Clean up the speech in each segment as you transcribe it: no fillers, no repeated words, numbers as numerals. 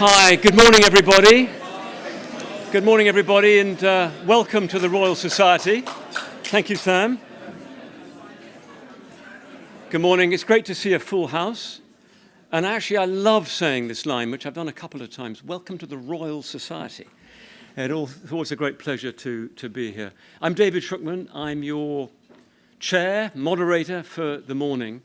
Hi, good morning everybody. Good morning everybody, and welcome to the Royal Society. Thank you, Sam. Good morning. It's great to see a full house. And actually I love saying this line, which I've done a couple of times. Welcome to the Royal Society. It's always a great pleasure to be here. I'm David Shrookman. I'm your chair, moderator for the morning,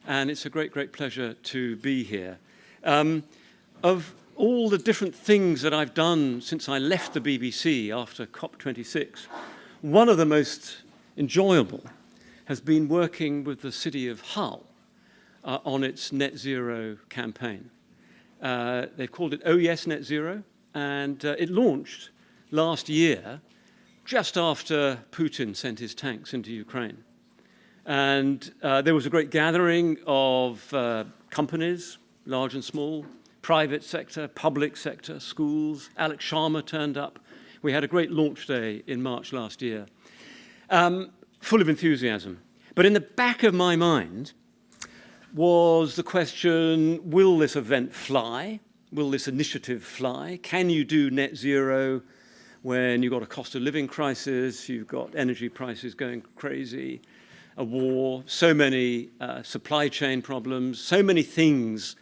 and it's a great pleasure to be here. Of all the different things that I've done since I left the BBC after COP26, one of the most enjoyable has been working with the city of Hull on its net zero campaign. They've called it Oh Yes Net Zero, and it launched last year just after Putin sent his tanks into Ukraine. And there was a great gathering of companies, large and small, private sector, public sector, schools. Alex Sharma turned up. We had a great launch day in March last year, full of enthusiasm. But in the back of my mind was the question, will this event fly? Will this initiative fly? Can you do net zero when you've got a cost of living crisis, you've got energy prices going crazy, a war, so many supply chain problems, so many things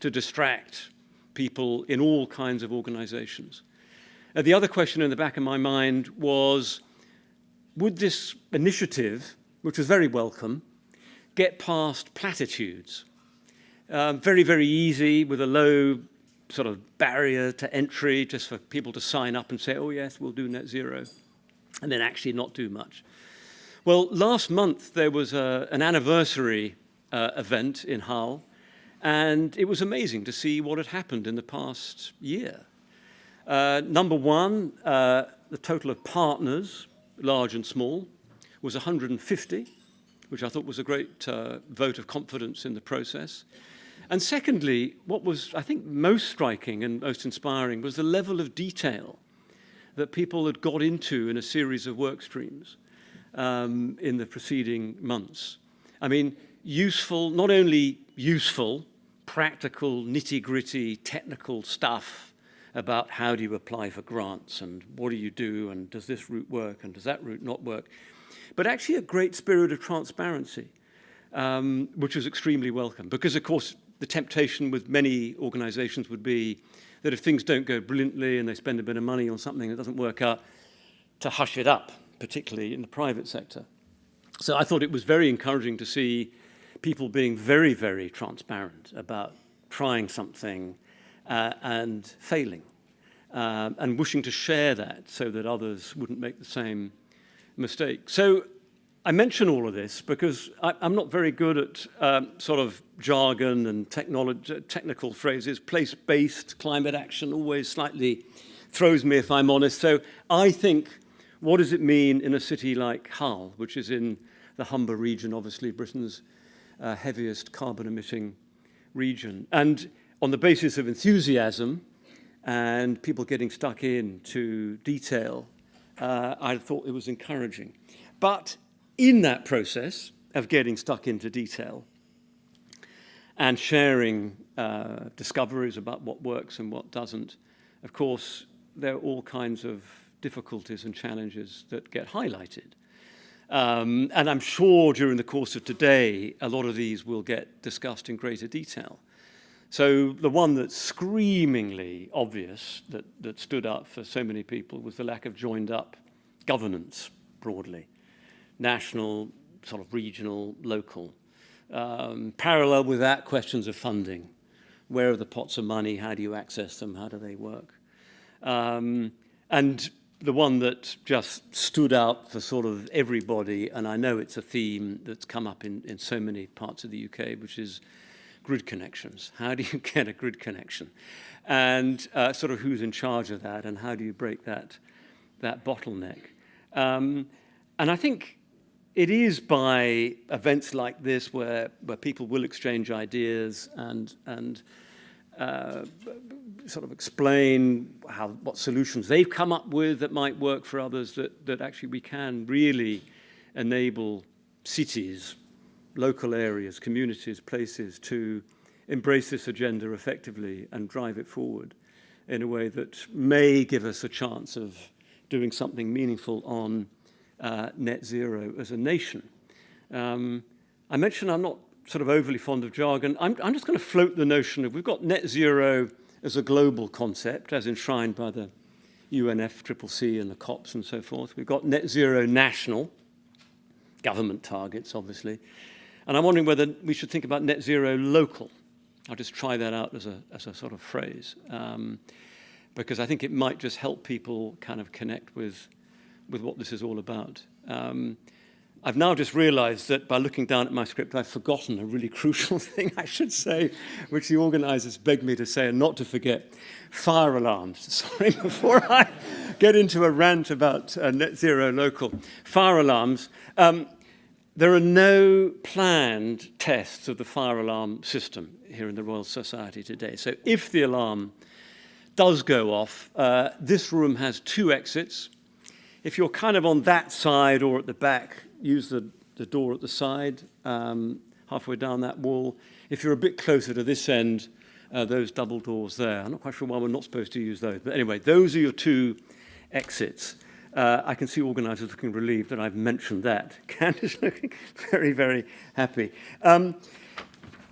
to distract people in all kinds of organizations. The other question in the back of my mind was, would this initiative, which was very welcome, get past platitudes? Very easy, with a low sort of barrier to entry, just for people to sign up and say, oh yes, we'll do net zero, and then actually not do much. Well, last month there was an anniversary event in Hull, and it was amazing to see what had happened in the past year. Number one, the total of partners, large and small, was 150, which I thought was a great vote of confidence in the process. And secondly, what was, I think, most striking and most inspiring was the level of detail that people had got into in a series of work streams in the preceding months. I mean, useful, not only useful, practical, nitty-gritty, technical stuff about how do you apply for grants and what do you do and does this route work and does that route not work, but actually a great spirit of transparency, which was extremely welcome, because of course the temptation with many organizations would be that if things don't go brilliantly and they spend a bit of money on something that doesn't work out, to hush it up, particularly in the private sector. So I thought it was very encouraging to see people being very, very transparent about trying something and failing, and wishing to share that so that others wouldn't make the same mistake. So I mention all of this because I'm not very good at sort of jargon and technical phrases. Place-based climate action always slightly throws me, if I'm honest. So I think, what does it mean in a city like Hull, which is in the Humber region, obviously Britain's heaviest carbon-emitting region? And on the basis of enthusiasm and people getting stuck into detail, I thought it was encouraging. But in that process of getting stuck into detail and sharing discoveries about what works and what doesn't, of course, there are all kinds of difficulties and challenges that get highlighted. And I'm sure during the course of today, a lot of these will get discussed in greater detail. So the one that's screamingly obvious that stood out for so many people was the lack of joined-up governance broadly. National, sort of regional, local. Parallel with that, questions of funding. Where are the pots of money? How do you access them? How do they work? And the one that just stood out for sort of everybody, and I know it's a theme that's come up in so many parts of the UK, which is grid connections. How do you get a grid connection? And sort of who's in charge of that, and how do you break that bottleneck? And I think it is by events like this where people will exchange ideas and sort of explain what solutions they've come up with that might work for others, that actually we can really enable cities, local areas, communities, places to embrace this agenda effectively and drive it forward in a way that may give us a chance of doing something meaningful on net zero as a nation. I mentioned I'm not sort of overly fond of jargon. I'm just going to float the notion of we've got net zero as a global concept, as enshrined by the UNFCCC and the COPs and so forth. We've got net zero national, government targets, obviously. And I'm wondering whether we should think about net zero local. I'll just try that out as a sort of phrase, because I think it might just help people kind of connect with what this is all about. I've now just realized that by looking down at my script, I've forgotten a really crucial thing I should say, which the organizers begged me to say, and not to forget, fire alarms. Sorry, before I get into a rant about net zero local. Fire alarms. There are no planned tests of the fire alarm system here in the Royal Society today. So if the alarm does go off, this room has 2 exits. If you're kind of on that side or at the back, use the door at the side, halfway down that wall. If you're a bit closer to this end, those double doors there. I'm not quite sure why we're not supposed to use those. But anyway, those are your 2 exits. I can see organisers looking relieved that I've mentioned that. Candice looking very, very happy.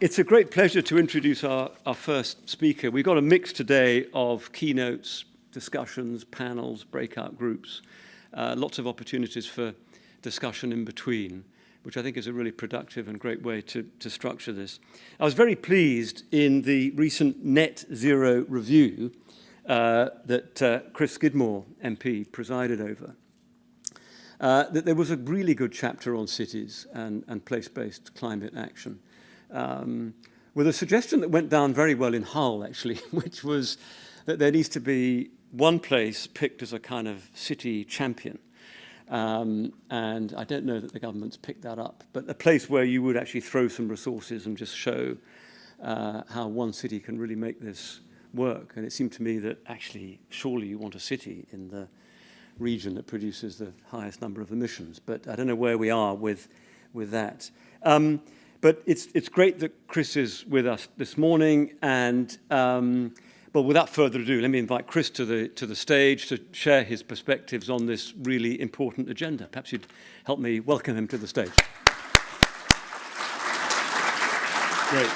It's a great pleasure to introduce our first speaker. We've got a mix today of keynotes, discussions, panels, breakout groups, lots of opportunities for discussion in between, which I think is a really productive and great way to structure this. I was very pleased in the recent Net Zero review that Chris Skidmore MP presided over, that there was a really good chapter on cities and place-based climate action, with a suggestion that went down very well in Hull, actually, which was that there needs to be one place picked as a kind of city champion. And I don't know that the government's picked that up, but a place where you would actually throw some resources and just show how one city can really make this work. And it seemed to me that actually, surely you want a city in the region that produces the highest number of emissions. But I don't know where we are with that. But it's great that Chris is with us this morning. And but without further ado, let me invite Chris to the stage to share his perspectives on this really important agenda. Perhaps you'd help me welcome him to the stage. Great.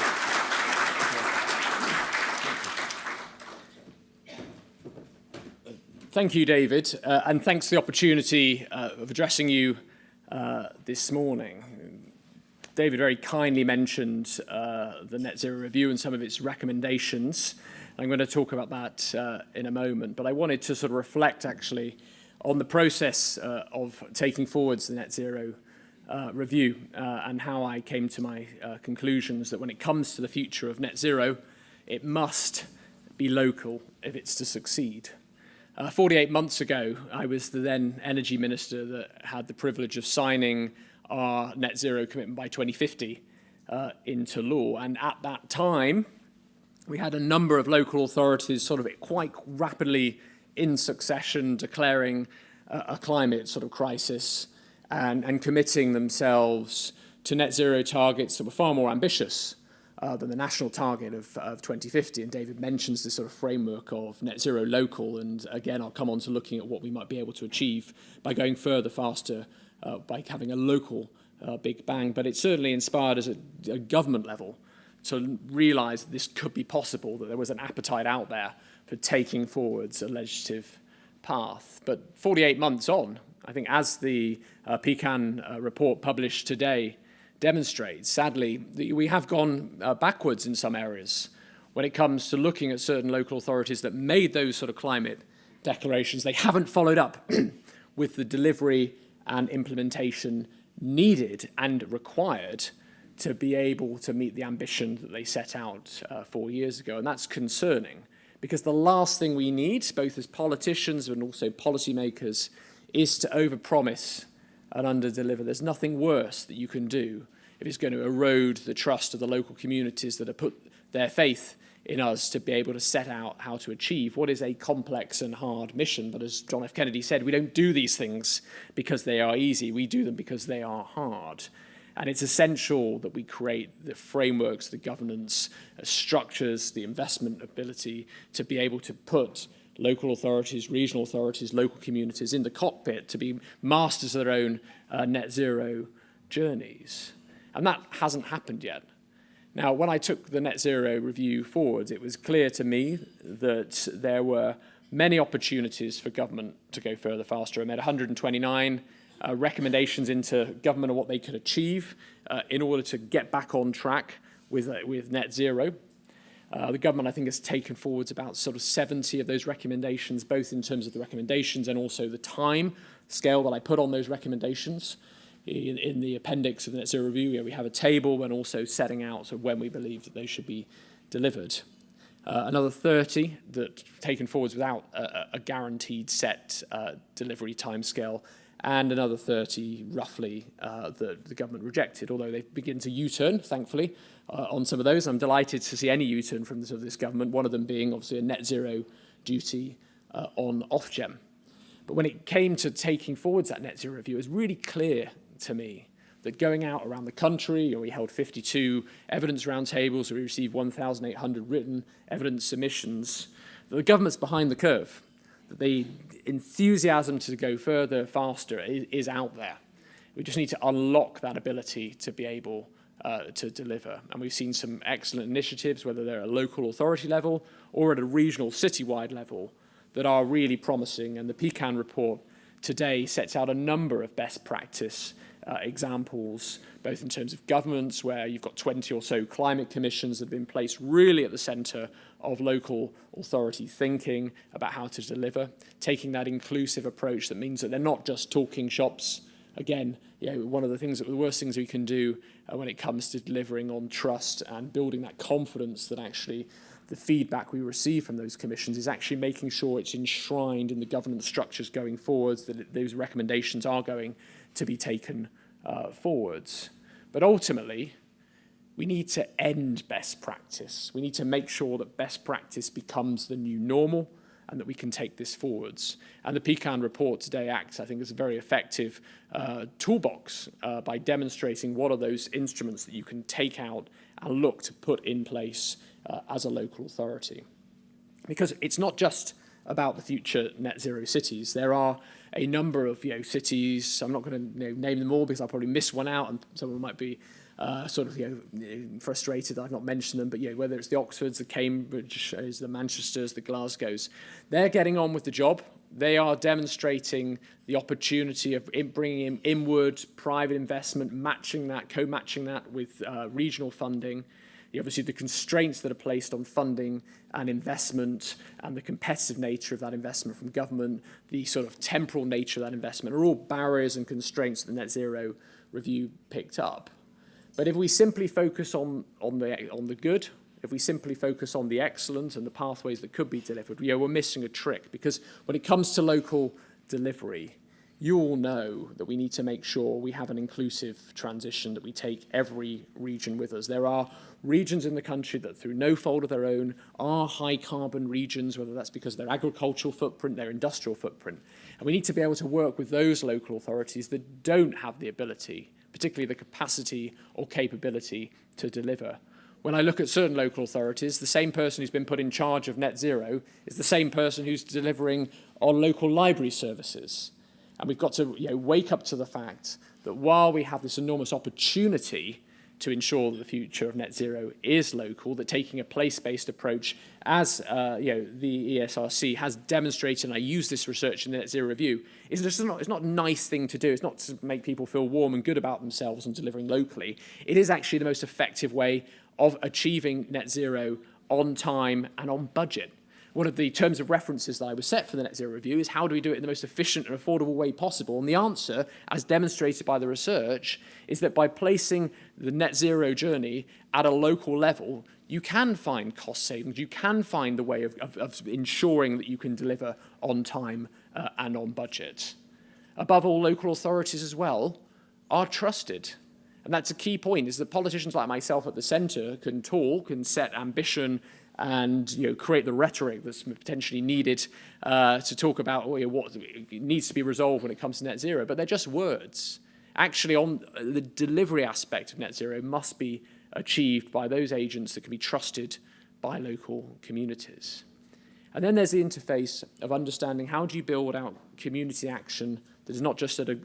Thank you, David, and thanks for the opportunity of addressing you this morning. David very kindly mentioned the Net Zero Review and some of its recommendations. I'm going to talk about that in a moment, but I wanted to sort of reflect actually on the process of taking forwards the Net Zero Review and how I came to my conclusions that when it comes to the future of net zero, it must be local if it's to succeed. 48 months ago, I was the then energy minister that had the privilege of signing our net zero commitment by 2050 into law. And at that time, we had a number of local authorities sort of quite rapidly in succession declaring a climate sort of crisis and committing themselves to net zero targets that were far more ambitious than the national target of 2050. And David mentions this sort of framework of net zero local. And again, I'll come on to looking at what we might be able to achieve by going further, faster, by having a local big bang. But it certainly inspired us at a government level to realise that this could be possible, that there was an appetite out there for taking forwards a legislative path. But 48 months on, I think as the PCAN report published today demonstrates, sadly, we have gone backwards in some areas when it comes to looking at certain local authorities that made those sort of climate declarations. They haven't followed up with the delivery and implementation needed and required to be able to meet the ambition that they set out 4 years ago. And that's concerning, because the last thing we need, both as politicians and also policymakers, is to overpromise and underdeliver. There's nothing worse that you can do if it's going to erode the trust of the local communities that have put their faith in us to be able to set out how to achieve what is a complex and hard mission. But as John F. Kennedy said, we don't do these things because they are easy. We do them because they are hard. And it's essential that we create the frameworks, the governance structures, the investment ability to be able to put local authorities, regional authorities, local communities in the cockpit to be masters of their own net zero journeys. And that hasn't happened yet. Now, when I took the Net Zero Review forward, it was clear to me that there were many opportunities for government to go further, faster. I made 129 recommendations into government on what they could achieve in order to get back on track with net zero. The government, I think, has taken forwards about sort of 70 of those recommendations, both in terms of the recommendations and also the time scale that I put on those recommendations. In the appendix of the Net Zero Review, we have a table and also setting out sort of when we believe that they should be delivered. Another 30 that taken forwards without a guaranteed set delivery timescale, and another 30 roughly that the government rejected, although they begin to U-turn, thankfully, on some of those. I'm delighted to see any U-turn from this government, one of them being obviously a net zero duty on Ofgem. But when it came to taking forwards that net zero review, it was really clear to me that going out around the country, we held 52 evidence roundtables, we received 1,800 written evidence submissions, that the government's behind the curve, that the enthusiasm to go further, faster is out there. We just need to unlock that ability to be able to deliver. And we've seen some excellent initiatives, whether they're at a local authority level or at a regional citywide level, that are really promising. And the PCAN report today sets out a number of best practice examples, both in terms of governments, where you've got 20 or so climate commissions that have been placed really at the centre of local authority thinking about how to deliver, taking that inclusive approach that means that they're not just talking shops. Again, one of the worst things we can do when it comes to delivering on trust and building that confidence that actually the feedback we receive from those commissions is actually making sure it's enshrined in the governance structures going forwards, that those recommendations are going to be taken forwards. But ultimately, we need to end best practice. We need to make sure that best practice becomes the new normal and that we can take this forwards. And the PCAN report today acts, I think, as a very effective toolbox by demonstrating what are those instruments that you can take out and look to put in place as a local authority. Because it's not just about the future net zero cities. There are a number of cities. I'm not going to name them all because I'll probably miss one out, and some of them might be frustrated that I've not mentioned them. But whether it's the Oxfords, the Cambridges, the Manchesters, the Glasgows, they're getting on with the job. They are demonstrating the opportunity of bringing in inward private investment, matching that, co-matching that with regional funding. Obviously, the constraints that are placed on funding and investment and the competitive nature of that investment from government, the sort of temporal nature of that investment are all barriers and constraints that the Net Zero Review picked up. But if we simply focus on the good, if we simply focus on the excellent and the pathways that could be delivered, we're missing a trick, because when it comes to local delivery, you all know that we need to make sure we have an inclusive transition, that we take every region with us. There are regions in the country that, through no fault of their own, are high carbon regions, whether that's because of their agricultural footprint, their industrial footprint. And we need to be able to work with those local authorities that don't have the ability, particularly the capacity or capability to deliver. When I look at certain local authorities, the same person who's been put in charge of net zero is the same person who's delivering on local library services. And we've got to wake up to the fact that while we have this enormous opportunity to ensure that the future of net zero is local, that taking a place-based approach, as the ESRC has demonstrated, and I use this research in the Net Zero Review, it's not a nice thing to do. It's not to make people feel warm and good about themselves and delivering locally. It is actually the most effective way of achieving net zero on time and on budget. One of the terms of references that I was set for the Net Zero Review is how do we do it in the most efficient and affordable way possible? And the answer, as demonstrated by the research, is that by placing the net zero journey at a local level, you can find cost savings, you can find the way of ensuring that you can deliver on time and on budget. Above all, local authorities as well are trusted. And that's a key point, is that politicians like myself at the centre can talk and set ambition and create the rhetoric that's potentially needed to talk about what needs to be resolved when it comes to net zero, but they're just words. Actually, on the delivery aspect of net zero must be achieved by those agents that can be trusted by local communities. And then there's the interface of understanding how do you build out community action that is not just at an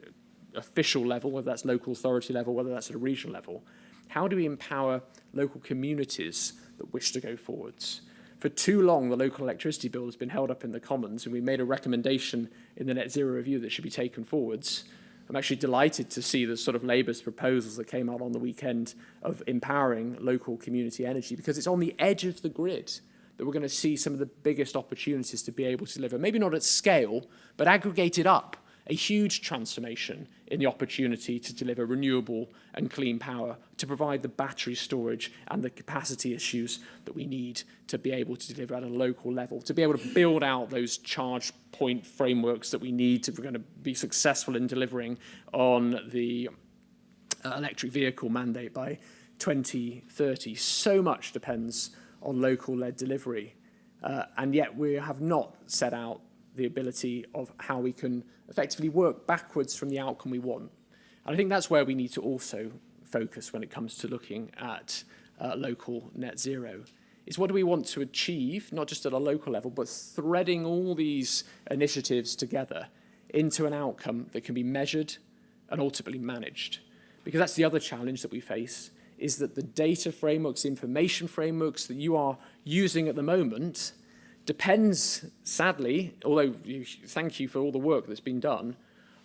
official level, whether that's local authority level, whether that's at a regional level. How do we empower local communities that wish to go forwards? For too long, the local electricity bill has been held up in the Commons, and we made a recommendation in the Net Zero Review that should be taken forwards. I'm actually delighted to see the sort of Labour's proposals that came out on the weekend of empowering local community energy, because it's on the edge of the grid that we're going to see some of the biggest opportunities to be able to deliver, maybe not at scale, but aggregated up, a huge transformation in the opportunity to deliver renewable and clean power, to provide the battery storage and the capacity issues that we need to be able to deliver at a local level, to be able to build out those charge point frameworks that we need if we're going to be successful in delivering on the electric vehicle mandate by 2030. So much depends on local-led delivery, and yet we have not set out the ability of how we can effectively work backwards from the outcome we want. And I think that's where we need to also focus when it comes to looking at local net zero, is what do we want to achieve, not just at a local level, but threading all these initiatives together into an outcome that can be measured and ultimately managed. Because that's the other challenge that we face, is that the data frameworks, information frameworks that you are using at the moment depends, sadly, although thank you for all the work that's been done,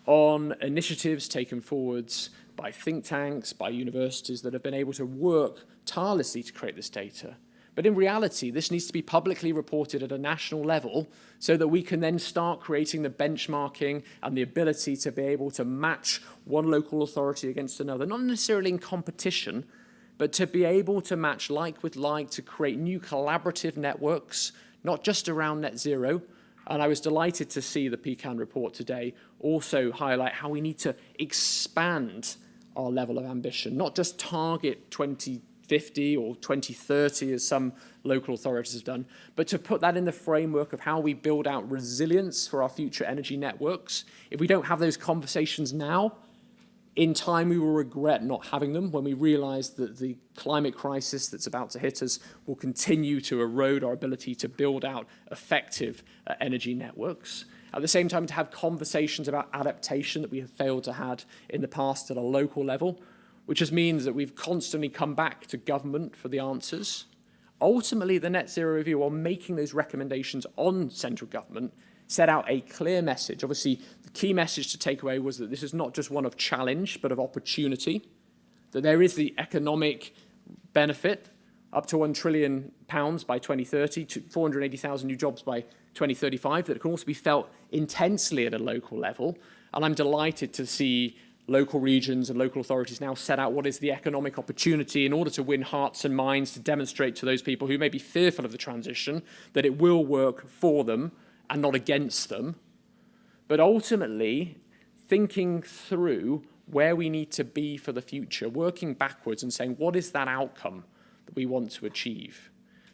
on initiatives taken forwards by think tanks, by universities that have been able to work tirelessly to create this data. But in reality, this needs to be publicly reported at a national level so that we can then start creating the benchmarking and the ability to be able to match one local authority against another, not necessarily in competition, but to be able to match like with like, to create new collaborative networks, not just around net zero. And I was delighted to see the PCAN report today also highlight how we need to expand our level of ambition, not just target 2050 or 2030 as some local authorities have done, but to put that in the framework of how we build out resilience for our future energy networks. If we don't have those conversations now, in time, we will regret not having them when we realise that the climate crisis that's about to hit us will continue to erode our ability to build out effective energy networks. At the same time, to have conversations about adaptation that we have failed to have in the past at a local level, which just means that we've constantly come back to government for the answers. Ultimately, the Net Zero Review, while making those recommendations on central government, set out a clear message. Obviously, the key message to take away was that this is not just one of challenge, but of opportunity, that there is the economic benefit up to £1 trillion by 2030, to 480,000 new jobs by 2035, that it can also be felt intensely at a local level. And I'm delighted to see local regions and local authorities now set out what is the economic opportunity in order to win hearts and minds, to demonstrate to those people who may be fearful of the transition that it will work for them and not against them. But ultimately, thinking through where we need to be for the future, working backwards and saying, what is that outcome that we want to achieve?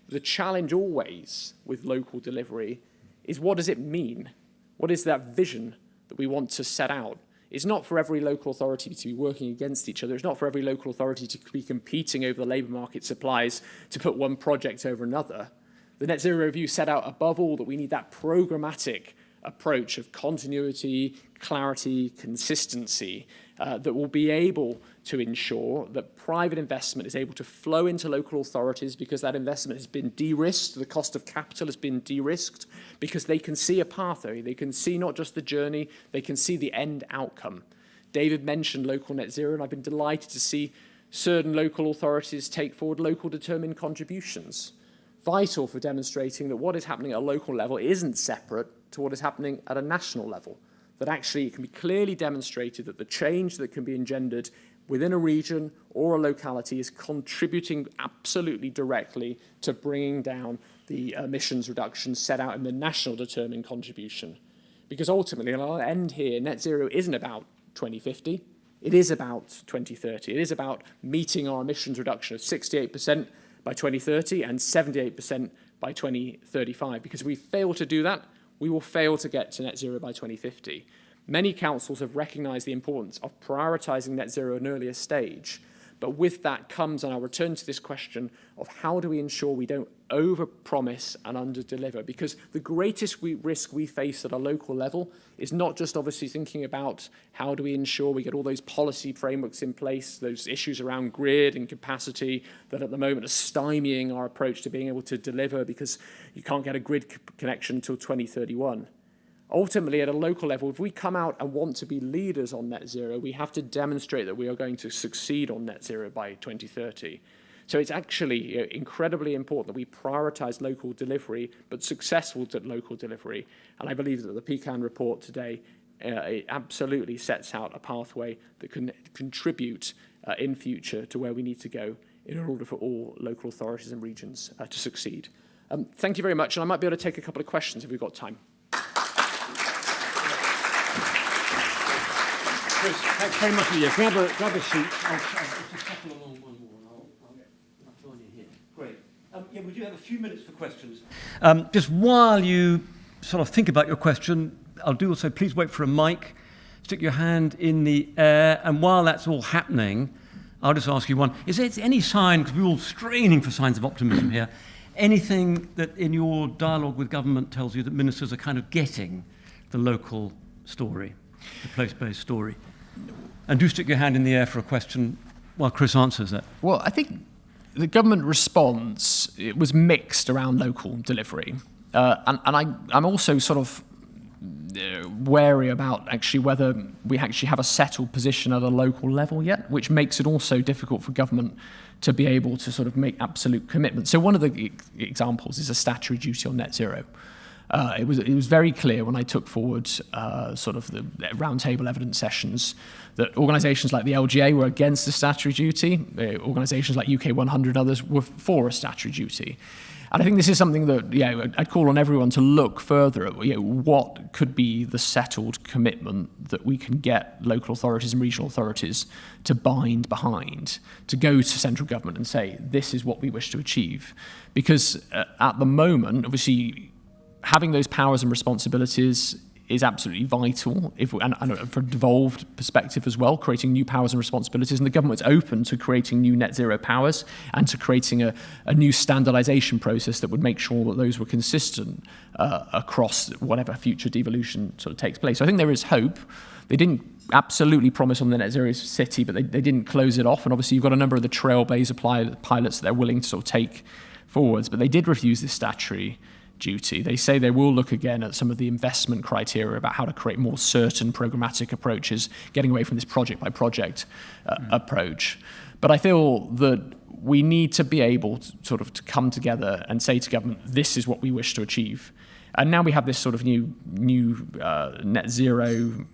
The challenge always with local delivery is, what does it mean? What is that vision that we want to set out? It's not for every local authority to be working against each other. It's not for every local authority to be competing over the labour market supplies to put one project over another. The Net Zero Review set out above all that we need that programmatic approach of continuity, clarity, consistency that will be able to ensure that private investment is able to flow into local authorities because that investment has been de-risked, the cost of capital has been de-risked, because they can see a pathway, they can see not just the journey, they can see the end outcome. David mentioned local net zero, and I've been delighted to see certain local authorities take forward local determined contributions, vital for demonstrating that what is happening at a local level isn't separate to what is happening at a national level, that actually it can be clearly demonstrated that the change that can be engendered within a region or a locality is contributing absolutely directly to bringing down the emissions reductions set out in the national determined contribution. Because ultimately, and I'll end here, net zero isn't about 2050, it is about 2030. It is about meeting our emissions reduction of 68% by 2030 and 78% by 2035. Because if we fail to do that, we will fail to get to net zero by 2050. Many councils have recognised the importance of prioritising net zero at an earlier stage, but with that comes, and I'll return to this question, of how do we ensure we don't over-promise and under-deliver? Because the greatest risk we face at a local level is not just obviously thinking about how do we ensure we get all those policy frameworks in place, those issues around grid and capacity that at the moment are stymieing our approach to being able to deliver because you can't get a grid connection until 2031. Ultimately, at a local level, if we come out and want to be leaders on net zero, we have to demonstrate that we are going to succeed on net zero by 2030. So it's actually incredibly important that we prioritise local delivery, but successful local delivery. And I believe that the PCAN report today it absolutely sets out a pathway that can contribute in future to where we need to go in order for all local authorities and regions to succeed. Thank you very much, and I might be able to take a couple of questions if we've got time. Chris, thanks very much for you. Grab a seat. I'll just couple along one more, and I'll join you here. Great. Yeah, we do have a few minutes for questions. Just while you sort of think about your question, I'll do also, please wait for a mic, stick your hand in the air, and while that's all happening, I'll just ask you one. Is there any sign, because we're all straining for signs of optimism here, anything that in your dialogue with government tells you that ministers are kind of getting the local story, the place-based story? And do stick your hand in the air for a question while Chris answers that. Well, I think the government response, it was mixed around local delivery. I'm also sort of wary about actually whether we actually have a settled position at a local level yet, which makes it also difficult for government to be able to sort of make absolute commitments. So one of the examples is a statutory duty on net zero. It was very clear when I took forward sort of the roundtable evidence sessions that organisations like the LGA were against the statutory duty, organisations like UK 100 others were for a statutory duty. And I think this is something that I'd call on everyone to look further at what could be the settled commitment that we can get local authorities and regional authorities to bind behind, to go to central government and say, this is what we wish to achieve. Because at the moment, obviously, having those powers and responsibilities is absolutely vital, and for a devolved perspective as well, creating new powers and responsibilities. And the government's open to creating new net zero powers and to creating a new standardisation process that would make sure that those were consistent across whatever future devolution sort of takes place. So I think there is hope. They didn't absolutely promise on the net zero city, but they didn't close it off. And obviously you've got a number of the trailblazer pilots that they're willing to sort of take forwards, but they did refuse this statutory duty. They say they will look again at some of the investment criteria about how to create more certain programmatic approaches, getting away from this project by project approach. But I feel that we need to be able to come together and say to government, this is what we wish to achieve. And now we have this sort of new net zero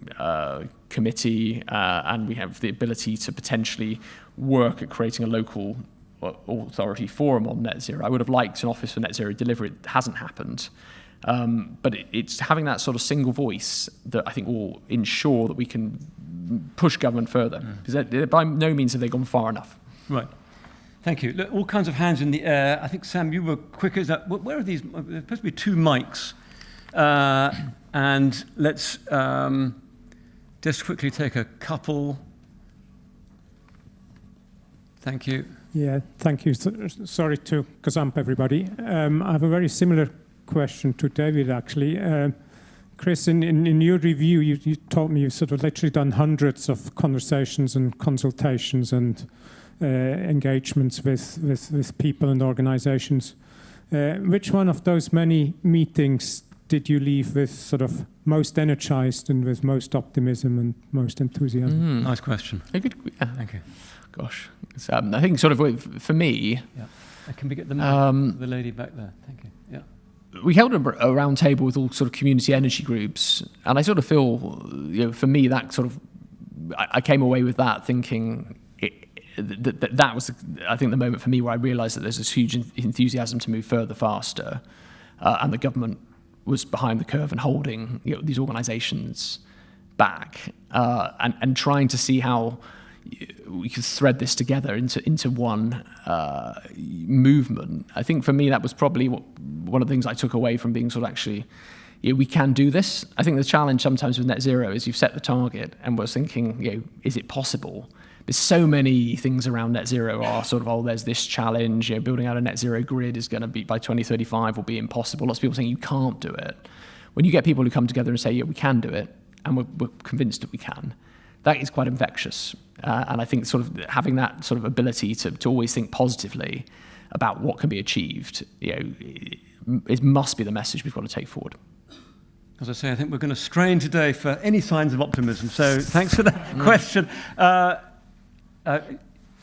committee, and we have the ability to potentially work at creating a local authority forum on net zero. I would have liked an office for net zero delivery. It hasn't happened. But it's having that sort of single voice that I think will ensure that we can push government further. Because by no means have they gone far enough. Right. Thank you. Look, all kinds of hands in the air. I think, Sam, you were quick as that. Where are these? There's supposed to be 2 mics. And let's just quickly take a couple. Thank you. Yeah, thank you. Sorry to gazump everybody. I have a very similar question to David, actually. Chris, in your review, you told me you've sort of literally done hundreds of conversations and consultations and engagements with people and organizations. Which one of those many meetings did you leave with sort of most energized and with most optimism and most enthusiasm? Nice question. Thank you. Gosh, I think sort of for me... Yeah. Can we get the mic, the lady back there? Thank you. Yeah. We held a round table with all sort of community energy groups, and I sort of feel, for me, that sort of... I came away with that thinking... That was, I think, the moment for me where I realised that there's this huge enthusiasm to move further, faster, and the government was behind the curve and holding these organisations back, and trying to see how we could thread this together into one movement. I think for me that was probably one of the things I took away from being sort of actually, we can do this. I think the challenge sometimes with net zero is you've set the target and we're thinking, is it possible? There's so many things around net zero are sort of, there's this challenge, building out a net zero grid is going to be, by 2035 will be impossible. Lots of people saying you can't do it. When you get people who come together and say, we can do it, and we're convinced that we can, that is quite infectious. And I think sort of having that sort of ability to always think positively about what can be achieved, it must be the message we've got to take forward. As I say, I think we're going to strain today for any signs of optimism. So thanks for that question.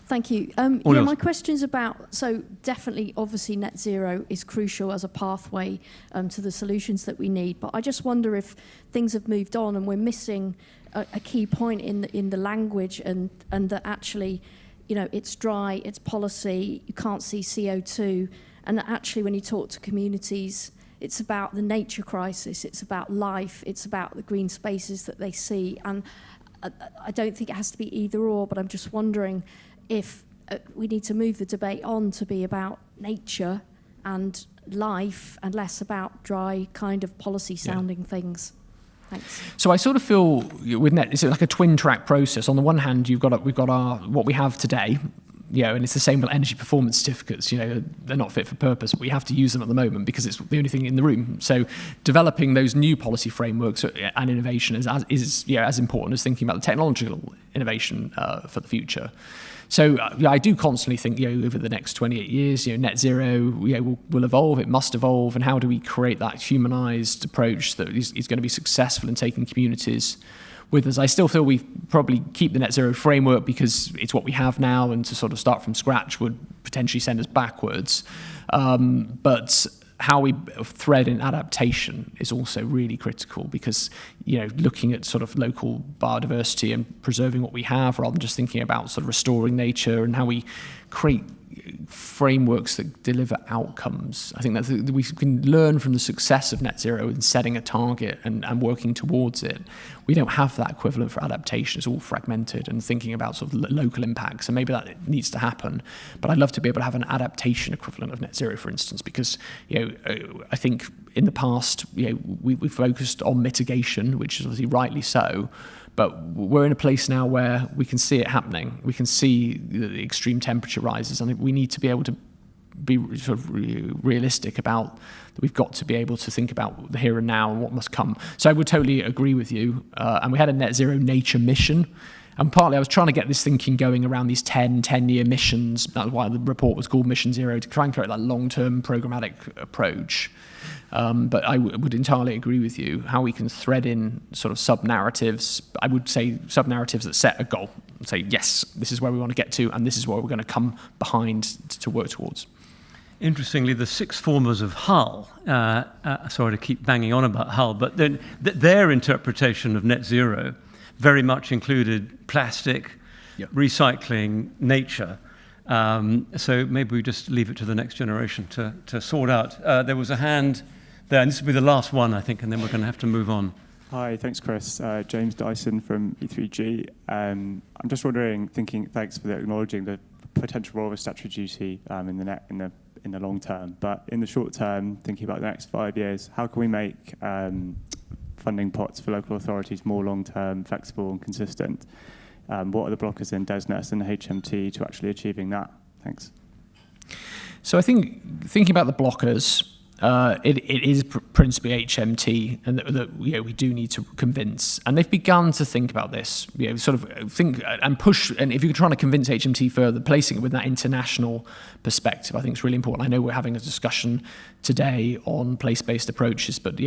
Thank you. My question's about, so definitely, obviously, net zero is crucial as a pathway to the solutions that we need. But I just wonder if things have moved on and we're missing a key point in the language, and that actually, it's dry, it's policy, you can't see CO2, and that actually, when you talk to communities, it's about the nature crisis, it's about life, it's about the green spaces that they see, and I don't think it has to be either or, but I'm just wondering if we need to move the debate on to be about nature and life and less about dry kind of policy sounding things. Thanks. So I sort of feel with net, it's like a twin track process. On the one hand, we've got our what we have today, and it's the same with energy performance certificates. They're not fit for purpose, but we have to use them at the moment because it's the only thing in the room. So developing those new policy frameworks and innovation is as important as thinking about the technological innovation for the future. So I do constantly think, over the next 28 years, net zero, will evolve. It must evolve, and how do we create that humanised approach that is going to be successful in taking communities with us? I still feel we probably keep the net zero framework because it's what we have now, and to sort of start from scratch would potentially send us backwards. But how we thread in adaptation is also really critical, because looking at sort of local biodiversity and preserving what we have, rather than just thinking about sort of restoring nature, and how we create frameworks that deliver outcomes. I think that we can learn from the success of net zero in setting a target and working towards it. We don't have that equivalent for adaptation. It's all fragmented, and thinking about sort of local impacts, and maybe that needs to happen. But I'd love to be able to have an adaptation equivalent of net zero, for instance, because I think in the past we focused on mitigation, which is obviously rightly so. But we're in a place now where we can see it happening. We can see the extreme temperature rises, and we need to be able to be sort of realistic about that. We've got to be able to think about the here and now and what must come. So I would totally agree with you. And we had a net zero nature mission, And partly I was trying to get this thinking going around these 10-year missions. That's why the report was called Mission Zero, to try and create that long-term programmatic approach. But I would entirely agree with you. How we can thread in sort of sub-narratives, I would say sub-narratives that set a goal and say, yes, this is where we want to get to, and this is what we're going to come behind to work towards. Interestingly, the six formers of Hull, sorry to keep banging on about Hull, but then their interpretation of net zero very much included plastic, recycling, nature. So maybe we just leave it to the next generation to sort out. There was a hand there, and this will be the last one, I think, and then we're going to have to move on. Hi, thanks, Chris. James Dyson from E3G. I'm just wondering, thanks for acknowledging the potential role of a statutory duty in the long term, but in the short term, thinking about the next 5 years, how can we make funding pots for local authorities more long-term, flexible and consistent? What are the blockers in DESNES and HMT to actually achieving that? Thanks. So I think thinking about the blockers, it is principally HMT, and that we do need to convince. And they've begun to think about this, sort of think and push. And if you're trying to convince HMT further, placing it with that international perspective, I think is really important. I know we're having a discussion today on place-based approaches, but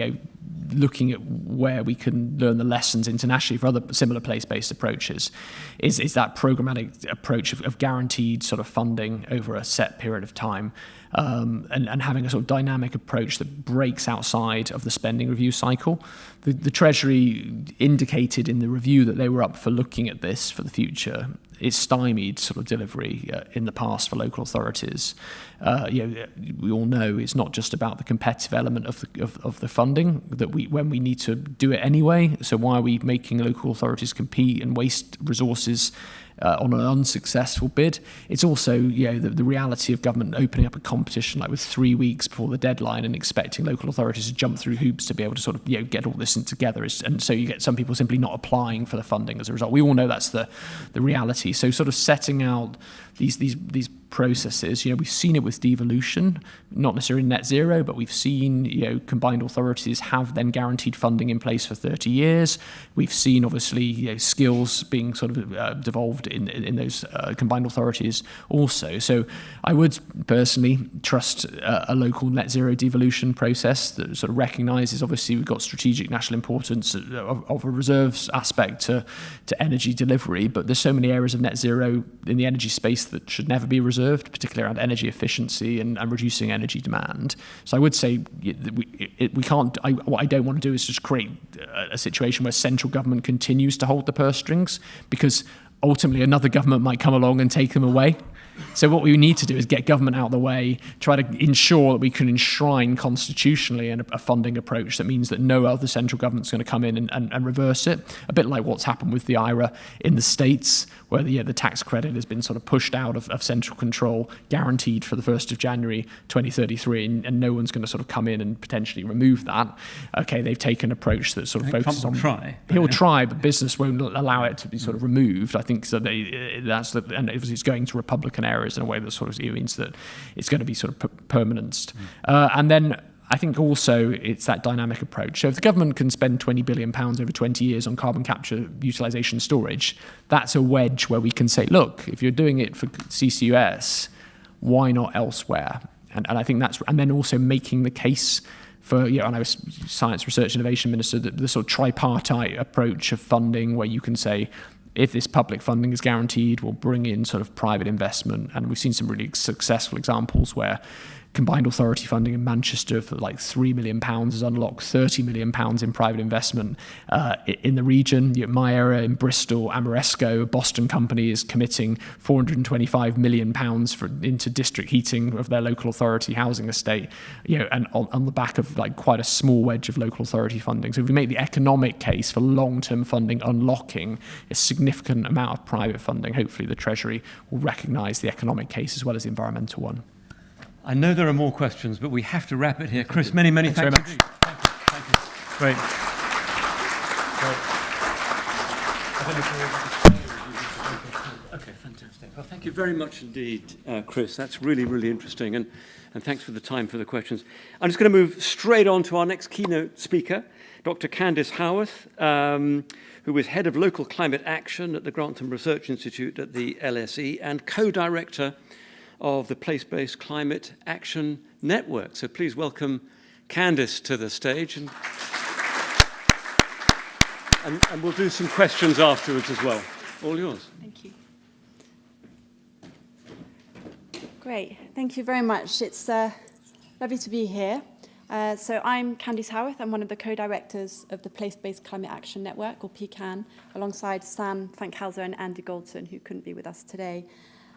looking at where we can learn the lessons internationally for other similar place-based approaches is that programmatic approach of guaranteed sort of funding over a set period of time, and having a sort of dynamic approach that breaks outside of the spending review cycle. The Treasury indicated in the review that they were up for looking at this for the future. It's stymied sort of delivery in the past for local authorities. We all know it's not just about the competitive element of the funding that when we need to do it anyway. So why are we making local authorities compete and waste resources on an unsuccessful bid? It's also the reality of government opening up a competition like with 3 weeks before the deadline and expecting local authorities to jump through hoops to be able to sort of get all this together, and so you get some people simply not applying for the funding as a result. We all know that's the reality. So sort of setting out these processes, we've seen it with devolution, not necessarily net zero, but we've seen combined authorities have then guaranteed funding in place for 30 years. We've seen obviously skills being sort of devolved in those combined authorities also. So I would personally trust a local net zero devolution process that sort of recognises obviously we've got strategic national importance of a reserves aspect to energy delivery, but there's so many areas of net zero in the energy space that should never be reserved, particularly around energy efficiency and reducing energy demand. So I would say we can't. What I don't want to do is just create a situation where central government continues to hold the purse strings, because ultimately another government might come along and take them away. So what we need to do is get government out of the way, try to ensure that we can enshrine constitutionally a funding approach that means that no other central government's going to come in and reverse it. A bit like what's happened with the IRA in the States, where the tax credit has been sort of pushed out of central control, guaranteed for the 1st of January 2033, and no one's going to sort of come in and potentially remove that. Okay, they've taken an approach that sort of focuses on... He'll try, but business won't allow it to be sort of removed. I think so. And obviously it's going to Republican areas in a way that sort of means that it's going to be sort of permanent. And then I think also it's that dynamic approach. So if the government can spend £20 billion over 20 years on carbon capture, utilisation, storage, that's a wedge where we can say, look, if you're doing it for CCUS, why not elsewhere? And I think that's, and then also making the case for, and I was Science, Research, Innovation Minister, the sort of tripartite approach of funding where you can say, if this public funding is guaranteed, we'll bring in sort of private investment. And we've seen some really successful examples where combined authority funding in Manchester for like £3 million has unlocked £30 million in private investment in the region. My area in Bristol, Amoresco, a Boston company, is committing £425 million into district heating of their local authority housing estate, and on the back of like quite a small wedge of local authority funding. So if we make the economic case for long-term funding unlocking a significant amount of private funding, hopefully the Treasury will recognise the economic case as well as the environmental one. I know there are more questions, but we have to wrap it here. Chris, many thanks very much. Thank you. Great. Okay, fantastic. Well, thank you very much indeed, Chris. That's really, really interesting. And thanks for the time for the questions. I'm just going to move straight on to our next keynote speaker, Dr. Candice Howarth, who is Head of Local Climate Action at the Grantham Research Institute at the LSE and co-director of the Place-Based Climate Action Network. So please welcome Candice to the stage. And we'll do some questions afterwards as well. All yours. Thank you. Great. Thank you very much. It's lovely to be here. So I'm Candice Howarth. I'm one of the co-directors of the Place-Based Climate Action Network, or PCAN, alongside Sam Fankhauser and Andy Goldson, who couldn't be with us today.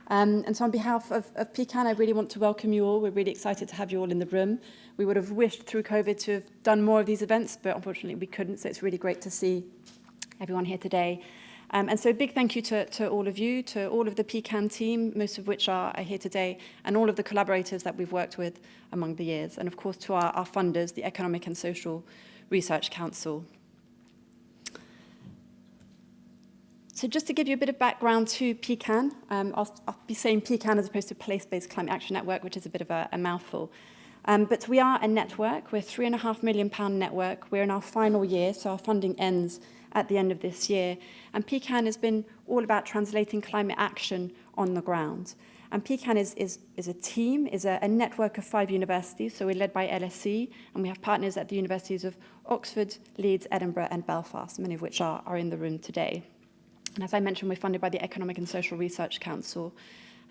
And so on behalf of PCAN, I really want to welcome you all. We're really excited to have you all in the room. We would have wished through COVID to have done more of these events, but unfortunately we couldn't, so it's really great to see everyone here today. And so a big thank you to all of you, to all of the PCAN team, most of which are here today, and all of the collaborators that we've worked with among the years, and of course to our funders, the Economic and Social Research Council. So just to give you a bit of background to PCAN, I'll be saying PCAN as opposed to Place-Based Climate Action Network, which is a bit of a mouthful. But we are a network. We're a £3.5 million network. We're in our final year, so our funding ends at the end of this year. And PCAN has been all about translating climate action on the ground. And PCAN is a team, is a network of 5 universities. So we're led by LSE, and we have partners at the universities of Oxford, Leeds, Edinburgh, and Belfast, many of which are in the room today. And as I mentioned, we're funded by the Economic and Social Research Council.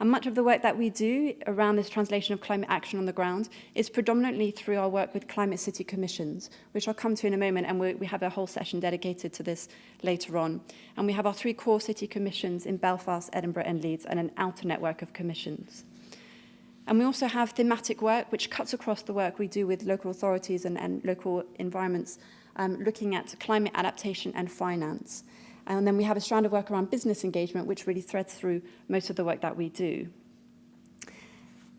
And much of the work that we do around this translation of climate action on the ground is predominantly through our work with climate city commissions, which I'll come to in a moment, and we have a whole session dedicated to this later on. And we have our 3 core city commissions in Belfast, Edinburgh, and Leeds, and an outer network of commissions. And we also have thematic work, which cuts across the work we do with local authorities and local environments, looking at climate adaptation and finance. And then we have a strand of work around business engagement, which really threads through most of the work that we do.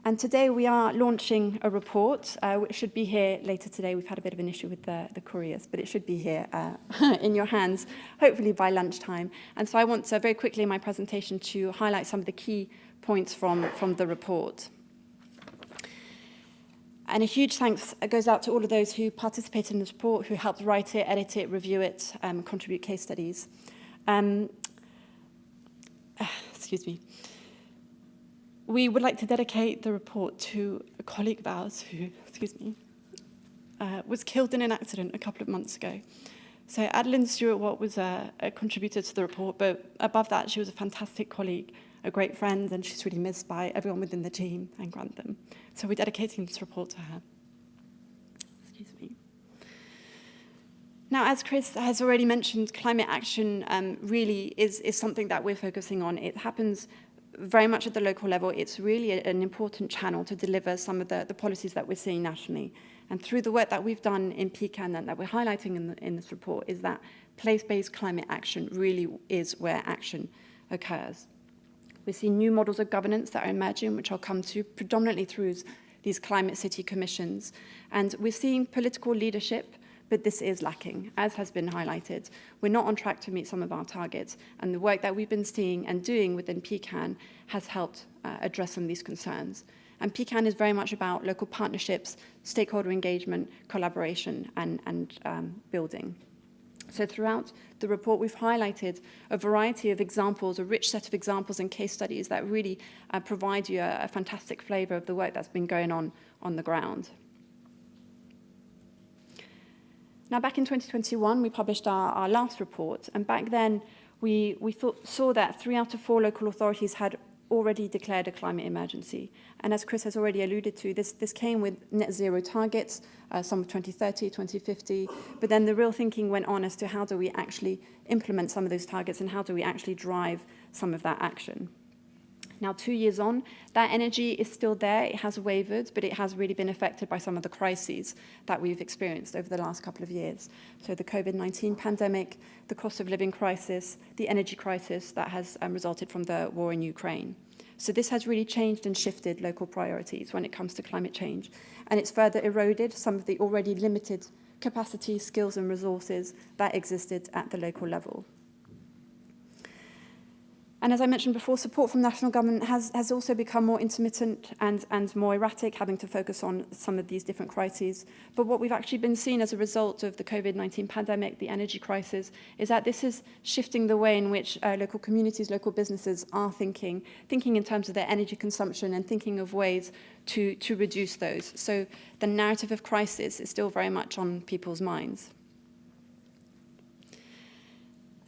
And today we are launching a report, which should be here later today. We've had a bit of an issue with the couriers, but it should be here in your hands, hopefully by lunchtime. And so I want to very quickly in my presentation to highlight some of the key points from the report. And a huge thanks goes out to all of those who participated in this report, who helped write it, edit it, review it, contribute case studies. Excuse me. We would like to dedicate the report to a colleague of ours who, was killed in an accident a couple of months ago. So Adeline Stewart-Watt was a contributor to the report, but above that, she was a fantastic colleague, a great friend, and she's really missed by everyone within the team and Grantham. So we're dedicating this report to her. Excuse me. Now, as Chris has already mentioned, climate action really is something that we're focusing on. It happens very much at the local level. It's really an important channel to deliver some of the policies that we're seeing nationally. And through the work that we've done in PCAN and that we're highlighting in this report is that place-based climate action really is where action occurs. We see new models of governance that are emerging, which I'll come to, predominantly through these climate city commissions. And we're seeing political leadership, but this is lacking, as has been highlighted. We're not on track to meet some of our targets, and the work that we've been seeing and doing within PCAN has helped address some of these concerns. And PCAN is very much about local partnerships, stakeholder engagement, collaboration, and building. So throughout the report, we've highlighted a variety of examples, a rich set of examples and case studies that really provide you a fantastic flavour of the work that's been going on the ground. Now, back in 2021, we published our last report, and back then we saw that 3 out of 4 local authorities had already declared a climate emergency. And as Chris has already alluded to, this came with net zero targets, some of 2030, 2050, but then the real thinking went on as to how do we actually implement some of those targets and how do we actually drive some of that action. Now, 2 years on, that energy is still there. It has wavered, but it has really been affected by some of the crises that we've experienced over the last couple of years. So the COVID-19 pandemic, the cost of living crisis, the energy crisis that has resulted from the war in Ukraine. So this has really changed and shifted local priorities when it comes to climate change. And it's further eroded some of the already limited capacity, skills, and resources that existed at the local level. And as I mentioned before, support from national government has also become more intermittent and more erratic, having to focus on some of these different crises. But what we've actually been seeing as a result of the COVID-19 pandemic, the energy crisis, is that this is shifting the way in which local communities, local businesses are thinking in terms of their energy consumption and thinking of ways to reduce those. So the narrative of crisis is still very much on people's minds.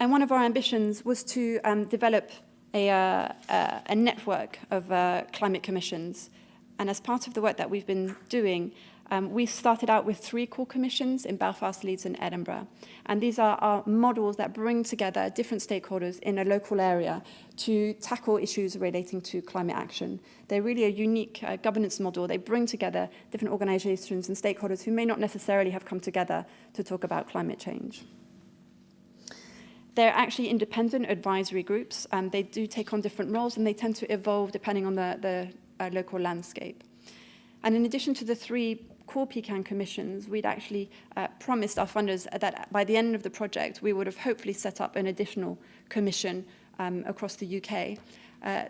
And one of our ambitions was to develop a network of climate commissions. And as part of the work that we've been doing, we started out with 3 core commissions in Belfast, Leeds and Edinburgh. And these are models that bring together different stakeholders in a local area to tackle issues relating to climate action. They're really a unique governance model. They bring together different organisations and stakeholders who may not necessarily have come together to talk about climate change. They're actually independent advisory groups. They do take on different roles and they tend to evolve depending on the local landscape. And in addition to the 3 core PCAN commissions, we'd actually promised our funders that by the end of the project, we would have hopefully set up an additional commission across the UK.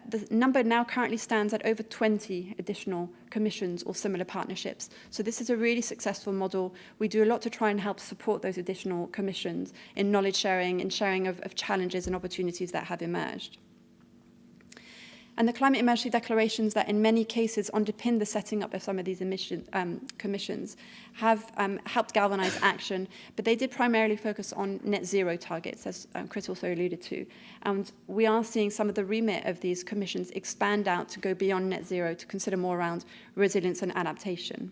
The number now currently stands at over 20 additional commissions or similar partnerships. So this is a really successful model. We do a lot to try and help support those additional commissions in knowledge sharing and sharing of challenges and opportunities that have emerged. And the climate emergency declarations that in many cases underpin the setting up of some of these commissions have helped galvanise action, but they did primarily focus on net zero targets, as Chris also alluded to. And we are seeing some of the remit of these commissions expand out to go beyond net zero to consider more around resilience and adaptation.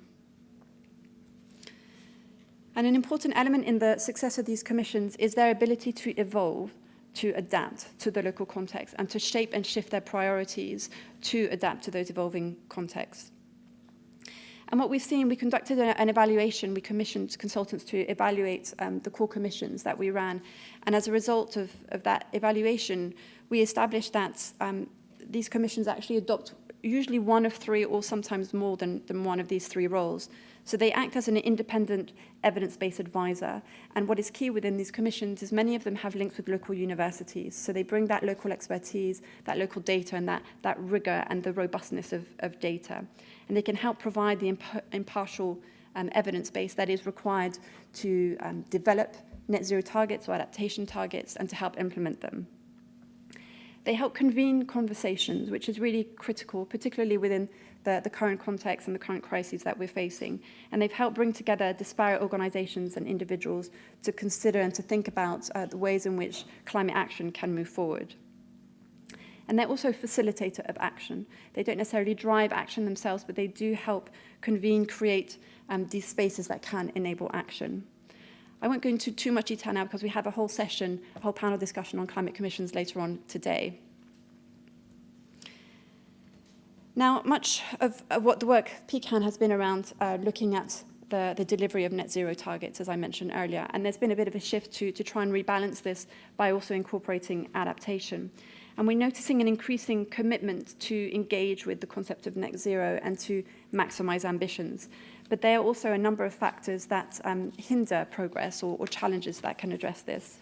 And an important element in the success of these commissions is their ability to evolve, to adapt to the local context and to shape and shift their priorities to adapt to those evolving contexts. And what we've seen, we conducted an evaluation. We commissioned consultants to evaluate the core commissions that we ran. And as a result of that evaluation, we established that these commissions actually adopt usually one of 3 or sometimes more than one of these 3 roles. So they act as an independent evidence-based advisor. And what is key within these commissions is many of them have links with local universities. So they bring that local expertise, that local data, and that rigor and the robustness of data. And they can help provide the impartial evidence base that is required to develop net zero targets or adaptation targets and to help implement them. They help convene conversations, which is really critical, particularly within the current context and the current crises that we're facing. And they've helped bring together disparate organisations and individuals to consider and to think about the ways in which climate action can move forward. And they're also a facilitator of action. They don't necessarily drive action themselves, but they do help convene, create these spaces that can enable action. I won't go into too much detail now because we have a whole session, a whole panel discussion on climate commissions later on today. Now, much of what the work PCAN has been around looking at the delivery of net zero targets, as I mentioned earlier, and there's been a bit of a shift to try and rebalance this by also incorporating adaptation. And we're noticing an increasing commitment to engage with the concept of net zero and to maximise ambitions. But there are also a number of factors that hinder progress or challenges that can address this.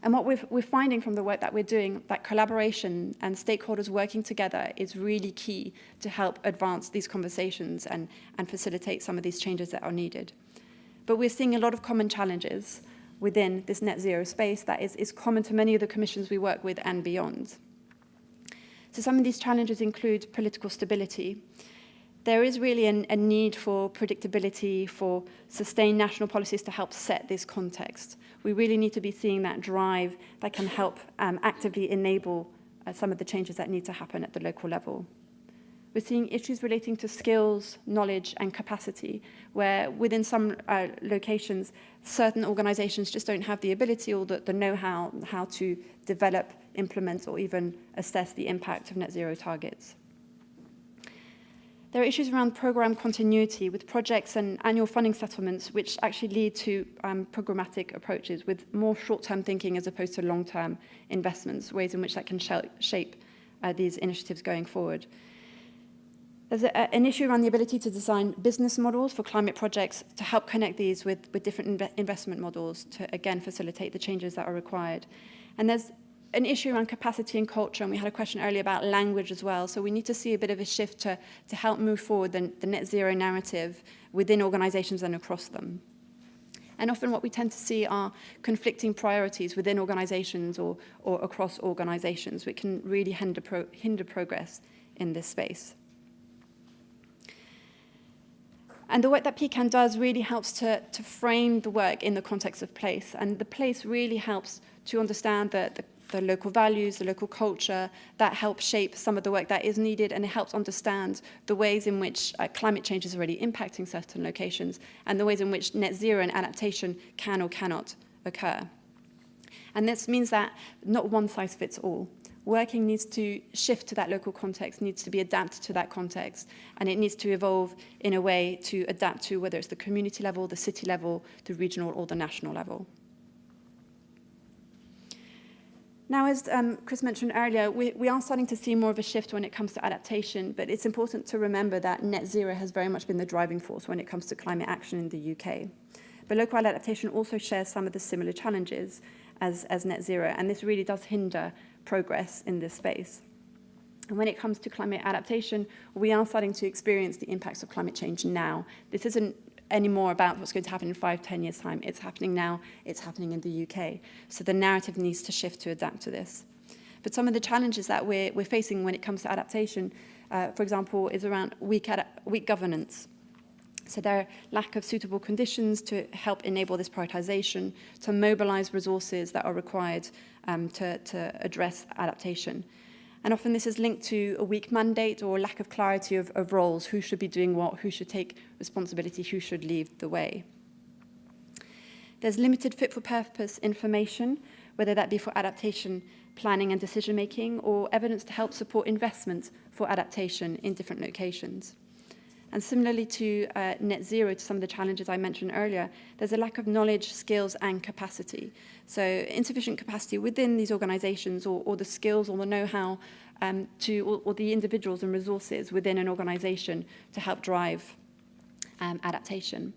And what we're finding from the work that we're doing, that collaboration and stakeholders working together is really key to help advance these conversations and facilitate some of these changes that are needed. But we're seeing a lot of common challenges within this net zero space that is common to many of the commissions we work with and beyond. So some of these challenges include political stability. There is really a need for predictability, for sustained national policies to help set this context. We really need to be seeing that drive that can help actively enable some of the changes that need to happen at the local level. We're seeing issues relating to skills, knowledge, and capacity, where within some locations, certain organizations just don't have the ability or the know-how how to develop, implement, or even assess the impact of net zero targets. There are issues around program continuity with projects and annual funding settlements, which actually lead to programmatic approaches with more short-term thinking as opposed to long-term investments, ways in which that can shape these initiatives going forward. There's an issue around the ability to design business models for climate projects to help connect these with different investment models to, again, facilitate the changes that are required. And there's an issue around capacity and culture, and we had a question earlier about language as well. So we need to see a bit of a shift to help move forward the net zero narrative within organisations and across them. And often what we tend to see are conflicting priorities within organisations or across organisations, which can really hinder progress in this space. And the work that PCAN does really helps to frame the work in the context of place. And the place really helps to understand the local values, the local culture, that helps shape some of the work that is needed, and it helps understand the ways in which climate change is already impacting certain locations, and the ways in which net zero and adaptation can or cannot occur. And this means that not one size fits all. Working needs to shift to that local context, needs to be adapted to that context, and it needs to evolve in a way to adapt to whether it's the community level, the city level, the regional or the national level. Now, as Chris mentioned earlier, we are starting to see more of a shift when it comes to adaptation, but it's important to remember that net zero has very much been the driving force when it comes to climate action in the UK. But local adaptation also shares some of the similar challenges as net zero, and this really does hinder progress in this space. And when it comes to climate adaptation, we are starting to experience the impacts of climate change now. This isn't anymore about what's going to happen in 5-10 years' time. It's happening now, it's happening in the UK. So the narrative needs to shift to adapt to this. But some of the challenges that we're facing when it comes to adaptation, for example, is around weak governance. So there are lack of suitable conditions to help enable this prioritisation, to mobilise resources that are required to address adaptation. And often this is linked to a weak mandate or a lack of clarity of roles, who should be doing what, who should take responsibility, who should lead the way. There's limited fit-for-purpose information, whether that be for adaptation, planning and decision-making, or evidence to help support investment for adaptation in different locations. And similarly to net zero, to some of the challenges I mentioned earlier, there's a lack of knowledge, skills, and capacity. So insufficient capacity within these organisations, or the skills or the know-how or the individuals and resources within an organisation to help drive adaptation.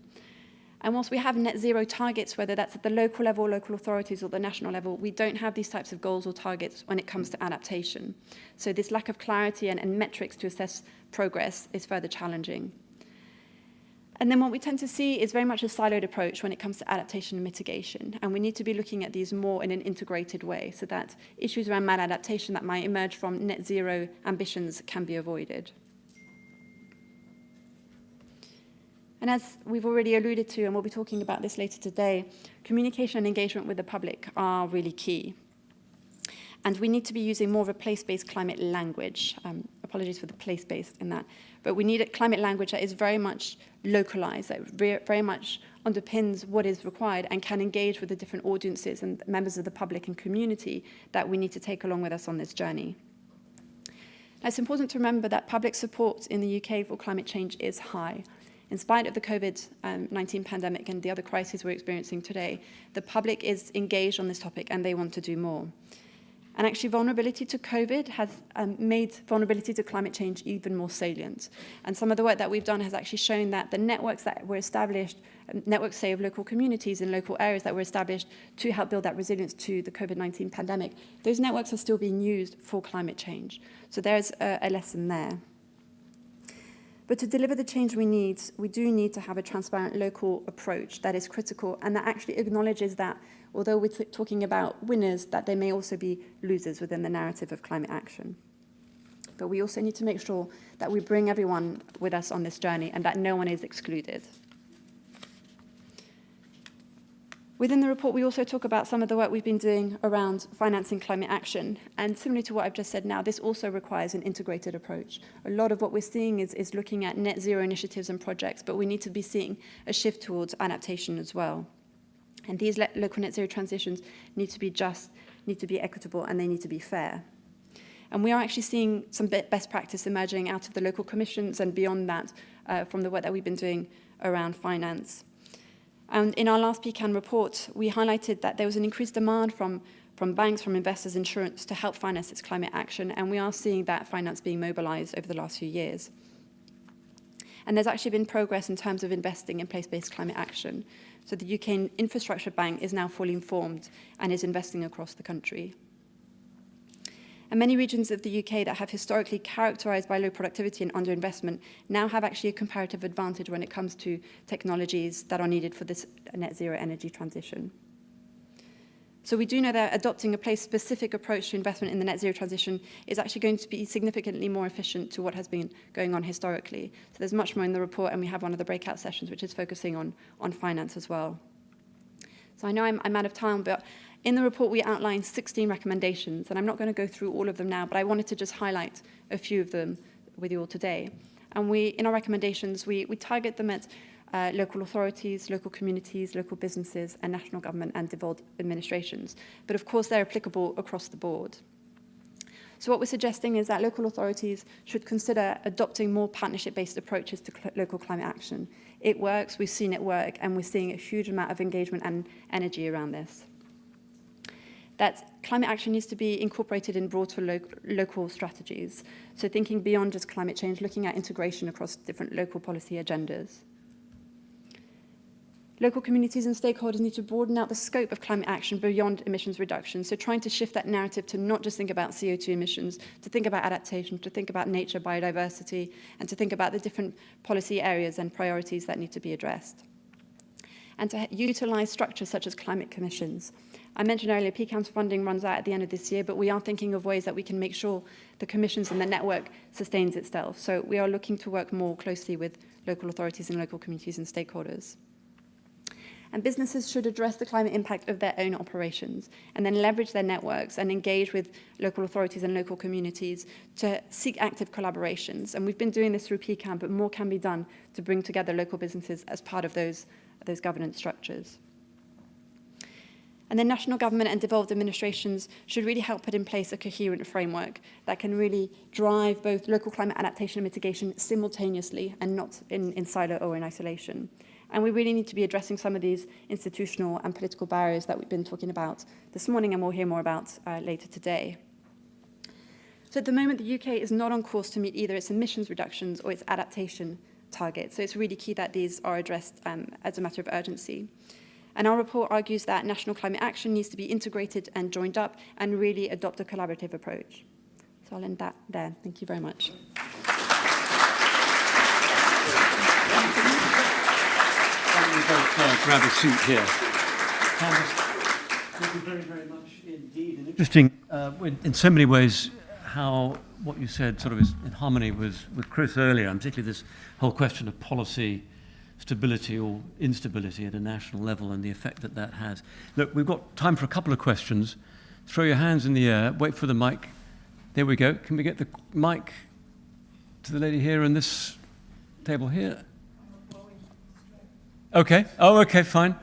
And whilst we have net zero targets, whether that's at the local level, local authorities, or the national level, we don't have these types of goals or targets when it comes to adaptation. So this lack of clarity and metrics to assess progress is further challenging. And then what we tend to see is very much a siloed approach when it comes to adaptation and mitigation. And we need to be looking at these more in an integrated way so that issues around maladaptation that might emerge from net zero ambitions can be avoided. And as we've already alluded to, and we'll be talking about this later today, communication and engagement with the public are really key. And we need to be using more of a place-based climate language. Apologies for the place-based in that. But we need a climate language that is very much localized, that very much underpins what is required and can engage with the different audiences and members of the public and community that we need to take along with us on this journey. Now, it's important to remember that public support in the UK for climate change is high. In spite of the COVID-19 pandemic and the other crises we're experiencing today, the public is engaged on this topic and they want to do more. And actually, vulnerability to COVID has made vulnerability to climate change even more salient. And some of the work that we've done has actually shown that the networks that were established, networks, say, of local communities in local areas that were established to help build that resilience to the COVID-19 pandemic, those networks are still being used for climate change. So there's a lesson there. But to deliver the change we do need to have a transparent local approach that is critical and that actually acknowledges that although we're talking about winners, that there may also be losers within the narrative of climate action. But we also need to make sure that we bring everyone with us on this journey and that no one is excluded. Within the report, we also talk about some of the work we've been doing around financing climate action. And similar to what I've just said now, this also requires an integrated approach. A lot of what we're seeing is looking at net zero initiatives and projects, but we need to be seeing a shift towards adaptation as well. And these local net zero transitions need to be just, need to be equitable, and they need to be fair. And we are actually seeing some best practice emerging out of the local commissions and beyond that from the work that we've been doing around finance. And in our last PCAN report, we highlighted that there was an increased demand from banks, from investors, insurance to help finance its climate action, and we are seeing that finance being mobilised over the last few years. And there's actually been progress in terms of investing in place-based climate action. So the UK Infrastructure Bank is now fully informed and is investing across the country. And many regions of the UK that have historically characterised by low productivity and underinvestment now have actually a comparative advantage when it comes to technologies that are needed for this net zero energy transition. So we do know that adopting a place-specific approach to investment in the net zero transition is actually going to be significantly more efficient to what has been going on historically. So there's much more in the report, and we have one of the breakout sessions which is focusing on finance as well. So I know I'm out of time, but in the report we outlined 16 recommendations, and I'm not going to go through all of them now, but I wanted to just highlight a few of them with you all today. And in our recommendations, we target them at local authorities, local communities, local businesses, and national government and devolved administrations. But of course, they're applicable across the board. So what we're suggesting is that local authorities should consider adopting more partnership-based approaches to local climate action. It works, we've seen it work, and we're seeing a huge amount of engagement and energy around this. That climate action needs to be incorporated in broader local strategies. So thinking beyond just climate change, looking at integration across different local policy agendas. Local communities and stakeholders need to broaden out the scope of climate action beyond emissions reduction. So trying to shift that narrative to not just think about CO2 emissions, to think about adaptation, to think about nature, biodiversity, and to think about the different policy areas and priorities that need to be addressed. And to utilise structures such as climate commissions. I mentioned earlier, PCAN's funding runs out at the end of this year, but we are thinking of ways that we can make sure the commissions and the network sustains itself. So we are looking to work more closely with local authorities and local communities and stakeholders. And businesses should address the climate impact of their own operations and then leverage their networks and engage with local authorities and local communities to seek active collaborations. And we've been doing this through PCAN, but more can be done to bring together local businesses as part of those governance structures. And then national government and devolved administrations should really help put in place a coherent framework that can really drive both local climate adaptation and mitigation simultaneously and not in silo or in isolation. And we really need to be addressing some of these institutional and political barriers that we've been talking about this morning and we'll hear more about later today. So at the moment, the UK is not on course to meet either its emissions reductions or its adaptation targets. So it's really key that these are addressed as a matter of urgency. And our report argues that national climate action needs to be integrated and joined up and really adopt a collaborative approach. So I'll end that there. Thank you very much. Grab a seat here. Thank you very, very much indeed. And interesting in so many ways how what you said sort of is in harmony with Chris earlier, and particularly this whole question of policy stability or instability at a national level and the effect that that has. Look, we've got time for a couple of questions. Throw your hands in the air, wait for the mic. There we go. Can we get the mic to the lady here on this table here? Okay. Oh, okay, fine.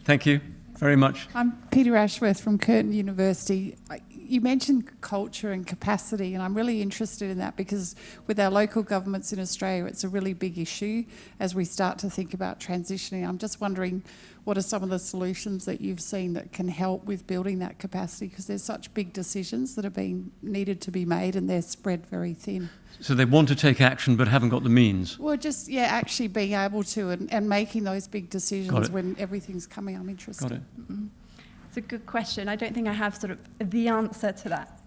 Thank you very much. I'm Peter Ashworth from Curtin University. You mentioned culture and capacity, and I'm really interested in that because with our local governments in Australia, it's a really big issue as we start to think about transitioning. I'm just wondering, what are some of the solutions that you've seen that can help with building that capacity? Because there's such big decisions that are being needed to be made and they're spread very thin. So they want to take action but haven't got the means? Well, just, yeah, actually being able to and making those big decisions when everything's coming. I'm interested. Got it. Mm-hmm. It's a good question. I don't think I have sort of the answer to that.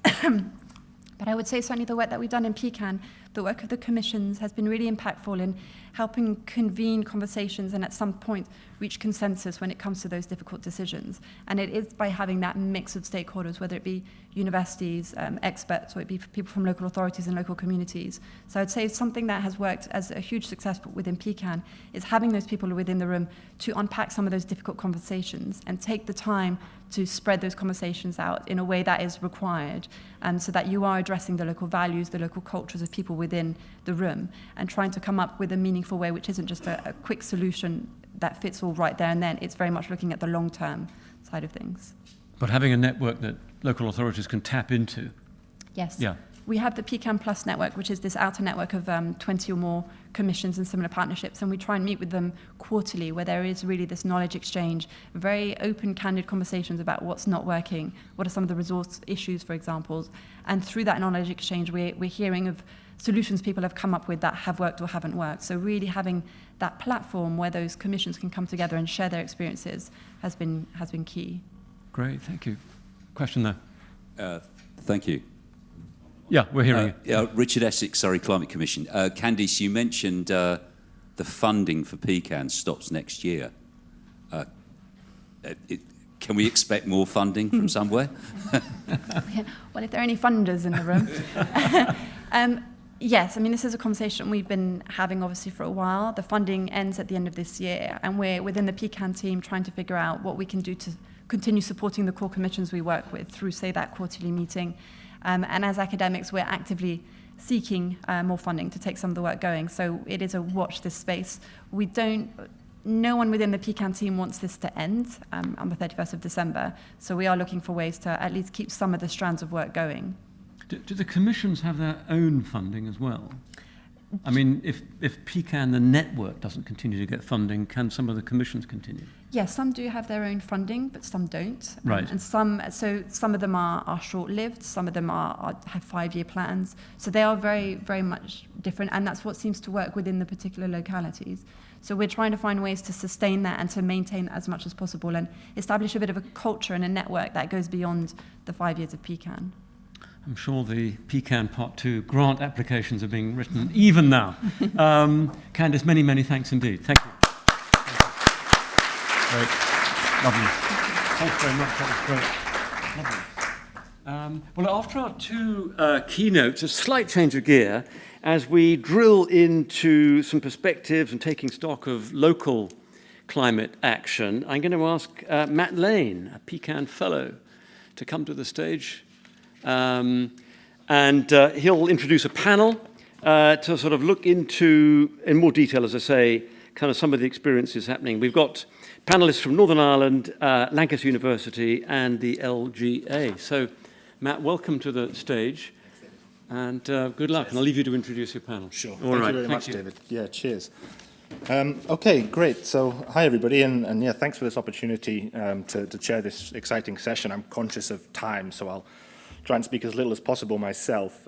But I would say certainly the work that we've done in PCAN, the work of the commissions has been really impactful in helping convene conversations and at some point reach consensus when it comes to those difficult decisions. And it is by having that mix of stakeholders, whether it be universities, experts, or it be people from local authorities and local communities. So I'd say something that has worked as a huge success within PCAN is having those people within the room to unpack some of those difficult conversations and take the time to spread those conversations out in a way that is required, so that you are addressing the local values, the local cultures of people within the room, and trying to come up with a meaningful way which isn't just a quick solution that fits all right there and then. It's very much looking at the long-term side of things. But having a network that local authorities can tap into. Yes. Yeah. We have the PCAN Plus network, which is this outer network of 20 or more commissions and similar partnerships, and we try and meet with them quarterly, where there is really this knowledge exchange, very open, candid conversations about what's not working, what are some of the resource issues, for example, and through that knowledge exchange, we're hearing of solutions people have come up with that have worked or haven't worked. So really having that platform where those commissions can come together and share their experiences has been key. Great, thank you. Question there. Thank you. Yeah, we're hearing you. Richard Essex, Surrey Climate Commission. Candice, you mentioned the funding for PCAN stops next year. Can we expect more funding from somewhere? Well, if there are any funders in the room. Yes, I mean, this is a conversation we've been having, obviously, for a while. The funding ends at the end of this year, and we're within the PCAN team trying to figure out what we can do to continue supporting the core commissions we work with through, say, that quarterly meeting. And as academics, we're actively seeking more funding to take some of the work going. So it is a watch this space. No one within the PCAN team wants this to end on the 31st of December. So we are looking for ways to at least keep some of the strands of work going. Do the commissions have their own funding as well? I mean, if PCAN, the network, doesn't continue to get funding, can some of the commissions continue? Yes, some do have their own funding, but some don't. Right. And some of them are short-lived, some of them have 5-year plans. So they are very, very much different, and that's what seems to work within the particular localities. So we're trying to find ways to sustain that and to maintain as much as possible and establish a bit of a culture and a network that goes beyond the 5 years of PCAN. I'm sure the PCAN Part 2 grant applications are being written even now. Candice, many, many thanks indeed. Thank you. Great. Lovely. Thanks very much. That was great. Lovely. Well, after our two keynotes, a slight change of gear as we drill into some perspectives and taking stock of local climate action. I'm going to ask Matt Lane, a PCAN fellow, to come to the stage. And he'll introduce a panel to sort of look into, in more detail, as I say, kind of some of the experiences happening. We've got panelists from Northern Ireland, Lancaster University, and the LGA. So, Matt, welcome to the stage, and good luck. And I'll leave you to introduce your panel. Sure. All right. Thank you very much, David. Yeah, cheers. Okay, great. So, hi, everybody, and yeah, thanks for this opportunity to chair this exciting session. I'm conscious of time, so I'll try and speak as little as possible myself.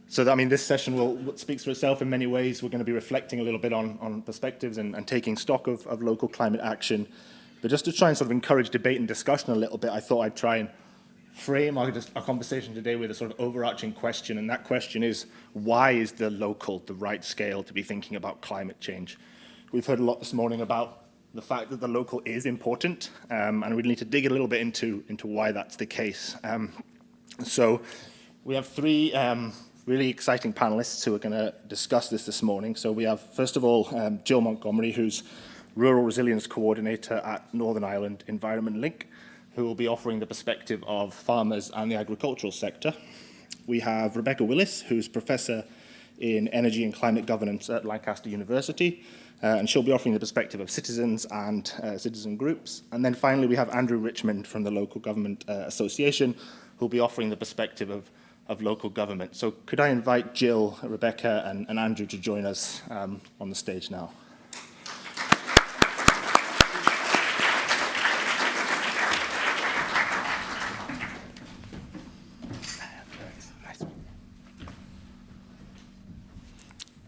This session speaks for itself in many ways. We're going to be reflecting a little bit on perspectives and taking stock of local climate action. But just to try and sort of encourage debate and discussion a little bit, I thought I'd try and frame our conversation today with a sort of overarching question, and that question is, why is the local the right scale to be thinking about climate change? We've heard a lot this morning about the fact that the local is important, and we need to dig a little bit into why that's the case. So we have three really exciting panelists who are going to discuss this morning. So we have, first of all, Jill Montgomery, who's Rural Resilience Coordinator at Northern Ireland Environment Link, who will be offering the perspective of farmers and the agricultural sector. We have Rebecca Willis, who's Professor in Energy and Climate Governance at Lancaster University, and she'll be offering the perspective of citizens and citizen groups. And then finally, we have Andrew Richmond from the Local Government Association, who'll be offering the perspective of local government. So could I invite Jill, Rebecca, and Andrew to join us on the stage now?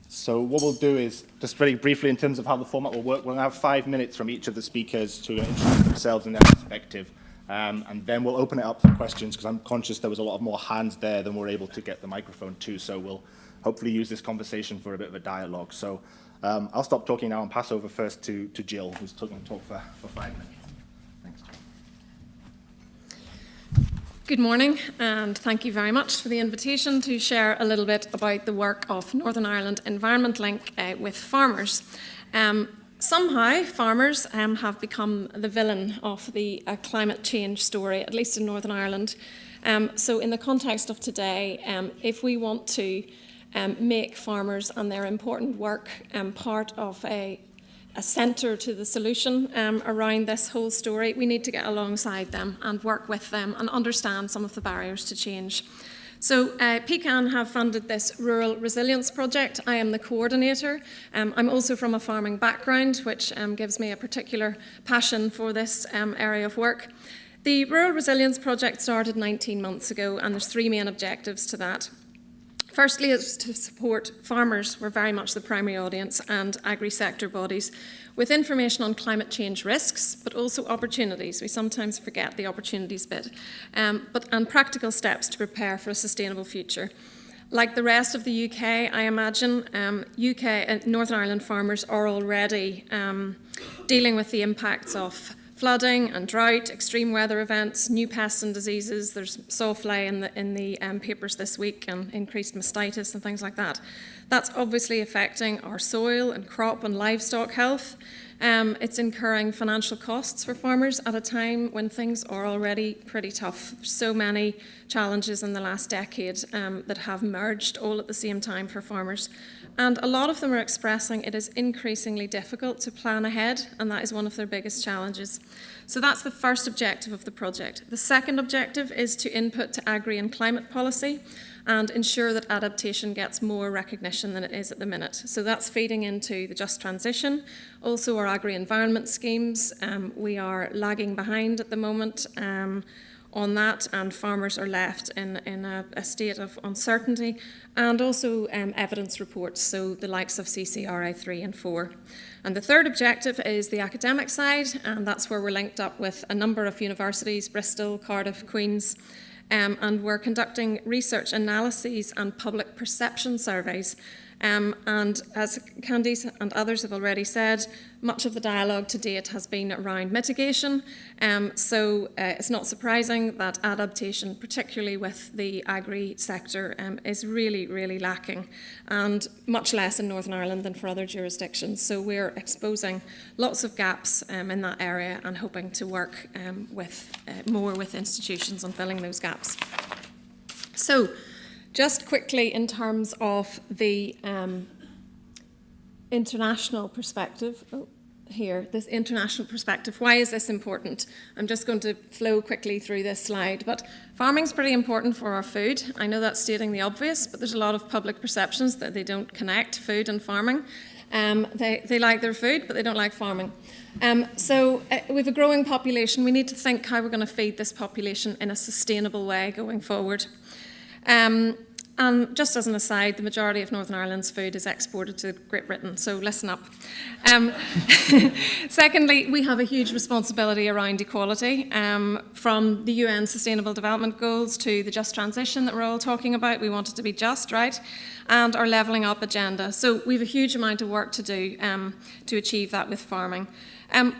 So what we'll do is, just very briefly in terms of how the format will work, we'll have 5 minutes from each of the speakers to introduce themselves and their perspective. And then we'll open it up for questions, because I'm conscious there was a lot more hands there than we're able to get the microphone to. So we'll hopefully use this conversation for a bit of a dialogue. So I'll stop talking now and pass over first to Jill, who's going to talk for 5 minutes. Thanks, Jill. Good morning, and thank you very much for the invitation to share a little bit about the work of Northern Ireland Environment Link with farmers. Somehow, farmers have become the villain of the climate change story, at least in Northern Ireland. So in the context of today, if we want to make farmers and their important work part of a centre to the solution around this whole story, we need to get alongside them and work with them and understand some of the barriers to change. So PCAN have funded this Rural Resilience Project. I am the coordinator. I'm also from a farming background, which gives me a particular passion for this area of work. The Rural Resilience Project started 19 months ago, and there's 3 main objectives to that. Firstly, is to support farmers, we're very much the primary audience, and agri-sector bodies with information on climate change risks, but also opportunities. We sometimes forget the opportunities bit, and practical steps to prepare for a sustainable future. Like the rest of the UK, I imagine, UK and Northern Ireland farmers are already dealing with the impacts of flooding and drought, extreme weather events, new pests and diseases. There's sawfly in the papers this week, and increased mastitis and things like that. That's obviously affecting our soil and crop and livestock health. It's incurring financial costs for farmers at a time when things are already pretty tough. So many challenges in the last decade that have merged all at the same time for farmers. And a lot of them are expressing it is increasingly difficult to plan ahead, and that is one of their biggest challenges. So that's the first objective of the project. The second objective is to input to agri and climate policy and ensure that adaptation gets more recognition than it is at the minute. So that's feeding into the Just Transition. Also our agri-environment schemes, we are lagging behind at the moment on that, and farmers are left in a state of uncertainty, and also evidence reports, so the likes of CCRI 3 and 4. And the third objective is the academic side, and that's where we're linked up with a number of universities, Bristol, Cardiff, Queen's, and we're conducting research analyses and public perception surveys. And as Candice and others have already said, much of the dialogue to date has been around mitigation. So it's not surprising that adaptation, particularly with the agri sector, is really, really lacking, and much less in Northern Ireland than for other jurisdictions. So we're exposing lots of gaps in that area and hoping to work more with institutions on filling those gaps. So, just quickly, in terms of the international perspective, this international perspective, why is this important? I'm just going to flow quickly through this slide, but farming's pretty important for our food. I know that's stating the obvious, but there's a lot of public perceptions that they don't connect food and farming. They like their food, but they don't like farming. So we have a growing population. We need to think how we're going to feed this population in a sustainable way going forward. And just as an aside, the majority of Northern Ireland's food is exported to Great Britain, so listen up. Secondly, we have a huge responsibility around equality, from the UN Sustainable Development Goals to the Just Transition that we're all talking about. We want it to be just, right? And our levelling up agenda. So we have a huge amount of work to do to achieve that with farming.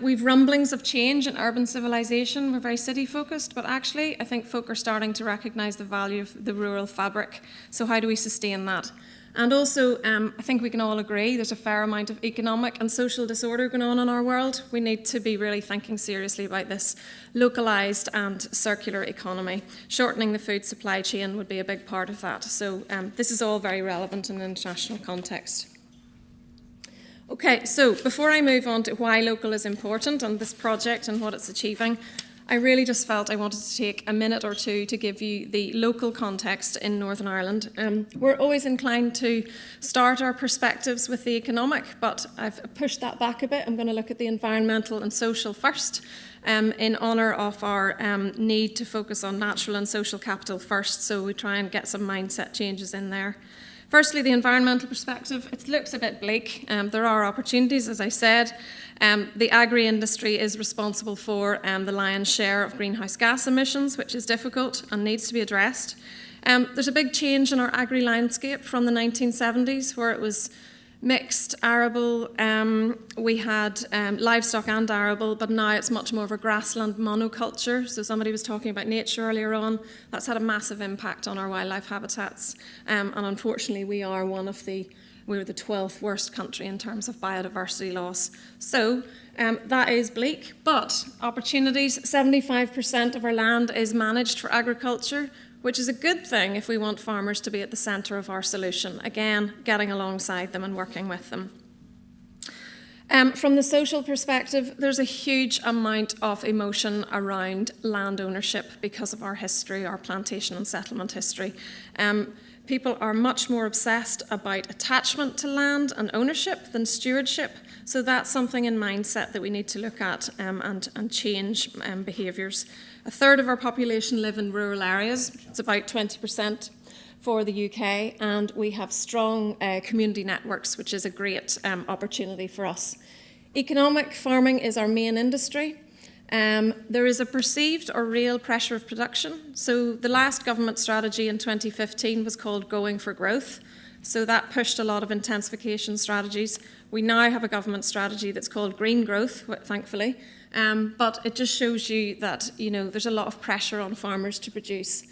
We've rumblings of change in urban civilization. We're very city focused, but actually I think folk are starting to recognise the value of the rural fabric. So how do we sustain that? And also, I think we can all agree there's a fair amount of economic and social disorder going on in our world. We need to be really thinking seriously about this localised and circular economy. Shortening the food supply chain would be a big part of that. So this is all very relevant in an international context. Okay, so before I move on to why local is important and this project and what it's achieving, I really just felt I wanted to take a minute or two to give you the local context in Northern Ireland. We're always inclined to start our perspectives with the economic, but I've pushed that back a bit. I'm going to look at the environmental and social first, in honour of our need to focus on natural and social capital first, so we try and get some mindset changes in there. Firstly, the environmental perspective, it looks a bit bleak. There are opportunities, as I said. The agri-industry is responsible for the lion's share of greenhouse gas emissions, which is difficult and needs to be addressed. There's a big change in our agri-landscape from the 1970s, where it was mixed, arable. We had livestock and arable, but now it's much more of a grassland monoculture. So somebody was talking about nature earlier on. That's had a massive impact on our wildlife habitats. And unfortunately, we're the 12th worst country in terms of biodiversity loss. So that is bleak, but opportunities. 75% of our land is managed for agriculture, which is a good thing if we want farmers to be at the centre of our solution. Again, getting alongside them and working with them. From the social perspective, there's a huge amount of emotion around land ownership because of our history, our plantation and settlement history. People are much more obsessed about attachment to land and ownership than stewardship. So that's something in mindset that we need to look at and change behaviours. A third of our population live in rural areas. It's about 20%. for the UK, and we have strong community networks, which is a great opportunity for us. Economic farming is our main industry. There is a perceived or real pressure of production. So the last government strategy in 2015 was called Going for Growth. So that pushed a lot of intensification strategies. We now have a government strategy that's called Green Growth, thankfully. But it just shows you that, there's a lot of pressure on farmers to produce.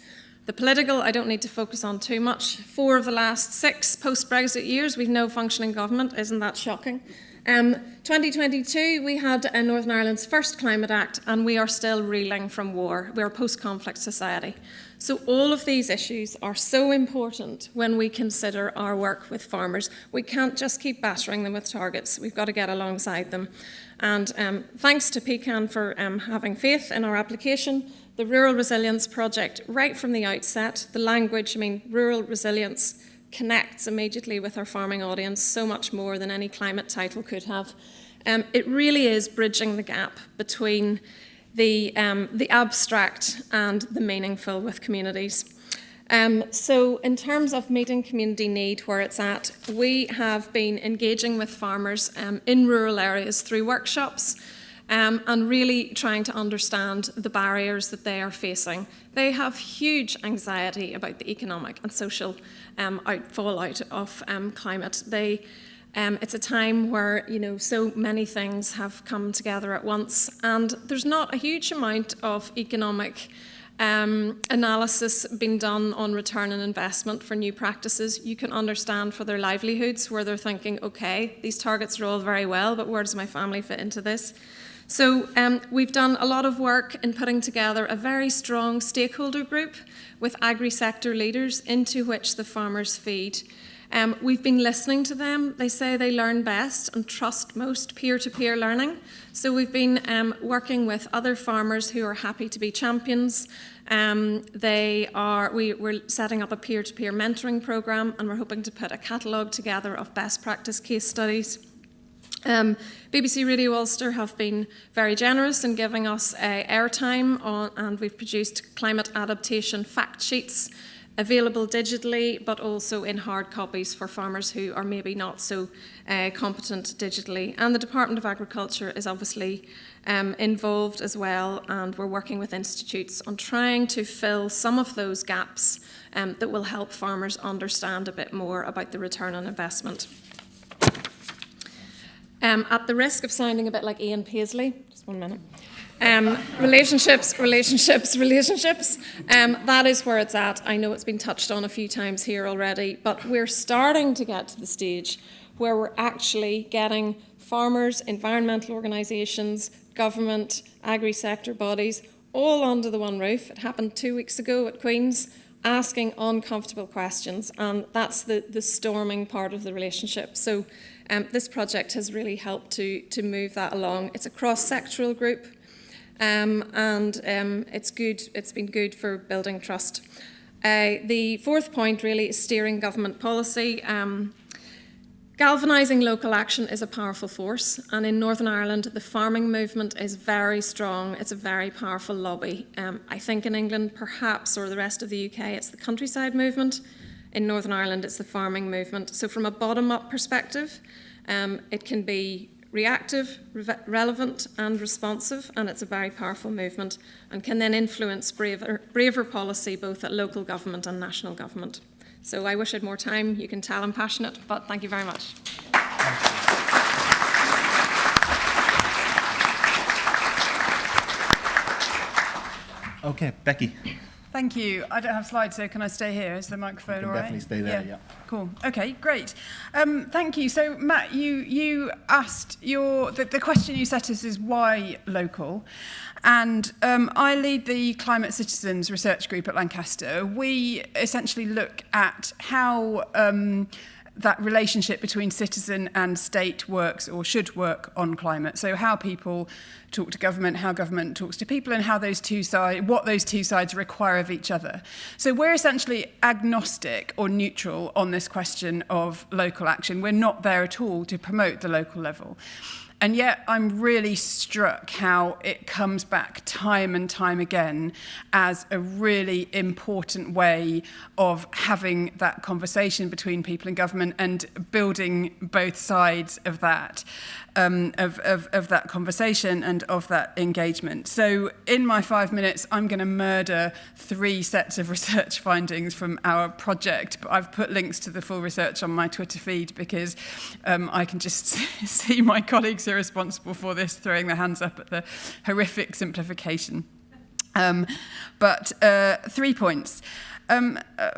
The political, I don't need to focus on too much. 4 of the last 6 post-Brexit years, we've no functioning government. Isn't that shocking? 2022, we had Northern Ireland's first Climate Act, and we are still reeling from war. We're a post-conflict society. So all of these issues are so important when we consider our work with farmers. We can't just keep battering them with targets. We've got to get alongside them. And thanks to PCAN for having faith in our application. The Rural Resilience Project, right from the outset, the language, rural resilience connects immediately with our farming audience so much more than any climate title could have. It really is bridging the gap between the abstract and the meaningful with communities. So in terms of meeting community need where it's at, we have been engaging with farmers in rural areas through workshops and really trying to understand the barriers that they are facing. They have huge anxiety about the economic and social fallout of climate. It's a time where so many things have come together at once, and there's not a huge amount of economic analysis being done on return on investment for new practices. You can understand for their livelihoods where they're thinking, okay, these targets are all very well, but where does my family fit into this? So we've done a lot of work in putting together a very strong stakeholder group with agri-sector leaders into which the farmers feed. We've been listening to them. They say they learn best and trust most peer-to-peer learning. So we've been working with other farmers who are happy to be champions. We're setting up a peer-to-peer mentoring program, and we're hoping to put a catalogue together of best practice case studies. BBC Radio Ulster have been very generous in giving us airtime and we've produced climate adaptation fact sheets available digitally, but also in hard copies for farmers who are maybe not so competent digitally. And the Department of Agriculture is obviously involved as well, and we're working with institutes on trying to fill some of those gaps that will help farmers understand a bit more about the return on investment. At the risk of sounding a bit like Ian Paisley, just 1 minute. Relationships. That is where it's at. I know it's been touched on a few times here already, but we're starting to get to the stage where we're actually getting farmers, environmental organisations, government, agri-sector bodies, all under the one roof. It happened 2 weeks ago at Queen's, asking uncomfortable questions, and that's the storming part of the relationship. So this project has really helped to move that along. It's a cross-sectoral group, and it's good. It's been good for building trust. The 4th point really is steering government policy. Galvanising local action is a powerful force, and in Northern Ireland the farming movement is very strong. It's a very powerful lobby. I think in England perhaps, or the rest of the UK, it's the countryside movement. In Northern Ireland it's the farming movement. So from a bottom-up perspective, it can be reactive, relevant and responsive, and it's a very powerful movement and can then influence braver policy both at local government and national government. So I wish I had more time. You can tell I'm passionate, but thank you very much. Okay, Becky. Thank you. I don't have slides, so can I stay here? Is the microphone all right? Definitely stay there, yeah. Cool. Okay, great. Thank you. So, Matt, you asked the question you set us is why local? And I lead the Climate Citizens Research Group at Lancaster. We essentially look at how that relationship between citizen and state works or should work on climate. So how people talk to government, how government talks to people, and how what those two sides require of each other. So we're essentially agnostic or neutral on this question of local action. We're not there at all to promote the local level. And yet I'm really struck how it comes back time and time again as a really important way of having that conversation between people and government and building both sides of that. Of that conversation and of that engagement. So in my 5 minutes, I'm going to murder 3 sets of research findings from our project, but I've put links to the full research on my Twitter feed because I can just see my colleagues who are responsible for this throwing their hands up at the horrific simplification. But 3 points.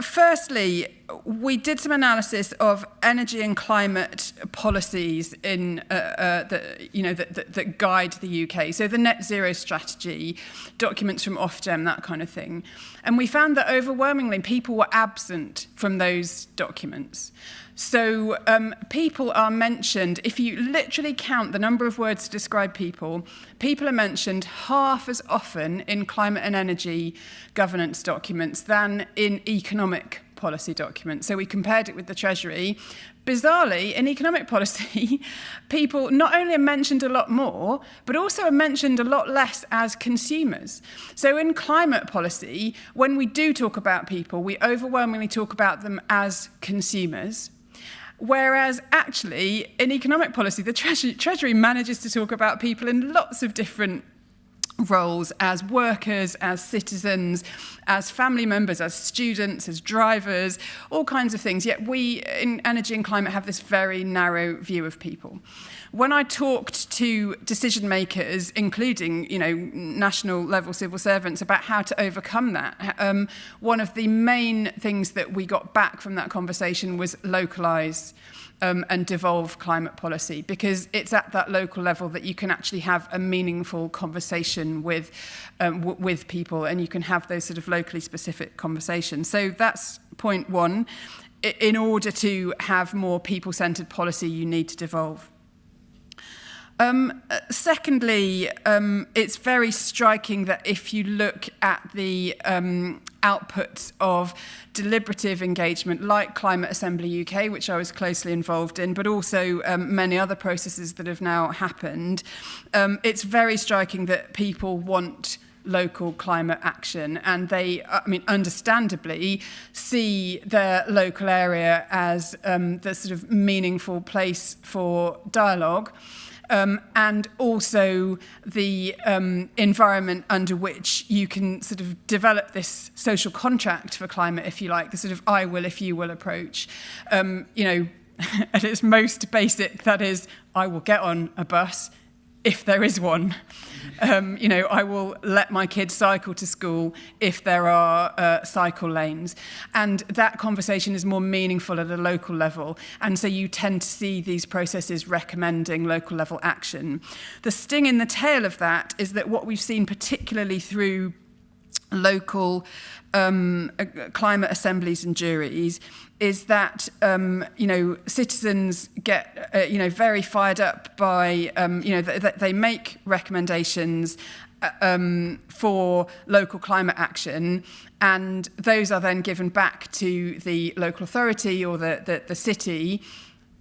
Firstly, we did some analysis of energy and climate policies in that guide the UK. So the net zero strategy, documents from Ofgem, that kind of thing. And we found that overwhelmingly people were absent from those documents. So people are mentioned, if you literally count the number of words to describe people, people are mentioned half as often in climate and energy governance documents than in economic policy documents. So we compared it with the Treasury. Bizarrely, in economic policy, people not only are mentioned a lot more, but also are mentioned a lot less as consumers. So in climate policy, when we do talk about people, we overwhelmingly talk about them as consumers. Whereas actually, in economic policy, the Treasury manages to talk about people in lots of different roles, as workers, as citizens, as family members, as students, as drivers, all kinds of things. Yet we, in energy and climate, have this very narrow view of people. When I talked to decision makers, including, national level civil servants, about how to overcome that, one of the main things that we got back from that conversation was localise and devolve climate policy, because it's at that local level that you can actually have a meaningful conversation with people, and you can have those sort of locally specific conversations. So that's point one. In order to have more people-centred policy, you need to devolve. Secondly, it's very striking that if you look at the outputs of deliberative engagement like Climate Assembly UK, which I was closely involved in, but also many other processes that have now happened, it's very striking that people want local climate action, and they, understandably, see their local area as the sort of meaningful place for dialogue. And also the environment under which you can sort of develop this social contract for climate, if you like, the sort of I will if you will approach. At its most basic, that is, I will get on a bus if there is one. I will let my kids cycle to school if there are cycle lanes. And that conversation is more meaningful at a local level. And so you tend to see these processes recommending local level action. The sting in the tail of that is that what we've seen, particularly through local climate assemblies and juries, is that citizens get very fired up by that they make recommendations for local climate action, and those are then given back to the local authority or the city,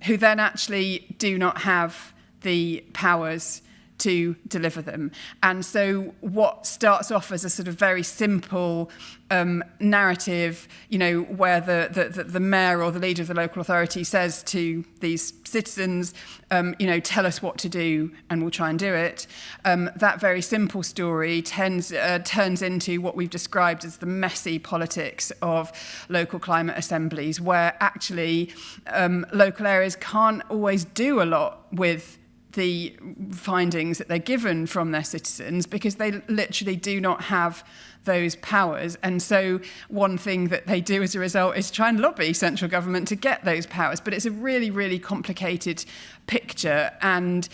who then actually do not have the powers to deliver them. And so what starts off as a sort of very simple narrative, where the mayor or the leader of the local authority says to these citizens, tell us what to do and we'll try and do it. That very simple story turns into what we've described as the messy politics of local climate assemblies, where actually local areas can't always do a lot with the findings that they're given from their citizens, because they literally do not have those powers. And so one thing that they do as a result is try and lobby central government to get those powers. But it's a really, really complicated picture. And,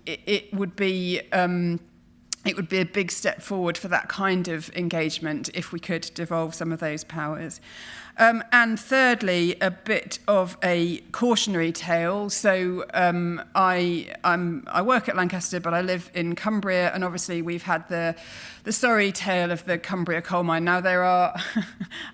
it would be a big step forward for that kind of engagement if we could devolve some of those powers. And thirdly, a bit of a cautionary tale. So I work at Lancaster, but I live in Cumbria, and obviously we've had the sorry tale of the Cumbria coal mine. Now, there are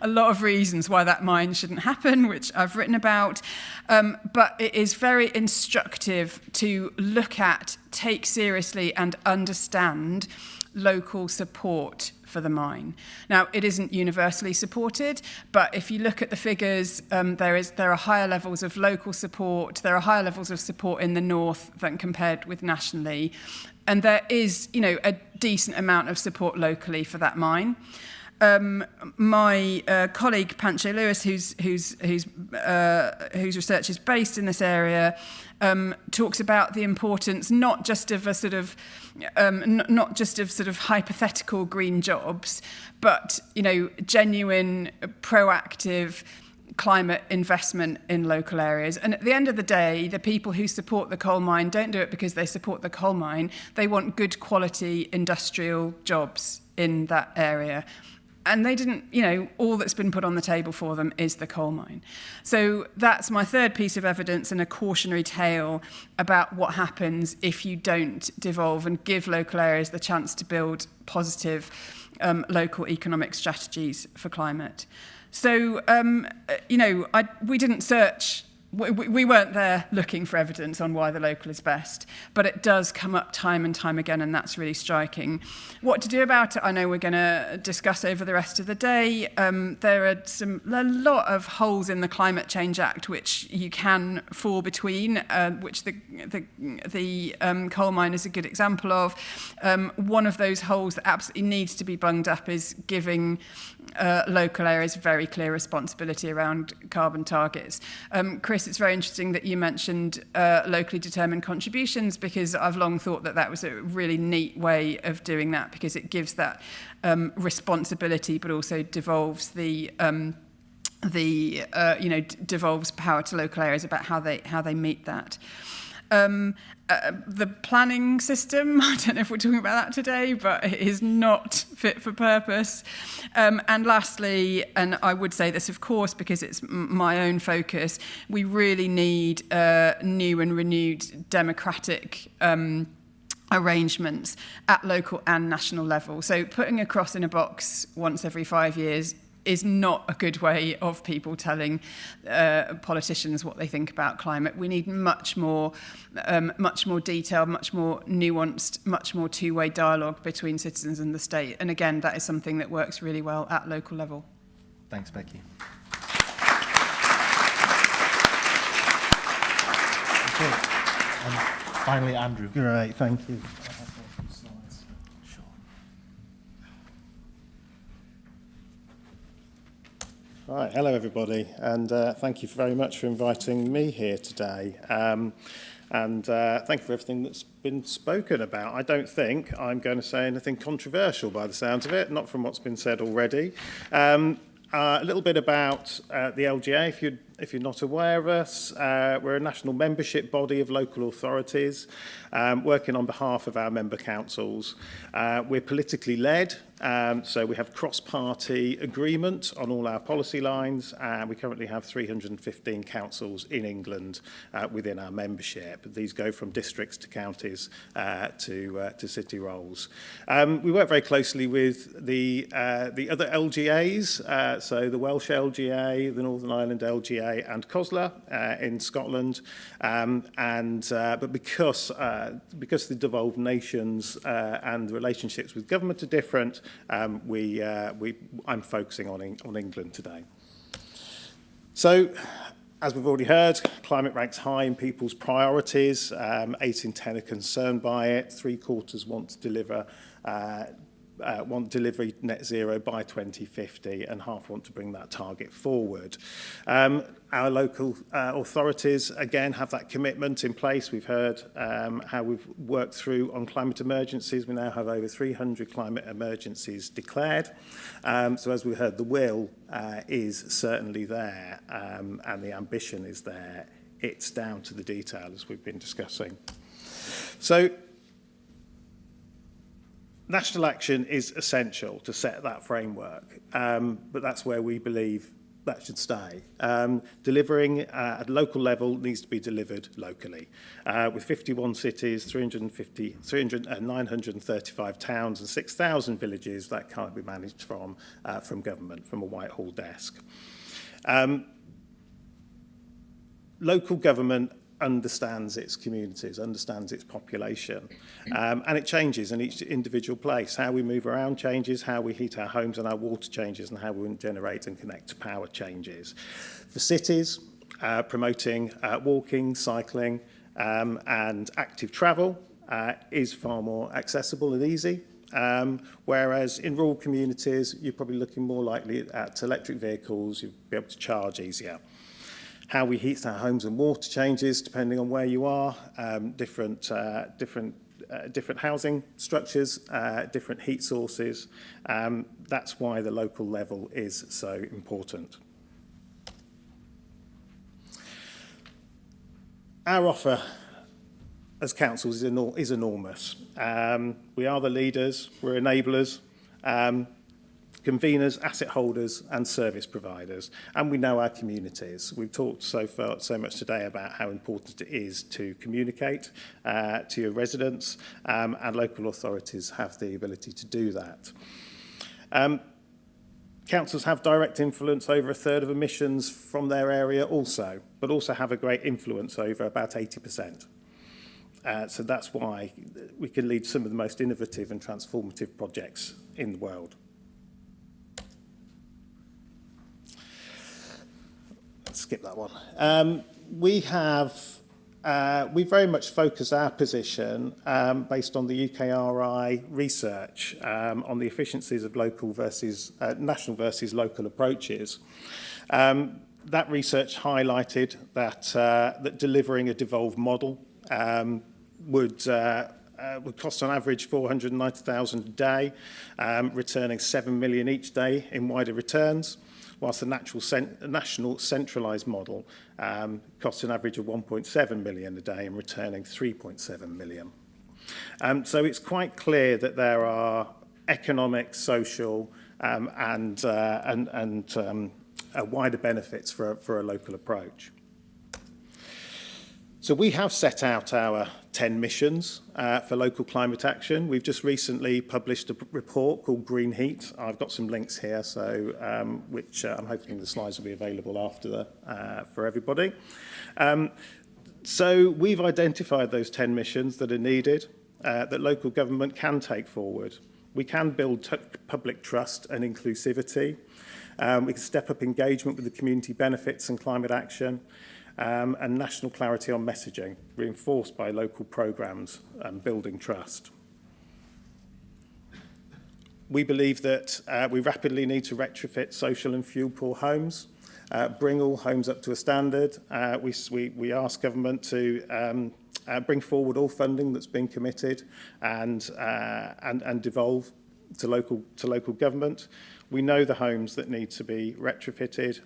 a lot of reasons why that mine shouldn't happen, which I've written about, but it is very instructive to look at, take seriously, and understand local support for the mine. Now, it isn't universally supported, but if you look at the figures, there are higher levels of local support, there are higher levels of support in the north than compared with nationally, and there is, a decent amount of support locally for that mine. My colleague Pancho Lewis, whose research is based in this area, talks about the importance not just of hypothetical green jobs, but genuine, proactive climate investment in local areas. And at the end of the day, the people who support the coal mine don't do it because they support the coal mine. They want good quality industrial jobs in that area. And they didn't, all that's been put on the table for them is the coal mine. So that's my third piece of evidence, and a cautionary tale about what happens if you don't devolve and give local areas the chance to build positive local economic strategies for climate. So, we didn't search. We weren't there looking for evidence on why the local is best, but it does come up time and time again, and that's really striking. What to do about it, I know we're going to discuss over the rest of the day. There are a lot of holes in the Climate Change Act which you can fall between, which the coal mine is a good example of. One of those holes that absolutely needs to be bunged up is giving local areas very clear responsibility around carbon targets. Chris, it's very interesting that you mentioned locally determined contributions, because I've long thought that was a really neat way of doing that, because it gives that responsibility, but also devolves devolves power to local areas about how they meet that. The planning system, I don't know if we're talking about that today, but it is not fit for purpose. And lastly, and I would say this, of course, because it's my own focus, we really need new and renewed democratic arrangements at local and national level. So putting a cross in a box once every 5 years is not a good way of people telling politicians what they think about climate. We need much more detailed, much more nuanced, much more two-way dialogue between citizens and the state. And again, that is something that works really well at local level. Thanks, Becky. Okay. Finally, Andrew. Great, thank you. Right, hello everybody, and thank you very much for inviting me here today. And thank you for everything that's been spoken about. I don't think I'm going to say anything controversial by the sounds of it, not from what's been said already. A little bit about the LGA, if you're not aware of us. We're a national membership body of local authorities, working on behalf of our member councils. We're politically led, so we have cross-party agreement on all our policy lines, and we currently have 315 councils in England within our membership. These go from districts to counties to city roles. We work very closely with the other LGAs, so the Welsh LGA, the Northern Ireland LGA, and COSLA in Scotland, but because the devolved nations and the relationships with government are different, I'm focusing on England today. So, as we've already heard, climate ranks high in people's priorities. 8 in 10 are concerned by it. 3/4 want delivery net zero by 2050, and half want to bring that target forward. Our local authorities, again, have that commitment in place. We've heard how we've worked through on climate emergencies. We now have over 300 climate emergencies declared. So as we heard, the will is certainly there, and the ambition is there. It's down to the detail, as we've been discussing. So national action is essential to set that framework, but that's where we believe stay. Delivering at local level needs to be delivered locally. With 51 cities, 935 towns and 6,000 villages, that can't be managed from government, from a Whitehall desk. Local government understands its communities, understands its population, and it changes in each individual place. How we move around changes, how we heat our homes and our water changes, and how we generate and connect to power changes. For cities, promoting walking, cycling, and active travel is far more accessible and easy. Whereas in rural communities, you're probably looking more likely at electric vehicles, you'll be able to charge easier. How we heat our homes and water changes depending on where you are, different housing structures, different heat sources. That's why the local level is so important. Our offer as councils is enormous. We are the leaders, we're enablers, conveners, asset holders and service providers, and we know our communities. We've talked so much today about how important it is to communicate to your residents, and local authorities have the ability to do that. Councils have direct influence over a third of emissions from their area also, but also have a great influence over about 80%. So that's why we can lead some of the most innovative and transformative projects in the world. Skip that one. We very much focus our position based on the UKRI research on the efficiencies of local versus national versus local approaches. That research highlighted that delivering a devolved model would cost on average 490,000 a day, returning 7 million each day in wider returns, whilst the national centralised model costs an average of 1.7 million a day and returning 3.7 million. So it's quite clear that there are economic, social and wider benefits for a local approach. So we have set out our 10 missions for local climate action. We've just recently published a report called Green Heat. I've got some links here, so which I'm hoping the slides will be available after for everybody. So we've identified those 10 missions that are needed, that local government can take forward. We can build public trust and inclusivity. We can step up engagement with the community benefits and climate action. And national clarity on messaging, reinforced by local programmes and building trust. We believe that we rapidly need to retrofit social and fuel-poor homes, bring all homes up to a standard. We ask government to bring forward all funding that's been committed and devolve to local government. We know the homes that need to be retrofitted.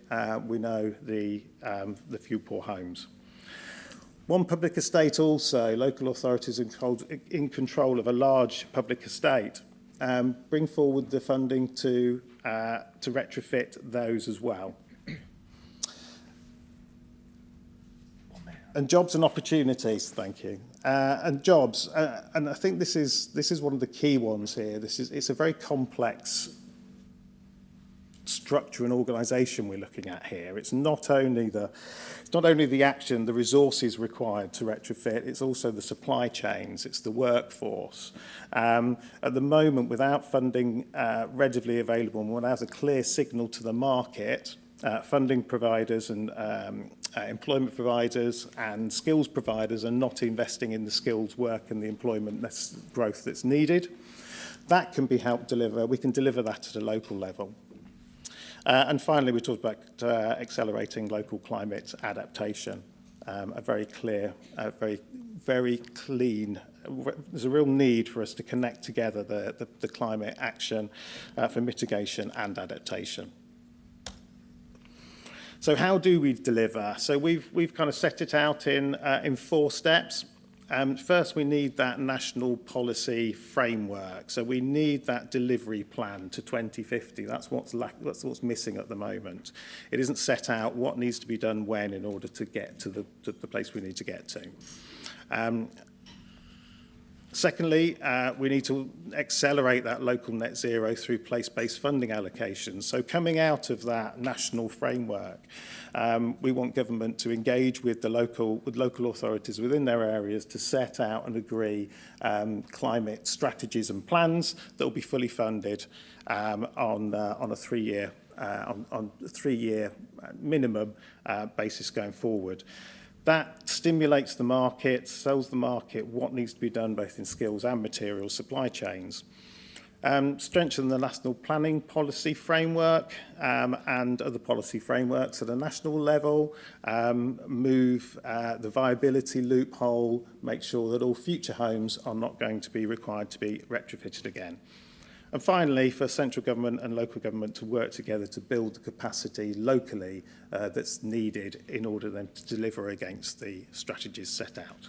We know the fuel-poor homes. One public estate also, local authorities in control of a large public estate, bring forward the funding to retrofit those as well. And jobs and opportunities, thank you. And jobs, and I think this is one of the key ones here. It's a very complex structure and organisation we're looking at here. It's not only the action, the resources required to retrofit, it's also the supply chains, it's the workforce. At the moment, without funding readily available and without a clear signal to the market, funding providers and employment providers and skills providers are not investing in the skills work and the employment growth that's needed. That can be helped deliver. We can deliver that at a local level. And finally, we talked about accelerating local climate adaptation. A very clear, very clean. There's a real need for us to connect together the climate action for mitigation and adaptation. So how do we deliver? So we've kind of set it out in 4 steps. First, we need that national policy framework. So we need that delivery plan to 2050. That's what's missing at the moment. It isn't set out what needs to be done when in order to get to the place we need to get to. Secondly, we need to accelerate that local net zero through place-based funding allocations. So coming out of that national framework, we want government to engage with local authorities within their areas to set out and agree climate strategies and plans that will be fully funded on a three-year minimum basis going forward. That stimulates the market, tells the market what needs to be done both in skills and materials supply chains. Strengthen the national planning policy framework and other policy frameworks at a national level, move the viability loophole, make sure that all future homes are not going to be required to be retrofitted again. And finally, for central government and local government to work together to build the capacity locally that's needed in order then to deliver against the strategies set out.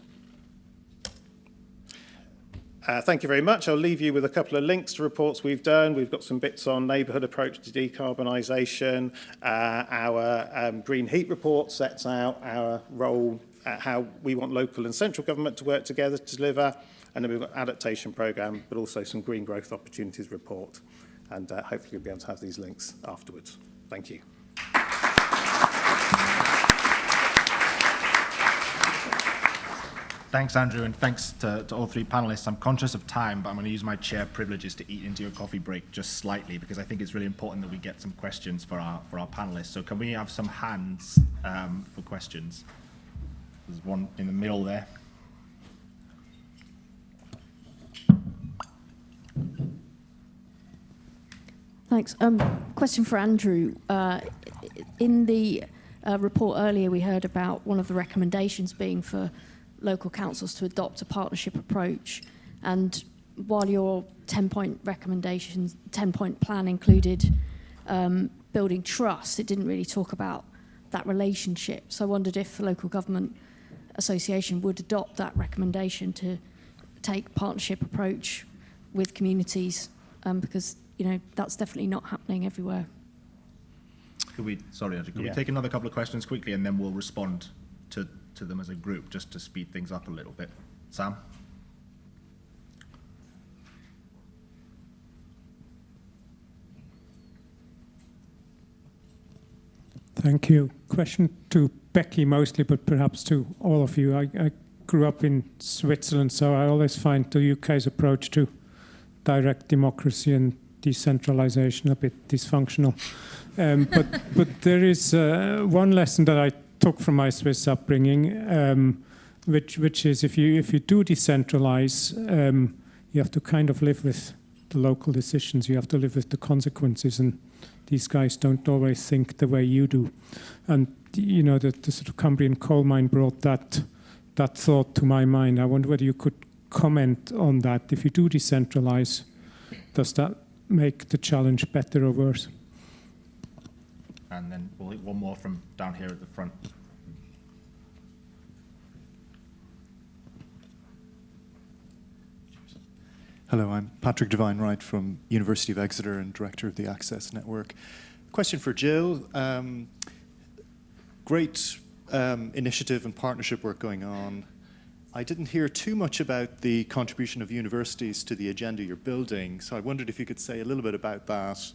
Thank you very much. I'll leave you with a couple of links to reports we've done. We've got some bits on neighbourhood approach to decarbonisation. Our Green Heat report sets out our role, how we want local and central government to work together to deliver. And then we've got adaptation programme, but also some green growth opportunities report. And hopefully you'll be able to have these links afterwards. Thank you. Thanks, Andrew, and thanks to all three panellists. I'm conscious of time, but I'm going to use my chair privileges to eat into your coffee break just slightly, because I think it's really important that we get some questions for our panellists. So can we have some hands for questions? There's one in the middle there. Thanks. Question for Andrew. In the report earlier, we heard about one of the recommendations being for local councils to adopt a partnership approach. And while your 10-point recommendations, 10-point plan included building trust, it didn't really talk about that relationship. So I wondered if the local government association would adopt that recommendation to take partnership approach with communities, because that's definitely not happening everywhere. Could we take another couple of questions quickly, and then we'll respond to them as a group, just to speed things up a little bit. Sam? Thank you. Question to Becky mostly, but perhaps to all of you. I grew up in Switzerland, so I always find the UK's approach to direct democracy and decentralization a bit dysfunctional. But there is one lesson that I took from my Swiss upbringing, which is if you do decentralize, you have to kind of live with the local decisions. You have to live with the consequences, and these guys don't always think the way you do. And the sort of Cumbrian coal mine brought that thought to my mind. I wonder whether you could comment on that. If you do decentralize, does that make the challenge better or worse? And then we'll one more from down here at the front. Hello, I'm Patrick Devine-Wright from University of Exeter and Director of the Access Network. Question for Jill. Great initiative and partnership work going on. I didn't hear too much about the contribution of universities to the agenda you're building, so I wondered if you could say a little bit about that.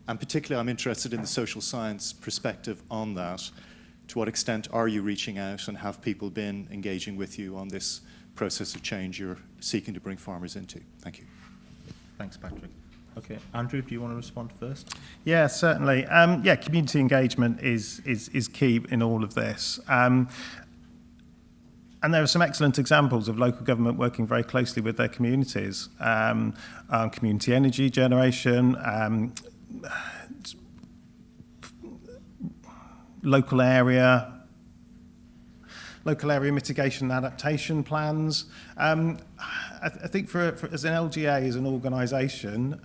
And particularly, I'm interested in the social science perspective on that. To what extent are you reaching out, and have people been engaging with you on this process of change you're seeking to bring farmers into? Thank you. Thanks, Patrick. Okay, Andrew, do you want to respond first? Yeah, certainly. Community engagement is key in all of this. And there are some excellent examples of local government working very closely with their communities. Community energy generation, local area mitigation and adaptation plans. I think for as an LGA, as an organisation,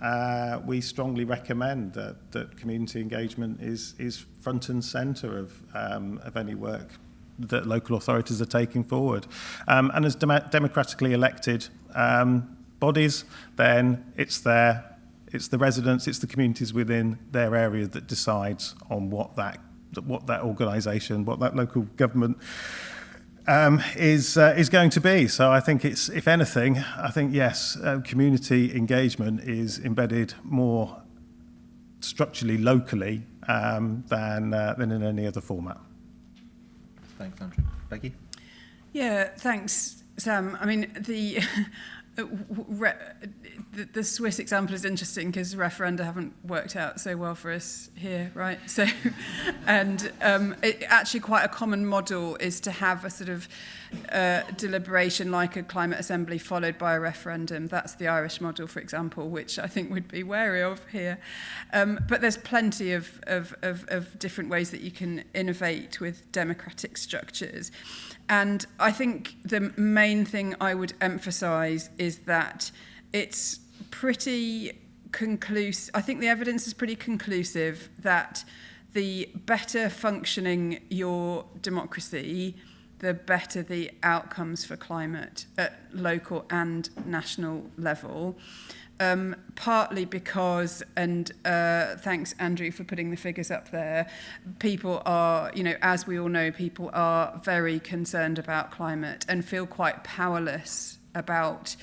we strongly recommend that community engagement is front and centre of any work that local authorities are taking forward. And as democratically elected bodies, then it's the residents, it's the communities within their area that decides on what that organisation, what that local government is going to be. So I think it's, if anything, I think yes, community engagement is embedded more structurally locally than in any other format. Thanks, Andrew. Becky? Yeah, thanks, Sam. I mean, the Swiss example is interesting because referenda haven't worked out so well for us here, right? So, and actually quite a common model is to have a sort of deliberation like a climate assembly followed by a referendum. That's the Irish model, for example, which I think we'd be wary of here. But there's plenty of different ways that you can innovate with democratic structures. And I think the main thing I would emphasise is that it's pretty conclusive. I think the evidence is pretty conclusive that the better functioning your democracy, the better the outcomes for climate at local and national level. Partly because, and thanks Andrew for putting the figures up there, people are, as we all know, people are very concerned about climate and feel quite powerless about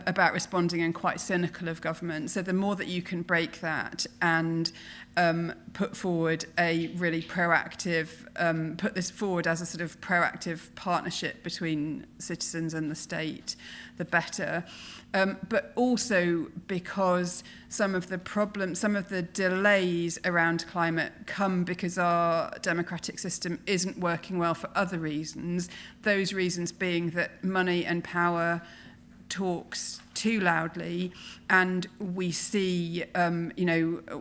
about responding and quite cynical of government. So the more that you can break that and put forward a really proactive, put this forward as a sort of proactive partnership between citizens and the state, the better. But also because some of the problems, some of the delays around climate come because our democratic system isn't working well for other reasons. Those reasons being that money and power talks too loudly, and we see,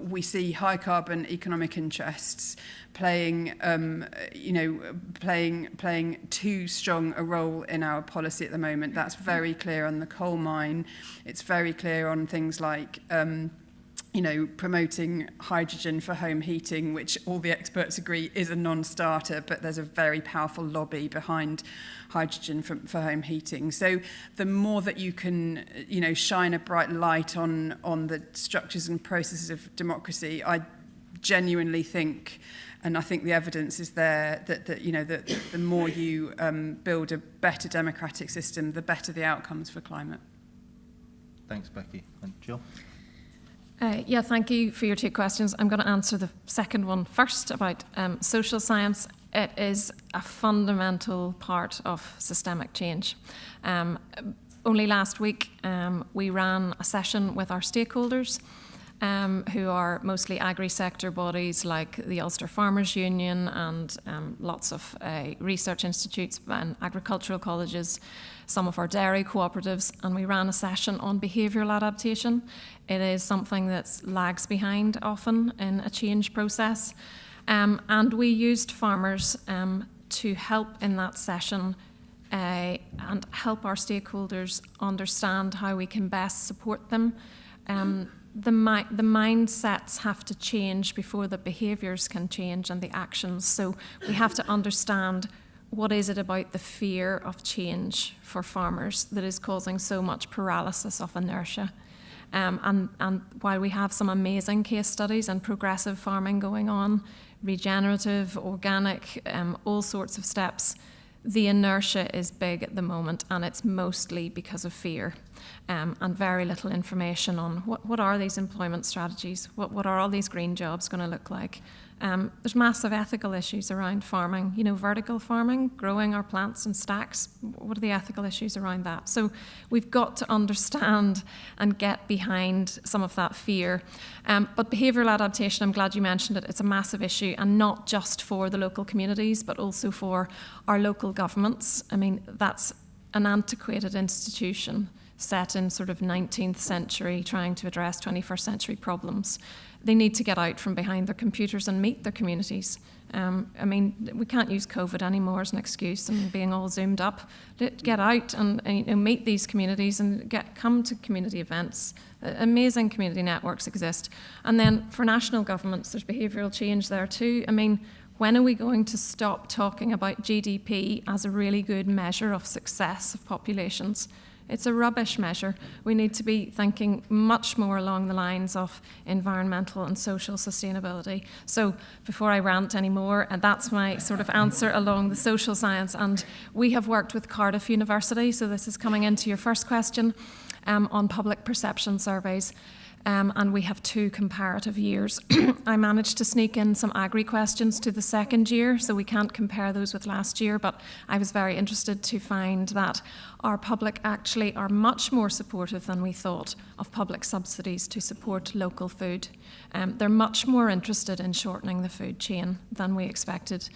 we see high carbon economic interests playing too strong a role in our policy at the moment. That's very clear on the coal mine. It's very clear on things like promoting hydrogen for home heating, which all the experts agree is a non-starter, but there's a very powerful lobby behind hydrogen for home heating. So the more that you can, shine a bright light on the structures and processes of democracy, I genuinely think, and I think the evidence is there, that the more you build a better democratic system, the better the outcomes for climate. Thanks, Becky. And Jill? Yeah, thank you for your two questions. I'm going to answer the second one first about social science. It is a fundamental part of systemic change. Only last week, we ran a session with our stakeholders, who are mostly agri-sector bodies like the Ulster Farmers Union and lots of research institutes and agricultural colleges, some of our dairy cooperatives, and we ran a session on behavioural adaptation. It is something that lags behind often in a change process. And we used farmers to help in that session and help our stakeholders understand how we can best support them. The mindsets have to change before the behaviours can change and the actions. So we have to understand what is it about the fear of change for farmers that is causing so much paralysis of inertia. And while we have some amazing case studies and progressive farming going on, regenerative, organic, all sorts of steps, the inertia is big at the moment, and it's mostly because of fear and very little information on what are these employment strategies, what are all these green jobs going to look like. There's massive ethical issues around farming, vertical farming, growing our plants in stacks. What are the ethical issues around that? So we've got to understand and get behind some of that fear. But behavioural adaptation, I'm glad you mentioned it, it's a massive issue, and not just for the local communities, but also for our local governments. I mean, that's an antiquated institution set in sort of 19th century trying to address 21st century problems. They need to get out from behind their computers and meet their communities I mean, we can't use COVID anymore as an excuse and being all zoomed up. Get out and meet these communities and come to community events. Amazing community networks exist. And then for national governments, there's behavioural change there too. I mean, when are we going to stop talking about GDP as a really good measure of success of populations? It's a rubbish measure. We need to be thinking much more along the lines of environmental and social sustainability. So before I rant anymore, that's my sort of answer along the social science. And we have worked with Cardiff University, so this is coming into your first question, on public perception surveys. And we have 2 comparative years. I managed to sneak in some agri questions to the second year, so we can't compare those with last year, but I was very interested to find that our public actually are much more supportive than we thought of public subsidies to support local food. They're much more interested in shortening the food chain than we expected,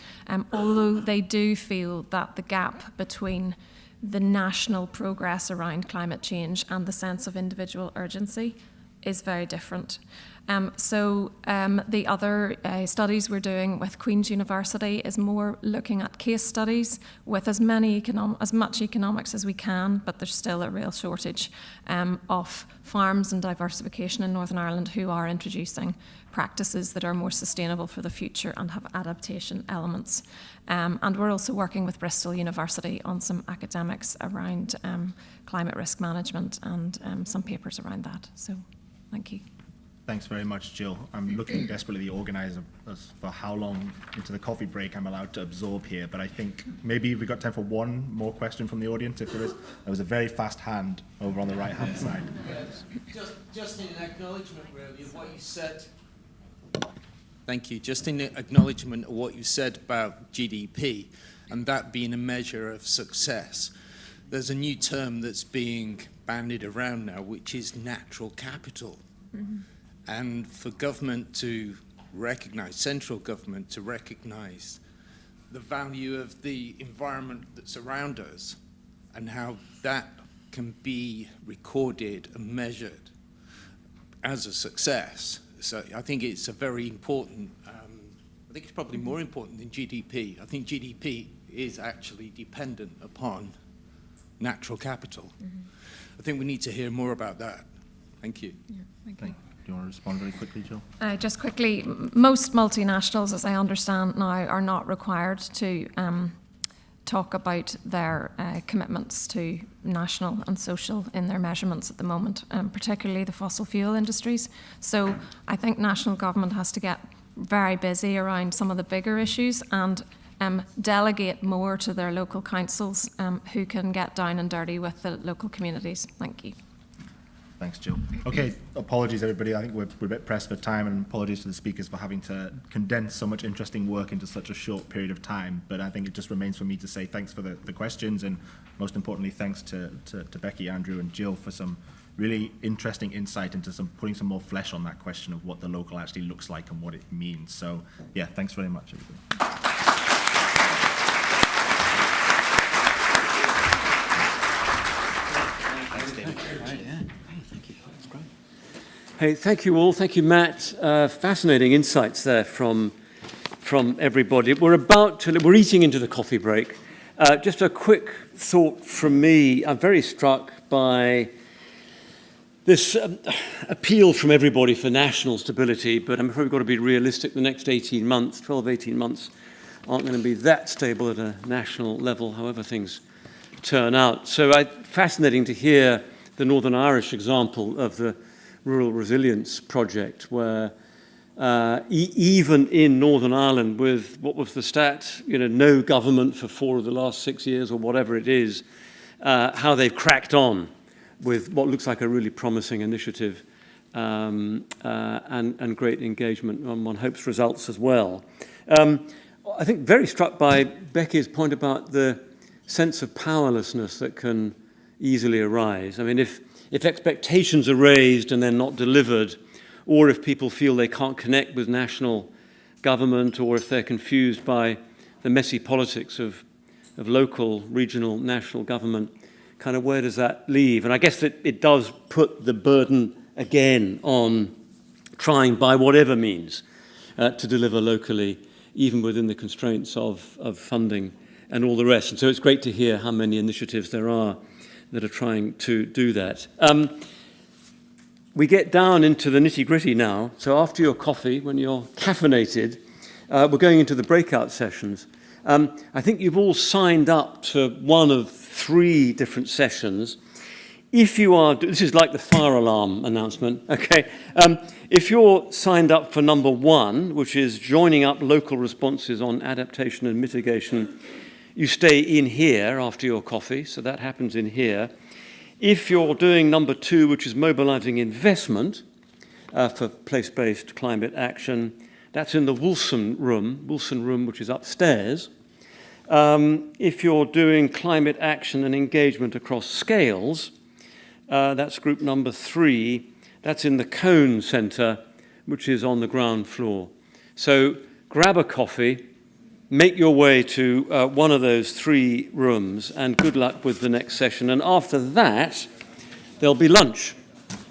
although they do feel that the gap between the national progress around climate change and the sense of individual urgency is very different. The other studies we're doing with Queen's University is more looking at case studies with as much economics as we can, but there's still a real shortage of farms and diversification in Northern Ireland who are introducing practices that are more sustainable for the future and have adaptation elements. And we're also working with Bristol University on some academics around climate risk management and some papers around that. So, thank you. Thanks very much, Jill. I'm looking desperately at the organisers for how long into the coffee break I'm allowed to absorb here, but I think maybe we've got time for one more question from the audience, if there is. There was a very fast hand over on the right-hand side. Just in acknowledgement, really, of what you said. Thank you. Just in acknowledgement of what you said about GDP and that being a measure of success, there's a new term that's being bandied around now, which is natural capital. Mm-hmm. And for government to recognise, central government to recognise the value of the environment that's around us and how that can be recorded and measured as a success. So I think it's a very important, I think it's probably more important than GDP. I think GDP is actually dependent upon natural capital. Mm-hmm. I think we need to hear more about that. Thank you. Yeah, thank you. Do you want to respond very quickly, Jill? Just quickly, most multinationals, as I understand now, are not required to talk about their commitments to national and social in their measurements at the moment, particularly the fossil fuel industries. So I think national government has to get very busy around some of the bigger issues and delegate more to their local councils who can get down and dirty with the local communities. Thank you. Thanks, Jill. Okay, apologies, everybody. I think we're a bit pressed for time, and apologies to the speakers for having to condense so much interesting work into such a short period of time. But I think it just remains for me to say thanks for the questions, and most importantly, thanks to Becky, Andrew, and Jill for some really interesting insight into putting some more flesh on that question of what the local actually looks like and what it means. So, yeah, thanks very much, everybody. Hey, thank you all. Thank you, Matt. Fascinating insights there from everybody. We're eating into the coffee break. Just a quick thought from me. I'm very struck by this appeal from everybody for national stability, but I'm afraid we've got to be realistic. The next 18 months, 12, 18 months, aren't going to be that stable at a national level, however things turn out. So fascinating to hear the Northern Irish example of the Rural Resilience Project, where even in Northern Ireland, with what was the stat, no government for 4 of the last 6 years or whatever it is, how they've cracked on with what looks like a really promising initiative and great engagement, and one hopes results as well. I think very struck by Becky's point about the sense of powerlessness that can easily arise. I mean, if expectations are raised and then not delivered, or if people feel they can't connect with national government, or if they're confused by the messy politics of local, regional, national government, kind of where does that leave? And I guess that it does put the burden again on trying by whatever means to deliver locally even within the constraints of funding and all the rest. And so it's great to hear how many initiatives there are that are trying to do that. We get down into the nitty-gritty now. So after your coffee, when you're caffeinated, we're going into the breakout sessions. I think you've all signed up to one of 3 different sessions. If you are, this is like the fire alarm announcement, okay? If you're signed up for number 1, which is joining up local responses on adaptation and mitigation, you stay in here after your coffee, so that happens in here. If you're doing number 2, which is mobilizing investment for place-based climate action, that's in the Wilson room, which is upstairs. If you're doing climate action and engagement across scales, that's group number 3. That's in the Cone Centre, which is on the ground floor. So grab a coffee, make your way to one of those 3 rooms, and good luck with the next session. And after that, there'll be lunch.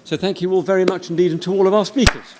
So thank you all very much indeed, and to all of our speakers.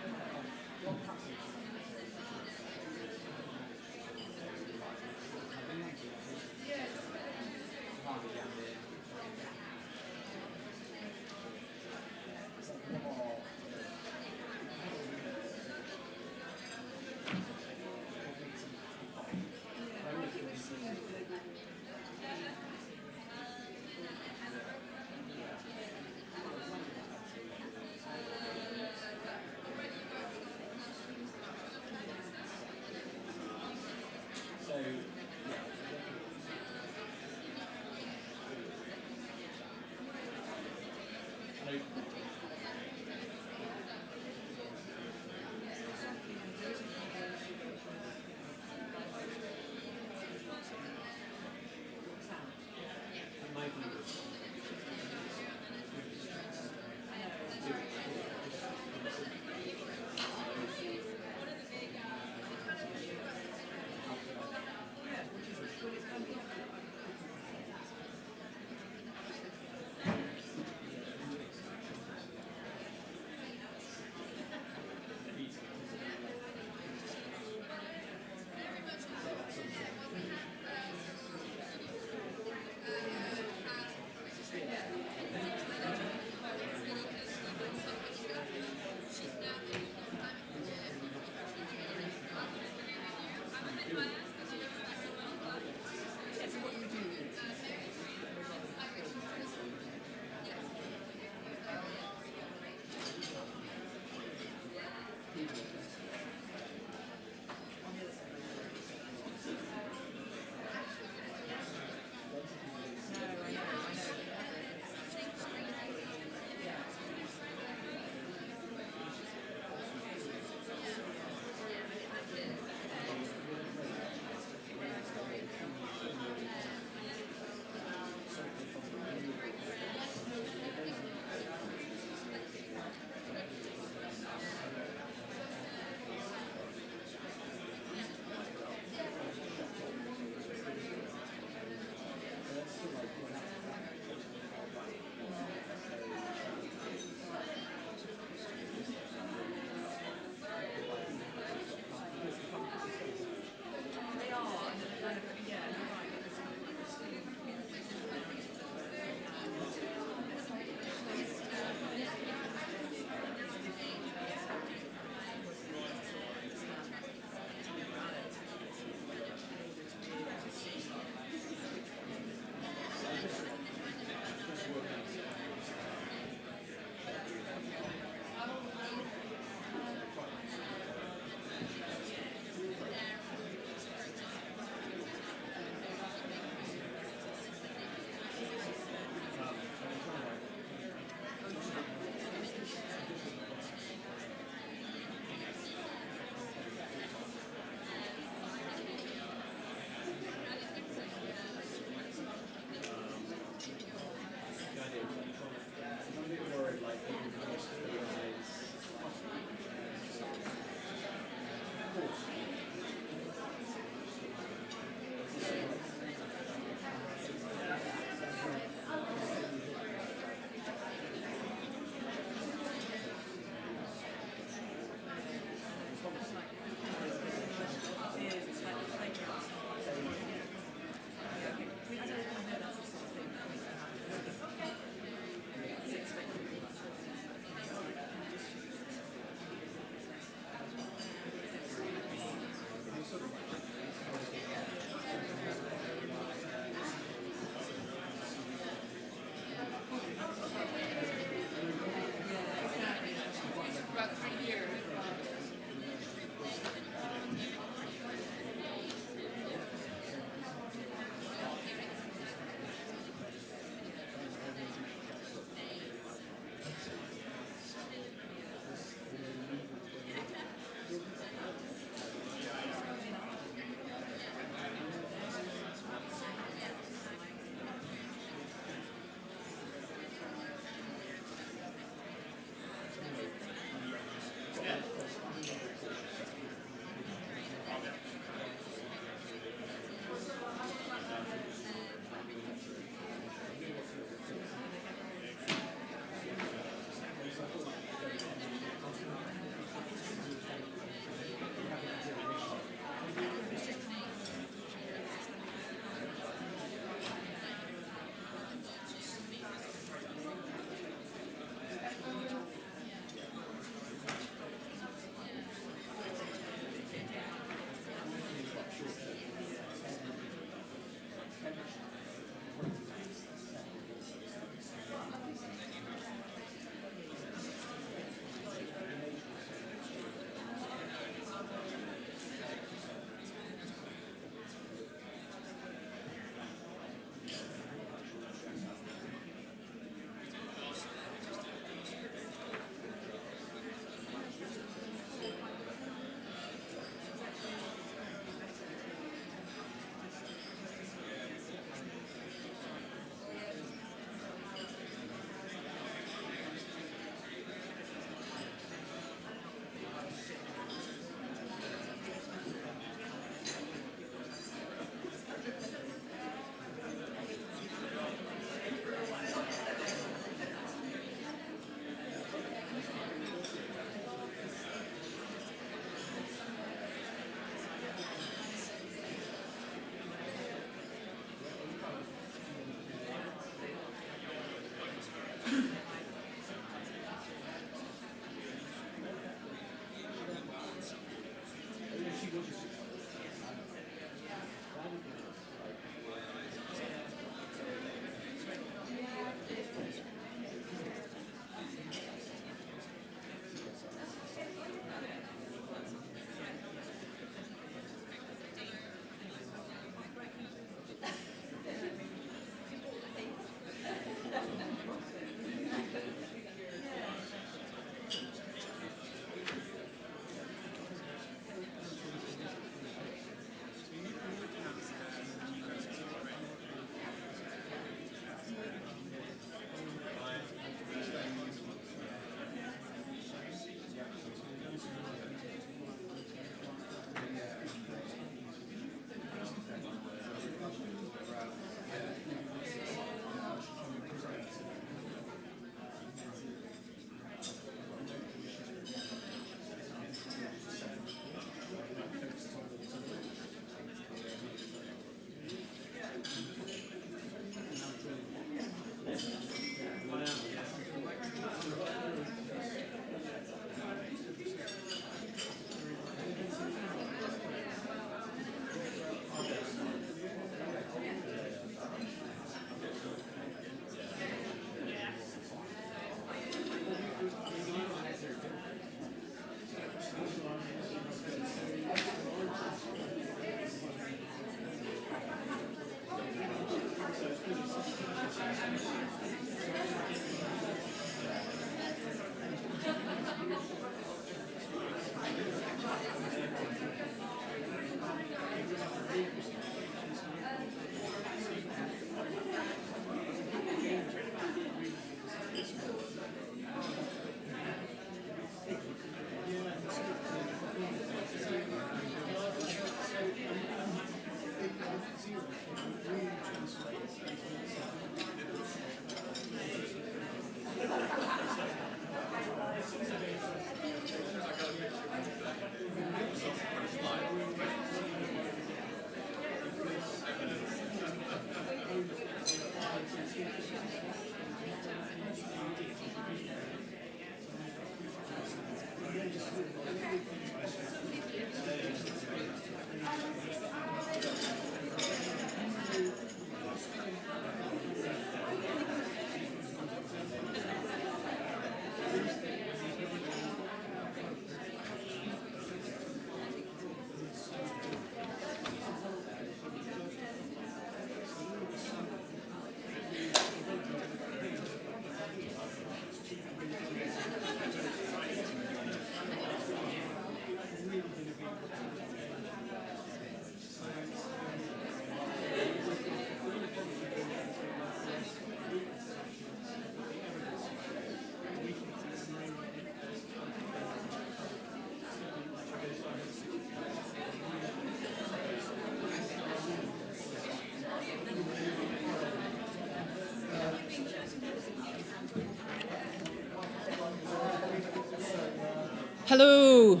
Hello.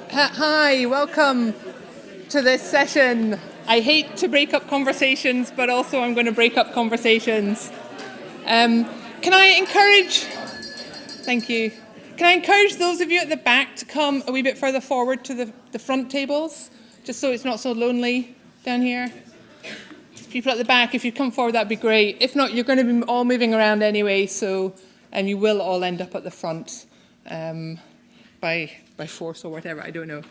Hi, welcome to this session. I hate to break up conversations, but also I'm going to break up conversations. Can I encourage, thank you. Can I encourage those of you at the back to come a wee bit further forward to the front tables, just so it's not so lonely down here? People at the back, if you come forward, that'd be great. If not, you're going to be all moving around anyway, so you will all end up at the front by force or whatever, I don't know.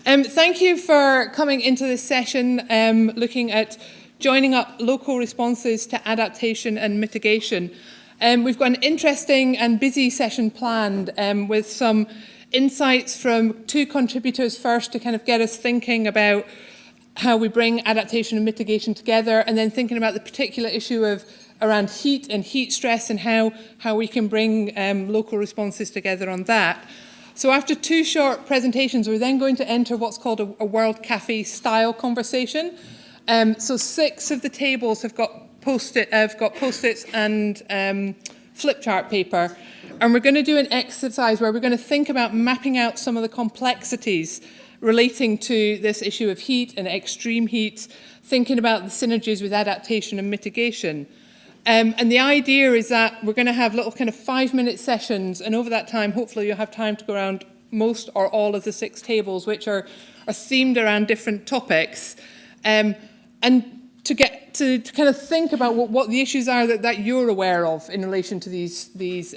Thank you for coming into this session looking at joining up local responses to adaptation and mitigation. We've got an interesting and busy session planned with some insights from two contributors first to kind of get us thinking about how we bring adaptation and mitigation together, and then thinking about the particular issue of around heat and heat stress and how we can bring local responses together on that. So after two short presentations, we're then going to enter what's called a World Cafe style conversation. So 6 of the tables have got post-its and flip chart paper. And we're going to do an exercise where we're going to think about mapping out some of the complexities relating to this issue of heat and extreme heat, thinking about the synergies with adaptation and mitigation. And the idea is that we're going to have little kind of 5-minute sessions, and over that time, hopefully you'll have time to go around most or all of the 6 tables, which are themed around different topics, and to get to kind of think about what the issues are that you're aware of in relation to these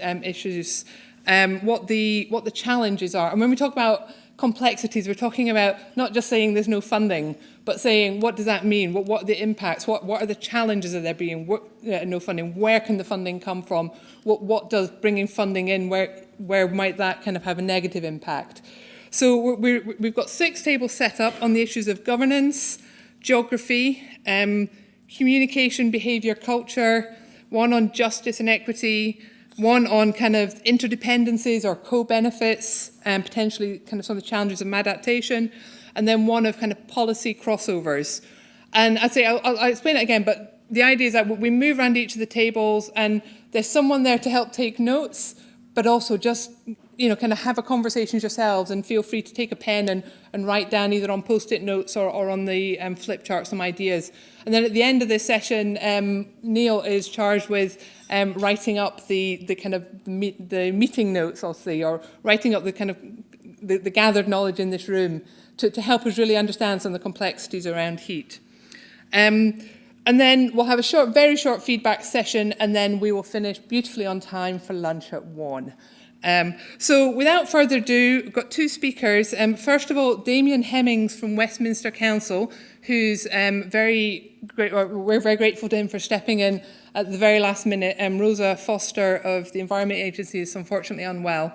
issues, what the challenges are. And when we talk about complexities, we're talking about not just saying there's no funding, but saying what does that mean? What are the impacts? What are the challenges of there being no funding? Where can the funding come from? What does bringing funding in? Where might that kind of have a negative impact? So we've got 6 tables set up on the issues of governance, geography, communication, behaviour, culture, one on justice and equity, one on kind of interdependencies or co-benefits, and potentially kind of some of the challenges of adaptation, and then one of kind of policy crossovers. And I'd say, I'll explain it again, but the idea is that we move around each of the tables and there's someone there to help take notes, but also just, kind of have a conversation yourselves, and feel free to take a pen and write down either on post-it notes or on the flip chart some ideas. And then at the end of this session, Neil is charged with writing up the kind of the meeting notes, I'll say, or writing up the kind of the gathered knowledge in this room to help us really understand some of the complexities around heat. And then we'll have a very short feedback session, and then we will finish beautifully on time for lunch at 1. So without further ado, we've got 2 speakers. First of all, Damien Hemmings from Westminster Council, who's we're very grateful to him for stepping in at the very last minute. Rosa Foster of the Environment Agency is unfortunately unwell.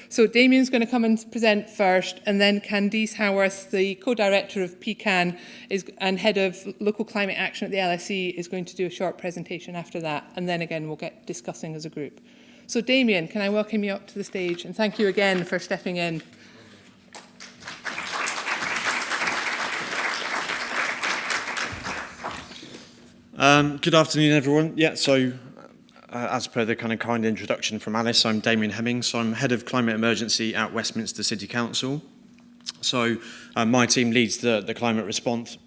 So Damien's going to come and present first, and then Candice Howarth, the co-director of PCAN and head of local climate action at the LSE, is going to do a short presentation after that, and then again we'll get discussing as a group. So Damien, can I welcome you up to the stage, and thank you again for stepping in. Good afternoon, everyone. Yeah, so as per the kind of kind introduction from Alice, I'm Damien Hemmings. So I'm Head of Climate Emergency at Westminster City Council. So my team leads the climate response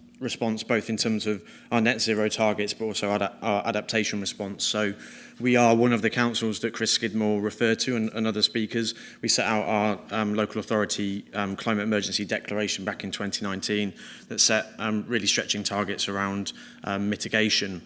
both in terms of our net zero targets, but also our adaptation response. So we are one of the councils that Chris Skidmore referred to and other speakers. We set out our local authority climate emergency declaration back in 2019 that set really stretching targets around mitigation.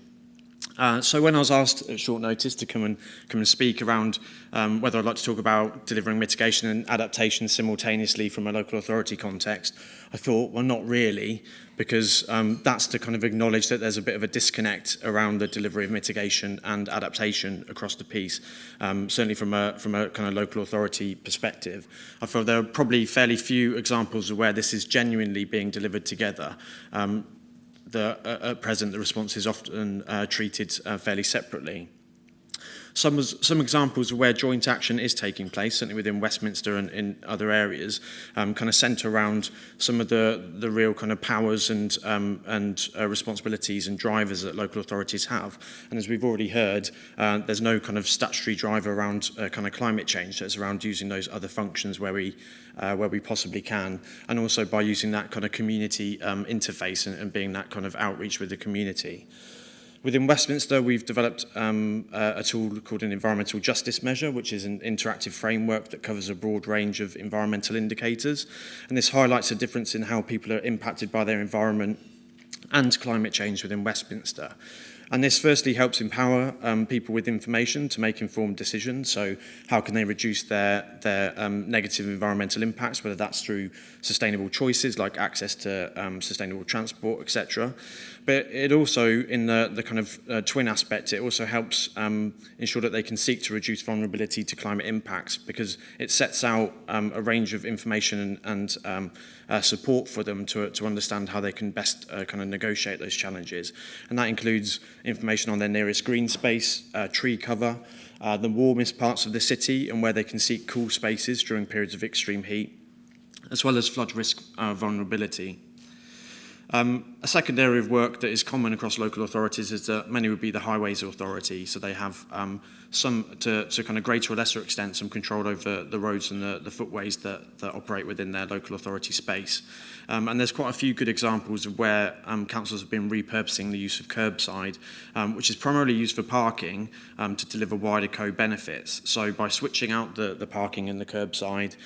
So when I was asked at short notice to come and speak around whether I'd like to talk about delivering mitigation and adaptation simultaneously from a local authority context, I thought, well, not really, because that's to kind of acknowledge that there's a bit of a disconnect around the delivery of mitigation and adaptation across the piece, certainly from a kind of local authority perspective. I feel there are probably fairly few examples of where this is genuinely being delivered together. At present, the response is often treated fairly separately. Some examples of where joint action is taking place, certainly within Westminster and in other areas, kind of centre around some of the real kind of powers and responsibilities and drivers that local authorities have. And as we've already heard, there's no kind of statutory driver around kind of climate change. So it's around using those other functions where we possibly can, and also by using that kind of community interface and being that kind of outreach with the community. Within Westminster, we've developed a tool called an environmental justice measure, which is an interactive framework that covers a broad range of environmental indicators. And this highlights the difference in how people are impacted by their environment and climate change within Westminster. And this firstly helps empower people with information to make informed decisions. So how can they reduce their negative environmental impacts, whether that's through sustainable choices like access to sustainable transport, etc. But it also, in the kind of twin aspect, it also helps ensure that they can seek to reduce vulnerability to climate impacts, because it sets out a range of information and support for them to understand how they can best kind of negotiate those challenges. And that includes information on their nearest green space, tree cover, the warmest parts of the city and where they can seek cool spaces during periods of extreme heat, as well as flood risk vulnerability. A second area of work that is common across local authorities is that many would be the highways authority, so they have some, to kind of greater or lesser extent, some control over the roads and the footways that operate within their local authority space. And there's quite a few good examples of where councils have been repurposing the use of curbside, which is primarily used for parking, to deliver wider co-benefits. So by switching out the parking and the curbside,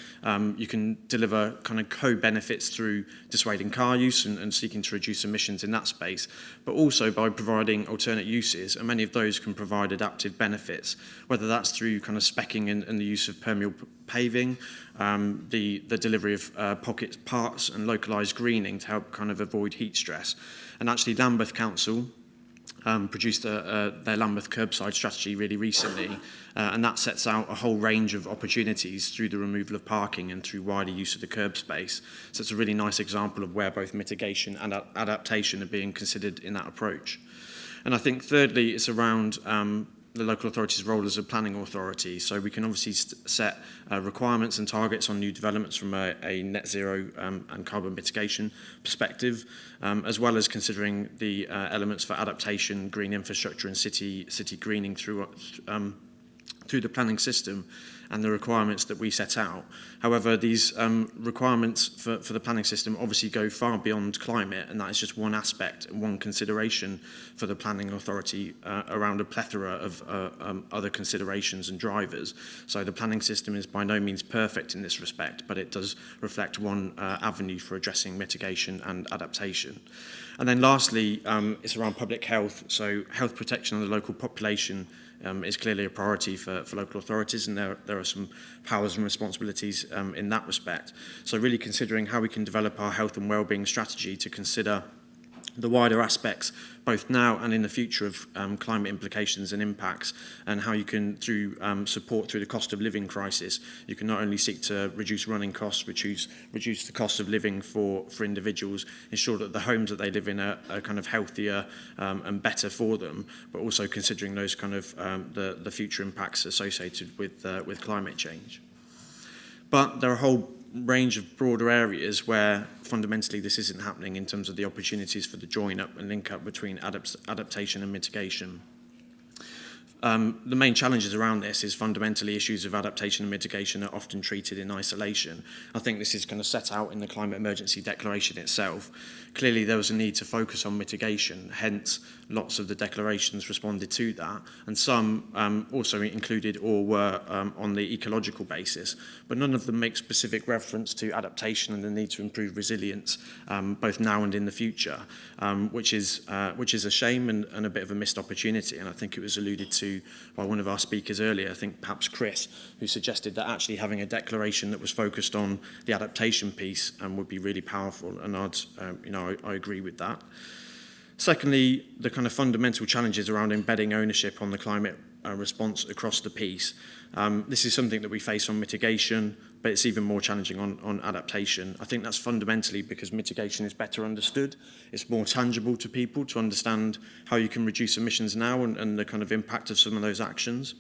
you can deliver kind of co-benefits through dissuading car use and seeking to reduce emissions in that space, but also by providing alternate uses, and many of those can provide adaptive benefits, whether that's through kind of specking and the use of permeable paving, the delivery of pocket parts and localised greening to help kind of avoid heat stress. And actually Lambeth Council produced their Lambeth curbside strategy really recently, and that sets out a whole range of opportunities through the removal of parking and through wider use of the curb space. So it's a really nice example of where both mitigation and adaptation are being considered in that approach. And I think thirdly, it's around the local authority's role as a planning authority. So we can obviously set requirements and targets on new developments from a net zero and carbon mitigation perspective, as well as considering the elements for adaptation, green infrastructure and city greening through the planning system and the requirements that we set out. However, these requirements for the planning system obviously go far beyond climate, and that is just one aspect and one consideration for the planning authority around a plethora of other considerations and drivers. So the planning system is by no means perfect in this respect, but it does reflect one avenue for addressing mitigation and adaptation. And then lastly, it's around public health. So health protection of the local population is clearly a priority for local authorities, and there are some powers and responsibilities in that respect. So really considering how we can develop our health and wellbeing strategy to consider the wider aspects, both now and in the future, of climate implications and impacts, and how you can, through support through the cost of living crisis, you can not only seek to reduce running costs, reduce the cost of living for individuals, ensure that the homes that they live in are kind of healthier and better for them, but also considering those kind of the future impacts associated with climate change. But there are a whole range of broader areas where fundamentally this isn't happening in terms of the opportunities for the join up and link up between adaptation and mitigation. The main challenges around this is fundamentally issues of adaptation and mitigation are often treated in isolation. I think this is kind of set out in the Climate Emergency Declaration itself. Clearly there was a need to focus on mitigation, hence lots of the declarations responded to that, and some also included or were on the ecological basis, but none of them make specific reference to adaptation and the need to improve resilience both now and in the future, which is a shame and a bit of a missed opportunity. And I think it was alluded to by one of our speakers earlier, I think perhaps Chris, who suggested that actually having a declaration that was focused on the adaptation piece would be really powerful, and I agree with that. Secondly, the kind of fundamental challenges around embedding ownership on the climate response across the piece. This is something that we face on mitigation, but it's even more challenging on adaptation. I think that's fundamentally because mitigation is better understood. It's more tangible to people to understand how you can reduce emissions now and the kind of impact of some of those actions.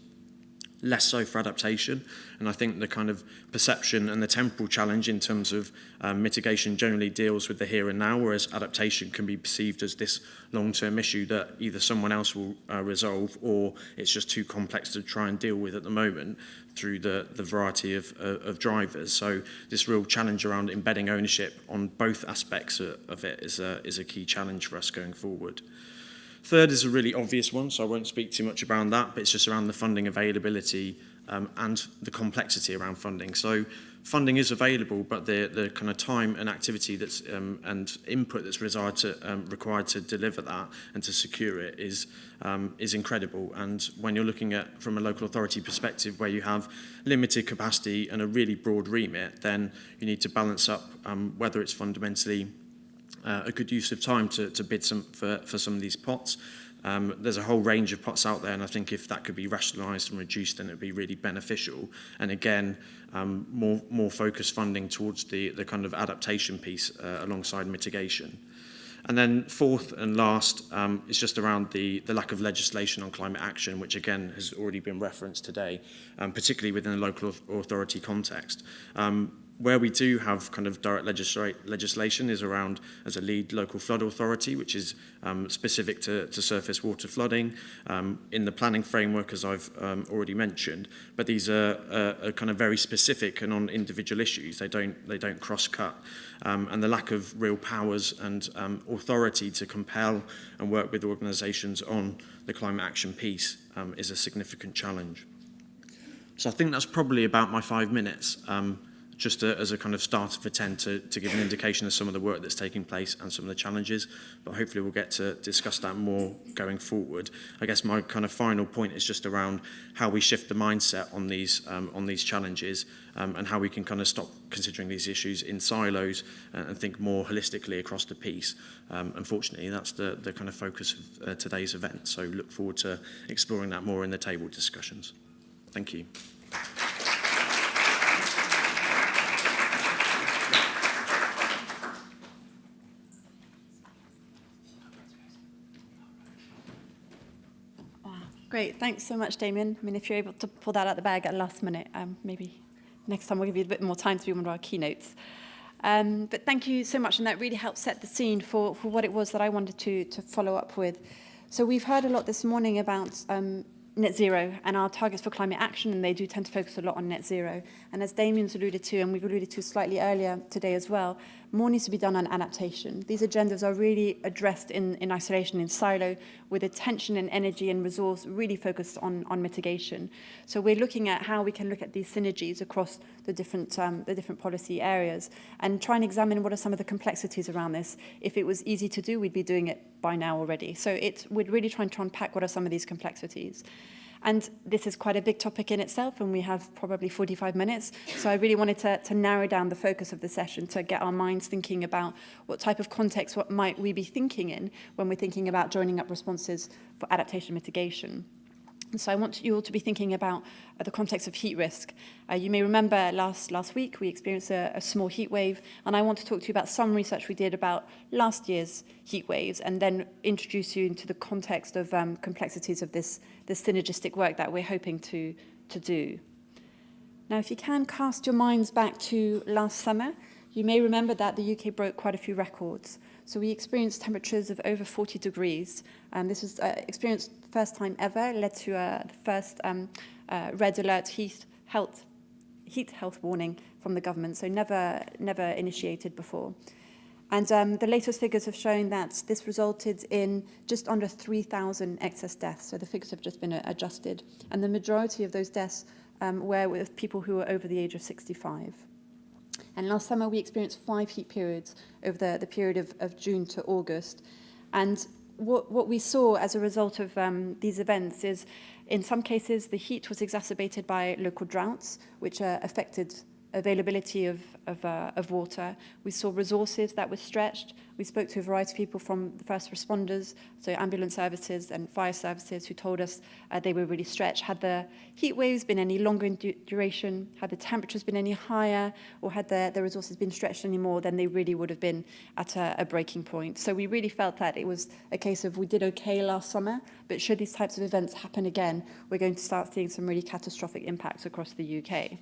less so for adaptation. And I think the kind of perception and the temporal challenge in terms of mitigation generally deals with the here and now, whereas adaptation can be perceived as this long-term issue that either someone else will resolve, or it's just too complex to try and deal with at the moment through the variety of drivers. So this real challenge around embedding ownership on both aspects of it is a key challenge for us going forward. Third is a really obvious one, so I won't speak too much around that, but it's just around the funding availability and the complexity around funding. So funding is available, but the kind of time and activity that's and input that's required to deliver that and to secure it is incredible. And when you're looking at from a local authority perspective, where you have limited capacity and a really broad remit, then you need to balance up whether it's fundamentally a good use of time to bid for some of these pots. There's a whole range of pots out there, and I think if that could be rationalised and reduced, then it would be really beneficial. And again, more focused funding towards the kind of adaptation piece alongside mitigation. And then fourth and last is just around the lack of legislation on climate action, which again has already been referenced today, particularly within the local authority context. Where we do have kind of direct legislation is around as a lead local flood authority, which is specific to surface water flooding in the planning framework, as I've already mentioned. But these are kind of very specific and on individual issues. They don't cross-cut. And the lack of real powers and authority to compel and work with organisations on the climate action piece is a significant challenge. So I think that's probably about my 5 minutes. Just as a kind of starter for 10 to give an indication of some of the work that's taking place and some of the challenges, but hopefully we'll get to discuss that more going forward. I guess my kind of final point is just around how we shift the mindset on these challenges and how we can kind of stop considering these issues in silos and think more holistically across the piece. Unfortunately, that's the kind of focus of today's event, so look forward to exploring that more in the table discussions. Thank you. Great, thanks so much, Damien. I mean, if you're able to pull that out the bag at the last minute, maybe next time we'll give you a bit more time to be one of our keynotes. But thank you so much, and that really helped set the scene for what it was that I wanted to follow up with. So we've heard a lot this morning about net zero and our targets for climate action, and they do tend to focus a lot on net zero. And as Damien's alluded to, and we've alluded to slightly earlier today as well, more needs to be done on adaptation. These agendas are really addressed in isolation, in silo, with attention and energy and resource really focused on mitigation. So we're looking at how we can look at these synergies across the different policy areas and try and examine what are some of the complexities around this. If it was easy to do, we'd be doing it by now already. So we're really trying to unpack what are some of these complexities. And this is quite a big topic in itself, and we have probably 45 minutes. So I really wanted to narrow down the focus of the session to get our minds thinking about what type of context, what might we be thinking in when we're thinking about joining up responses for adaptation mitigation. And so I want you all to be thinking about the context of heat risk. You may remember last week we experienced a small heat wave, and I want to talk to you about some research we did about last year's heat waves, and then introduce you into the context of complexities of this synergistic work that we're hoping to do. Now, if you can cast your minds back to last summer, you may remember that the UK broke quite a few records. So we experienced temperatures of over 40 degrees. This was experienced first time ever, led to the first red alert heat health warning from the government, so never initiated before. And the latest figures have shown that this resulted in just under 3,000 excess deaths. So the figures have just been adjusted. And the majority of those deaths were with people who were over the age of 65. And last summer, we experienced 5 heat periods over the period of June to August. And what we saw as a result of these events is, in some cases, the heat was exacerbated by local droughts, which affected availability of water. We saw resources that were stretched. We spoke to a variety of people from the first responders, so ambulance services and fire services, who told us they were really stretched. Had the heat waves been any longer in duration, had the temperatures been any higher, or had the resources been stretched any more, then they really would have been at a breaking point. So we really felt that it was a case of we did okay last summer, but should these types of events happen again, we're going to start seeing some really catastrophic impacts across the UK.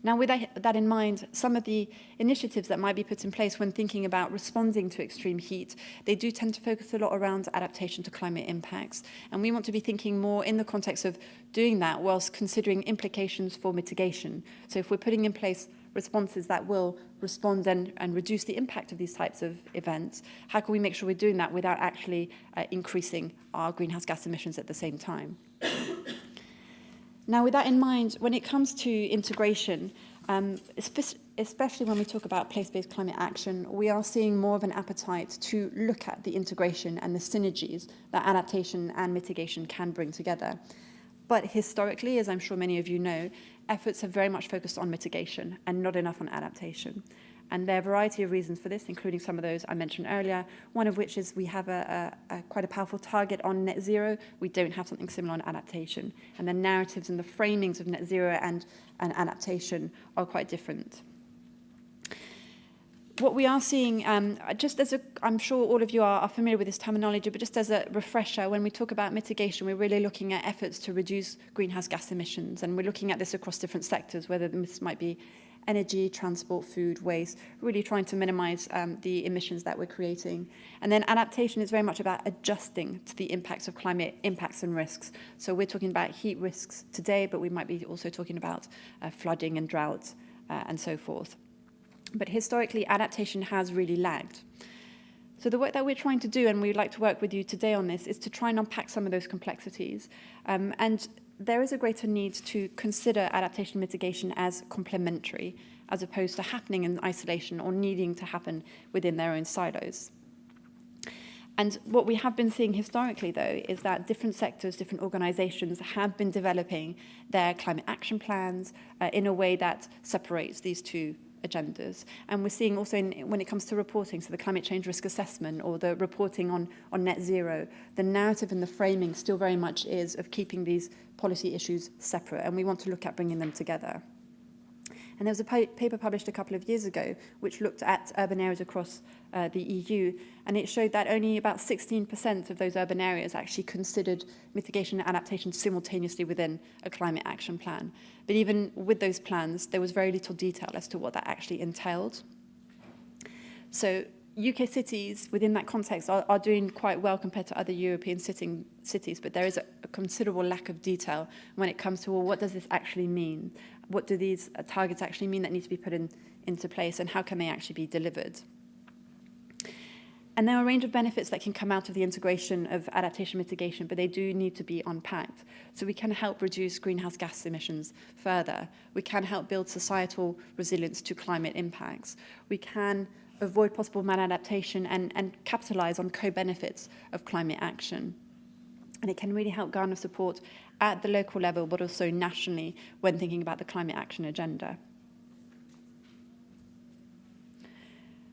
Now, with that in mind, some of the initiatives that might be put in place when thinking about responding to extreme heat, they do tend to focus a lot around adaptation to climate impacts. And we want to be thinking more in the context of doing that whilst considering implications for mitigation. So if we're putting in place responses that will respond and reduce the impact of these types of events, how can we make sure we're doing that without actually increasing our greenhouse gas emissions at the same time? Now, with that in mind, when it comes to integration, especially when we talk about place-based climate action, we are seeing more of an appetite to look at the integration and the synergies that adaptation and mitigation can bring together. But historically, as I'm sure many of you know, efforts have very much focused on mitigation and not enough on adaptation. And there are a variety of reasons for this, including some of those I mentioned earlier, one of which is we have quite a powerful target on net zero. We don't have something similar on adaptation. And the narratives and the framings of net zero and adaptation are quite different. What we are seeing, just as I'm sure all of you are familiar with this terminology, but just as a refresher, when we talk about mitigation, we're really looking at efforts to reduce greenhouse gas emissions. And we're looking at this across different sectors, whether this might be energy, transport, food, waste, really trying to minimize the emissions that we're creating. And then adaptation is very much about adjusting to the impacts of climate impacts and risks. So we're talking about heat risks today, but we might be also talking about flooding and drought and so forth. But historically, adaptation has really lagged. So the work that we're trying to do, and we'd like to work with you today on this, is to try and unpack some of those complexities. And there is a greater need to consider adaptation mitigation as complementary, as opposed to happening in isolation or needing to happen within their own silos. And what we have been seeing historically, though, is that different sectors, different organizations have been developing their climate action plans in a way that separates these two agendas. And we're seeing also when it comes to reporting, so the climate change risk assessment or the reporting on net zero, the narrative and the framing still very much is of keeping these policy issues separate, and we want to look at bringing them together. And there was a paper published a couple of years ago which looked at urban areas across the EU, and it showed that only about 16% of those urban areas actually considered mitigation and adaptation simultaneously within a climate action plan. But even with those plans, there was very little detail as to what that actually entailed. So UK cities within that context are doing quite well compared to other European cities, but there is a considerable lack of detail when it comes to, well, what does this actually mean? What do these targets actually mean that need to be put into place, and how can they actually be delivered? And there are a range of benefits that can come out of the integration of adaptation mitigation, but they do need to be unpacked. So we can help reduce greenhouse gas emissions further. We can help build societal resilience to climate impacts. We can avoid possible maladaptation and capitalize on co-benefits of climate action. And it can really help garner support at the local level, but also nationally when thinking about the climate action agenda.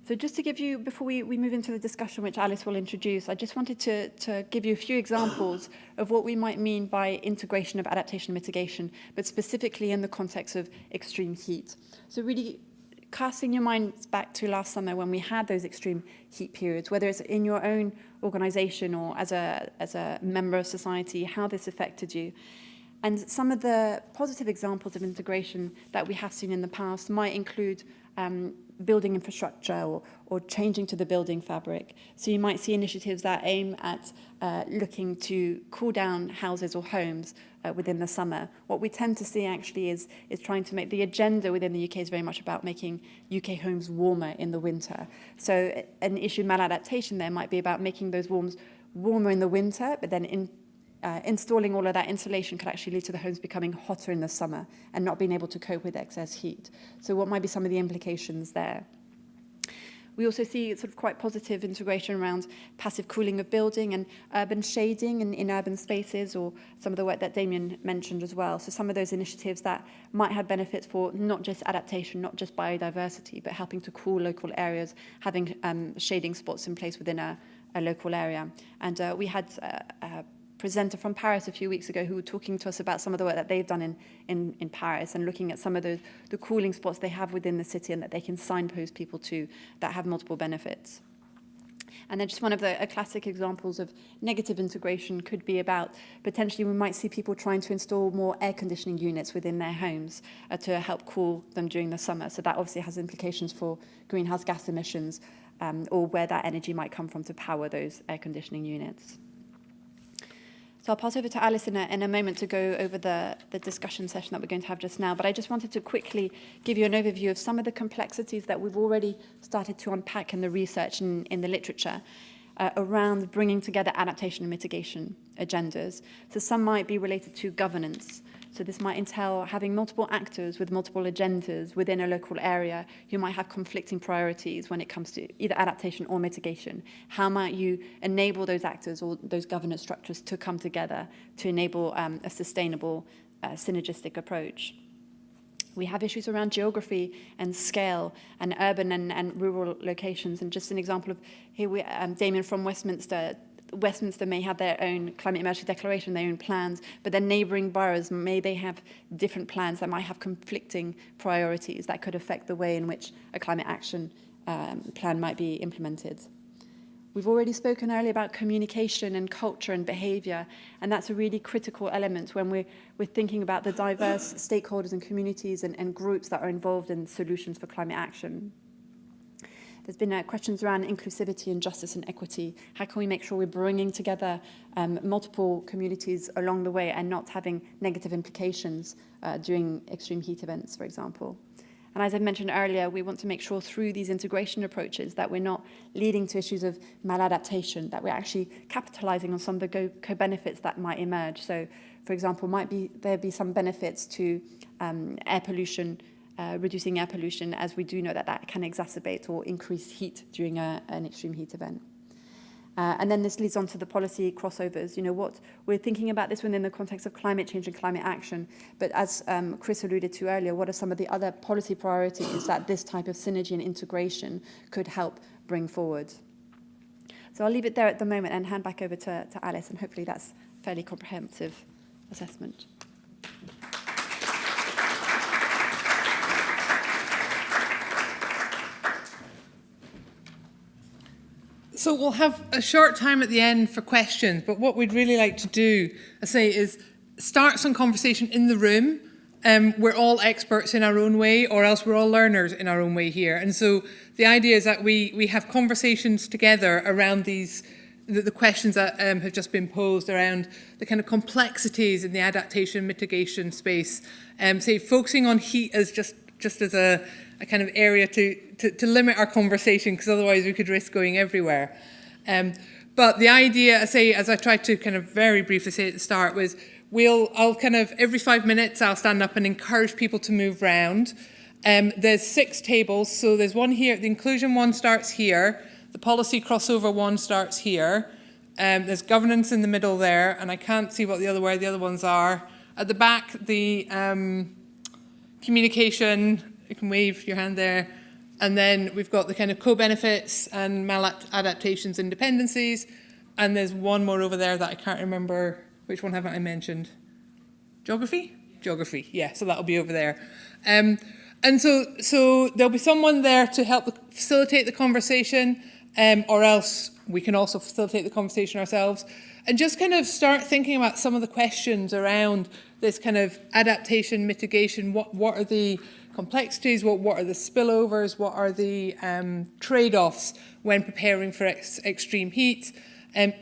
So just to give you, before we move into the discussion, which Alice will introduce, I just wanted to give you a few examples of what we might mean by integration of adaptation mitigation, but specifically in the context of extreme heat. So really casting your minds back to last summer when we had those extreme heat periods, whether it's in your own organization or as a member of society, how this affected you. And some of the positive examples of integration that we have seen in the past might include building infrastructure or changing to the building fabric. So you might see initiatives that aim at looking to cool down houses or homes within the summer. What we tend to see actually is trying to make the agenda within the UK is very much about making UK homes warmer in the winter. So an issue of maladaptation there might be about making those homes warmer in the winter, but then installing all of that insulation could actually lead to the homes becoming hotter in the summer and not being able to cope with excess heat. So what might be some of the implications there? We also see sort of quite positive integration around passive cooling of building and urban shading in urban spaces, or some of the work that Damien mentioned as well. So some of those initiatives that might have benefits for not just adaptation, not just biodiversity, but helping to cool local areas, having shading spots in place within a local area. And we had a presenter from Paris a few weeks ago who were talking to us about some of the work that they've done in Paris, and looking at some of the cooling spots they have within the city and that they can signpost people to, that have multiple benefits. And then just one of the classic examples of negative integration could be about potentially we might see people trying to install more air conditioning units within their homes to help cool them during the summer. So that obviously has implications for greenhouse gas emissions, or where that energy might come from to power those air conditioning units. So I'll pass over to Alice in a moment to go over the discussion session that we're going to have just now. But I just wanted to quickly give you an overview of some of the complexities that we've already started to unpack in the research and in the literature around bringing together adaptation and mitigation agendas. So some might be related to governance. So this might entail having multiple actors with multiple agendas within a local area who might have conflicting priorities when it comes to either adaptation or mitigation. How might you enable those actors or those governance structures to come together to enable a sustainable, synergistic approach? We have issues around geography and scale and urban and rural locations. And just an example of here, Damien from Westminster may have their own climate emergency declaration, their own plans, but then neighbouring boroughs, may they have different plans that might have conflicting priorities that could affect the way in which a climate action plan might be implemented. We've already spoken earlier about communication and culture and behaviour, and that's a really critical element when we're thinking about the diverse stakeholders and communities and groups that are involved in solutions for climate action. There's been questions around inclusivity and justice and equity. How can we make sure we're bringing together multiple communities along the way and not having negative implications during extreme heat events, for example? And as I mentioned earlier, we want to make sure through these integration approaches that we're not leading to issues of maladaptation, that we're actually capitalizing on some of the co-benefits that might emerge. So, for example, there be some benefits to air pollution, reducing air pollution, as we do know that can exacerbate or increase heat during an extreme heat event. And then this leads on to the policy crossovers. You know, what we're thinking about this within the context of climate change and climate action. But as Chris alluded to earlier, what are some of the other policy priorities that this type of synergy and integration could help bring forward? So I'll leave it there at the moment and hand back over to Alice, and hopefully that's a fairly comprehensive assessment. So we'll have a short time at the end for questions, but what we'd really like to do, I say, is start some conversation in the room. We're all experts in our own way, or else we're all learners in our own way here. And so the idea is that we have conversations together around the questions that have just been posed around the kind of complexities in the adaptation mitigation space. Say, focusing on heat as just as a kind of area to limit our conversation, because otherwise we could risk going everywhere. But the idea, as I tried to kind of very briefly say at the start, was I'll kind of, every 5 minutes, I'll stand up and encourage people to move round. There's 6 tables, so there's one here, the inclusion one starts here, the policy crossover one starts here, there's governance in the middle there, and I can't see where the other ones are. At the back, the communication, you can wave your hand there. And then we've got the kind of co-benefits and maladaptations and dependencies. And there's one more over there that I can't remember. Which one haven't I mentioned? Geography? Geography, yeah, so that'll be over there. And so there'll be someone there to help facilitate the conversation, or else we can also facilitate the conversation ourselves. And just kind of start thinking about some of the questions around this kind of adaptation, mitigation. What are the complexities, what are the spillovers, what are the trade-offs when preparing for extreme heat.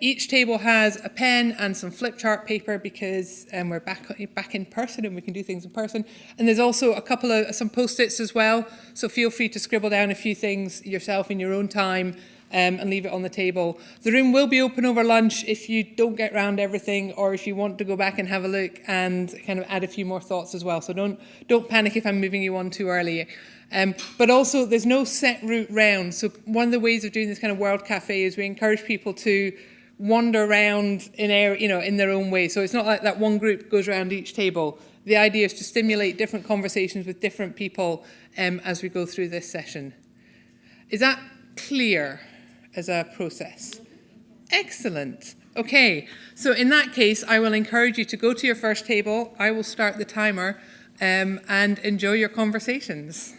Each table has a pen and some flip chart paper because we're back in person and we can do things in person. And there's also some post-its as well, so feel free to scribble down a few things yourself in your own time and leave it on the table. The room will be open over lunch if you don't get round everything, or if you want to go back and have a look and kind of add a few more thoughts as well. So don't panic if I'm moving you on too early. But also, there's no set route round. So one of the ways of doing this kind of World Cafe is we encourage people to wander around in their own way. So it's not like that one group goes around each table. The idea is to stimulate different conversations with different people as we go through this session. Is that clear as a process? Excellent. Okay, so in that case, I will encourage you to go to your first table. I will start the timer and enjoy your conversations.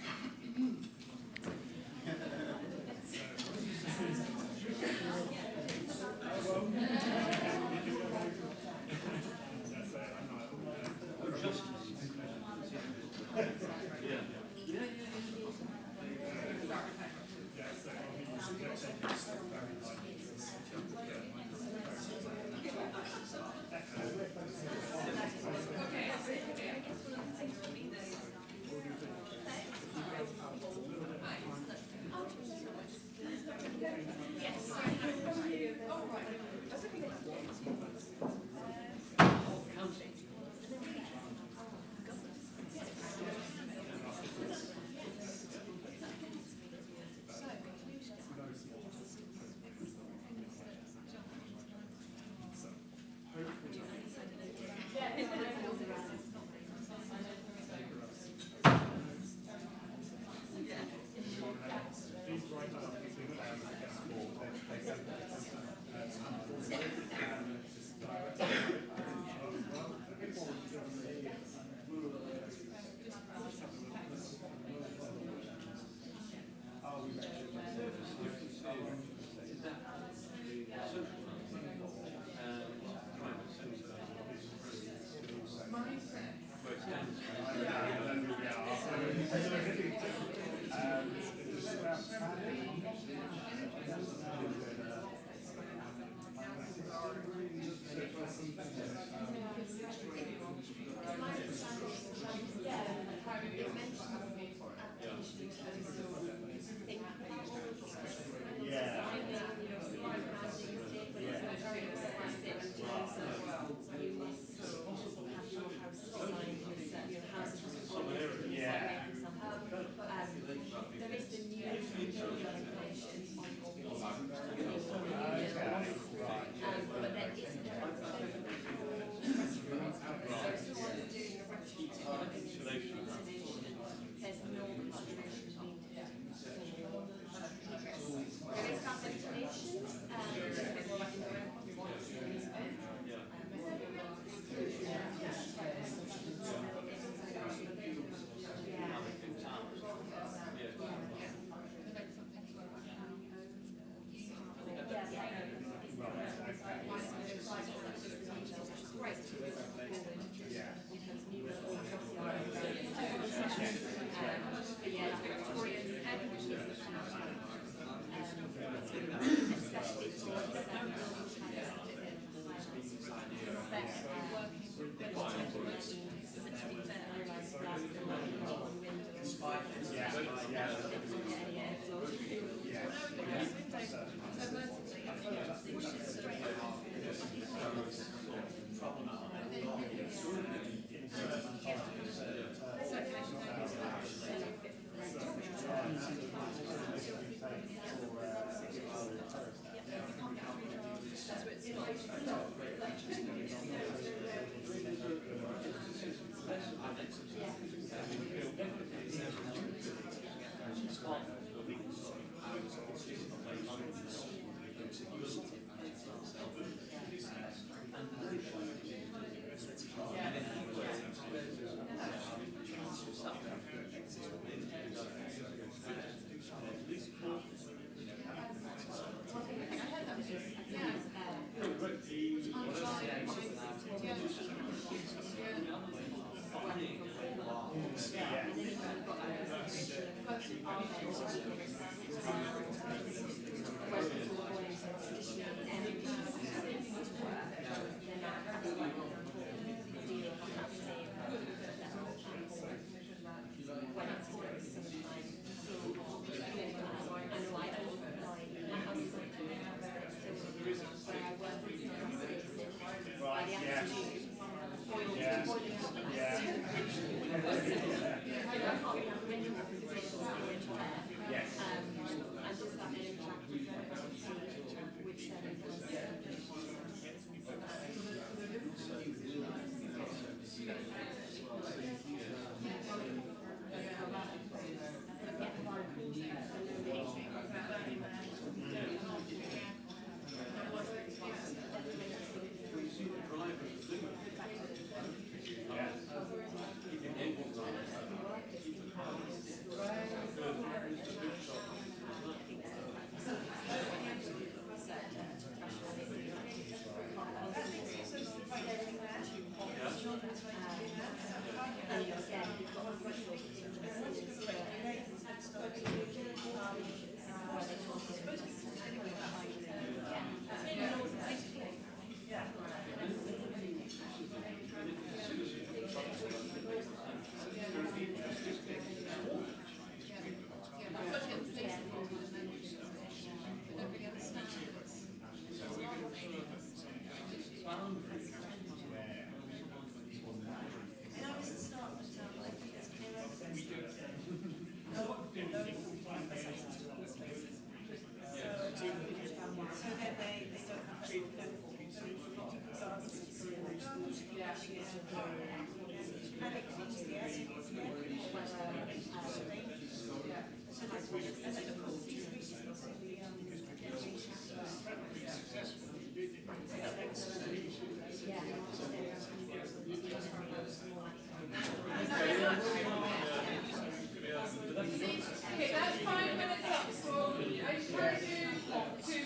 Okay, that's 5 minutes up, so I try to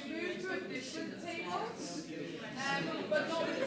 move to a different table, but not with the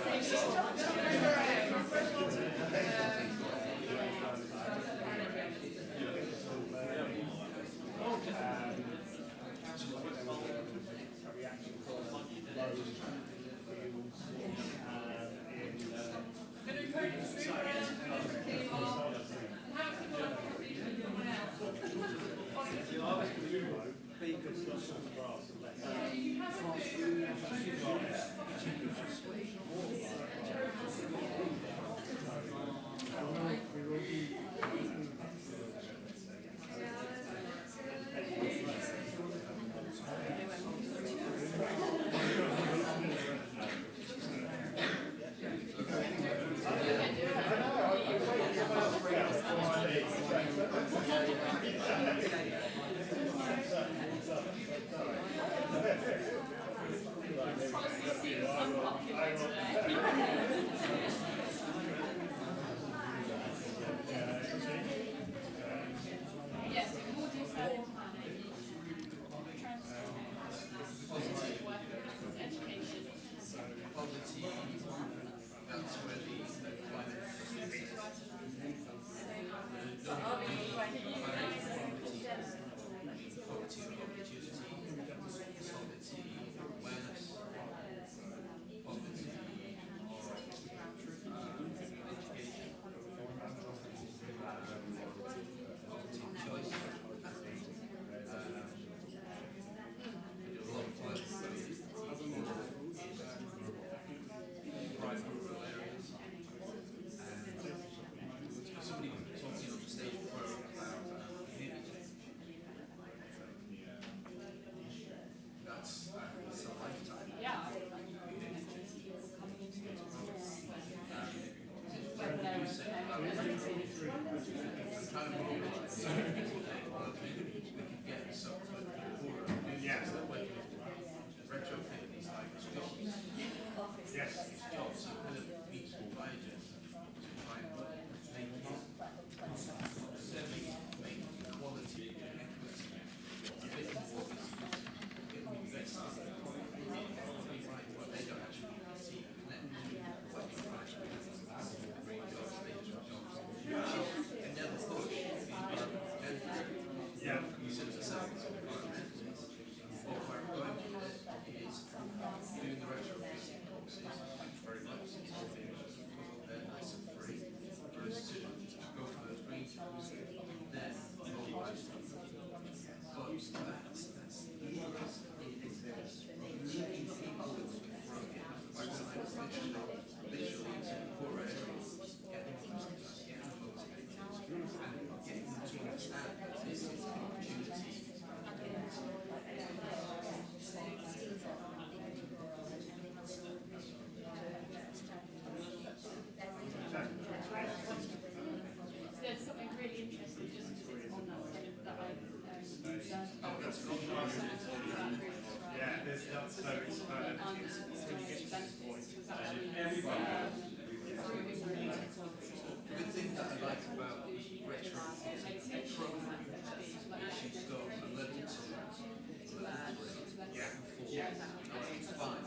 before, it's fine.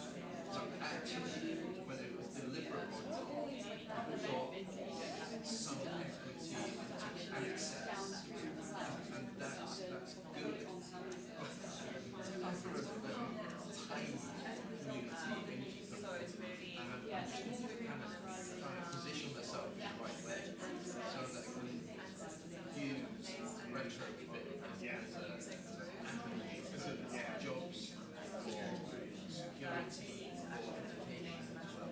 So actually, whether it was deliberate or not, we've got some equity into access, and that's good. But a number of them tiny community energy companies kind of position themselves in the right way so that can use retrofit as a avenue for jobs, for security, for education as well.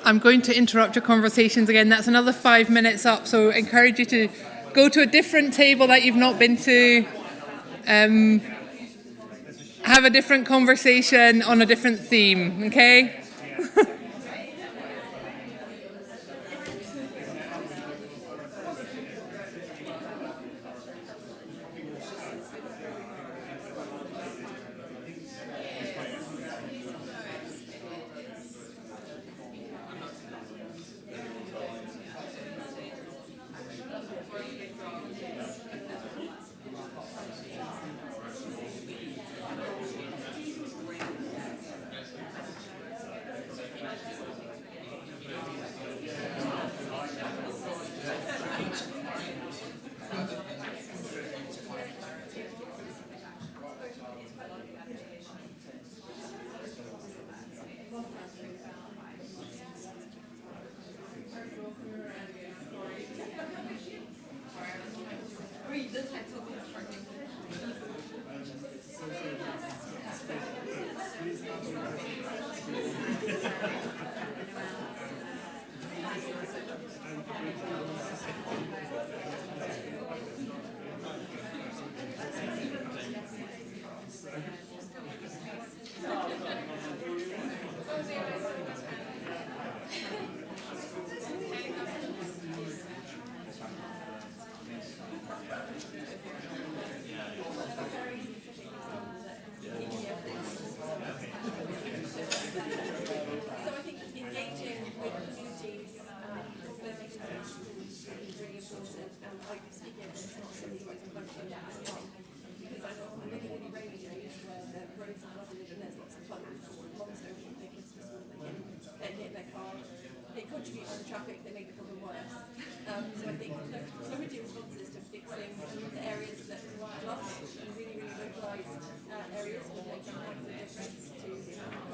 I'm going to interrupt your conversations again. That's another 5 minutes up, so I encourage you to go to a different table that you've not been to. Have a different conversation on a different theme, okay?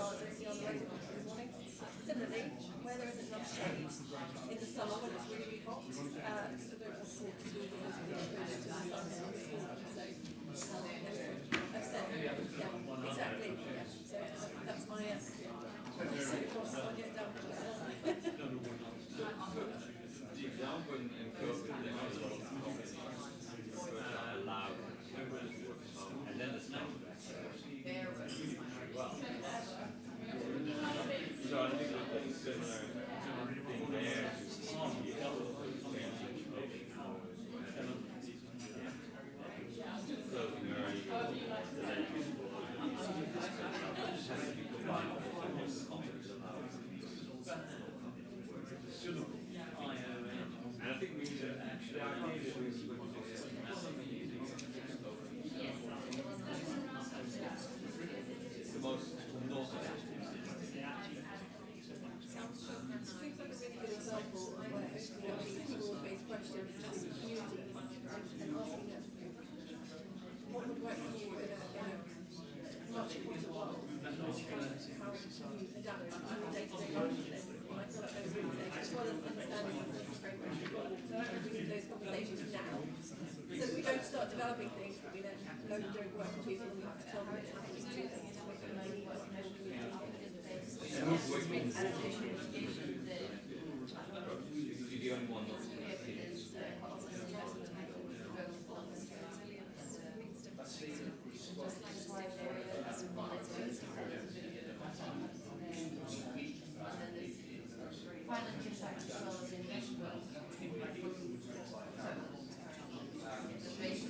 cars I see on the road this morning. Similarly, where there isn't enough shade in the summer when it's really, really hot, so don't want to school because we're exposed to the sun in school. So I've said, yeah, exactly. Yeah. So that's my soapbox. I'll get done. And then the snow. So I think it's similar thing there. Closing early. And I think we should actually the most north Seems like a really good example of where school-based questions, just community and asking them what would work for you in a much important world, how you adapt to day-to-day life. I feel like those conversations, as well as understanding what the framework is, we need those conversations now, so that we don't start developing things that we then know don't work for people and we have to tell them it's happening to them. the only one that's financial impact as well as investment.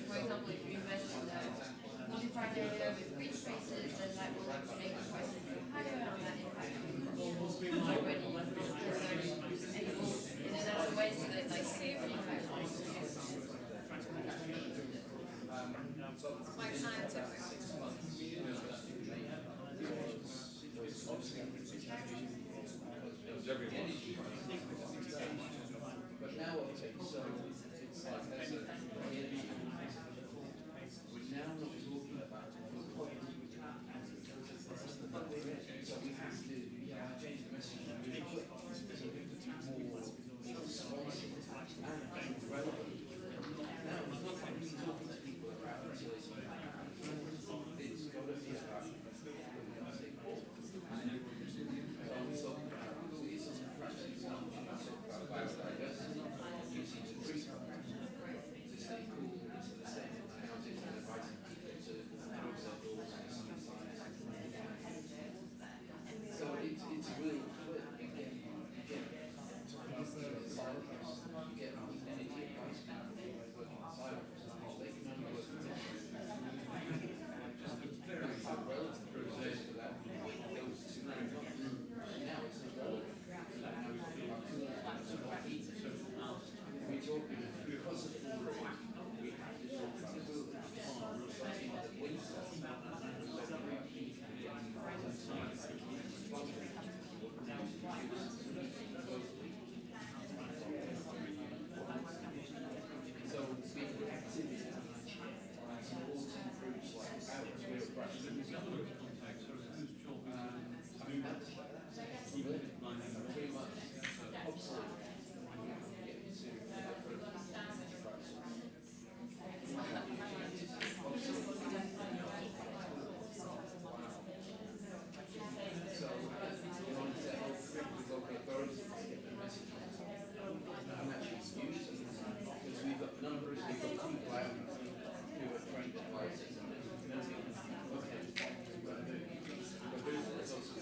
For example, if you invest in a modified area with green spaces, then that will actually make the prices higher and that impact already in other ways that like save impact. It's quite scientific. But now what it takes, so it's like as a we're now not talking about so we have to change the message really quick so it's more responsive and relevant. Now it's not like we're talking to people about it, it's got to be about so it's really flip. You get energy advice now it's we're talking because of we have to talk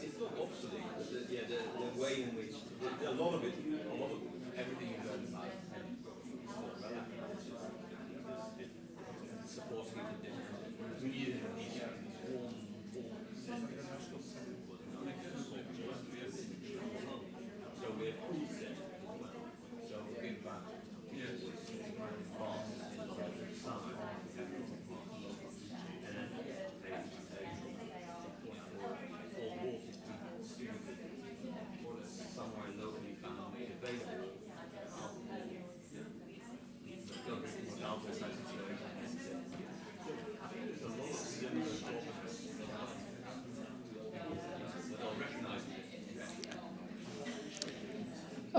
It's not obsolete, but the way in which a lot of everything you've learned about it's supporting it in different. We need warm so we're so we'll give back. Somewhere locally found made available.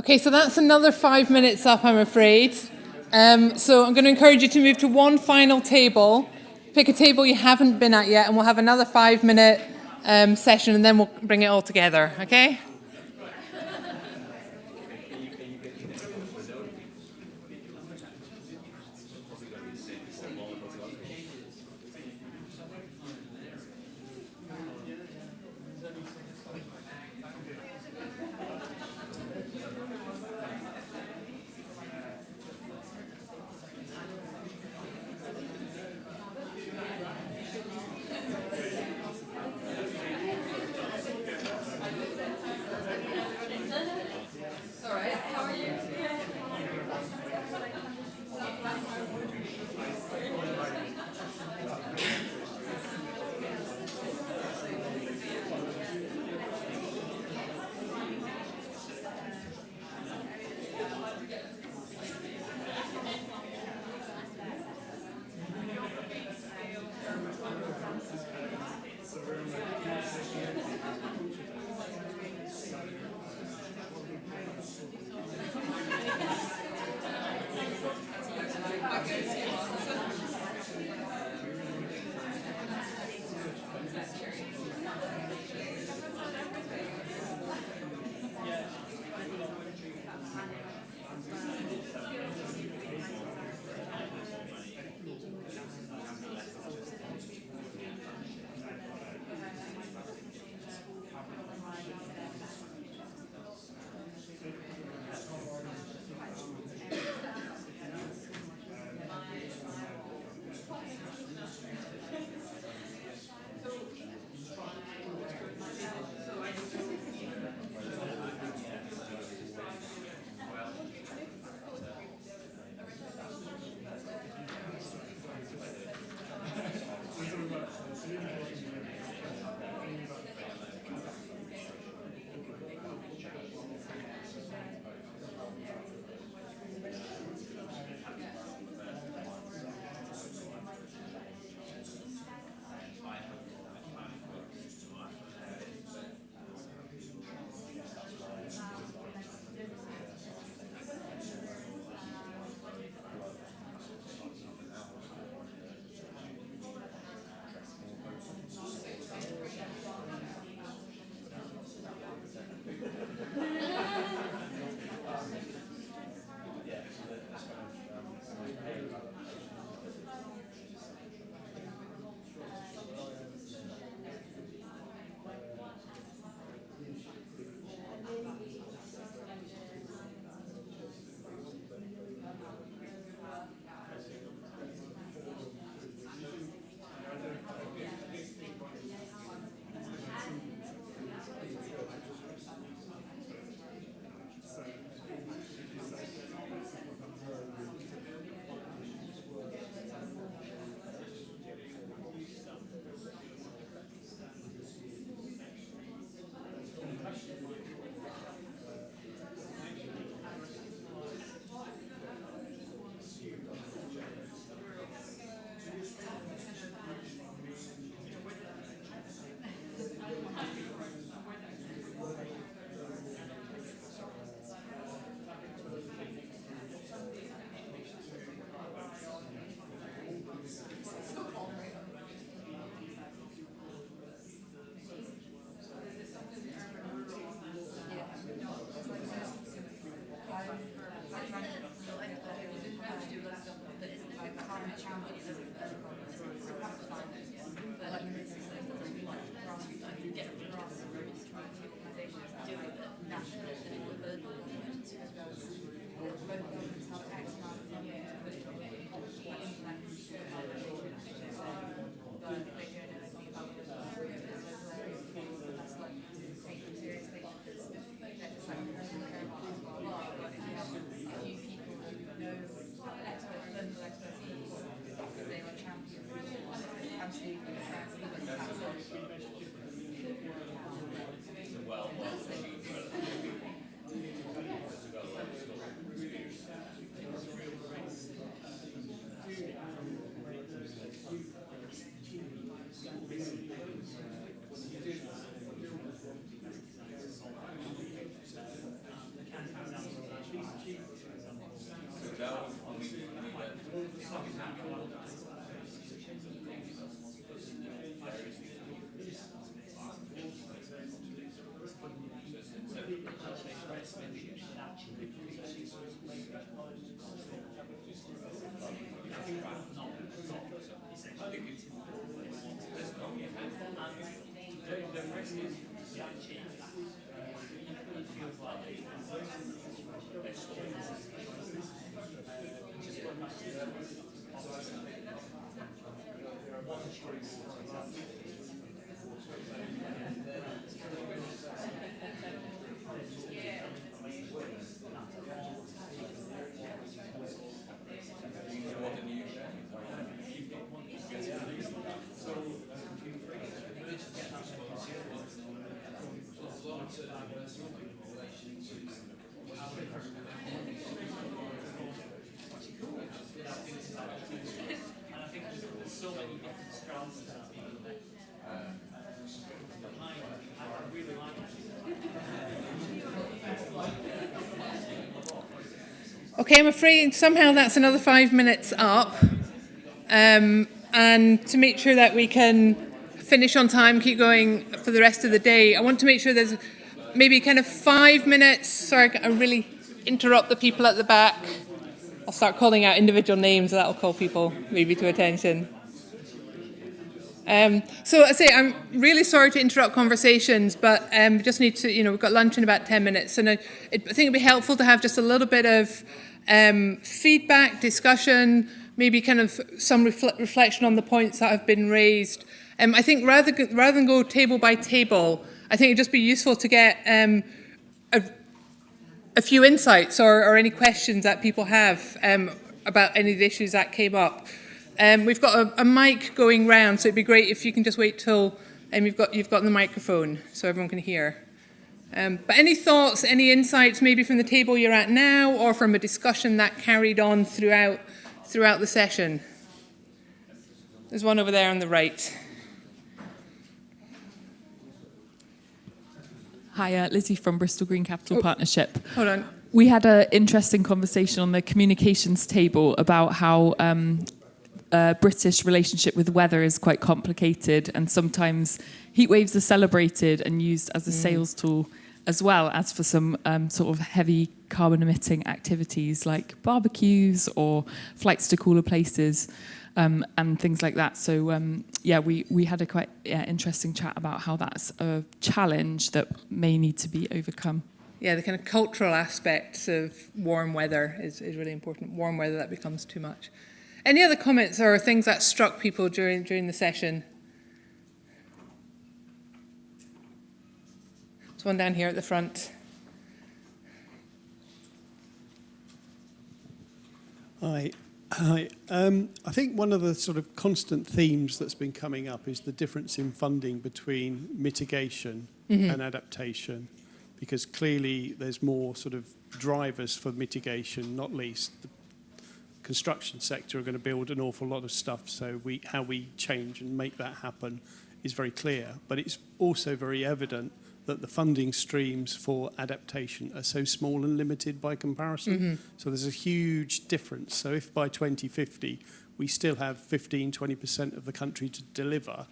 Okay, so that's another 5 minutes up, I'm afraid. So I'm going to encourage you to move to one final table. Pick a table you haven't been at yet, and we'll have another 5-minute session, and then we'll bring it all together, okay? Okay, I'm afraid somehow that's another 5 minutes up. And to make sure that we can finish on time, keep going for the rest of the day, I want to make sure there's maybe kind of 5 minutes. Sorry, I really interrupt the people at the back. I'll start calling out individual names, that'll call people maybe to attention. So I say, I'm really sorry to interrupt conversations, but we just need to, we've got lunch in about 10 minutes. And I think it'd be helpful to have just a little bit of feedback, discussion, maybe kind of some reflection on the points that have been raised. I think rather than go table by table, I think it'd just be useful to get a few insights or any questions that people have about any of the issues that came up. We've got a mic going round, so it'd be great if you can just wait till you've got the microphone so everyone can hear. But any thoughts, any insights, maybe from the table you're at now, or from a discussion that carried on throughout the session? There's one over there on the right. Hi, Lizzie from Bristol Green Capital Partnership. Hold on. We had an interesting conversation on the communications table about how British relationship with weather is quite complicated, and sometimes heat waves are celebrated and used as a sales tool, as well as for some sort of heavy carbon emitting activities like barbecues or flights to cooler places and things like that. So we had a quite interesting chat about how that's a challenge that may need to be overcome. Yeah, the kind of cultural aspects of warm weather is really important. Warm weather that becomes too much. Any other comments or things that struck people during the session? There's one down here at the front. Hi. I think one of the sort of constant themes that's been coming up is the difference in funding between mitigation and adaptation, because clearly there's more sort of drivers for mitigation, not least the construction sector are going to build an awful lot of stuff, so how we change and make that happen is very clear. But it's also very evident that the funding streams for adaptation are so small and limited by comparison. So there's a huge difference. So if by 2050 we still have 15-20% of the country to deliver,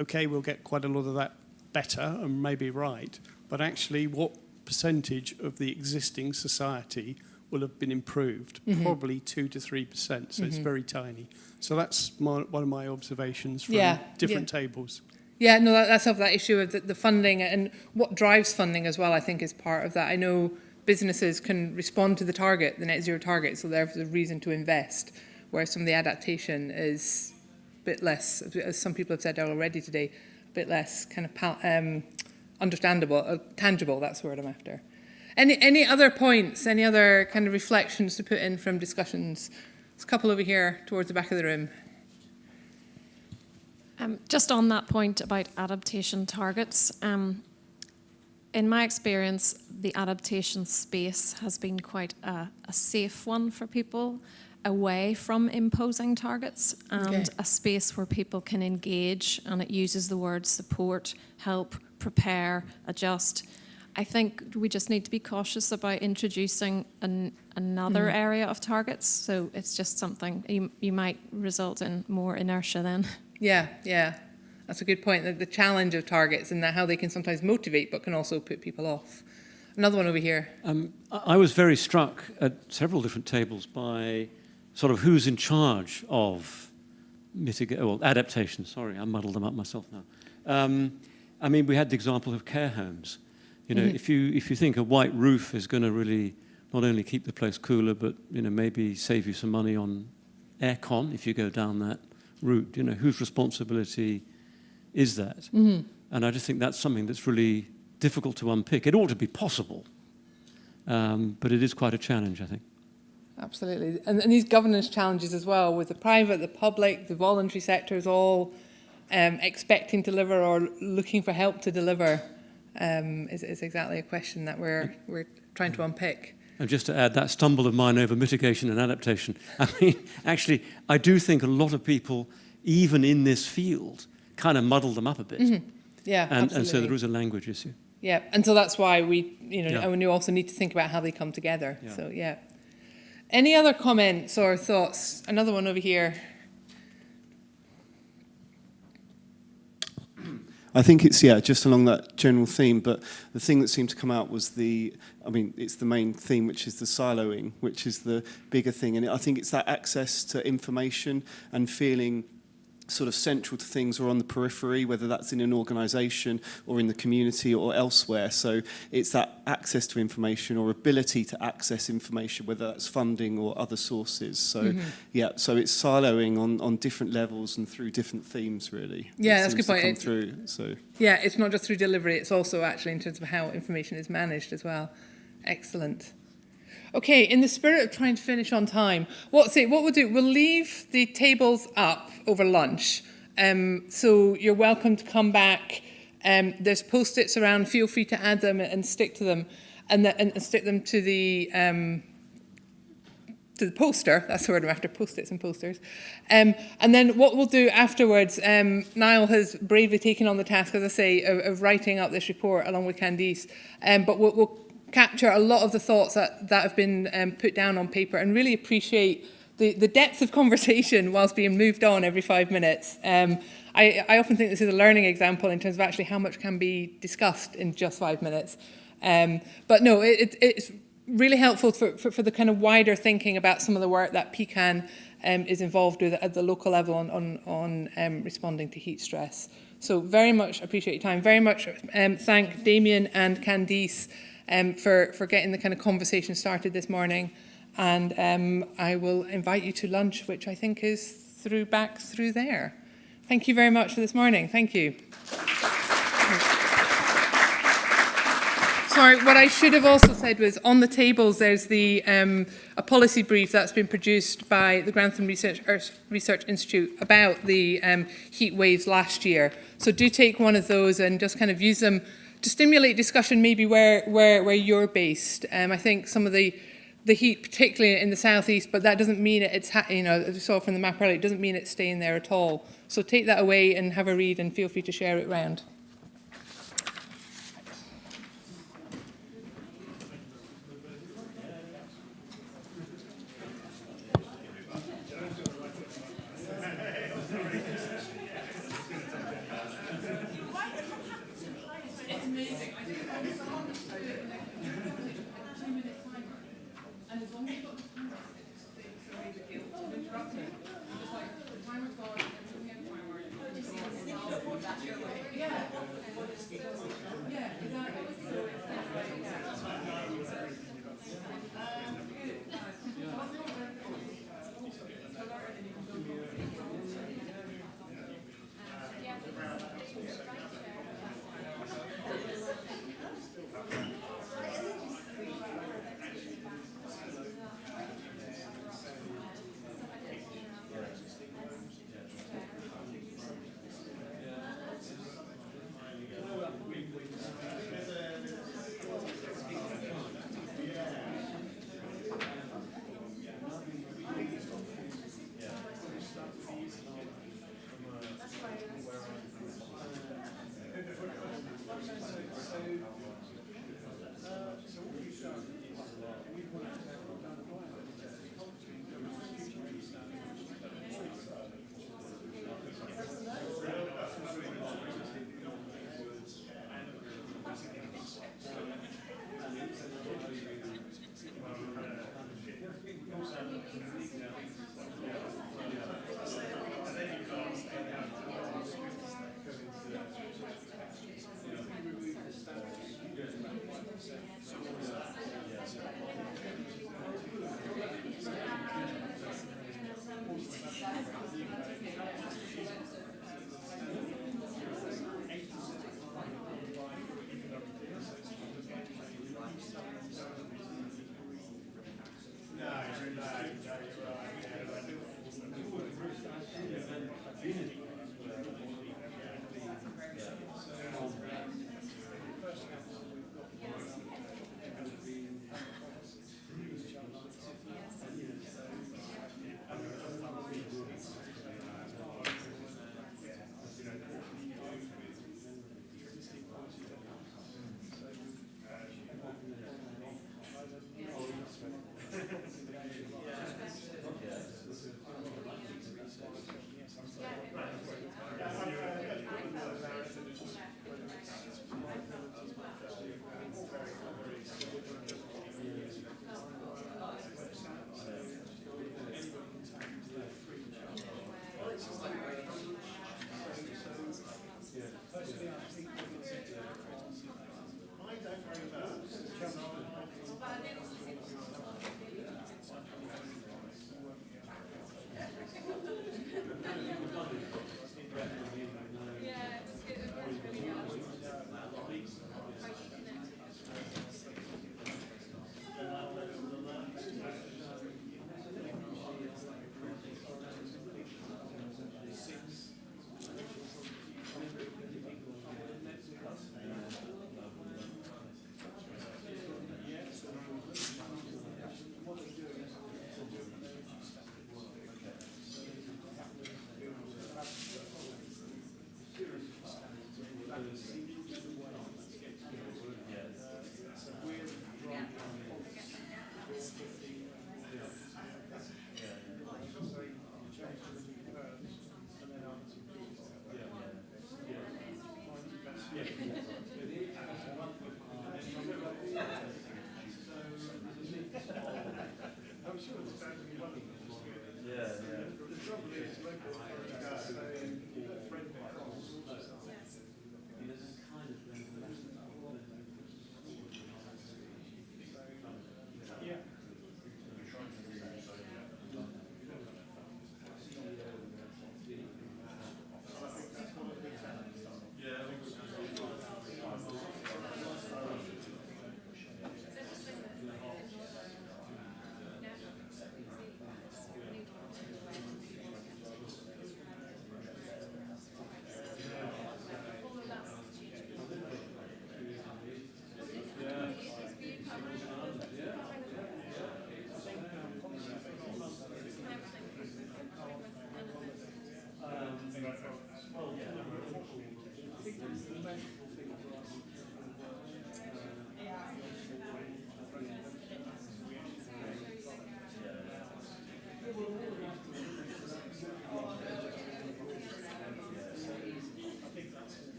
okay, we'll get quite a lot of that better and maybe right, but actually what percentage of the existing society will have been improved? Probably 2 to 3%, so it's very tiny. So that's one of my observations from different tables. Yeah, no, that's of that issue of the funding and what drives funding as well, I think is part of that. I know businesses can respond to the target, the net zero target, so there's a reason to invest, whereas some of the adaptation is a bit less, as some people have said already today, a bit less kind of understandable, tangible, that's the word I'm after. Any other points, any other kind of reflections to put in from discussions? There's a couple over here towards the back of the room. Just on that point about adaptation targets, in my experience, the adaptation space has been quite a safe one for people, away from imposing targets, and a space where people can engage, and it uses the words support, help, prepare, adjust. I think we just need to be cautious about introducing another area of targets, so it's just something you might result in more inertia then. Yeah, that's a good point. The challenge of targets and how they can sometimes motivate but can also put people off. Another one over here. I was very struck at several different tables by sort of who's in charge of adaptation. Sorry, I muddled them up myself now. I mean, we had the example of care homes. You know, if you think a white roof is going to really not only keep the place cooler, but maybe save you some money on aircon if you go down that route. Whose responsibility is that? And I just think that's something that's really difficult to unpick. It ought to be possible, but it is quite a challenge, I think. Absolutely. And these governance challenges as well, with the private, the public, the voluntary sectors all expecting to deliver or looking for help to deliver is exactly a question that we're trying to unpick. And just to add, that stumble of mine over mitigation and adaptation, I mean, actually, I do think a lot of people, even in this field, kind of muddle them up a bit. Yeah, absolutely. And so there is a language issue. Yeah, and so that's why we, and you also need to think about how they come together. Yeah. So, yeah. Any other comments or thoughts? Another one over here. I think it's, just along that general theme, but the thing that seemed to come out was it's the main theme, which is the siloing, which is the bigger thing. And I think it's that access to information and feeling sort of central to things or on the periphery, whether that's in an organisation or in the community or elsewhere. So it's that access to information or ability to access information, whether that's funding or other sources. So so it's siloing on different levels and through different themes, really. Yeah, that's a good point. Yeah, it's not just through delivery, it's also actually in terms of how information is managed as well. Excellent. Okay, in the spirit of trying to finish on time, what we'll do, we'll leave the tables up over lunch. So you're welcome to come back. There's post-its around, feel free to add them and stick to them, and stick them to the poster. That's the word I'm after, post-its and posters. And then what we'll do afterwards, Niall has bravely taken on the task, as I say, of writing up this report along with Candice. But we'll capture a lot of the thoughts that have been put down on paper, and really appreciate the depth of conversation whilst being moved on every 5 minutes. I often think this is a learning example in terms of actually how much can be discussed in just 5 minutes. But no, it's really helpful for the kind of wider thinking about some of the work that PCAN is involved with at the local level on responding to heat stress. So very much appreciate your time. Very much thank Damien and Candice for getting the kind of conversation started this morning. And I will invite you to lunch, which I think is back through there. Thank you very much for this morning. Thank you. Sorry, what I should have also said was on the tables there's a policy brief that's been produced by the Grantham Research Institute about the heat waves last year. So do take one of those and just kind of use them to stimulate discussion maybe where you're based. I think some of the heat, particularly in the southeast, but that doesn't mean it's, as we saw from the map earlier, it doesn't mean it's staying there at all. So take that away and have a read and feel free to share it around. Yeah.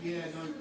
Yeah, no.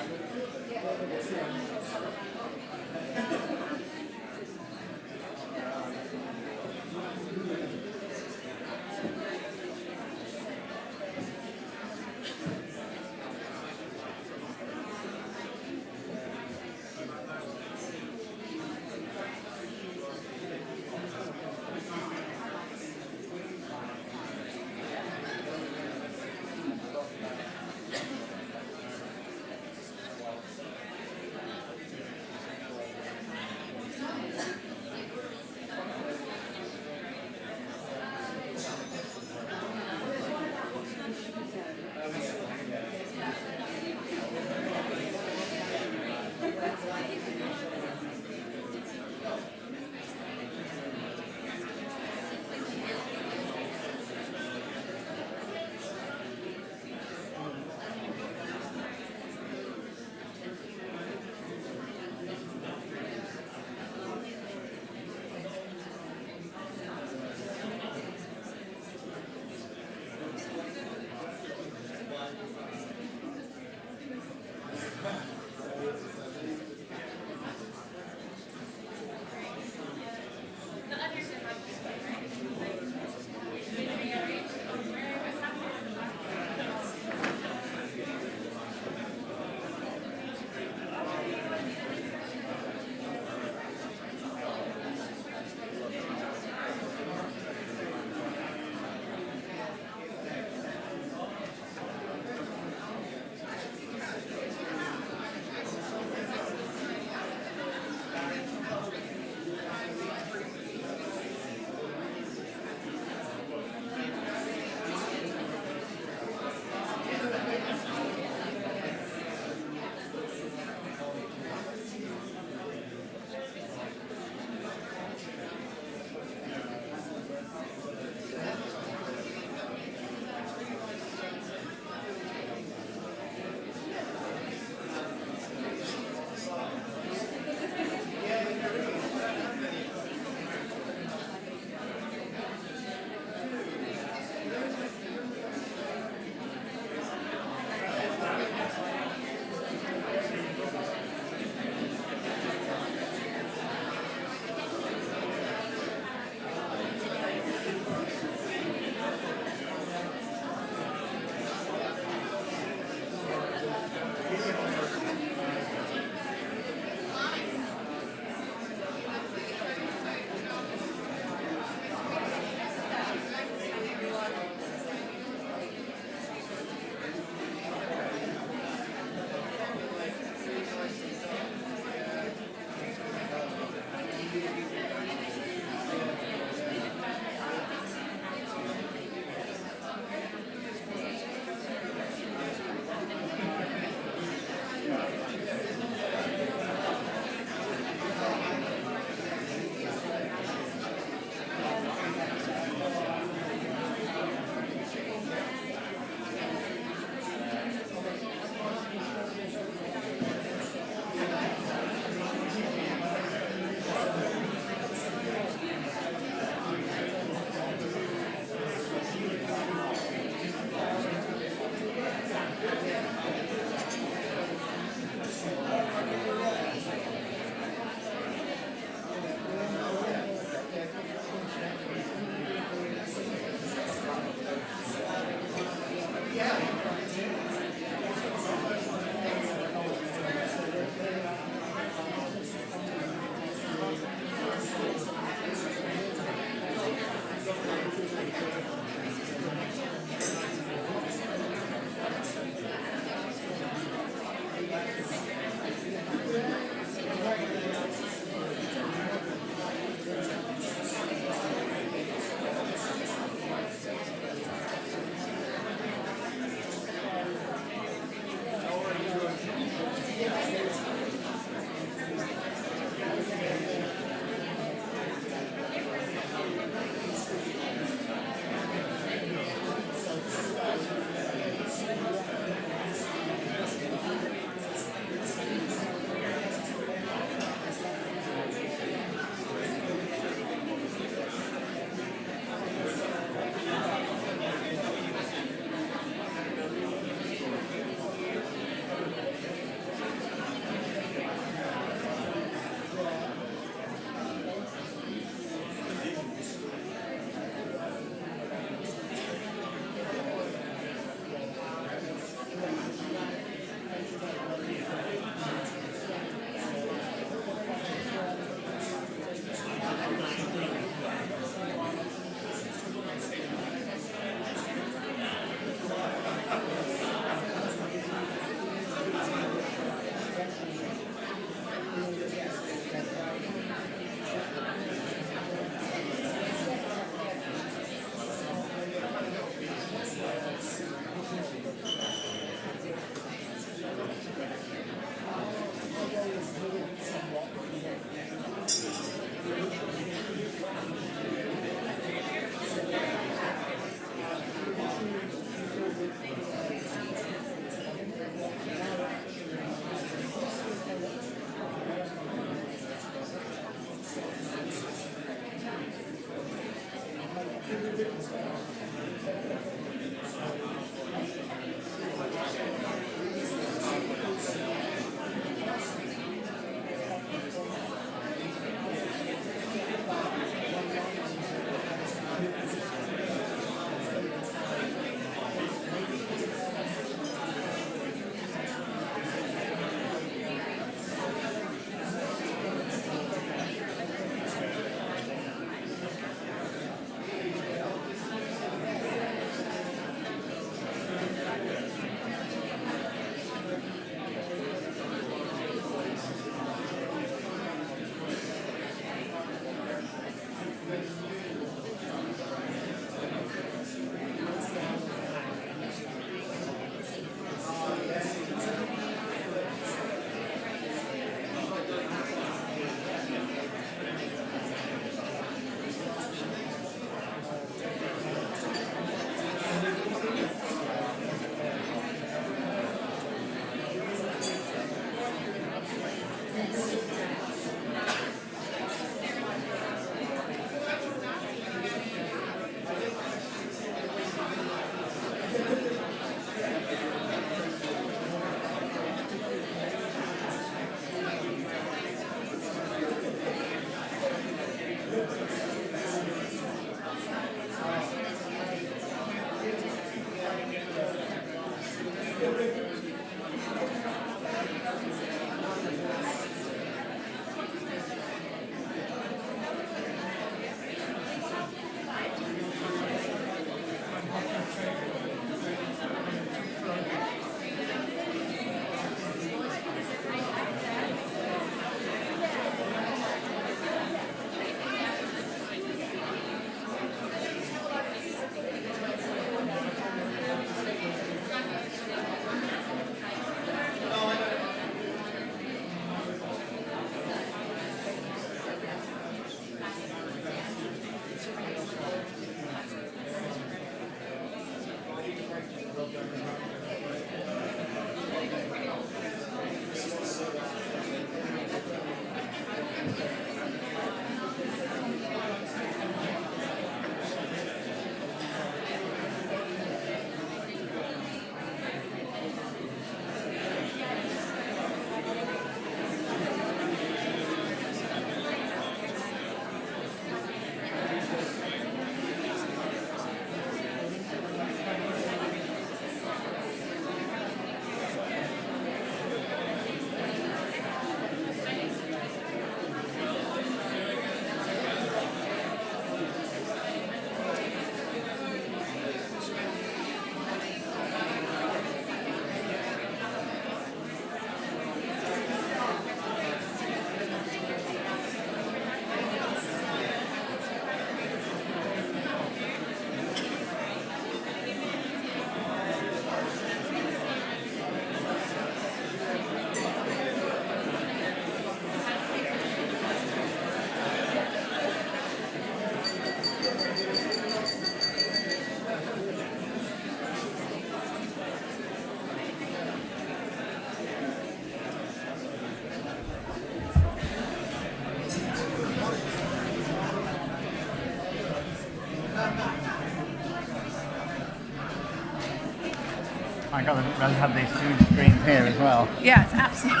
I got to have these huge screens here as well. Yeah, it's absolutely.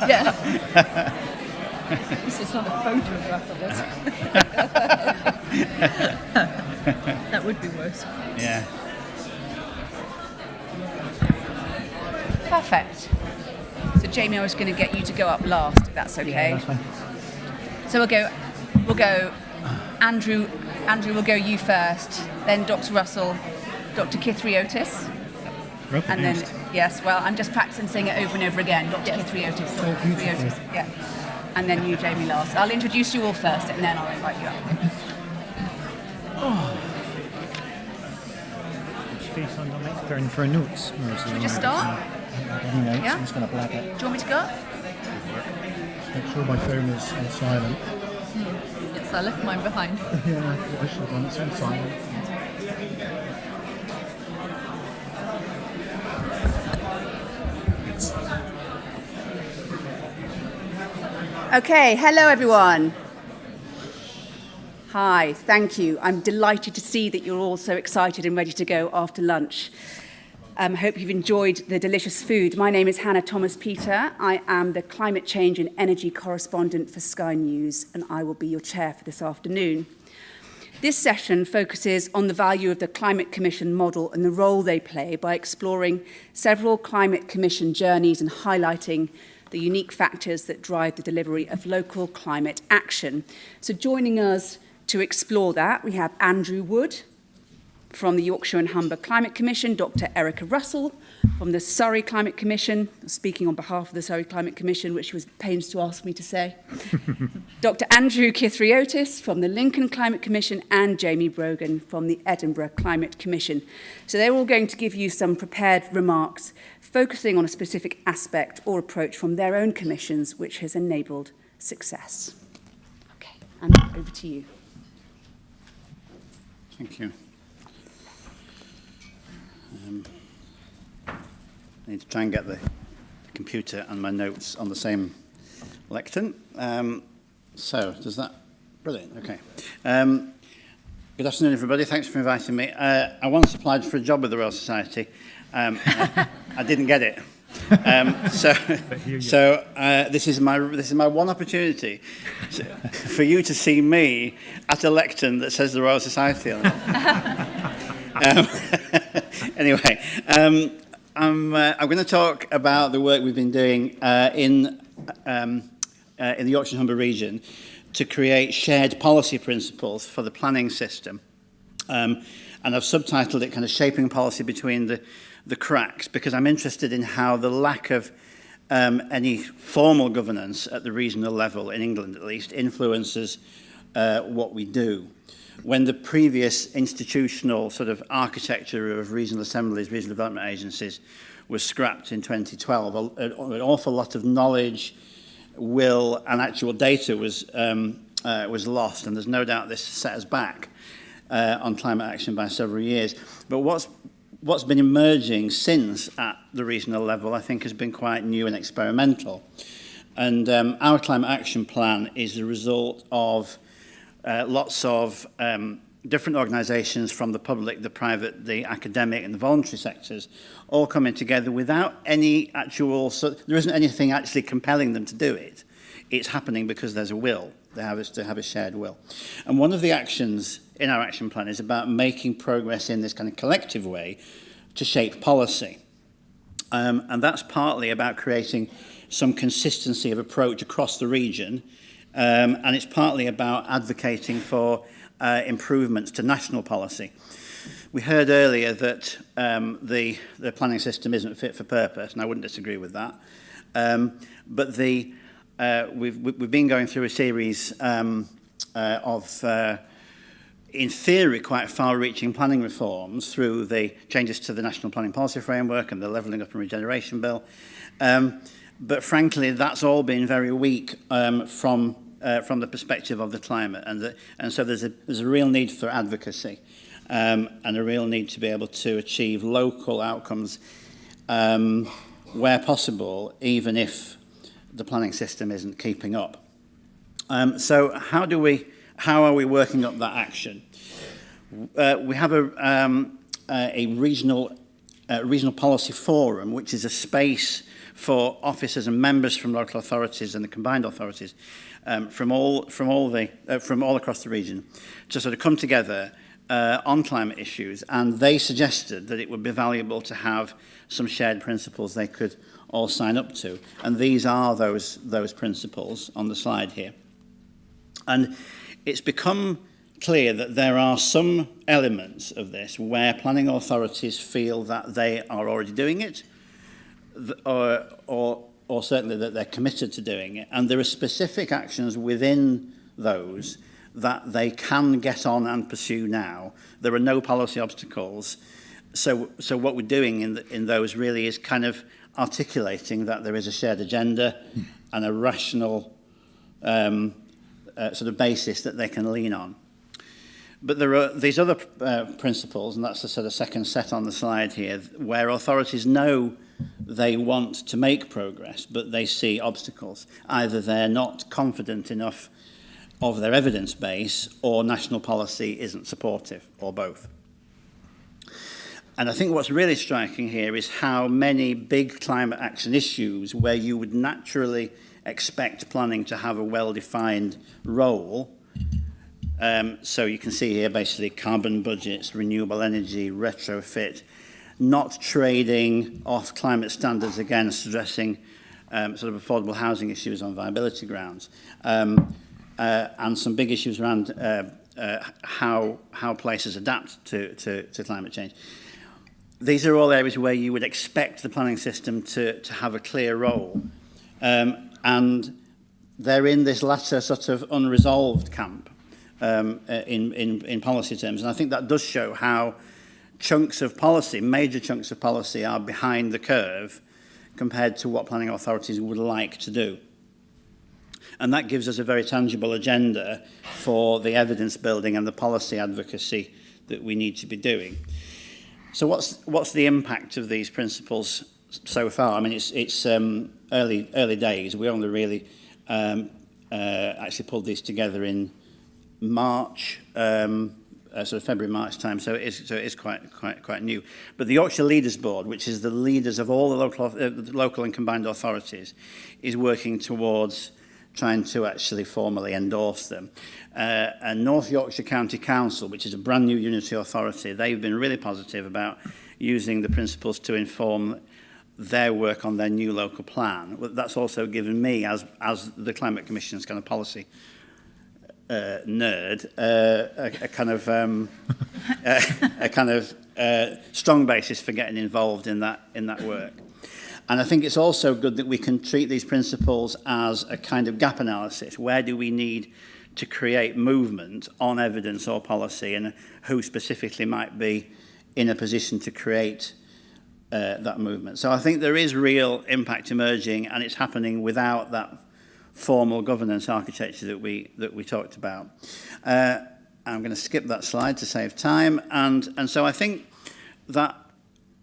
Yeah. This is not a photograph of it. That would be worse. Yeah. Perfect. So Jamie, I was going to get you to go up last, if that's okay. Yeah, that's fine. So we'll go. Andrew will go you first. Then Dr. Russell, Dr. Kithriotis. And then, yes, well, I'm just practicing saying it over and over again. Dr. Kithriotis, Dr. Kithriotis. Yeah. And then you, Jamie, last. I'll introduce you all first, and then I'll invite you up. Oh. Space on the mic. Going for a notes. Should we just start? Yeah? I'm just going to black it. Do you want me to go? Make sure my phone is on silent. Yes, I left mine behind. Yeah, I should have done it on silent. Okay, hello everyone. Hi, thank you. I'm delighted to see that you're all so excited and ready to go after lunch. Hope you've enjoyed the delicious food. My name is Hannah Thomas-Peter. I am the Climate Change and Energy Correspondent for Sky News, and I will be your chair for this afternoon. This session focuses on the value of the Climate Commission model and the role they play by exploring several Climate Commission journeys and highlighting the unique factors that drive the delivery of local climate action. So joining us to explore that, we have Andrew Wood from the Yorkshire and Humber Climate Commission, Dr. Erica Russell from the Surrey Climate Commission, speaking on behalf of the Surrey Climate Commission, which she was pains to ask me to say, Dr. Andrew Kithriotis from the Lincoln Climate Commission, and Jamie Brogan from the Edinburgh Climate Commission. So they're all going to give you some prepared remarks, focusing on a specific aspect or approach from their own commissions, which has enabled success. Okay, Andrew, over to you. Thank you. I need to try and get the computer and my notes on the same lectern. So, does that... Brilliant, okay. Good afternoon, everybody. Thanks for inviting me. I once applied for a job with the Royal Society. I didn't get it. This is my one opportunity for you to see me at a lectern that says the Royal Society on it. Anyway, I'm going to talk about the work we've been doing in the Yorkshire and Humber region to create shared policy principles for the planning system. And I've subtitled it kind of Shaping Policy Between the Cracks, because I'm interested in how the lack of any formal governance at the regional level, in England at least, influences what we do. When the previous institutional sort of architecture of regional assemblies, regional development agencies was scrapped in 2012, an awful lot of knowledge, will and actual data was lost, and there's no doubt this set us back on climate action by several years. But what's been emerging since at the regional level, I think, has been quite new and experimental. And our climate action plan is the result of lots of different organisations from the public, the private, the academic and the voluntary sectors all coming together without any actual... So there isn't anything actually compelling them to do it. It's happening because there's a will. They have a shared will. And one of the actions in our action plan is about making progress in this kind of collective way to shape policy. And that's partly about creating some consistency of approach across the region. And it's partly about advocating for improvements to national policy. We heard earlier that the planning system isn't fit for purpose, and I wouldn't disagree with that. But we've been going through a series of, in theory, quite far-reaching planning reforms through the changes to the National Planning Policy Framework and the Levelling Up and Regeneration Bill. But frankly, that's all been very weak from the perspective of the climate, and so there's a real need for advocacy and a real need to be able to achieve local outcomes where possible, even if the planning system isn't keeping up. So how are we working up that action? We have a regional policy forum, which is a space for officers and members from local authorities and the combined authorities from all across the region to sort of come together on climate issues, and they suggested that it would be valuable to have some shared principles they could all sign up to, and these are those principles on the slide here. And it's become clear that there are some elements of this where planning authorities feel that they are already doing it, or certainly that they're committed to doing it, and there are specific actions within those that they can get on and pursue now. There are no policy obstacles. So what we're doing in those really is kind of articulating that there is a shared agenda and a rational sort of basis that they can lean on. But there are these other principles, and that's the sort of second set on the slide here, where authorities know they want to make progress, but they see obstacles. Either they're not confident enough of their evidence base, or national policy isn't supportive, or both. And I think what's really striking here is how many big climate action issues where you would naturally expect planning to have a well-defined role. So you can see here basically carbon budgets, renewable energy, retrofit, not trading off climate standards against addressing sort of affordable housing issues on viability grounds. And some big issues around how places adapt to climate change. These are all areas where you would expect the planning system to have a clear role. And they're in this latter sort of unresolved camp in policy terms. And I think that does show how chunks of policy, major chunks of policy, are behind the curve compared to what planning authorities would like to do. And that gives us a very tangible agenda for the evidence building and the policy advocacy that we need to be doing. So what's the impact of these principles so far? I mean, it's early days. We only really actually pulled these together in March, sort of February, March time. So it is quite new. But the Yorkshire Leaders Board, which is the leaders of all the local and combined authorities, is working towards trying to actually formally endorse them. And North Yorkshire County Council, which is a brand new unity authority, they've been really positive about using the principles to inform their work on their new local plan. That's also given me, as the Climate Commission's kind of policy nerd, a kind of strong basis for getting involved in that work. And I think it's also good that we can treat these principles as a kind of gap analysis. Where do we need to create movement on evidence or policy, and who specifically might be in a position to create that movement? So I think there is real impact emerging, and it's happening without that formal governance architecture that we talked about. I'm going to skip that slide to save time. And so I think that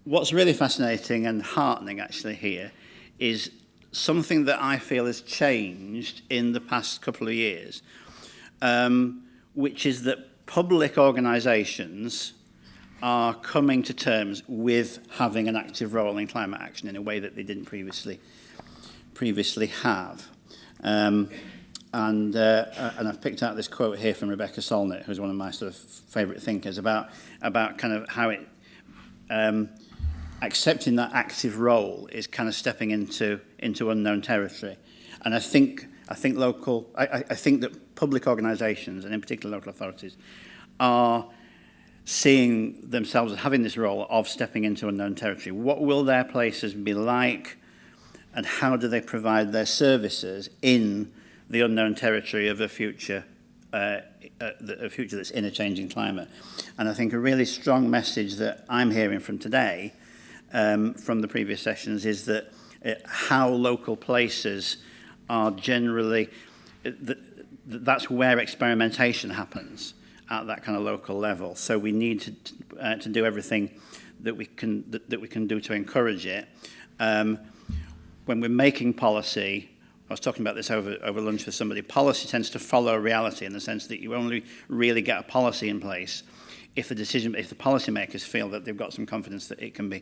what's really fascinating and heartening actually here is something that I feel has changed in the past couple of years, which is that public organisations are coming to terms with having an active role in climate action in a way that they didn't previously have. And I've picked out this quote here from Rebecca Solnit, who's one of my sort of favourite thinkers, about kind of how it accepting that active role is kind of stepping into unknown territory. And I think that public organisations, and in particular local authorities, are seeing themselves as having this role of stepping into unknown territory. What will their places be like, and how do they provide their services in the unknown territory of a future that's in a changing climate? And I think a really strong message that I'm hearing from today, from the previous sessions, is that how local places are generally, that's where experimentation happens, at that kind of local level. So we need to do everything that we can do to encourage it. When we're making policy, I was talking about this over lunch with somebody, policy tends to follow reality in the sense that you only really get a policy in place if the policymakers feel that they've got some confidence that it can be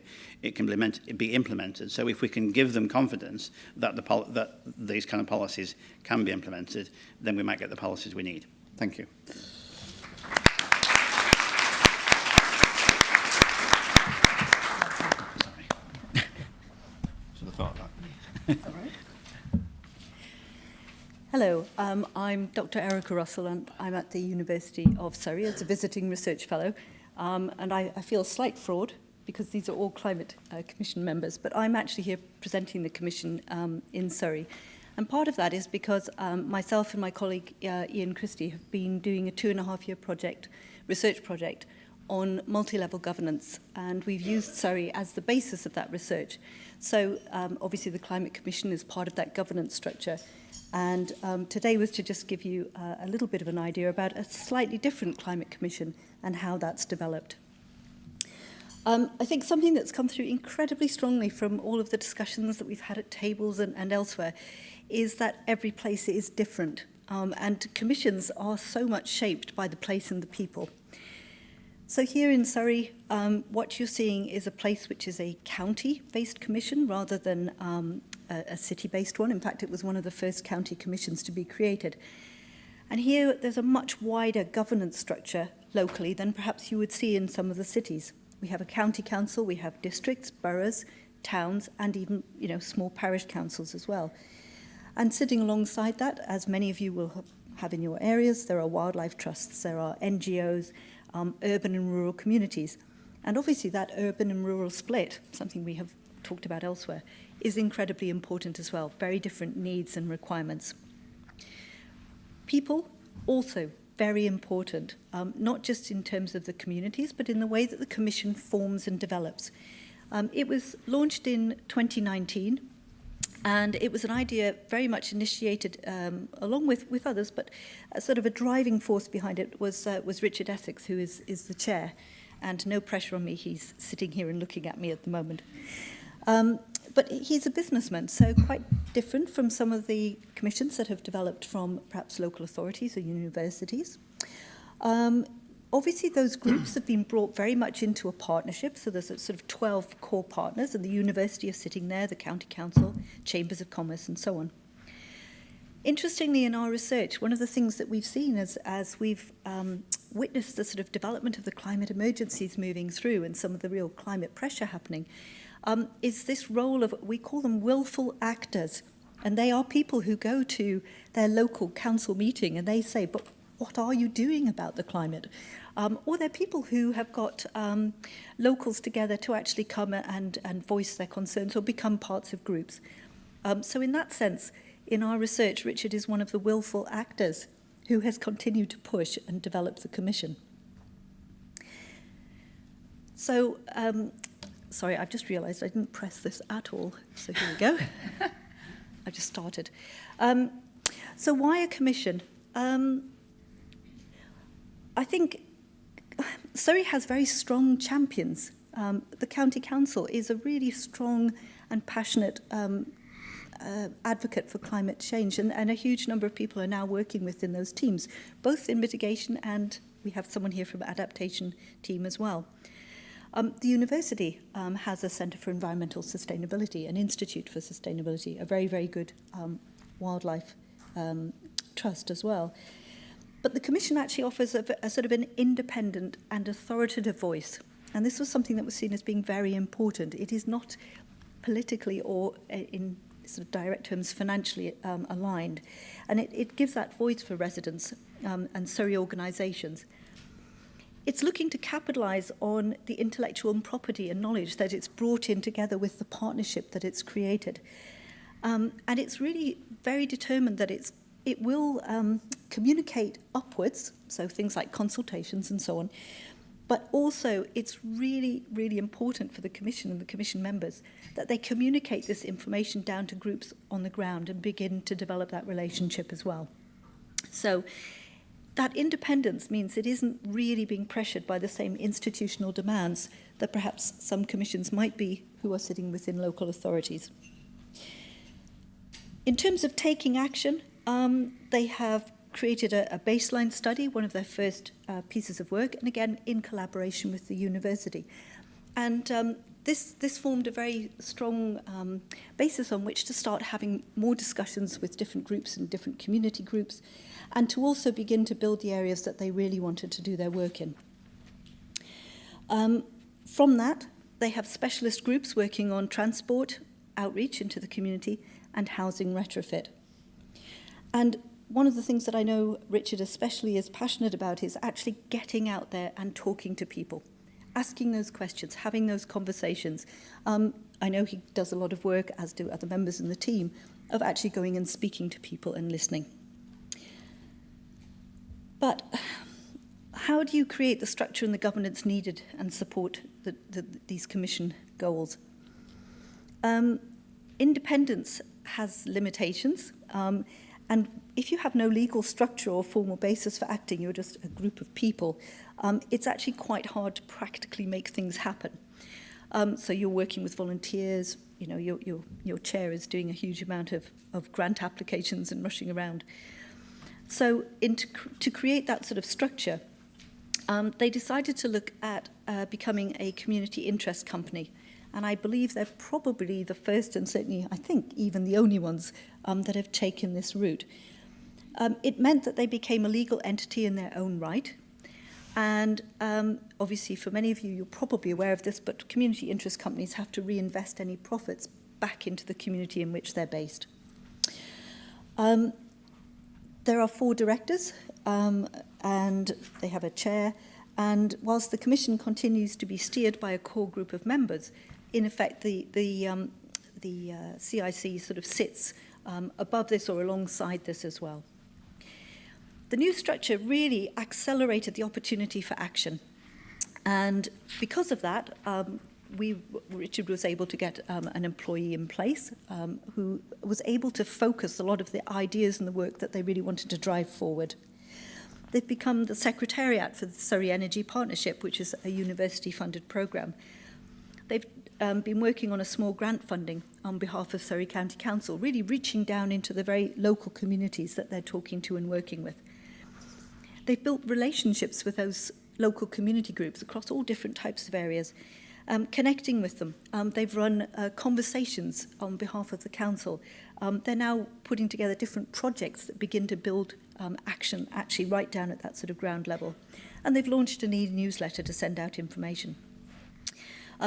implemented. So if we can give them confidence that that these kind of policies can be implemented, then we might get the policies we need. Thank you. Should have thought of that. Hello, I'm Dr. Erica Russell, and I'm at the University of Surrey as a visiting research fellow. And I feel slight fraud because these are all Climate Commission members, but I'm actually here presenting the Commission in Surrey. And part of that is because myself and my colleague Ian Christie have been doing a 2.5-year research project on multi-level governance, and we've used Surrey as the basis of that research. So obviously the Climate Commission is part of that governance structure. And today was to just give you a little bit of an idea about a slightly different Climate Commission and how that's developed. I think something that's come through incredibly strongly from all of the discussions that we've had at tables and elsewhere is that every place is different. and commissions are so much shaped by the place and the people. So here in Surrey, what you're seeing is a place which is a county-based commission rather than a city-based one. In fact, it was one of the first county commissions to be created. And here there's a much wider governance structure locally than perhaps you would see in some of the cities. We have a county council, we have districts, boroughs, towns, and even, small parish councils as well. And sitting alongside that, as many of you will have in your areas, there are wildlife trusts, there are NGOs, urban and rural communities. And obviously that urban and rural split, something we have talked about elsewhere, is incredibly important as well. Very different needs and requirements. People, also very important, not just in terms of the communities, but in the way that the Commission forms and develops. It was launched in 2019, and it was an idea very much initiated along with others, but sort of a driving force behind it was Richard Essex, who is the chair. And no pressure on me, he's sitting here and looking at me at the moment. But he's a businessman, so quite different from some of the commissions that have developed from perhaps local authorities or universities. Obviously, those groups have been brought very much into a partnership, so there's a sort of 12 core partners, and the university is sitting there, the county council, chambers of commerce, and so on. Interestingly, in our research, one of the things that we've seen as we've witnessed the sort of development of the climate emergencies moving through and some of the real climate pressure happening, is this role of, we call them willful actors, and they are people who go to their local council meeting and they say, but what are you doing about the climate? Or they're people who have got locals together to actually come and voice their concerns or become parts of groups. So in that sense, in our research, Richard is one of the willful actors who has continued to push and develop the Commission. So, sorry, I've just realised I didn't press this at all. So here we go. I just started. So why a Commission? I think Surrey has very strong champions. The County Council is a really strong and passionate advocate for climate change, and a huge number of people are now working within those teams, both in mitigation and we have someone here from adaptation team as well. The university has a Centre for Environmental Sustainability, an Institute for Sustainability, a very, very good wildlife trust as well. But the Commission actually offers a sort of an independent and authoritative voice. And this was something that was seen as being very important. It is not politically or in sort of direct terms financially aligned. And it gives that voice for residents and Surrey organisations. It's looking to capitalise on the intellectual and property and knowledge that it's brought in together with the partnership that it's created. And it's really very determined that it will communicate upwards, so things like consultations and so on, but also it's really, really important for the Commission and the Commission members that they communicate this information down to groups on the ground and begin to develop that relationship as well. So that independence means it isn't really being pressured by the same institutional demands that perhaps some commissions might be who are sitting within local authorities. In terms of taking action, they have created a baseline study, one of their first pieces of work, and again in collaboration with the university. And this formed a very strong basis on which to start having more discussions with different groups and different community groups, and to also begin to build the areas that they really wanted to do their work in. From that, they have specialist groups working on transport, outreach into the community, and housing retrofit. And one of the things that I know Richard especially is passionate about is actually getting out there and talking to people, asking those questions, having those conversations. I know he does a lot of work, as do other members in the team, of actually going and speaking to people and listening. But how do you create the structure and the governance needed and support these Commission goals? Independence has limitations. And if you have no legal structure or formal basis for acting, you're just a group of people, it's actually quite hard to practically make things happen. So you're working with volunteers, you know, your chair is doing a huge amount of grant applications and rushing around. So to create that sort of structure, they decided to look at becoming a community interest company. And I believe they're probably the first and certainly, I think, even the only ones that have taken this route. It meant that they became a legal entity in their own right. And obviously, for many of you, you're probably aware of this, but community interest companies have to reinvest any profits back into the community in which they're based. There are 4 directors, and they have a chair. And whilst the Commission continues to be steered by a core group of members, in effect, the CIC sort of sits above this or alongside this as well. The new structure really accelerated the opportunity for action. And because of that, Richard was able to get an employee in place who was able to focus a lot of the ideas and the work that they really wanted to drive forward. They've become the Secretariat for the Surrey Energy Partnership, which is a university-funded programme. They've been working on a small grant funding on behalf of Surrey County Council, really reaching down into the very local communities that they're talking to and working with. They've built relationships with those local community groups across all different types of areas, connecting with them. They've run conversations on behalf of the council. They're now putting together different projects that begin to build action actually right down at that sort of ground level. And they've launched an e-newsletter to send out information.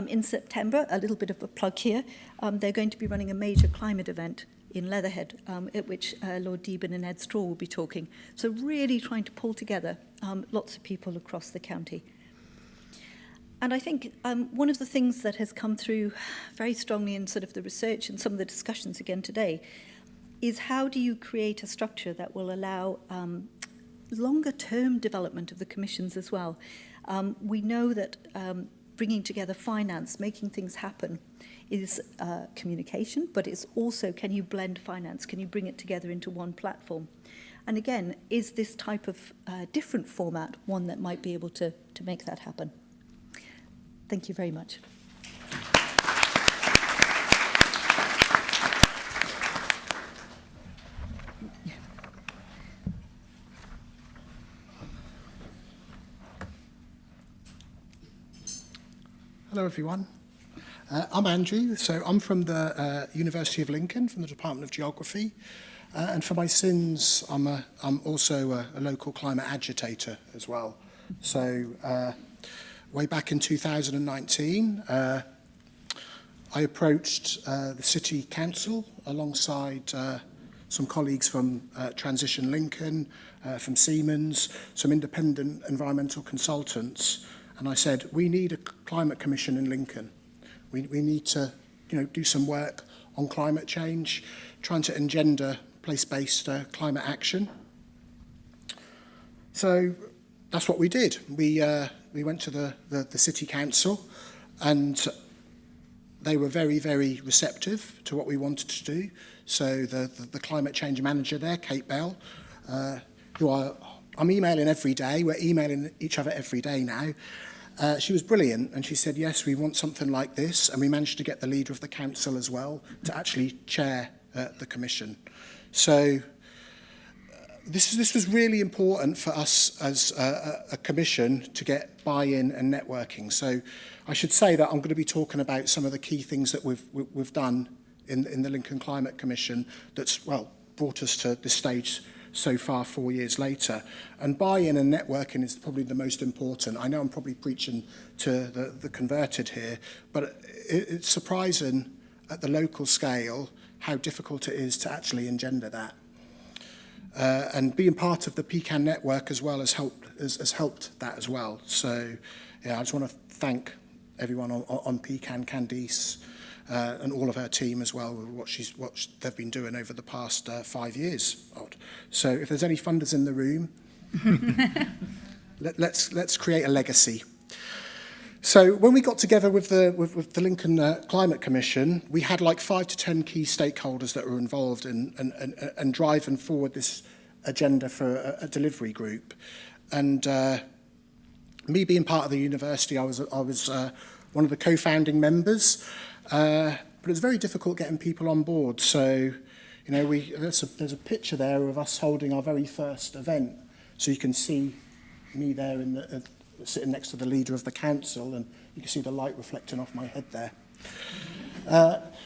In September, a little bit of a plug here, they're going to be running a major climate event in Leatherhead, at which Lord Deben and Ed Straw will be talking. So really trying to pull together lots of people across the county. And I think one of the things that has come through very strongly in sort of the research and some of the discussions again today is how do you create a structure that will allow longer-term development of the commissions as well. We know that bringing together finance, making things happen, is communication, but it's also, can you blend finance? Can you bring it together into one platform? And again, is this type of different format one that might be able to make that happen? Thank you very much. Hello, everyone. I'm Andrew. So I'm from the University of Lincoln, from the Department of Geography. And for my sins, I'm also a local climate agitator as well. So way back in 2019, I approached the City Council alongside some colleagues from Transition Lincoln, from Siemens, some independent environmental consultants, and I said, we need a climate commission in Lincoln. We need to, do some work on climate change, trying to engender place-based climate action. So that's what we did. We went to the City Council, and they were very, very receptive to what we wanted to do. So the climate change manager there, Kate Bell, who I'm emailing every day. We're emailing each other every day now. She was brilliant, and she said, yes, we want something like this. And we managed to get the leader of the council as well to actually chair the commission. So this was really important for us as a commission to get buy-in and networking. So I should say that I'm going to be talking about some of the key things that we've done in the Lincoln Climate Commission that's, well, brought us to this stage so far 4 years later. And buy-in and networking is probably the most important. I know I'm probably preaching to the converted here, but it's surprising at the local scale how difficult it is to actually engender that. And being part of the PCAN network as well has helped that as well. So yeah, I just want to thank everyone on PCAN, Candice, and all of her team as well, what they've been doing over the past 5 years. So if there's any funders in the room, let's create a legacy. So when we got together with the Lincoln Climate Commission, we had like 5 to 10 key stakeholders that were involved in driving forward this agenda for a delivery group. And me being part of the university, I was one of the co-founding members. But it was very difficult getting people on board. So, You know, there's a picture there of us holding our very first event. So you can see me there sitting next to the leader of the council, and you can see the light reflecting off my head there.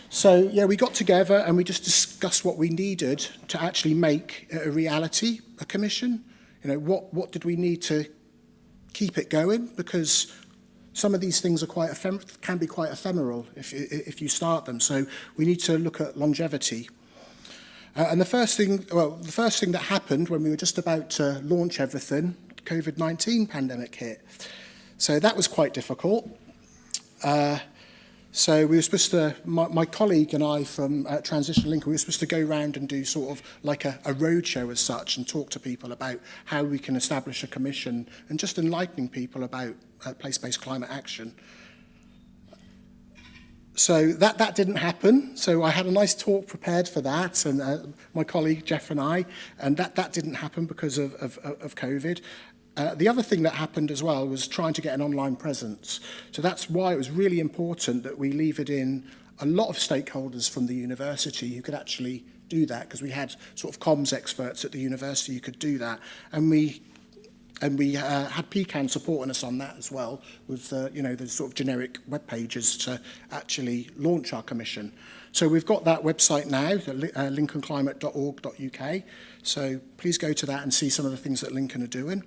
So, yeah, we got together and we just discussed what we needed to actually make a reality, a commission. You know, what did we need to keep it going? Because some of these things are can be quite ephemeral if you start them. So we need to look at longevity. And the first thing that happened when we were just about to launch everything, COVID-19 pandemic hit. So that was quite difficult. So we were supposed to, my colleague and I from Transition Lincoln, we were supposed to go around and do sort of like a roadshow as such and talk to people about how we can establish a commission and just enlightening people about place-based climate action. So that didn't happen. So I had a nice talk prepared for that, and my colleague Jeff and I, and that didn't happen because of COVID. The other thing that happened as well was trying to get an online presence. So that's why it was really important that we levered in a lot of stakeholders from the university who could actually do that, because we had sort of comms experts at the university who could do that. And we had PCAN supporting us on that as well, with the sort of generic web pages to actually launch our commission. So we've got that website now, lincolnclimate.org.uk. So please go to that and see some of the things that Lincoln are doing.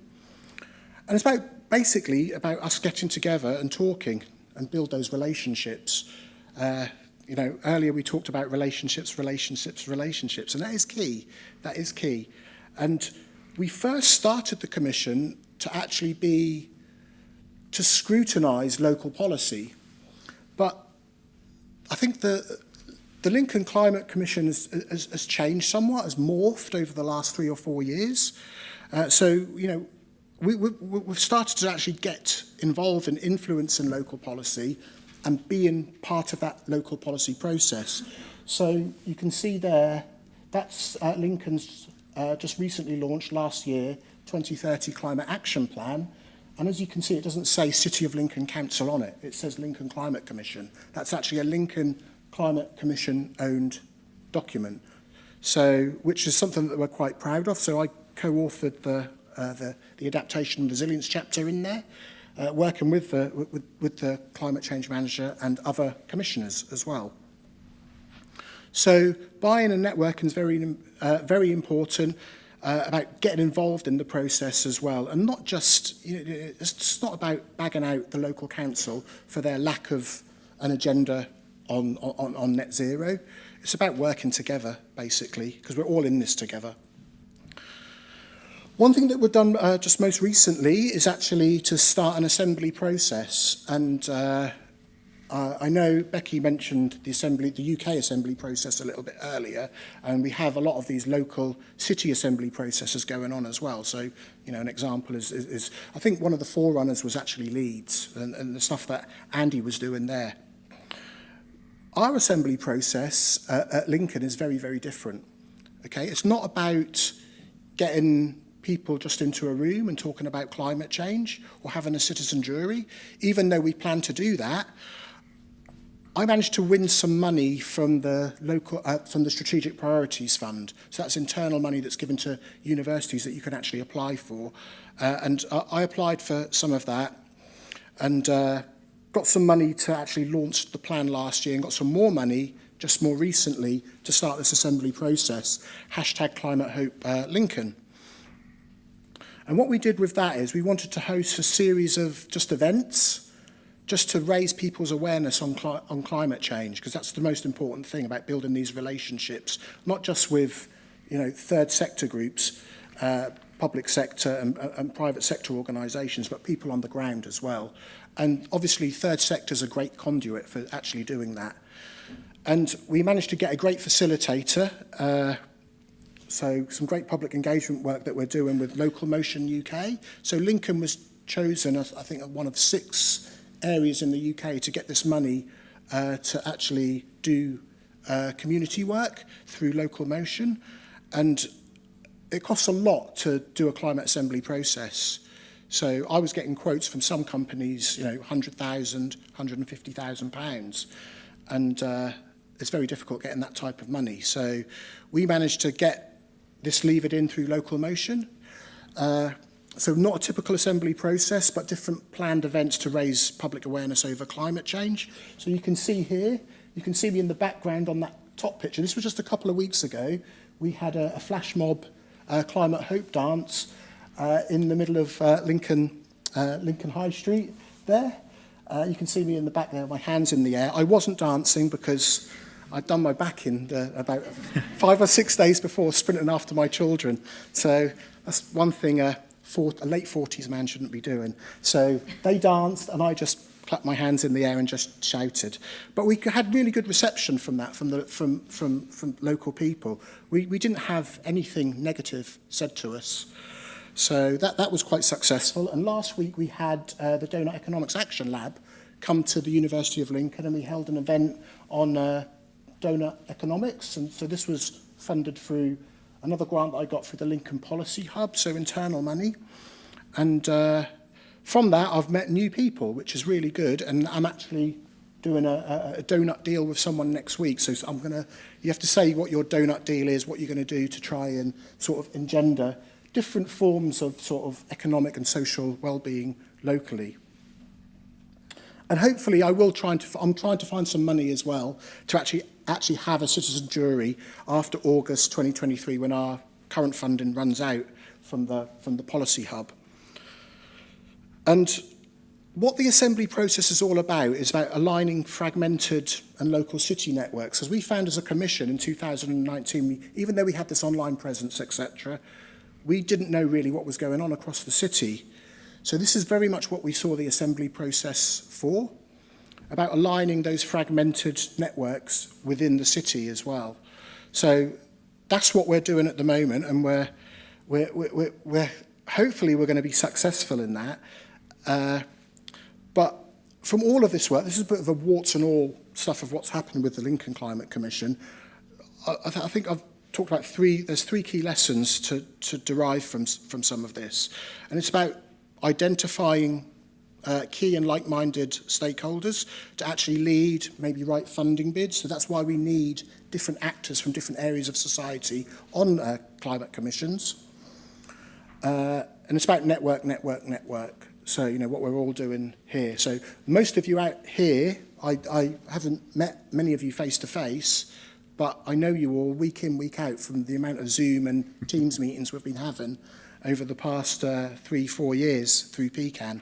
And it's basically about us getting together and talking and build those relationships. Earlier we talked about relationships, and that is key. That is key. And we first started the commission to scrutinise local policy. But I think the Lincoln Climate Commission has changed somewhat, has morphed over the last 3 or 4 years. We've started to actually get involved in influencing local policy and being part of that local policy process. So you can see there, that's Lincoln's just recently launched last year, 2030 Climate Action Plan. And as you can see, it doesn't say City of Lincoln Council on it. It says Lincoln Climate Commission. That's actually a Lincoln Climate Commission-owned document, which is something that we're quite proud of. So I co-authored the Adaptation and Resilience chapter in there, working with the Climate Change Manager and other commissioners as well. So buy-in and networking is very important about getting involved in the process as well, and not just, it's just not about bagging out the local council for their lack of an agenda on net zero. It's about working together, basically, because we're all in this together. One thing that we've done just most recently is actually to start an assembly process, and I know Becky mentioned the UK assembly process a little bit earlier, and we have a lot of these local city assembly processes going on as well. So, an example is I think one of the forerunners was actually Leeds, and the stuff that Andy was doing there. Our assembly process at Lincoln is very, very different. Okay, it's not about getting people just into a room and talking about climate change or having a citizen jury, even though we plan to do that. I managed to win some money from the from the Strategic Priorities Fund. So that's internal money that's given to universities that you can actually apply for. And I applied for some of that and got some money to actually launch the plan last year, and got some more money just more recently to start this assembly process. #ClimateHope Lincoln. And what we did with that is we wanted to host a series of just events just to raise people's awareness on climate change, because that's the most important thing about building these relationships, not just with third sector groups, public sector and private sector organisations, but people on the ground as well. And obviously third sector is a great conduit for actually doing that. And we managed to get a great facilitator, so some great public engagement work that we're doing with Local Motion UK. So Lincoln was chosen as, I think, one of 6 areas in the UK to get this money to actually do community work through Local Motion. And it costs a lot to do a climate assembly process. So I was getting quotes from some companies, £100,000, £150,000. And it's very difficult getting that type of money. So we managed to get this levered in through local motion. So not a typical assembly process, but different planned events to raise public awareness over climate change. So you can see here, you can see me in the background on that top picture. This was just a couple of weeks ago. We had a flash mob climate hope dance in the middle of Lincoln High Street there. You can see me in the back there, my hands in the air. I wasn't dancing because I'd done my back in about 5 or 6 days before, sprinting after my children. So that's one thing a late 40s man shouldn't be doing. So they danced and I just clapped my hands in the air and just shouted. But we had really good reception from that, from local people. We didn't have anything negative said to us. So that was quite successful. And last week we had the Donut Economics Action Lab come to the University of Lincoln, and we held an event on donut economics. And so this was funded through another grant that I got through the Lincoln Policy Hub, so internal money. And from that, I've met new people, which is really good. And I'm actually doing a donut deal with someone next week. So you have to say what your donut deal is, what you're going to do to try and sort of engender different forms of sort of economic and social well-being locally. And hopefully I'm trying to find some money as well to actually have a citizen jury after August 2023 when our current funding runs out from the Policy Hub. And what the assembly process is all about is about aligning fragmented and local city networks. As we found as a commission in 2019, even though we had this online presence, etc., we didn't know really what was going on across the city. So this is very much what we saw the assembly process for, about aligning those fragmented networks within the city as well. So that's what we're doing at the moment, and we're hopefully we're going to be successful in that. But from all of this work, this is a bit of a warts and all stuff of what's happened with the Lincoln Climate Commission. I think I've talked about there's three key lessons to derive from some of this. And it's about identifying key and like-minded stakeholders to actually lead, maybe write funding bids. So that's why we need different actors from different areas of society on climate commissions. And it's about network. So, what we're all doing here. So most of you out here, I haven't met many of you face to face, but I know you all week in, week out from the amount of Zoom and Teams meetings we've been having over the past 3-4 years through PCAN.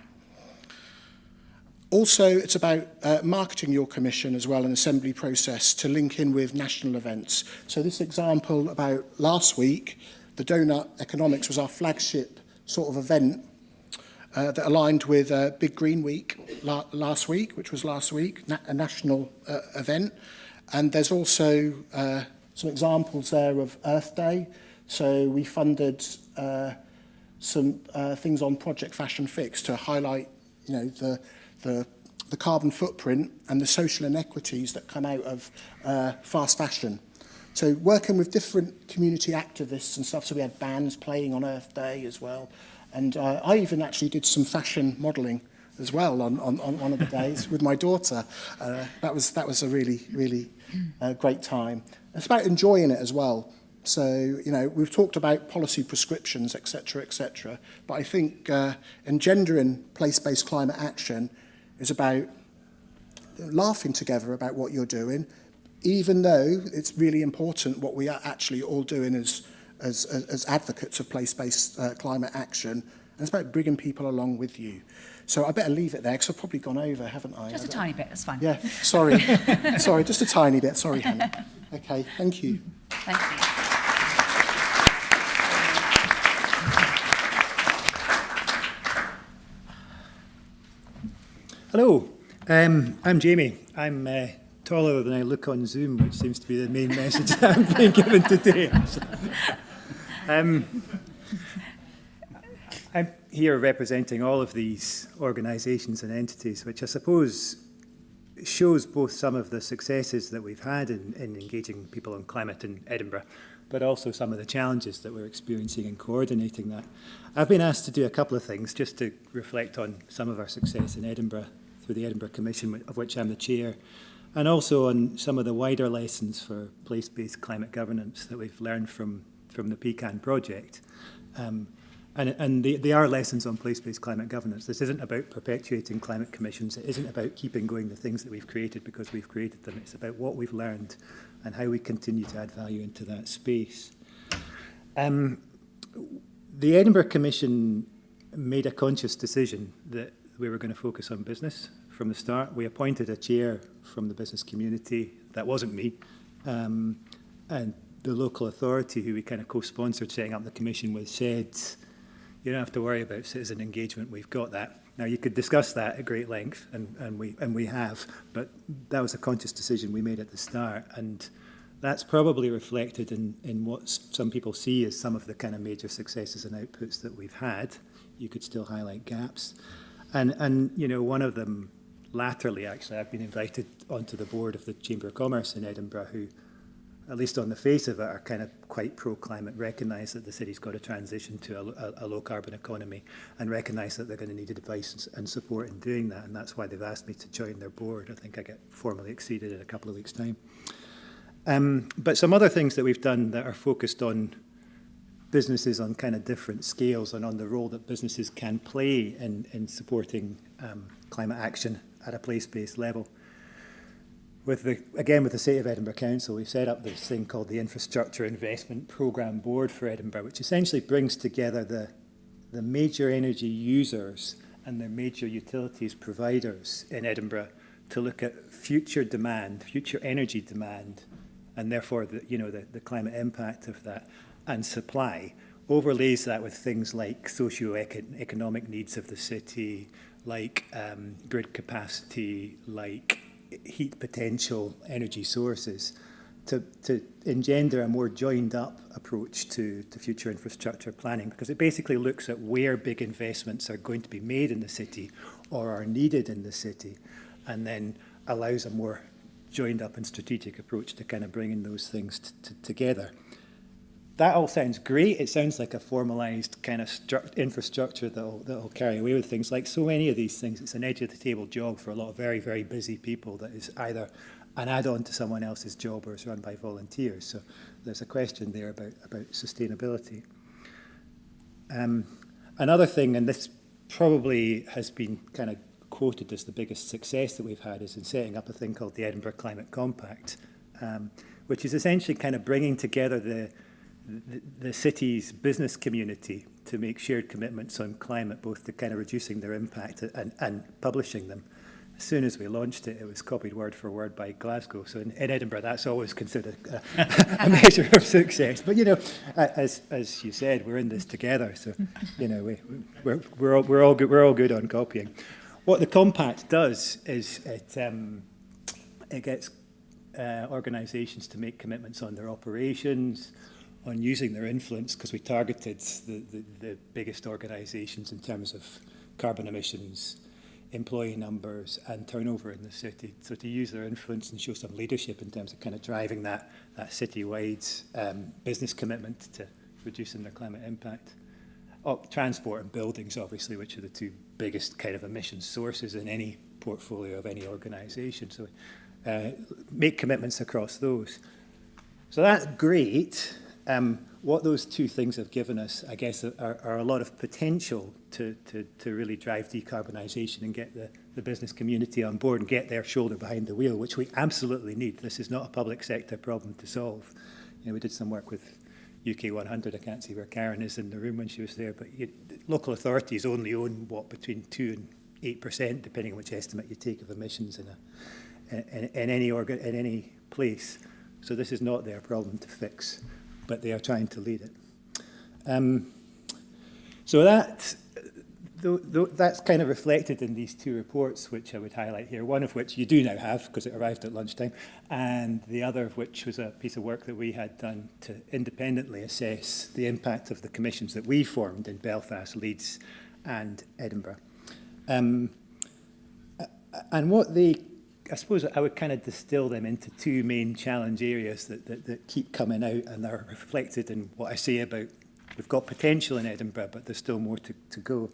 Also, it's about marketing your commission as well, an assembly process to link in with national events. So this example about last week, the Donut Economics was our flagship sort of event that aligned with Big Green Week last week, a national event. And there's also some examples there of Earth Day. So we funded some things on Project Fashion Fix to highlight, the carbon footprint and the social inequities that come out of fast fashion. So working with different community activists and stuff. So we had bands playing on Earth Day as well. And I even actually did some fashion modelling as well on one of the days with my daughter. That was a really, really great time. It's about enjoying it as well. So, we've talked about policy prescriptions, et cetera, but I think engendering place-based climate action is about laughing together about what you're doing, even though it's really important what we are actually all doing as advocates of place-based climate action. And it's about bringing people along with you. So I better leave it there, because I've probably gone over, haven't I? Just a tiny bit, that's fine. Yeah, sorry. Sorry, just a tiny bit. Sorry, Hannah. Okay, thank you. Thank you. Hello, I'm Jamie. I'm taller than I look on Zoom, which seems to be the main message that I'm being given today. I'm here representing all of these organisations and entities, which I suppose shows both some of the successes that we've had in engaging people on climate in Edinburgh, but also some of the challenges that we're experiencing in coordinating that. I've been asked to do a couple of things just to reflect on some of our success in Edinburgh through the Edinburgh Commission, of which I'm the chair, and also on some of the wider lessons for place-based climate governance that we've learned from the PCAN project. And they are lessons on place-based climate governance. This isn't about perpetuating climate commissions. It isn't about keeping going the things that we've created because we've created them. It's about what we've learned and how we continue to add value into that space. The Edinburgh Commission made a conscious decision that we were going to focus on business from the start. We appointed a chair from the business community. That wasn't me. And the local authority who we kind of co-sponsored setting up the commission with said, you don't have to worry about citizen engagement, we've got that. Now you could discuss that at great length, and we have, but that was a conscious decision we made at the start, and that's probably reflected in what some people see as some of the kind of major successes and outputs that we've had. You could still highlight gaps. And you know, one of them, latterly actually, I've been invited onto the board of the Chamber of Commerce in Edinburgh, who, at least on the face of it, are kind of quite pro-climate, recognise that the city's got to transition to a low-carbon economy and recognise that they're going to need advice and support in doing that, and that's why they've asked me to join their board. I think I get formally acceded in a couple of weeks' time. But some other things that we've done that are focused on businesses on kind of different scales and on the role that businesses can play in supporting climate action at a place-based level. With the City of Edinburgh Council, we've set up this thing called the Infrastructure Investment Programme Board for Edinburgh, which essentially brings together the major energy users and the major utilities providers in Edinburgh to look at future demand, future energy demand, and therefore the climate impact of that, and supply, overlays that with things like socio-economic needs of the city, like grid capacity, like heat potential energy sources, to engender a more joined up approach to future infrastructure planning, because it basically looks at where big investments are going to be made in the city or are needed in the city, and then allows a more joined up and strategic approach to kind of bringing those things together. That all sounds great. It sounds like a formalised kind of infrastructure that'll carry away with things. Like so many of these things, it's an edge-of-the-table job for a lot of very, very busy people that is either an add-on to someone else's job or is run by volunteers. So there's a question there about sustainability. Another thing, and this probably has been kind of quoted as the biggest success that we've had, is in setting up a thing called the Edinburgh Climate Compact, which is essentially kind of bringing together the city's business community to make shared commitments on climate, both to kind of reducing their impact and publishing them. As soon as we launched it, it was copied word for word by Glasgow. So in Edinburgh, that's always considered a measure of success. But, you know, as you said, we're in this together. So, you know, we're all good on copying. What the compact does is it gets organisations to make commitments on their operations, on using their influence, because we targeted the biggest organisations in terms of carbon emissions, employee numbers and turnover in the city. So to use their influence and show some leadership in terms of kind of driving that city-wide business commitment to reducing their climate impact. Transport and buildings, obviously, which are the two biggest kind of emission sources in any portfolio of any organisation. So make commitments across those. So that's great. What those two things have given us, I guess, are a lot of potential to really drive decarbonisation and get the business community on board and get their shoulder behind the wheel, which we absolutely need. This is not a public sector problem to solve. You know, we did some work with UK 100. I can't see where Karen is in the room when she was there, but local authorities only own, between 2 and 8%, depending on which estimate you take of emissions in any place. So this is not their problem to fix, but they are trying to lead it. So that's kind of reflected in these two reports, which I would highlight here, one of which you do now have because it arrived at lunchtime, and the other of which was a piece of work that we had done to independently assess the impact of the commissions that we formed in Belfast, Leeds and Edinburgh. And what I suppose I would kind of distill them into two main challenge areas that keep coming out and are reflected in what I say about we've got potential in Edinburgh, but there's still more to go.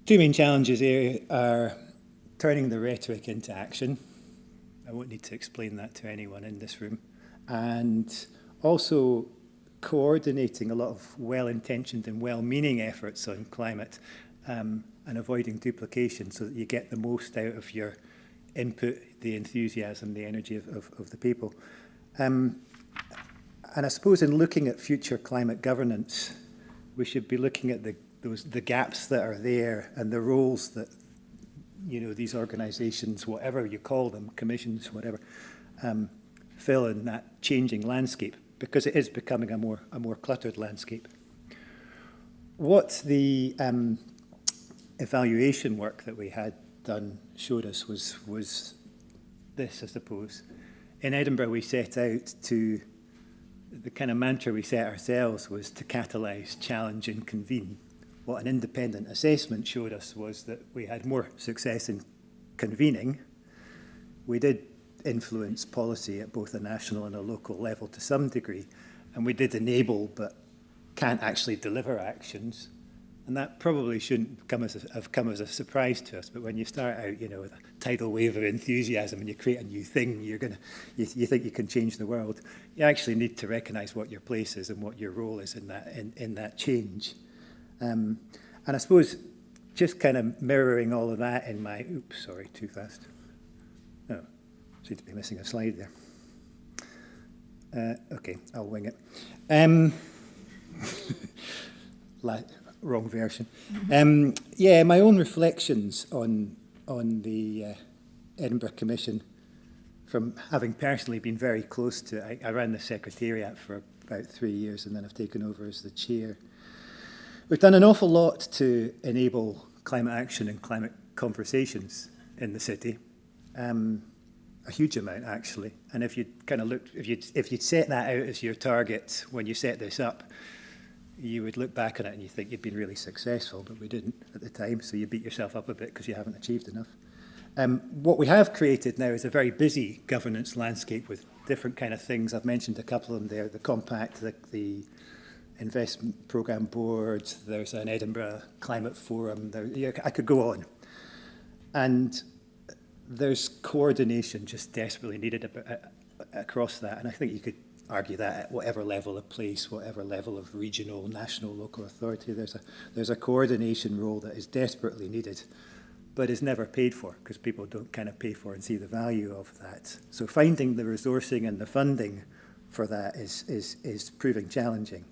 Two main challenges here are turning the rhetoric into action I won't need to explain that to anyone in this room. And also coordinating a lot of well-intentioned and well-meaning efforts on climate and avoiding duplication so that you get the most out of your input, the enthusiasm, the energy of the people. And I suppose in looking at future climate governance, we should be looking at the gaps that are there and the roles that these organisations, whatever you call them, commissions, whatever, fill in that changing landscape, because it is becoming a more cluttered landscape. What the evaluation work that we had done showed us was this, I suppose. In Edinburgh, we set out to, the kind of mantra we set ourselves was to catalyse, challenge and convene. What an independent assessment showed us was that we had more success in convening. We did influence policy at both a national and a local level to some degree, and we did enable but can't actually deliver actions. And that probably shouldn't have come as a surprise to us, but when you start out, with a tidal wave of enthusiasm and you create a new thing, you think you can change the world. You actually need to recognise what your place is and what your role is in that change. And I suppose just kind of mirroring all of that in my, oops, sorry, too fast. Oh, seem to be missing a slide there. Okay, I'll wing it. Wrong version. Yeah, my own reflections on the Edinburgh Commission, from having personally been very close to it. I ran the Secretariat for about 3 years and then I've taken over as the chair. We've done an awful lot to enable climate action and climate conversations in the city. A huge amount, actually. And if you kind of looked, if you'd set that out as your target when you set this up, you would look back on it and you think you'd been really successful, but we didn't at the time, so you beat yourself up a bit because you haven't achieved enough. What we have created now is a very busy governance landscape with different kind of things. I've mentioned a couple of them there, the Compact, the Investment Programme Board, there's an Edinburgh Climate Forum, I could go on. And there's coordination just desperately needed across that, and I think you could argue that at whatever level of place, whatever level of regional, national, local authority, there's a coordination role that is desperately needed, but is never paid for because people don't kind of pay for and see the value of that. So finding the resourcing and the funding for that is proving challenging.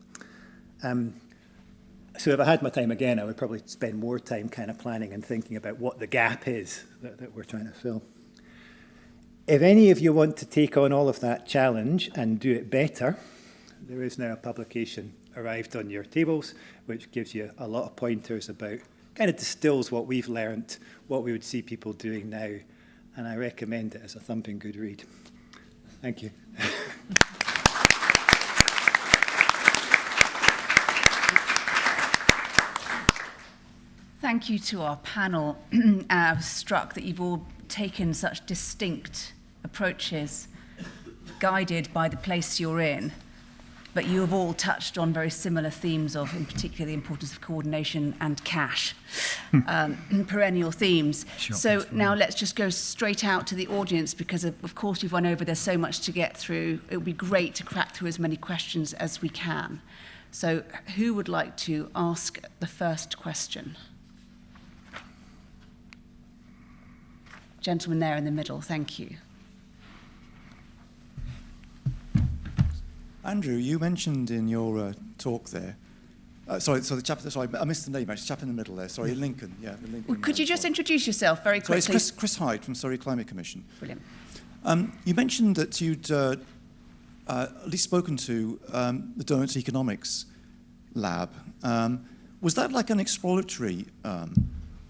So if I had my time again, I would probably spend more time kind of planning and thinking about what the gap is that we're trying to fill. If any of you want to take on all of that challenge and do it better, there is now a publication arrived on your tables, which gives you a lot of pointers about, kind of distills what we've learnt, what we would see people doing now, and I recommend it as a thumping good read. Thank you. Thank you to our panel. I was struck that you've all taken such distinct approaches, guided by the place you're in, but you have all touched on very similar themes of, in particular, the importance of coordination and cash, perennial themes. Sure, so now let's just go straight out to the audience, because of course you've run over, there's so much to get through. It would be great to crack through as many questions as we can. So who would like to ask the first question? Gentleman there in the middle, thank you. Andrew, you mentioned in your talk there, I missed the name, actually, chap in the middle there, sorry, Lincoln, yeah. The Lincoln, well, could you just introduce yourself very quickly? So it's Chris Hyde from Surrey Climate Commission. Brilliant. You mentioned that you'd at least spoken to the Donut Economics Lab. Was that like an exploratory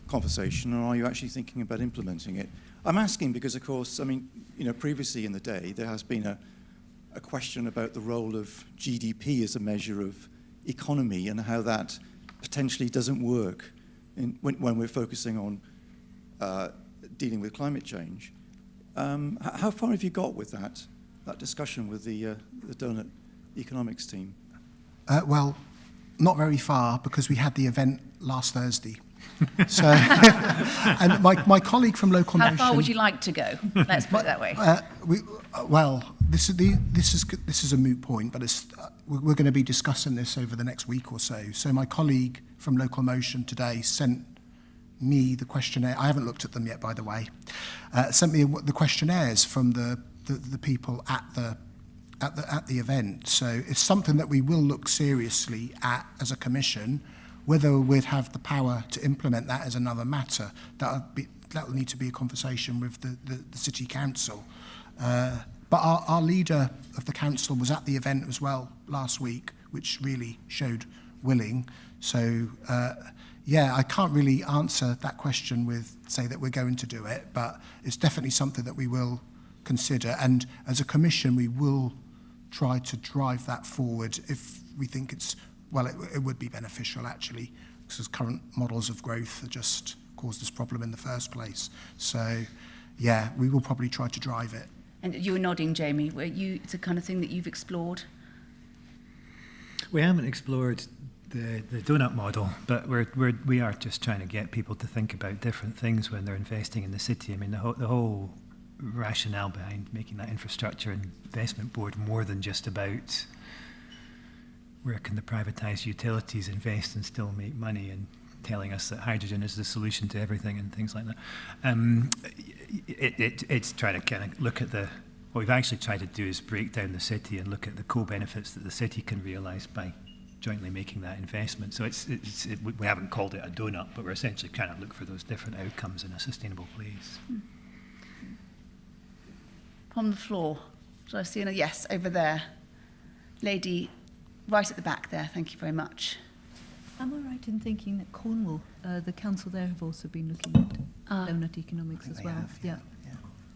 conversation, or are you actually thinking about implementing it? I'm asking because, of course, I mean, previously in the day, there has been a question about the role of GDP as a measure of economy and how that potentially doesn't work when we're focusing on dealing with climate change. How far have you got with that discussion with the Donut Economics team? Well, not very far, because we had the event last Thursday. So, and my colleague from Local How Motion... far would you like to go? Let's put it that way. Well, this is a moot point, but we're going to be discussing this over the next week or so. So my colleague from Local Motion today sent me the questionnaire. I haven't looked at them yet, by the way. Sent me the questionnaires from the people at the event. So it's something that we will look seriously at as a commission. Whether we'd have the power to implement that is another matter. That will need to be a conversation with the City Council. But our leader of the council was at the event as well last week, which really showed willing. So, yeah, I can't really answer that question with say that we're going to do it, but it's definitely something that we will consider. And as a commission, we will try to drive that forward if we think it's, well, it would be beneficial actually, because current models of growth have just caused this problem in the first place. So, yeah, we will probably try to drive it. And you were nodding, Jamie. It's the kind of thing that you've explored? We haven't explored the donut model, but we are just trying to get people to think about different things when they're investing in the city. I mean, the whole rationale behind making that infrastructure investment board more than just about where can the privatised utilities invest and still make money, and telling us that hydrogen is the solution to everything and things like that. It's trying to kind of look at what we've actually tried to do is break down the city and look at the co-benefits that the city can realise by jointly making that investment. So we haven't called it a donut, but we're essentially trying to look for those different outcomes in a sustainable place. On the floor. Shall I see? Yes, over there. Lady right at the back there. Thank you very much. Am I right in thinking that Cornwall, the council there, have also been looking at donut economics as well? Yeah.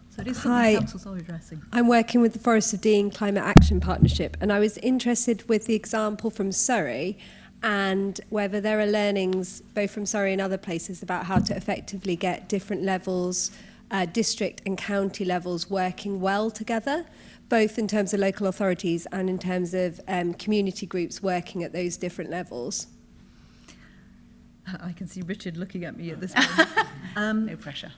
So it is something the councils are addressing. I'm working with the Forest of Dean Climate Action Partnership, and I was interested with the example from Surrey and whether there are learnings, both from Surrey and other places, about how to effectively get different levels, district and county levels, working well together, both in terms of local authorities and in terms of community groups working at those different levels. I can see Richard looking at me at this point. No pressure.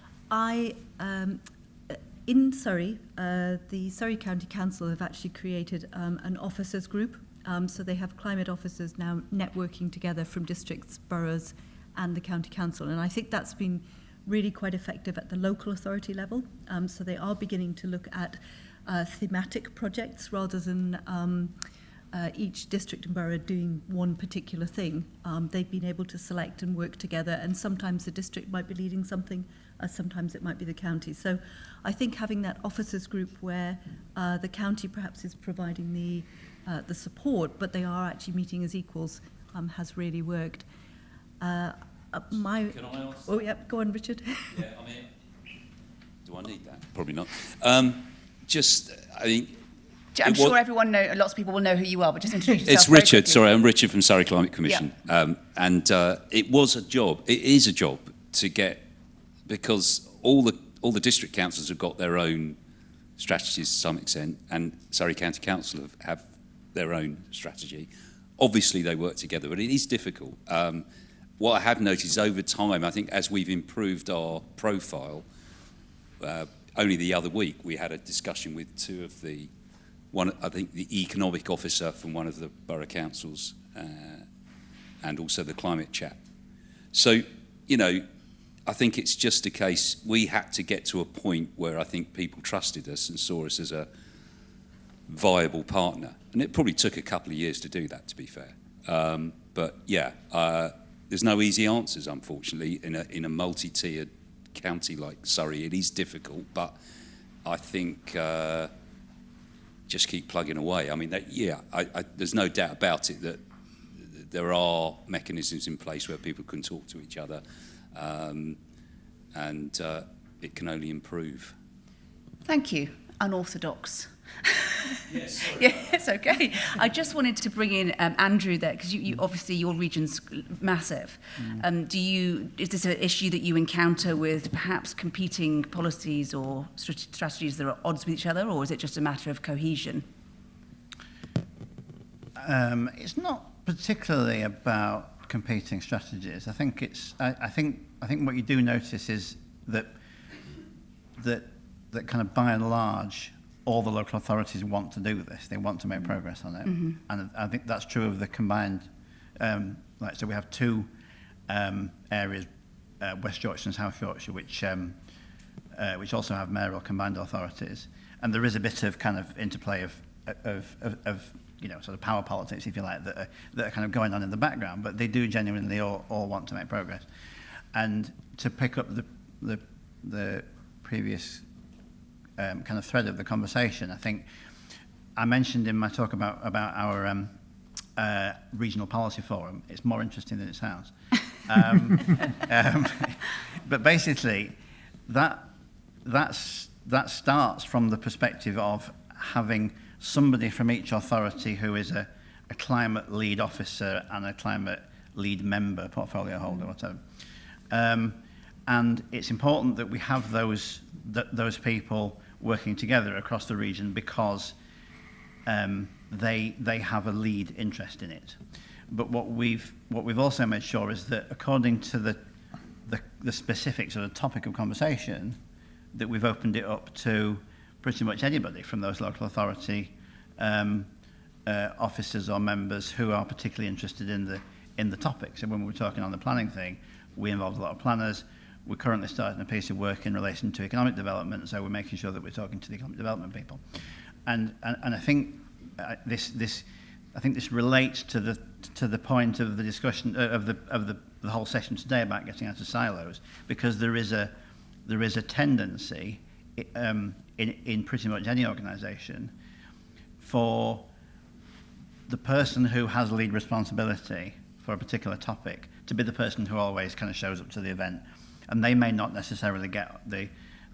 In Surrey, the Surrey County Council have actually created an officers group. So they have climate officers now networking together from districts, boroughs and the county council. And I think that's been really quite effective at the local authority level. So they are beginning to look at thematic projects rather than each district and borough doing one particular thing. They've been able to select and work together, and sometimes the district might be leading something, sometimes it might be the county. So I think having that officers group where the county perhaps is providing the support, but they are actually meeting as equals, has really worked. Can I ask? Oh, yeah, go on, Richard. Yeah, I mean, do I need that? Probably not. I think... I'm sure everyone lots of people will know who you are, but just introduce yourself. It's Richard, sorry, I'm Richard from Surrey Climate Commission. Yeah. It was a job, it is a job to get, because all the district councils have got their own strategies to some extent, and Surrey County Council have their own strategy. Obviously they work together, but it is difficult. What I have noticed over time, I think as we've improved our profile, only the other week we had a discussion with two of the I think the economic officer from one of the borough councils and also the climate chap. So, I think it's just a case, we had to get to a point where I think people trusted us and saw us as a viable partner. And it probably took a couple of years to do that, to be fair. But yeah, there's no easy answers, unfortunately, in a multi-tiered county like Surrey. It is difficult, but I think... just keep plugging away. I mean, there's no doubt about it that there are mechanisms in place where people can talk to each other, and it can only improve. Thank you. Unorthodox. Yes. Yes, okay. I just wanted to bring in Andrew there, because you obviously your region's massive. Is this an issue that you encounter with perhaps competing policies or strategies that are at odds with each other, or is it just a matter of cohesion? It's not particularly about competing strategies. I think what you do notice is that kind of by and large, all the local authorities want to do this. They want to make progress on it, and I think that's true of the combined. So we have two areas, West Yorkshire and South Yorkshire, which also have mayoral combined authorities, and there is a bit of kind of interplay of sort of power politics, if you like, that are kind of going on in the background, but they do genuinely all want to make progress. And to pick up the previous kind of thread of the conversation, I think I mentioned in my talk about our regional policy forum. It's more interesting than it sounds. But basically, that starts from the perspective of having somebody from each authority who is a climate lead officer and a climate lead member, portfolio holder, whatever. And it's important that we have those people working together across the region because they have a lead interest in it. But what we've also made sure is that according to the specifics of the topic of conversation, that we've opened it up to pretty much anybody from those local authority officers or members who are particularly interested in the topic. So when we were talking on the planning thing, we involved a lot of planners. We're currently starting a piece of work in relation to economic development, so we're making sure that we're talking to the economic development people. And I think this relates to the point of the discussion of the whole session today about getting out of silos, because there is a tendency in pretty much any organisation for the person who has lead responsibility for a particular topic to be the person who always kind of shows up to the event, and they may not necessarily get the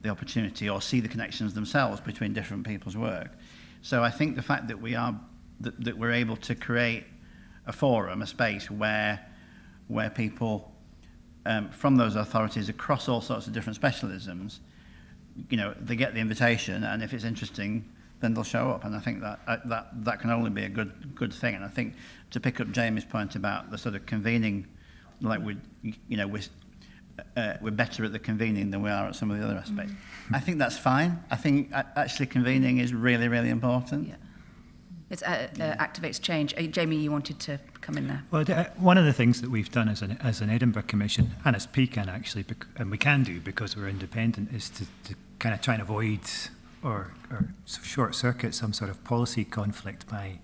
opportunity or see the connections themselves between different people's work. So I think the fact that we're able to create a forum, a space where people from those authorities across all sorts of different specialisms, they get the invitation, and if it's interesting, then they'll show up. And I think that can only be a good thing. And I think to pick up Jamie's point about the sort of convening, like we're better at the convening than we are at some of the other aspects. I think that's fine. I think actually convening is really, really important. Yeah. It activates change. Jamie, you wanted to come in there. Well, one of the things that we've done as an Edinburgh Commission, and as PCAN actually, and we can do because we're independent, is to kind of try and avoid or short circuit some sort of policy conflict by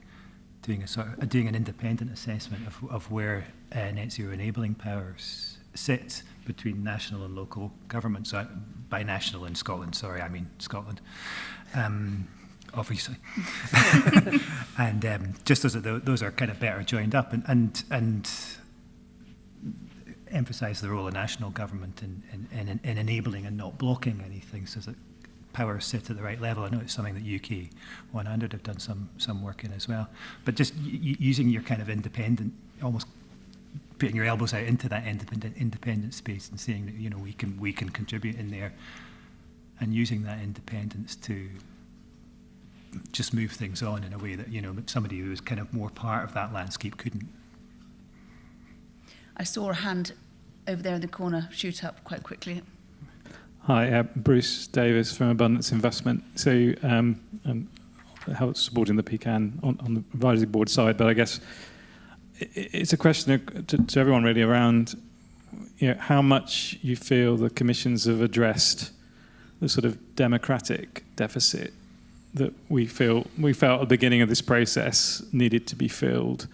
doing an independent assessment of where net zero enabling powers sit between national and local governments. By national in Scotland, sorry, I mean Scotland. Obviously, and just as those are kind of better joined up, and emphasise the role of national government in enabling and not blocking anything, so that powers sit at the right level. I know it's something that UK 100 have done some work in as well, but just using your kind of independent, almost putting your elbows out into that independent space and saying that we can contribute in there, and using that independence to just move things on in a way that somebody who was kind of more part of that landscape couldn't. I saw a hand over there in the corner shoot up quite quickly. Hi, Bruce Davis from Abundance Investment. So help supporting the PCAN on the advisory board side, but I guess it's a question to everyone really around how much you feel the commissions have addressed the sort of democratic deficit that we felt at the beginning of this process needed to be filled,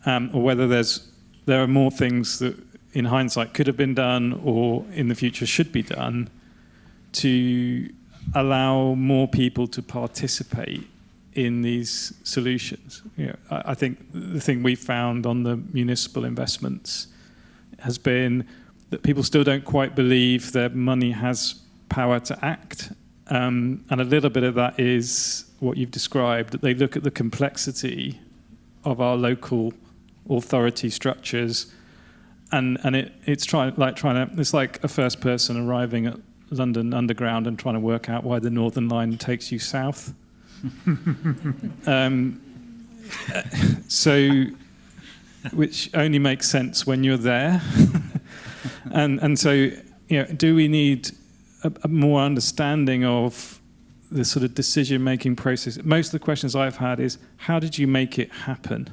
or whether there are more things that in hindsight could have been done or in the future should be done to allow more people to participate in these solutions. I think the thing we found on the municipal investments has been that people still don't quite believe their money has power to act. And a little bit of that is what you've described, that they look at the complexity of our local authority structures, and it's like a first person arriving at London Underground and trying to work out why the Northern Line takes you south. So which only makes sense when you're there. and so, do we need a more understanding of the sort of decision-making process? Most of the questions I've had is, how did you make it happen?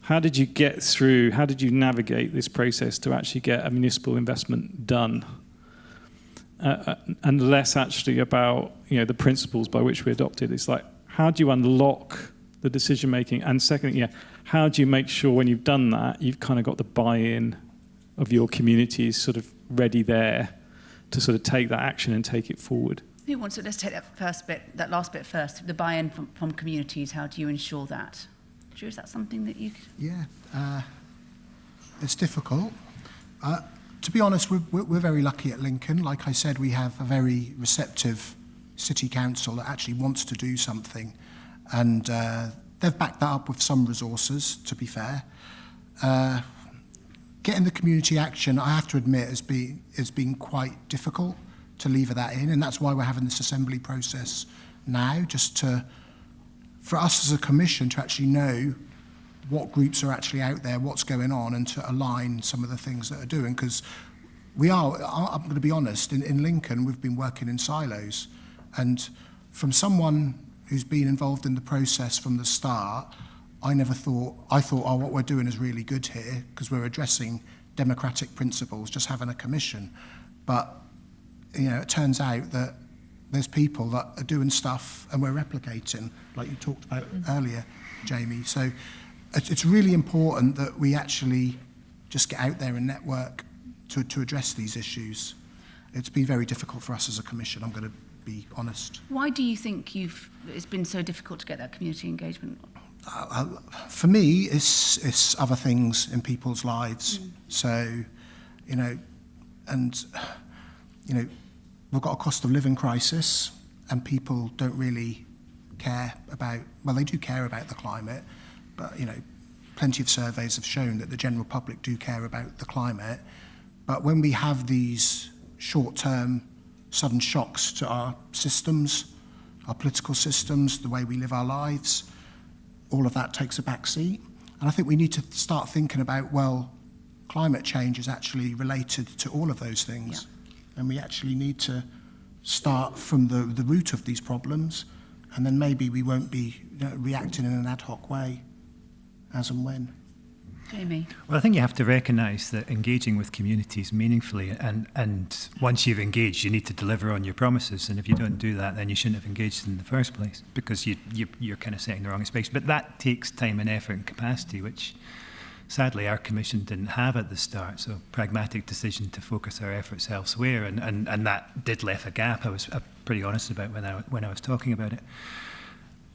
How did you get through, how did you navigate this process to actually get a municipal investment done? And less actually about the principles by which we adopted. It's like, how do you unlock the decision-making? And secondly, how do you make sure when you've done that, you've kind of got the buy-in of your communities sort of ready there to sort of take that action and take it forward? Who wants to, let's take that last bit first, the buy-in from communities. How do you ensure that? Drew, is that something that you could... Yeah, it's difficult. To be honest, we're very lucky at Lincoln. Like I said, we have a very receptive city council that actually wants to do something, and they've backed that up with some resources, to be fair. Getting the community action, I have to admit, has been quite difficult to lever that in, and that's why we're having this assembly process now, just for us as a commission to actually know what groups are actually out there, what's going on, and to align some of the things that are doing. Because I'm going to be honest, in Lincoln, we've been working in silos. And from someone who's been involved in the process from the start, I thought, oh, what we're doing is really good here, because we're addressing democratic principles, just having a commission. But, it turns out that there's people that are doing stuff and we're replicating, like you talked about earlier, Jamie. So it's really important that we actually just get out there and network to address these issues. It's been very difficult for us as a commission, I'm going to be honest. Why do you think it's been so difficult to get that community engagement? For me, it's other things in people's lives. So, we've got a cost of living crisis, and people don't really care about, well, they do care about the climate, but, plenty of surveys have shown that the general public do care about the climate. But when we have these short-term sudden shocks to our systems, our political systems, the way we live our lives, all of that takes a back seat. And I think we need to start thinking about, well, climate change is actually related to all of those things. Yeah. And we actually need to start from the root of these problems, and then maybe we won't be reacting in an ad hoc way as and when. Jamie? Well, I think you have to recognise that engaging with communities meaningfully, and once you've engaged, you need to deliver on your promises. And if you don't do that, then you shouldn't have engaged in the first place, because you're kind of setting the wrong expectations. But that takes time and effort and capacity, which sadly our commission didn't have at the start. So pragmatic decision to focus our efforts elsewhere, and that did leave a gap. I was pretty honest about when I was talking about it.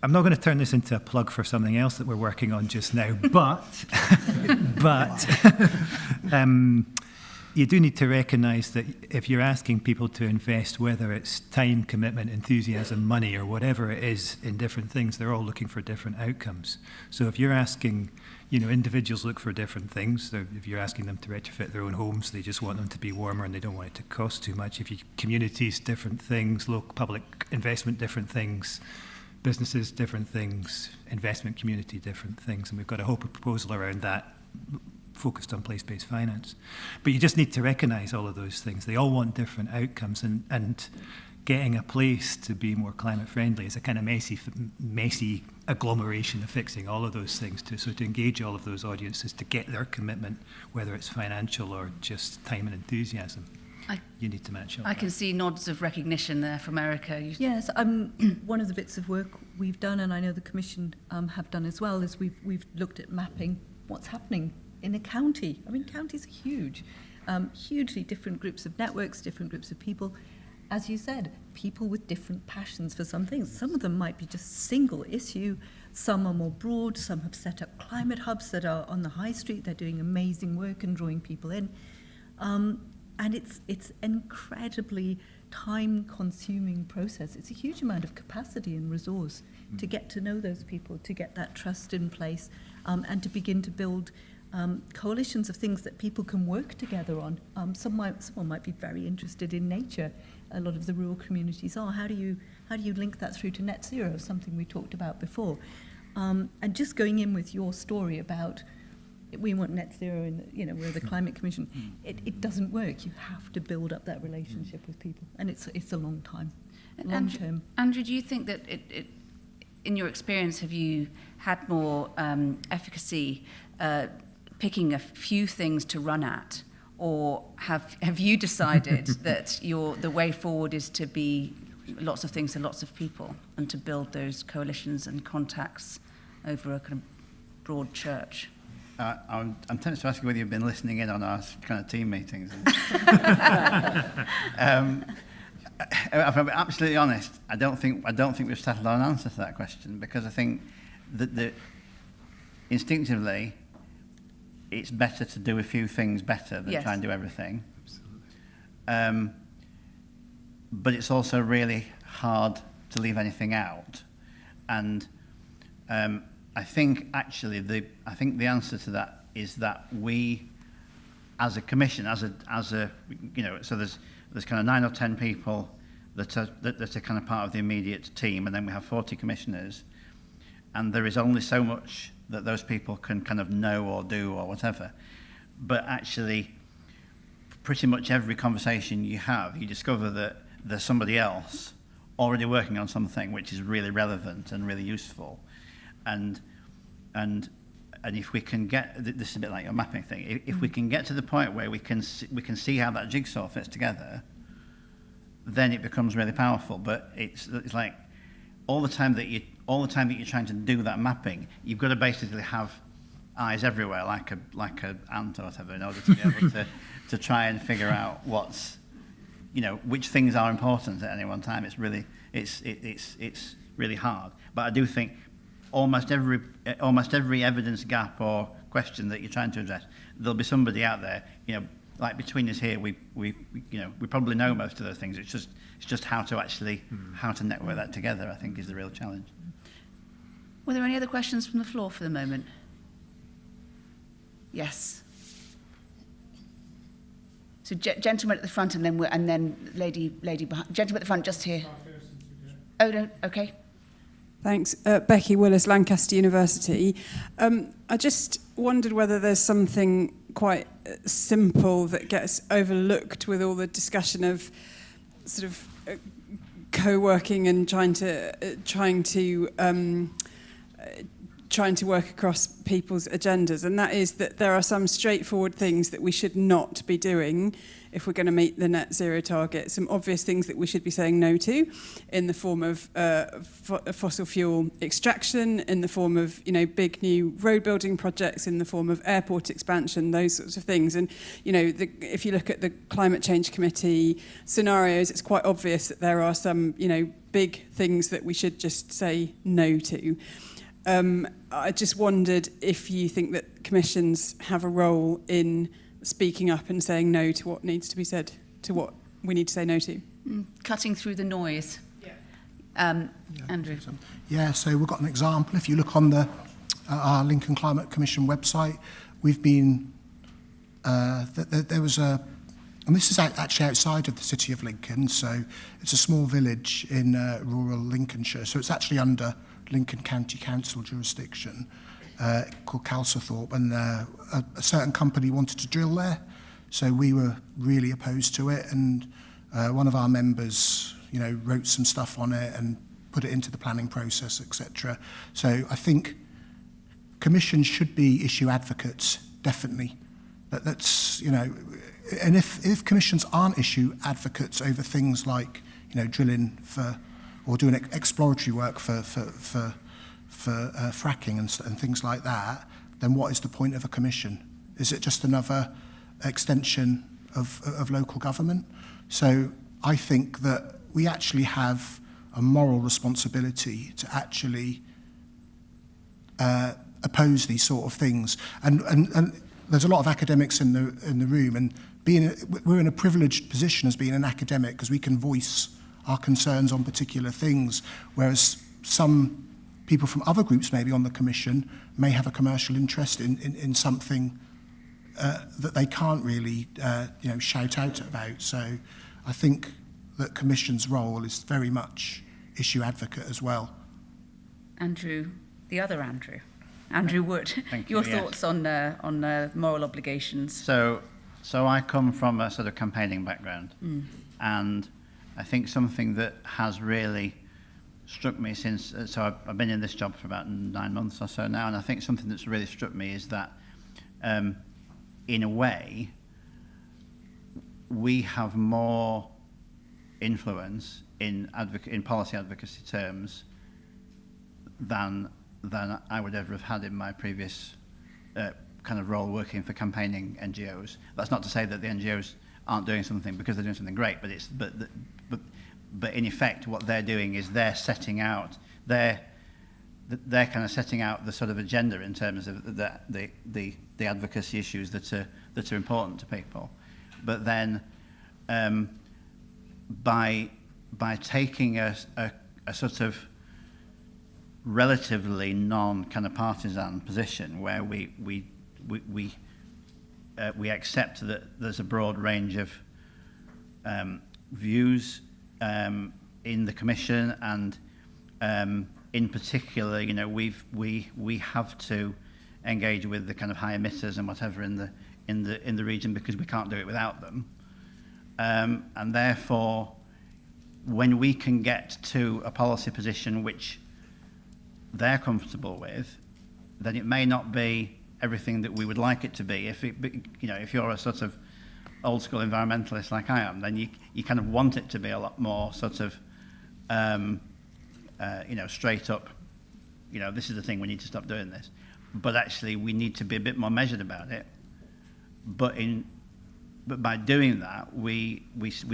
I'm not going to turn this into a plug for something else that we're working on just now, but you do need to recognise that if you're asking people to invest, whether it's time, commitment, enthusiasm, money, or whatever it is in different things, they're all looking for different outcomes. So if you're asking, individuals look for different things. If you're asking them to retrofit their own homes, they just want them to be warmer and they don't want it to cost too much. If you communities, different things, local public investment, different things. Businesses, different things, investment community, different things, and we've got a whole proposal around that focused on place-based finance. But you just need to recognise all of those things. They all want different outcomes, and getting a place to be more climate friendly is a kind of messy agglomeration of fixing all of those things too. So to engage all of those audiences to get their commitment, whether it's financial or just time and enthusiasm. You need to match up. I can see nods of recognition there from Erica. Yes, one of the bits of work we've done, and I know the Commission have done as well, is we've looked at mapping what's happening in a county. I mean, counties are huge, hugely different groups of networks, different groups of people. As you said, people with different passions for some things. Some of them might be just single issue. Some are more broad. Some have set up climate hubs that are on the high street. They're doing amazing work and drawing people in. And it's incredibly time-consuming process. It's a huge amount of capacity and resource to get to know those people, to get that trust in place, and to begin to build coalitions of things that people can work together on. Someone might be very interested in nature. A lot of the rural communities are. How do you link that through to net zero? Something we talked about before. And just going in with your story about we want net zero and, you know, we're the Climate Commission. It doesn't work. You have to build up that relationship with people. And it's a long time, long term. Andrew, do you think that in your experience, have you had more efficacy picking a few things to run at? Or have you decided that the way forward is to be lots of things to lots of people and to build those coalitions and contacts over a kind of broad church? I'm tempted to ask you whether you've been listening in on our kind of team meetings. If I'm absolutely honest, I don't think we've settled on an answer to that question, because I think that instinctively it's better to do a few things better than try and do everything. But it's also really hard to leave anything out. And I think actually the answer to that is that we, as a commission, as a you know, so there's kind of 9 or 10 people that are kind of part of the immediate team, and then we have 40 commissioners, and there is only so much that those people can kind of know or do or whatever. But actually, pretty much every conversation you have, you discover that there's somebody else already working on something which is really relevant and really useful. And if we can get, this is a bit like your mapping thing, if we can get to the point where we can see how that jigsaw fits together, then it becomes really powerful. But it's like all the time that you're trying to do that mapping, you've got to basically have eyes everywhere, like a ant or whatever, in order to be able to try and figure out what's, you know, which things are important at any one time. It's really hard. But I do think almost every evidence gap or question that you're trying to address, there'll be somebody out there, you know, like between us here, we probably know most of those things. It's just how to network that together, I think, is the real challenge. Were there any other questions from the floor for the moment? Yes. So gentleman at the front, and then lady behind. Gentleman at the front, just here. Oh no, okay. Thanks. Becky Willis, Lancaster University. I just wondered whether there's something quite simple that gets overlooked with all the discussion of sort of co-working and trying to work across people's agendas, and that is that there are some straightforward things that we should not be doing if we're going to meet the net zero target. Some obvious things that we should be saying no to, in the form of fossil fuel extraction, in the form of, you know, big new road building projects, in the form of airport expansion, those sorts of things. And, you know, if you look at the Climate Change Committee scenarios, it's quite obvious that there are some, you know, big things that we should just say no to. I just wondered if you think that commissions have a role in speaking up and saying no to what needs to be said, to what we need to say no to. Cutting through the noise. Yeah. Andrew. Yeah, so we've got an example. If you look on our Lincoln Climate Commission website, we've been, there was a, and this is actually outside of the city of Lincoln, so it's a small village in rural Lincolnshire, so it's actually under Lincoln County Council jurisdiction, called Calcerthorpe, and a certain company wanted to drill there, so we were really opposed to it, and one of our members, you know, wrote some stuff on it and put it into the planning process, etc. So I think commissions should be issue advocates, definitely. That's, you know, and if commissions aren't issue advocates over things like, you know, drilling for, or doing exploratory work for fracking and things like that, then what is the point of a commission? Is it just another extension of local government? So I think that we actually have a moral responsibility to actually oppose these sort of things. And there's a lot of academics in the room, and we're in a privileged position as being an academic because we can voice our concerns on particular things, whereas some people from other groups maybe on the commission may have a commercial interest in something that they can't really you know, shout out about. So I think that commission's role is very much issue advocate as well. Andrew, the other Andrew. Andrew Wood. Thank Your you, yes. thoughts on moral obligations? So I come from a sort of campaigning background, and I think something that has really struck me since, so I've been in this job for about 9 months or so now, and I think something that's really struck me is that, in a way, we have more influence in policy advocacy terms than I would ever have had in my previous kind of role working for campaigning NGOs. That's not to say that the NGOs aren't doing something because they're doing something great, but in effect what they're doing is they're setting out they're kind of setting out the sort of agenda in terms of the advocacy issues that are important to people. But then by taking a sort of relatively non-kind of partisan position where we accept that there's a broad range of views in the Commission, and in particular, you know, we have to engage with the kind of high emitters and whatever in the region because we can't do it without them, and therefore, when we can get to a policy position which they're comfortable with, then it may not be everything that we would like it to be. If you're a sort of old school environmentalist like I am, then you kind of want it to be a lot more sort of straight up, this is the thing, we need to stop doing this. But actually we need to be a bit more measured about it. But by doing that, we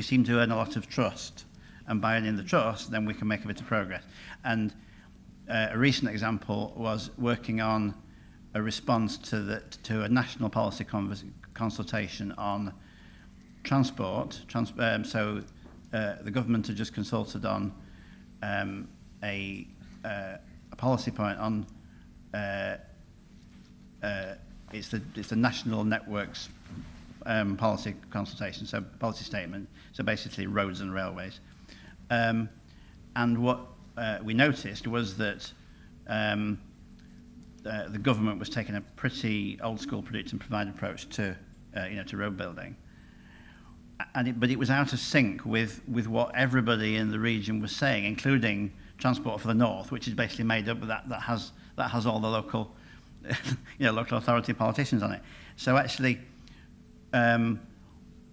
seem to earn a lot of trust. And by earning the trust, then we can make a bit of progress. And a recent example was working on a response to a national policy consultation on transport. So the government had just consulted on a policy point on it's the national networks policy consultation, so policy statement. So basically roads and railways. And what we noticed was that the government was taking a pretty old school predict and provide approach to road building, but it was out of sync with what everybody in the region was saying, including Transport for the North, which is basically made up of that has all the local local authority politicians on it. So actually,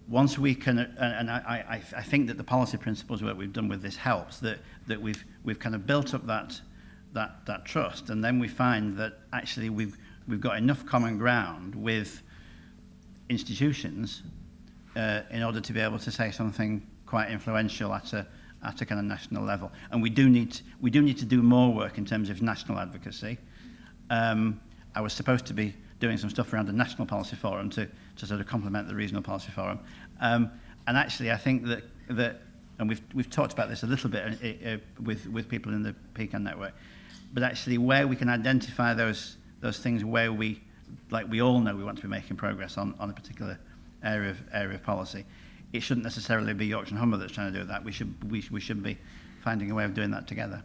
once we can, and I think that the policy principles work we've done with this helps, that we've kind of built up that trust, and then we find that actually we've got enough common ground with institutions in order to be able to say something quite influential at a kind of national level. And we do need to do more work in terms of national advocacy. I was supposed to be doing some stuff around the National Policy Forum to sort of complement the Regional Policy Forum. And actually, I think that and we've talked about this a little bit with people in the PCAN network, but actually where we can identify those things where we all know we want to be making progress on a particular area of policy, it shouldn't necessarily be Yorkshire and Humber that's trying to do that. We should be finding a way of doing that together.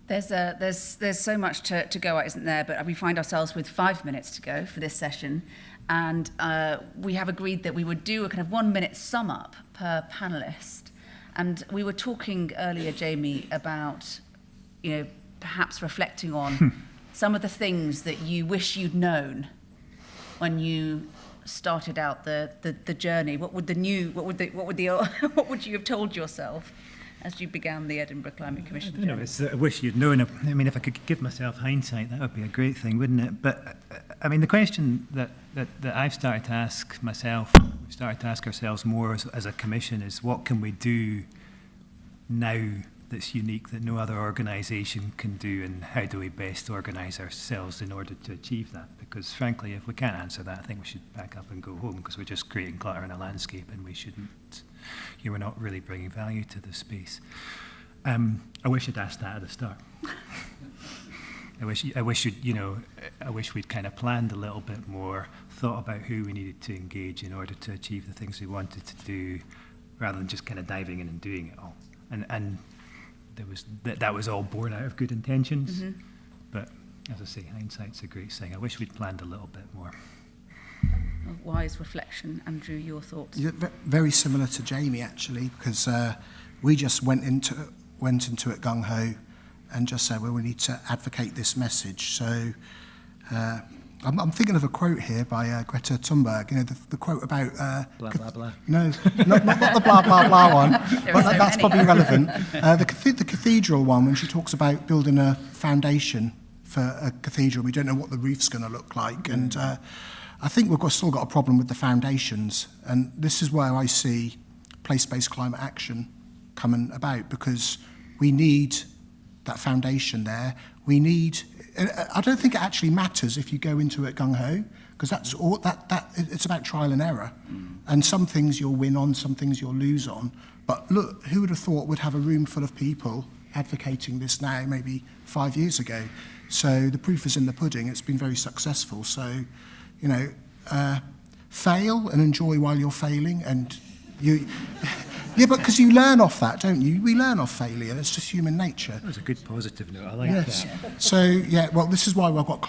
There's so much to go at, isn't there? But we find ourselves with 5 minutes to go for this session, and we have agreed that we would do a kind of 1 minute sum up per panelist. And we were talking earlier, Jamie, about perhaps reflecting on some of the things that you wish you'd known when you started out the journey. What would you have told yourself as you began the Edinburgh Climate Commission journey? I wish you'd known. I mean, if I could give myself hindsight, that would be a great thing, wouldn't it? But I mean, the question that I've started to ask myself, we've started to ask ourselves more as a commission, is what can we do now that's unique that no other organisation can do, and how do we best organise ourselves in order to achieve that? Because frankly, if we can't answer that, I think we should back up and go home, because we're just creating clutter in a landscape, and we shouldn't. We're not really bringing value to the space. I wish I'd asked that at the start. I wish we'd kind of planned a little bit more, thought about who we needed to engage in order to achieve the things we wanted to do, rather than just kind of diving in and doing it all. And that was all born out of good intentions. Mm-hmm. But as I say, hindsight's a great thing. I wish we'd planned a little bit more. Wise reflection. Andrew, your thoughts? Yeah, very similar to Jamie, actually, because we just went into it gung-ho and just said, well, we need to advocate this message. So I'm thinking of a quote here by Greta Thunberg, you know, the quote about... blah, blah, blah. No, not the blah, blah, blah one, but so that's many. probably relevant. The cathedral one, when she talks about building a foundation for a cathedral, we don't know what the roof's going to look like. And I think we've still got a problem with the foundations. And this is where I see place-based climate action coming about, because we need that foundation there. We need... I don't think it actually matters if you go into it gung-ho, because that's all it's about trial and error. And some things you'll win on, some things you'll lose on. But look, who would have thought we'd have a room full of people advocating this now, maybe 5 years ago? So the proof is in the pudding. It's been very successful. So, you know, fail and enjoy while you're failing, and you... Yeah, but because you learn off that, don't you? We learn off failure. It's just human nature. That was a good positive note. I like yes. that. So, yeah, well, this is why we've got...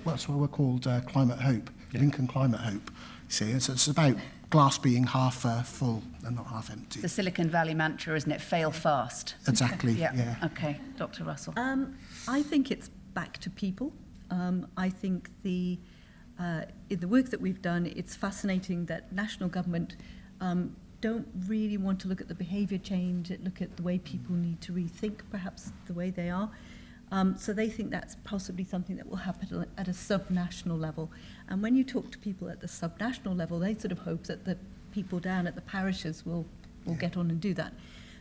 that's why we're called Climate Hope, Lincoln Climate Hope. See, it's about glass being half full and not half empty. The Silicon Valley mantra, isn't it? Fail fast. Exactly, yeah. Okay, Dr. Russell. I think it's back to people. I think in the work that we've done, it's fascinating that national government don't really want to look at the behaviour change, look at the way people need to rethink perhaps the way they are. So they think that's possibly something that will happen at a sub-national level. And when you talk to people at the sub-national level, they sort of hope that the people down at the parishes will get on and do that.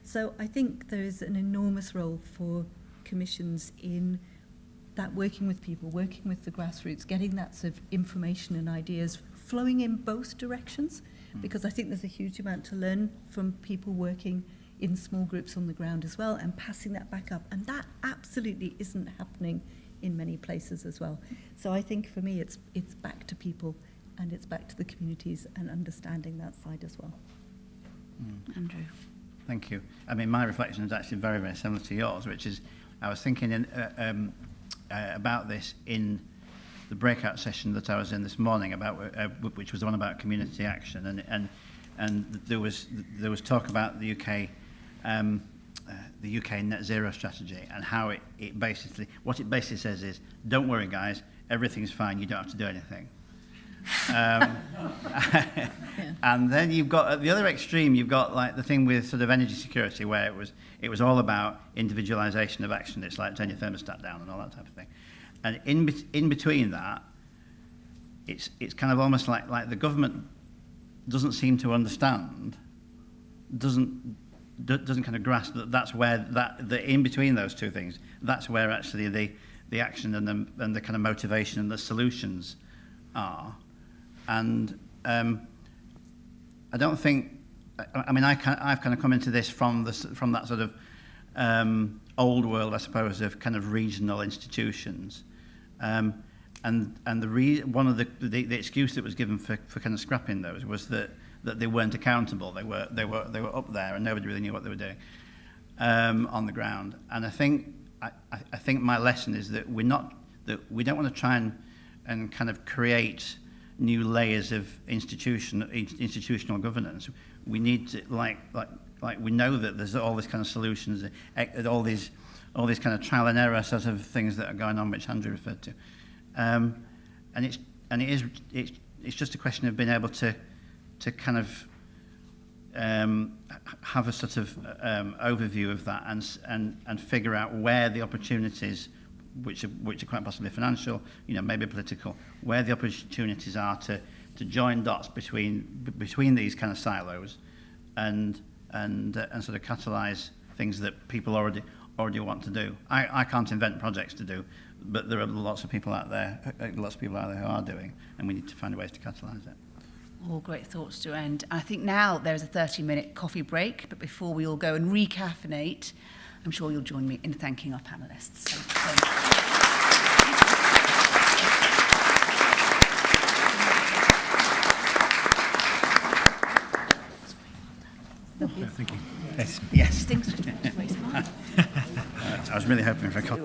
So I think there is an enormous role for commissions in that, working with people, working with the grassroots, getting that sort of information and ideas flowing in both directions, because I think there's a huge amount to learn from people working in small groups on the ground as well, and passing that back up. And that absolutely isn't happening in many places as well. So I think for me it's back to people, and it's back to the communities and understanding that side as well. Andrew. Thank you. I mean, my reflection is actually very, very similar to yours, which is I was thinking about this in the breakout session that I was in this morning, about which was the one about community action, and there was talk about the UK net zero strategy, and how it basically says is, don't worry guys, everything's fine, you don't have to do anything. And then you've got at the other extreme, you've got like the thing with sort of energy security, where it was all about individualization of action. It's like turn your thermostat down and all that type of thing. And in between that, it's kind of almost like the government doesn't seem to understand, doesn't kind of grasp that that's where the in between those two things, that's where actually the action and the kind of motivation and the solutions are. And I don't think, I mean, I've kind of come into this from that sort of old world, I suppose, of kind of regional institutions. And one of the excuse that was given for kind of scrapping those was that they weren't accountable. They were up there and nobody really knew what they were doing on the ground. And I think my lesson is that we don't want to try and kind of create new layers of institutional governance. We need to like we know that there's all these kind of solutions, all these kind of trial and error sort of things that are going on, which Andrew referred to, and it's just a question of being able to kind of have a sort of overview of that and figure out where the opportunities, which are quite possibly financial, maybe political, where the opportunities are to join dots between these kind of silos and sort of catalyse things that people already want to do. I can't invent projects to do, but there are lots of people out there who are doing, and we need to find ways to catalyse it. All great thoughts to end. I think now there's a 30-minute coffee break, but before we all go and recaffeinate, I'm sure you'll join me in thanking our panellists. Thank you. Yes. Things I was really hoping for a copy.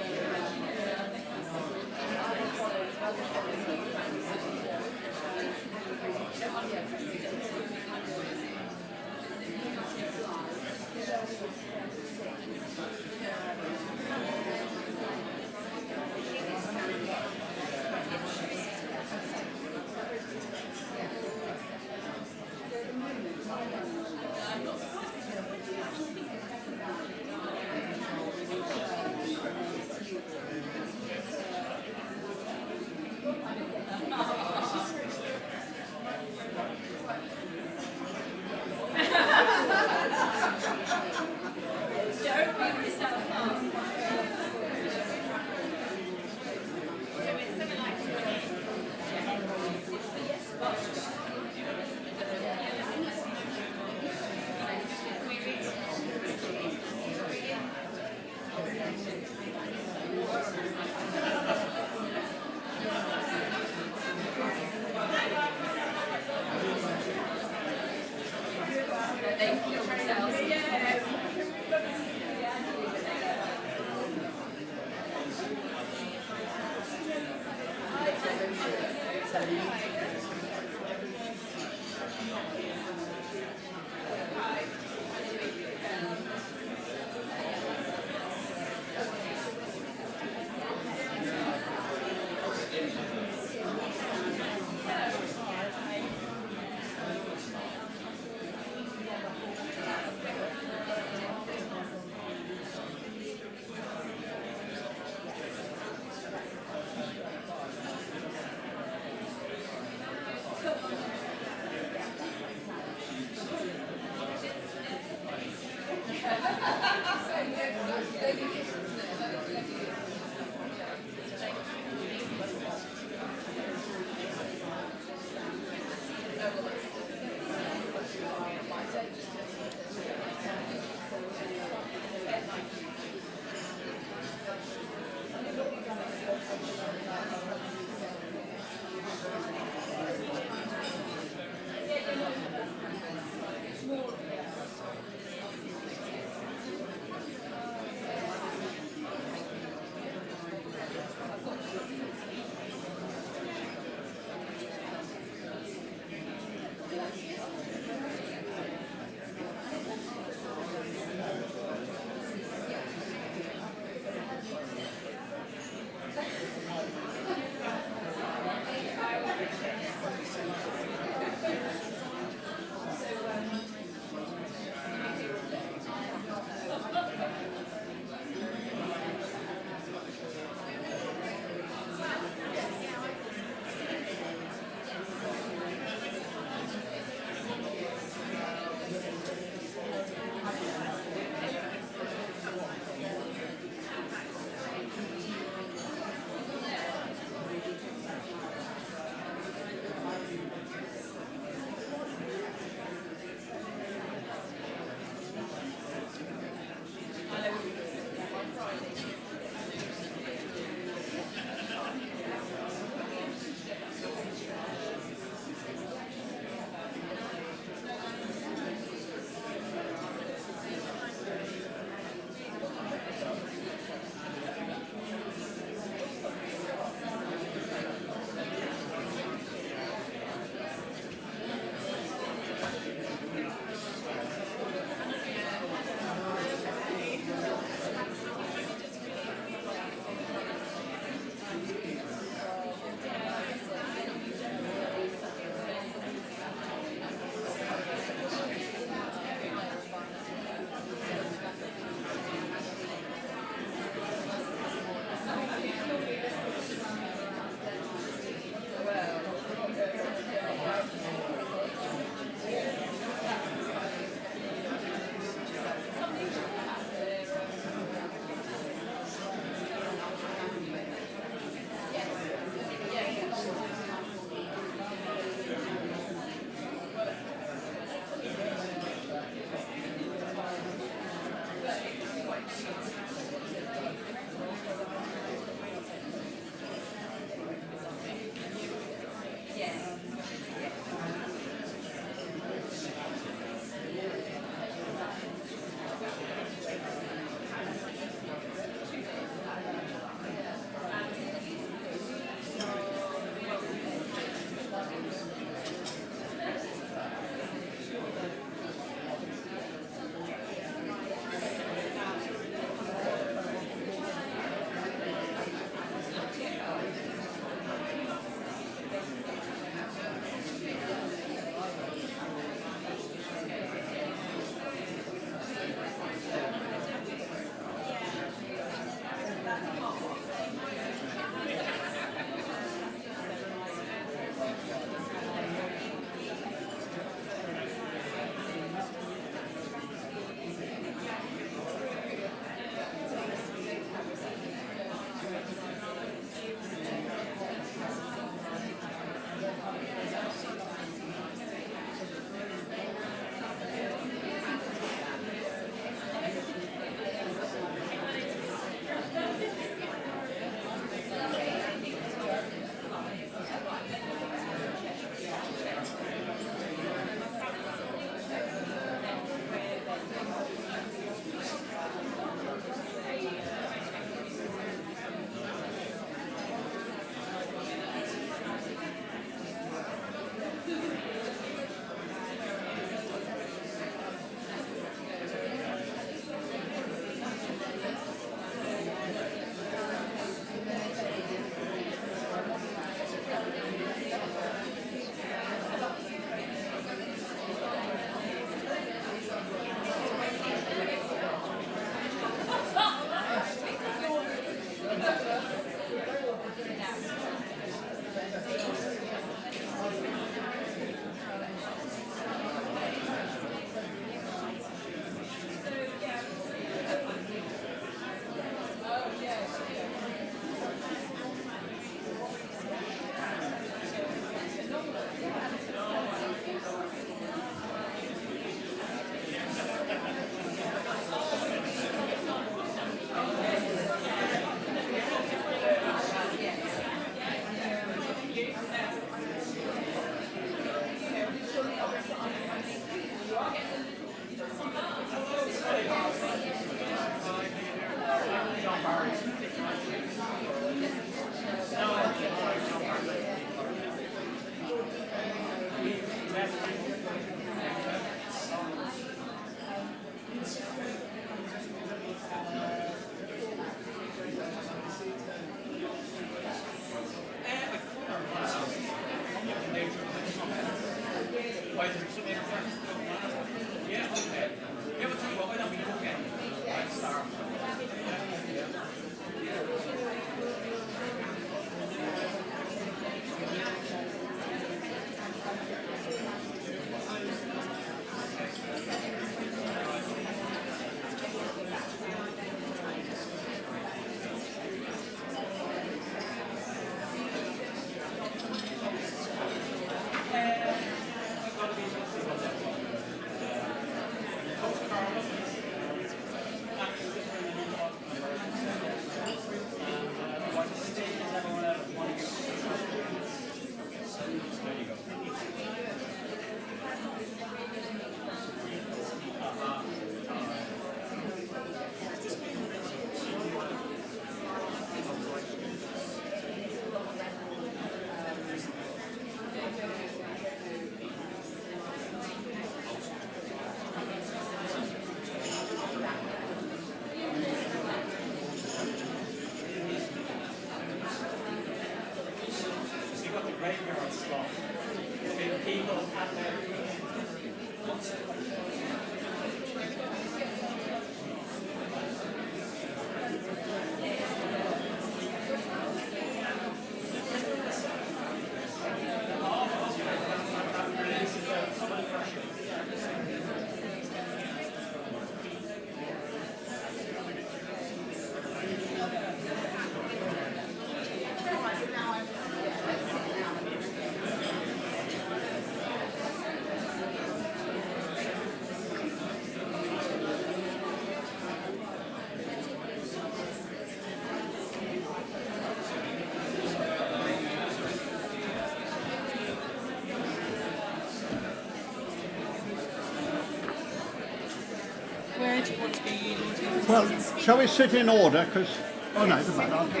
Well, shall we sit in order? Because, oh no, it doesn't matter. Do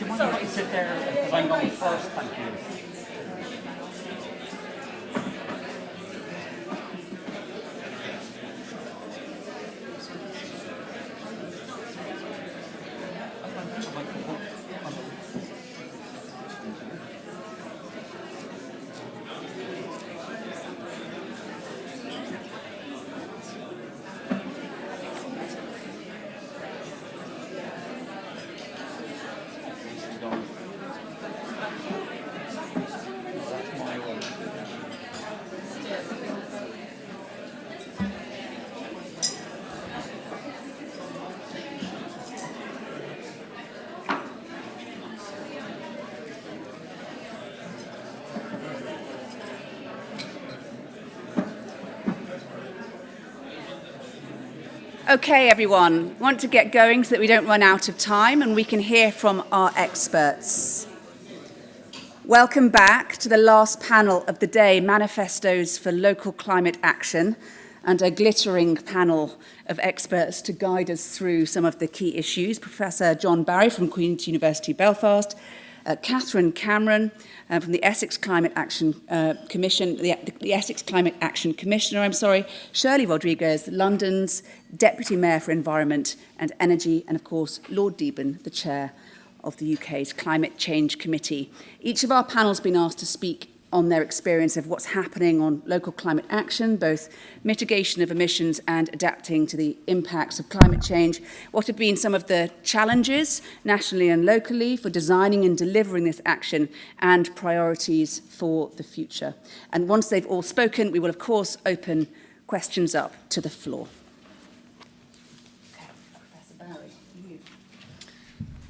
you mind if I sit there because I'm going first? Thank you. Okay, everyone, I want to get going so that we don't run out of time and we can hear from our experts. Welcome back to the last panel of the day, Manifestos for Local Climate Action, and a glittering panel of experts to guide us through some of the key issues. Professor John Barry from Queen's University Belfast, Catherine Cameron from the Essex Climate Action Commission, the Essex Climate Action Commissioner, Shirley Rodriguez, London's Deputy Mayor for Environment and Energy, and of course, Lord Deben, the Chair of the UK's Climate Change Committee. Each of our panel's been asked to speak on their experience of what's happening on local climate action, both mitigation of emissions and adapting to the impacts of climate change. What have been some of the challenges, nationally and locally, for designing and delivering this action, and priorities for the future? And once they've all spoken, we will, of course, open questions up to the floor.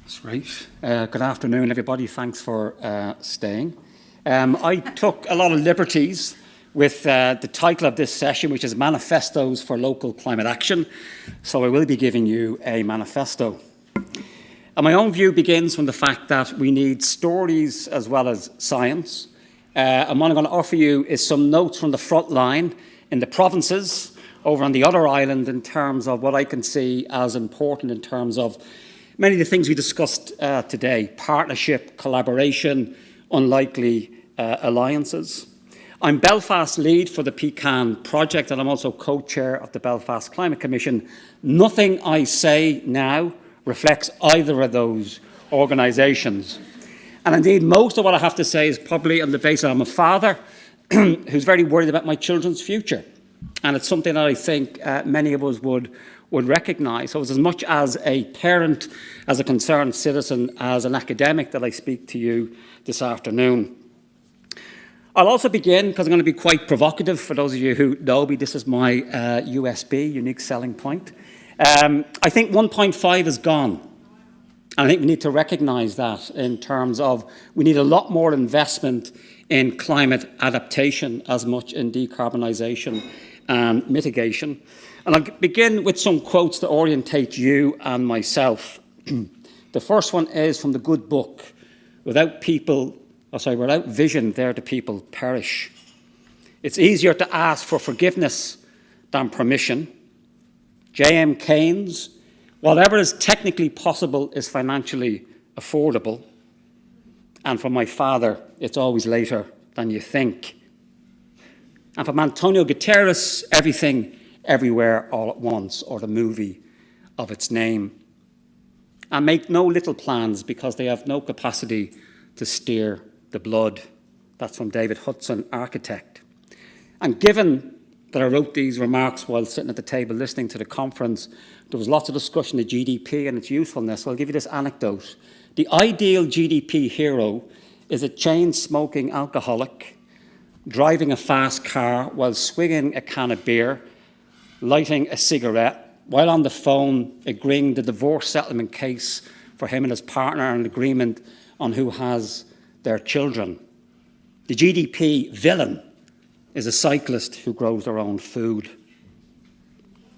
That's great. Good afternoon, everybody. Thanks for staying. I took a lot of liberties with the title of this session, which is Manifestos for Local Climate Action. So I will be giving you a manifesto. And my own view begins from the fact that we need stories as well as science. And what I'm going to offer you is some notes from the front line in the provinces over on the other island in terms of what I can see as important in terms of many of the things we discussed today: partnership, collaboration, unlikely alliances. I'm Belfast lead for the PCAN project, and I'm also co-chair of the Belfast Climate Commission. Nothing I say now reflects either of those organisations. And indeed, most of what I have to say is probably on the basis I'm a father who's very worried about my children's future. And it's something that I think many of us would recognise. So it's as much as a parent, as a concerned citizen, as an academic that I speak to you this afternoon. I'll also begin, because I'm going to be quite provocative. For those of you who know me, this is my USP, unique selling point. I think 1.5 is gone. And I think we need to recognise that in terms of we need a lot more investment in climate adaptation as much in decarbonisation and mitigation. And I'll begin with some quotes to orientate you and myself. The first one is from the good book, without vision, there the people perish. It's easier to ask for forgiveness than permission. J.M. Keynes, whatever is technically possible is financially affordable. And from my father, it's always later than you think. And from Antonio Guterres, everything, everywhere, all at once, or the movie of its name. And make no little plans because they have no capacity to steer the blood. That's from David Hudson, architect. And given that I wrote these remarks while sitting at the table listening to the conference, there was lots of discussion of GDP and its usefulness. So I'll give you this anecdote. The ideal GDP hero is a chain-smoking alcoholic driving a fast car while swinging a can of beer, lighting a cigarette, while on the phone agreeing the divorce settlement case for him and his partner, and an agreement on who has their children. The GDP villain is a cyclist who grows their own food.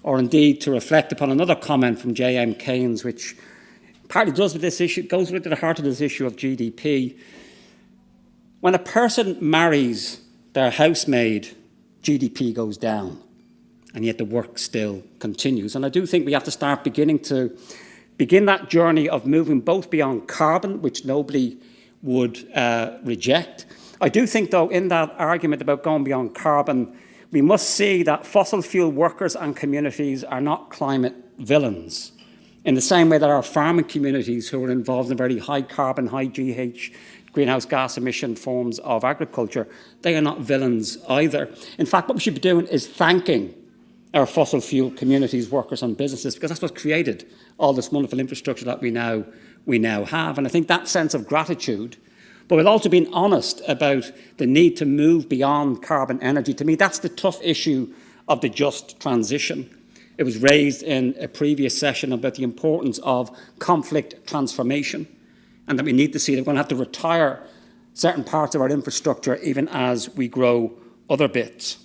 Or indeed, to reflect upon another comment from J.M. Keynes, which partly does with this issue, goes right to the heart of this issue of GDP. When a person marries their housemaid, GDP goes down, and yet the work still continues. And I do think we have to start begin that journey of moving both beyond carbon, which nobody would reject. I do think, though, in that argument about going beyond carbon, we must see that fossil fuel workers and communities are not climate villains, in the same way that our farming communities who are involved in very high carbon, high GH, greenhouse gas emission forms of agriculture, they are not villains either. In fact, what we should be doing is thanking our fossil fuel communities, workers and businesses, because that's what created all this wonderful infrastructure that we now have. And I think that sense of gratitude, but we've also been honest about the need to move beyond carbon energy. To me, that's the tough issue of the just transition. It was raised in a previous session about the importance of conflict transformation, and that we need to see that we're going to have to retire certain parts of our infrastructure even as we grow other bits.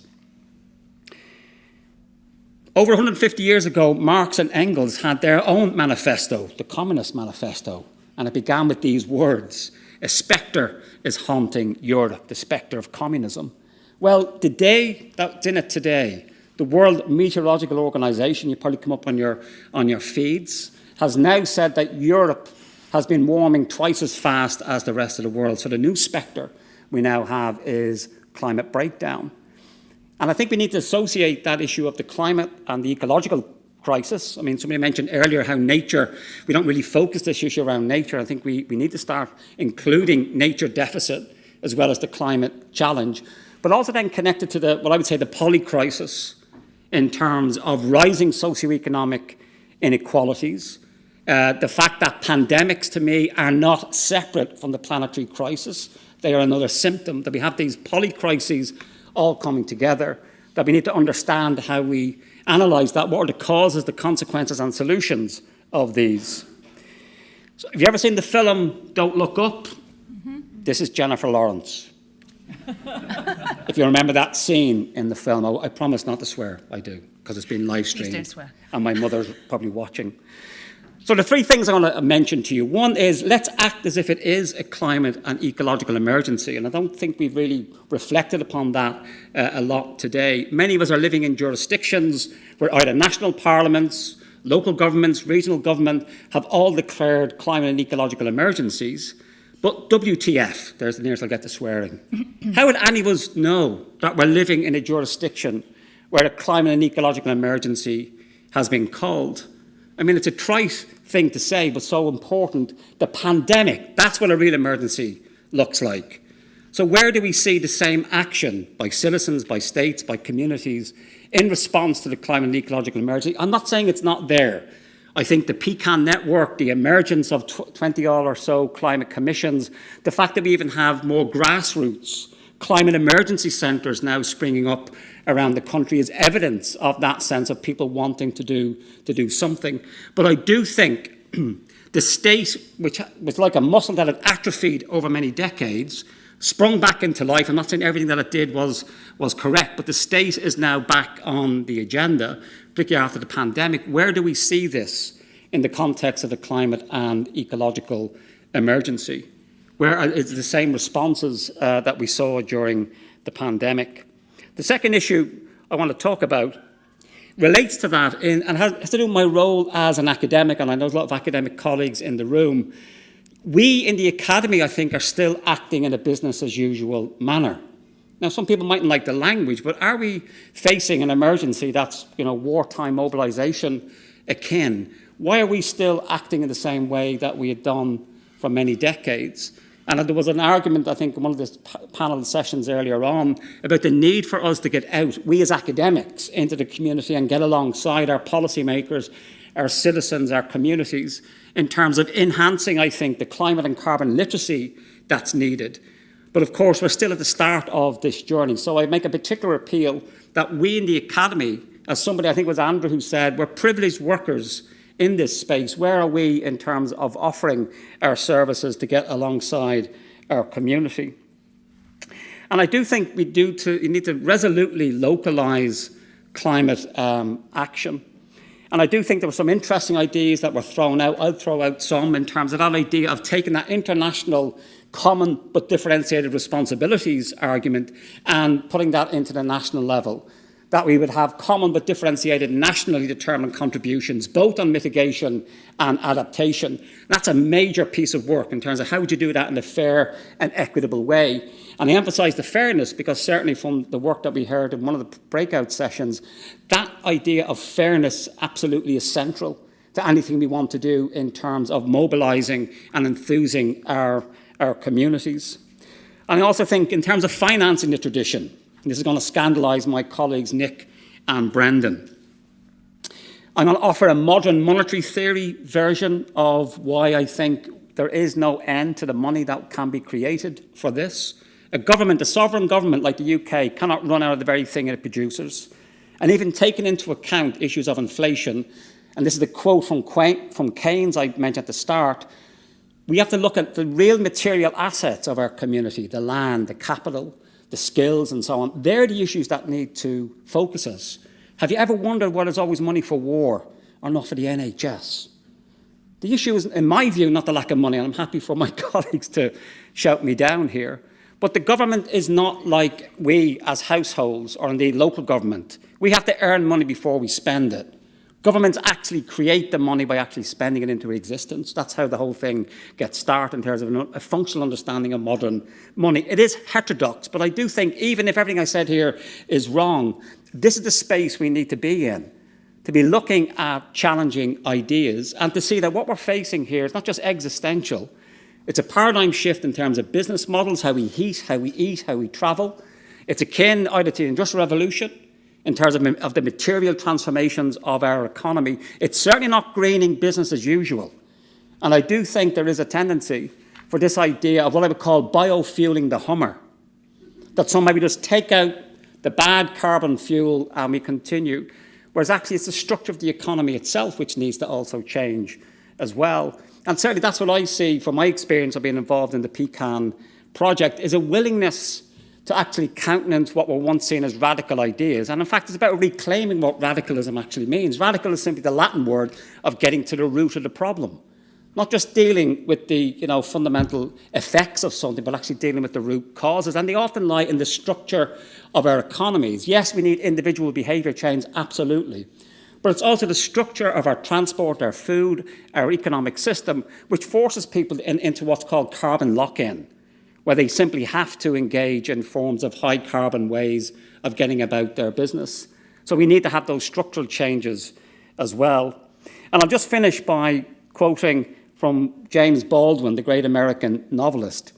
Over 150 years ago, Marx and Engels had their own manifesto, the Communist Manifesto, and it began with these words: "A spectre is haunting Europe, the spectre of communism." Well, the day that's in it today, the World Meteorological Organization, you probably come up on your feeds, has now said that Europe has been warming twice as fast as the rest of the world. So the new spectre we now have is climate breakdown. And I think we need to associate that issue of the climate and the ecological crisis. I mean, somebody mentioned earlier how nature, we don't really focus this issue around nature. I think we need to start including nature deficit as well as the climate challenge, but also then connected to what I would say the polycrisis in terms of rising socioeconomic inequalities, the fact that pandemics to me are not separate from the planetary crisis. They are another symptom, that we have these polycrises all coming together, that we need to understand how we analyse that, what are the causes, the consequences and solutions of these. So have you ever seen the film Don't Look Up? Mm-hmm. This is Jennifer Lawrence. If you remember that scene in the film, I promise not to swear, I do, because it's been live streamed. Please don't swear. And my mother's probably watching. So the three things I want to mention to you. One is, let's act as if it is a climate and ecological emergency. And I don't think we've really reflected upon that a lot today. Many of us are living in jurisdictions where either national parliaments, local governments, regional government have all declared climate and ecological emergencies. But WTF, there's the nearest I'll get to swearing. How would any of us know that we're living in a jurisdiction where a climate and ecological emergency has been called? I mean, it's a trite thing to say, but so important. The pandemic, that's what a real emergency looks like. So where do we see the same action by citizens, by states, by communities in response to the climate and ecological emergency? I'm not saying it's not there. I think the PCAN network, the emergence of 20 or so climate commissions, the fact that we even have more grassroots climate emergency centres now springing up around the country is evidence of that sense of people wanting to do something. But I do think the state, which was like a muscle that had atrophied over many decades, sprung back into life. I'm not saying everything that it did was correct, but the state is now back on the agenda, particularly after the pandemic. Where do we see this in the context of the climate and ecological emergency? Where is the same responses that we saw during the pandemic? The second issue I want to talk about relates to that and has to do with my role as an academic, and I know there's a lot of academic colleagues in the room. We in the academy, I think, are still acting in a business as usual manner. Now, some people mightn't like the language, but are we facing an emergency that's, wartime mobilisation akin? Why are we still acting in the same way that we had done for many decades? And there was an argument, I think, in one of the panel sessions earlier on about the need for us to get out, we as academics, into the community and get alongside our policymakers, our citizens, our communities, in terms of enhancing, I think, the climate and carbon literacy that's needed. But of course, we're still at the start of this journey. So I make a particular appeal that we in the academy, as somebody, I think it was Andrew who said, we're privileged workers in this space. Where are we in terms of offering our services to get alongside our community? And I do think you need to resolutely localise climate action. And I do think there were some interesting ideas that were thrown out. I'll throw out some in terms of that idea of taking that international common but differentiated responsibilities argument and putting that into the national level. That we would have common but differentiated nationally determined contributions, both on mitigation and adaptation. That's a major piece of work in terms of how would you do that in a fair and equitable way. And I emphasise the fairness because certainly from the work that we heard in one of the breakout sessions, that idea of fairness absolutely is central to anything we want to do in terms of mobilising and enthusing our communities. And I also think in terms of financing the tradition, and this is going to scandalise my colleagues Nick and Brendan, I'm going to offer a modern monetary theory version of why I think there is no end to the money that can be created for this. A sovereign government like the UK cannot run out of the very thing it produces. And even taking into account issues of inflation, and this is the quote from Keynes I mentioned at the start, we have to look at the real material assets of our community, the land, the capital, the skills and so on. They're the issues that need to focus us. Have you ever wondered why there's always money for war or not for the NHS? The issue is, in my view, not the lack of money, and I'm happy for my colleagues to shout me down here, but the government is not like we as households or indeed local government. We have to earn money before we spend it. Governments actually create the money by actually spending it into existence. That's how the whole thing gets started in terms of a functional understanding of modern money. It is heterodox, but I do think even if everything I said here is wrong, this is the space we need to be in to be looking at challenging ideas and to see that what we're facing here is not just existential, it's a paradigm shift in terms of business models, how we heat, how we eat, how we travel. It's akin either to the Industrial Revolution in terms of the material transformations of our economy. It's certainly not greening business as usual. And I do think there is a tendency for this idea of what I would call biofueling the Hummer, that some maybe just take out the bad carbon fuel and we continue, whereas actually it's the structure of the economy itself which needs to also change as well. And certainly that's what I see from my experience of being involved in the PCAN project, is a willingness to actually countenance what were once seen as radical ideas. And in fact, it's about reclaiming what radicalism actually means. Radical is simply the Latin word of getting to the root of the problem. Not just dealing with the fundamental effects of something, but actually dealing with the root causes. And they often lie in the structure of our economies. Yes, we need individual behaviour change, absolutely. But it's also the structure of our transport, our food, our economic system, which forces people into what's called carbon lock-in, where they simply have to engage in forms of high carbon ways of getting about their business. So we need to have those structural changes as well. And I'll just finish by quoting from James Baldwin, the great American novelist.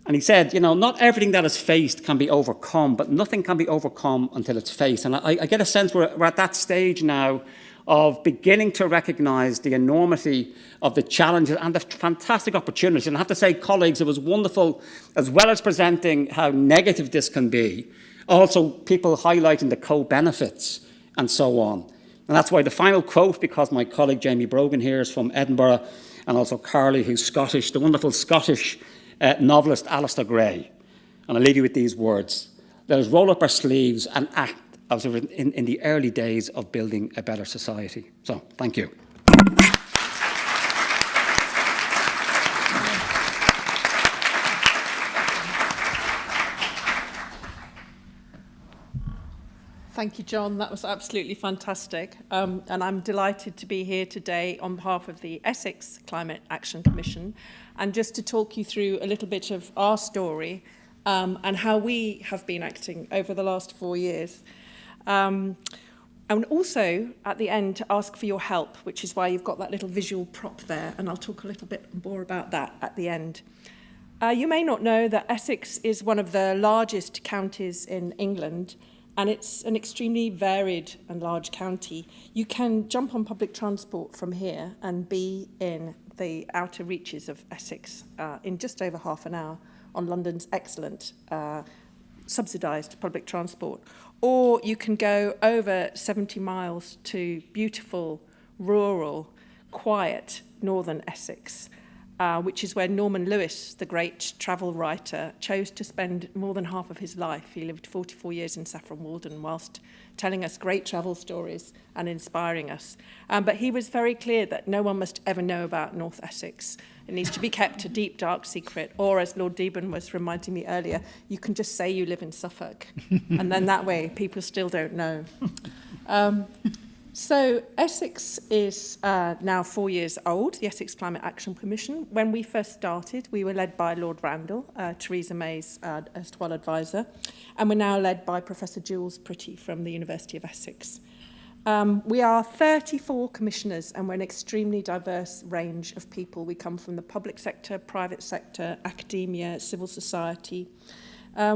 And he said, not everything that is faced can be overcome, but nothing can be overcome until it's faced. And I get a sense we're at that stage now of beginning to recognise the enormity of the challenges and the fantastic opportunities. And I have to say, colleagues, it was wonderful, as well as presenting how negative this can be, also people highlighting the co-benefits and so on. And that's why the final quote, because my colleague Jamie Brogan here is from Edinburgh, and also Carly, who's Scottish, the wonderful Scottish novelist Alistair Gray. And I'll leave you with these words. Let us roll up our sleeves and act as in the early days of building a better society. So, thank you. Thank you, John. That was absolutely fantastic. And I'm delighted to be here today on behalf of the Essex Climate Action Commission, and just to talk you through a little bit of our story and how we have been acting over the last 4 years. And also, at the end, to ask for your help, which is why you've got that little visual prop there, and I'll talk a little bit more about that at the end. You may not know that Essex is one of the largest counties in England, and it's an extremely varied and large county. You can jump on public transport from here and be in the outer reaches of Essex in just over half an hour on London's excellent subsidised public transport. Or you can go over 70 miles to beautiful, rural, quiet northern Essex, which is where Norman Lewis, the great travel writer, chose to spend more than half of his life. He lived 44 years in Saffron Walden whilst telling us great travel stories and inspiring us. But he was very clear that no one must ever know about North Essex. It needs to be kept a deep, dark secret. Or, as Lord Deben was reminding me earlier, you can just say you live in Suffolk. And then that way, people still don't know. So Essex is now 4 years old, the Essex Climate Action Commission. When we first started, we were led by Lord Randall, Theresa May's erstwhile advisor, and we're now led by Professor Jules Pretty from the University of Essex. We are 34 commissioners, and we're an extremely diverse range of people. We come from the public sector, private sector, academia, civil society.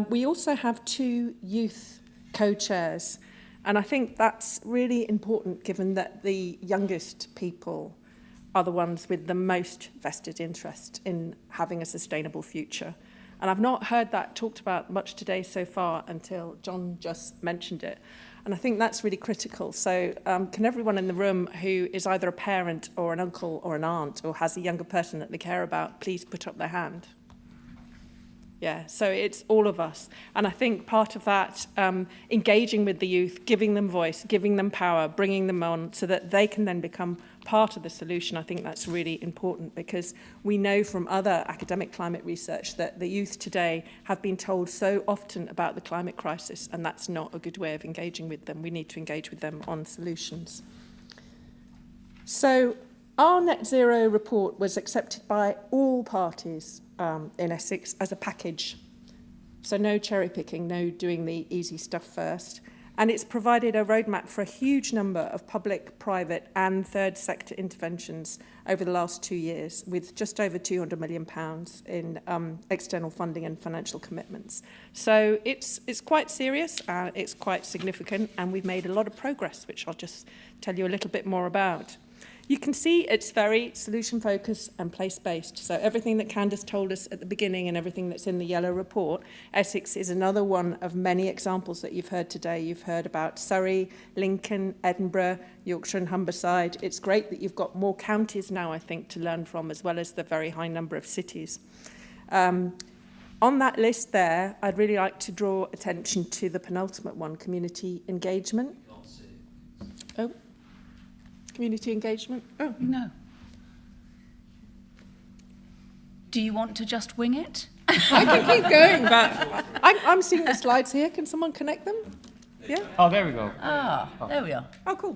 We also have 2 youth co-chairs. And I think that's really important, given that the youngest people are the ones with the most vested interest in having a sustainable future. And I've not heard that talked about much today so far until John just mentioned it. And I think that's really critical. So can everyone in the room who is either a parent or an uncle or an aunt or has a younger person that they care about, please put up their hand? Yeah, so it's all of us. And I think part of that, engaging with the youth, giving them voice, giving them power, bringing them on so that they can then become part of the solution, I think that's really important, because we know from other academic climate research that the youth today have been told so often about the climate crisis, and that's not a good way of engaging with them. We need to engage with them on solutions. So our net zero report was accepted by all parties in Essex as a package. So no cherry picking, no doing the easy stuff first. And it's provided a roadmap for a huge number of public, private and third sector interventions over the last 2 years, with just over £200 million in external funding and financial commitments. So it's quite serious, it's quite significant, and we've made a lot of progress, which I'll just tell you a little bit more about. You can see it's very solution-focused and place-based. So everything that Candice told us at the beginning and everything that's in the yellow report, Essex is another one of many examples that you've heard today. You've heard about Surrey, Lincoln, Edinburgh, Yorkshire and Humberside. It's great that you've got more counties now, I think, to learn from, as well as the very high number of cities. On that list there, I'd really like to draw attention to the penultimate one, community engagement. Oh. Community engagement? Oh. No. Do you want to just wing it? I can keep going, but I'm seeing the slides here. Can someone connect them? Yeah? Oh, there we go. There we are. Oh, cool.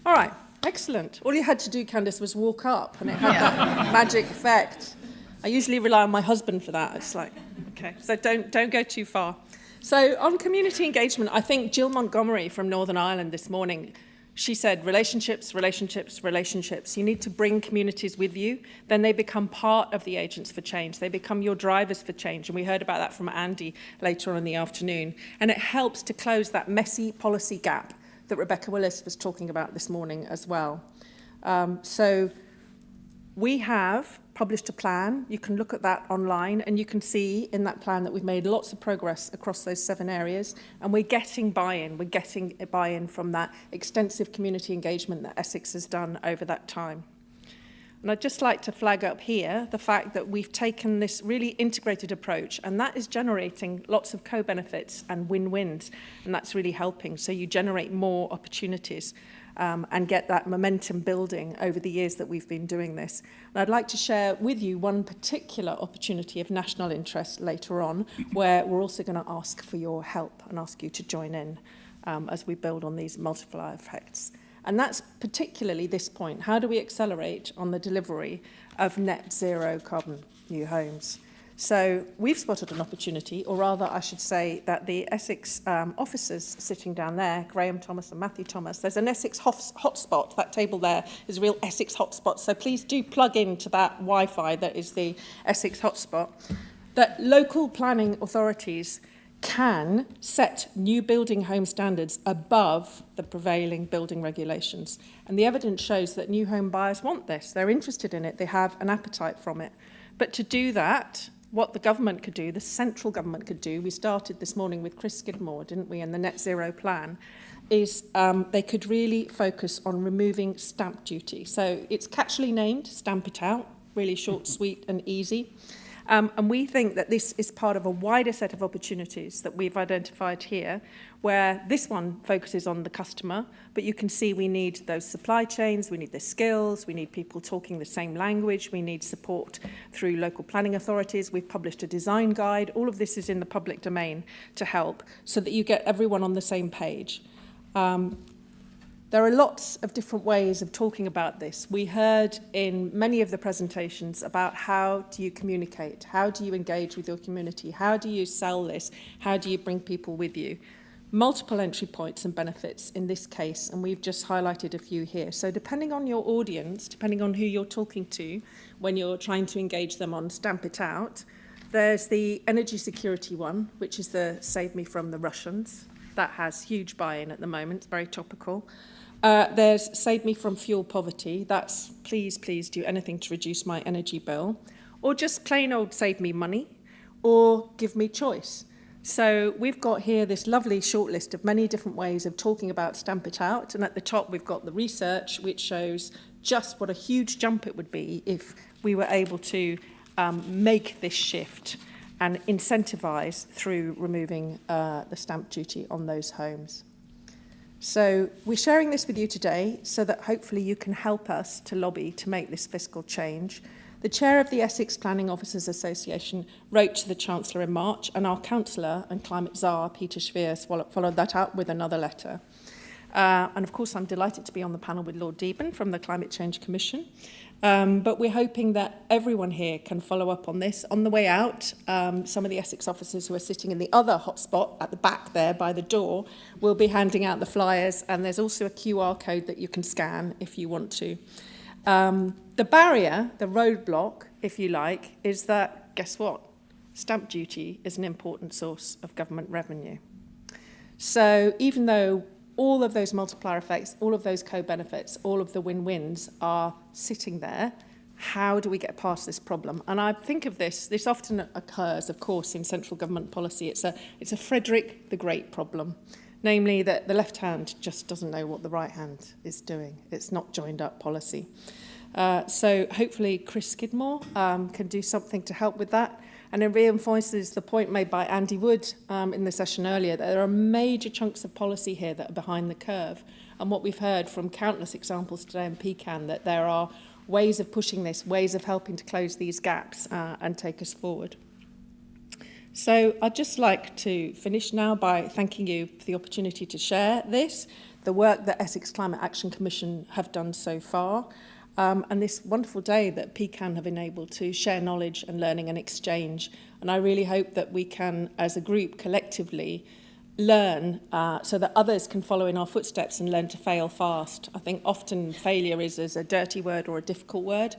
All right. Excellent. All you had to do, Candice, was walk up, and it had that magic effect. I usually rely on my husband for that. It's like, okay, so don't go too far. So on community engagement, I think Jill Montgomery from Northern Ireland this morning, she said, relationships, relationships, relationships. You need to bring communities with you. Then they become part of the agents for change. They become your drivers for change. And we heard about that from Andy later on in the afternoon. And it helps to close that messy policy gap that Rebecca Willis was talking about this morning as well. So we have published a plan. You can look at that online, and you can see in that plan that we've made lots of progress across those 7 areas, and we're getting buy-in. We're getting buy-in from that extensive community engagement that Essex has done over that time. And I'd just like to flag up here the fact that we've taken this really integrated approach, and that is generating lots of co-benefits and win-wins, and that's really helping. So you generate more opportunities and get that momentum building over the years that we've been doing this. And I'd like to share with you one particular opportunity of national interest later on, where we're also going to ask for your help and ask you to join in as we build on these multiplier effects. And that's particularly this point. How do we accelerate on the delivery of net zero carbon new homes? So we've spotted an opportunity, or rather I should say that the Essex officers sitting down there, Graham Thomas and Matthew Thomas, there's an Essex hotspot. That table there is a real Essex hotspot. So please do plug into that Wi-Fi that is the Essex hotspot. That local planning authorities can set new building home standards above the prevailing building regulations. And the evidence shows that new home buyers want this. They're interested in it. They have an appetite from it. But to do that, what the government could do, the central government could do, we started this morning with Chris Skidmore, didn't we, and the net zero plan, is they could really focus on removing stamp duty. So it's catchily named, Stamp It Out, really short, sweet and easy. And we think that this is part of a wider set of opportunities that we've identified here, where this one focuses on the customer, but you can see we need those supply chains, we need the skills, we need people talking the same language, we need support through local planning authorities. We've published a design guide. All of this is in the public domain to help so that you get everyone on the same page. There are lots of different ways of talking about this. We heard in many of the presentations about how do you communicate, how do you engage with your community, how do you sell this, how do you bring people with you. Multiple entry points and benefits in this case, and we've just highlighted a few here. So depending on your audience, depending on who you're talking to when you're trying to engage them on Stamp It Out, there's the energy security one, which is the Save Me From the Russians. That has huge buy-in at the moment, it's very topical. There's Save Me From Fuel Poverty. That's please, please do anything to reduce my energy bill. Or just plain old save me money, or give me choice. So we've got here this lovely short list of many different ways of talking about Stamp It Out. And at the top, we've got the research, which shows just what a huge jump it would be if we were able to make this shift and incentivise through removing the stamp duty on those homes. So we're sharing this with you today so that hopefully you can help us to lobby to make this fiscal change. The chair of the Essex Planning Officers Association wrote to the Chancellor in March, and our councillor and climate czar, Peter Schweers, followed that up with another letter. And of course, I'm delighted to be on the panel with Lord Deben from the Climate Change Commission. But we're hoping that everyone here can follow up on this. On the way out, some of the Essex officers who are sitting in the other hotspot at the back there by the door will be handing out the flyers, and there's also a QR code that you can scan if you want to. The barrier, the roadblock, if you like, is that, guess what? Stamp duty is an important source of government revenue. So even though all of those multiplier effects, all of those co-benefits, all of the win-wins are sitting there, how do we get past this problem? And I think of this often occurs, of course, in central government policy. It's a Frederick the Great problem, namely that the left hand just doesn't know what the right hand is doing. It's not joined up policy. So hopefully Chris Skidmore can do something to help with that. And it reinforces the point made by Andy Wood in the session earlier, that there are major chunks of policy here that are behind the curve. And what we've heard from countless examples today in PCAN, that there are ways of pushing this, ways of helping to close these gaps and take us forward. So I'd just like to finish now by thanking you for the opportunity to share this, the work that Essex Climate Action Commission have done so far, and this wonderful day that PCAN have enabled to share knowledge and learning and exchange. And I really hope that we can, as a group, collectively learn so that others can follow in our footsteps and learn to fail fast. I think often failure is a dirty word or a difficult word,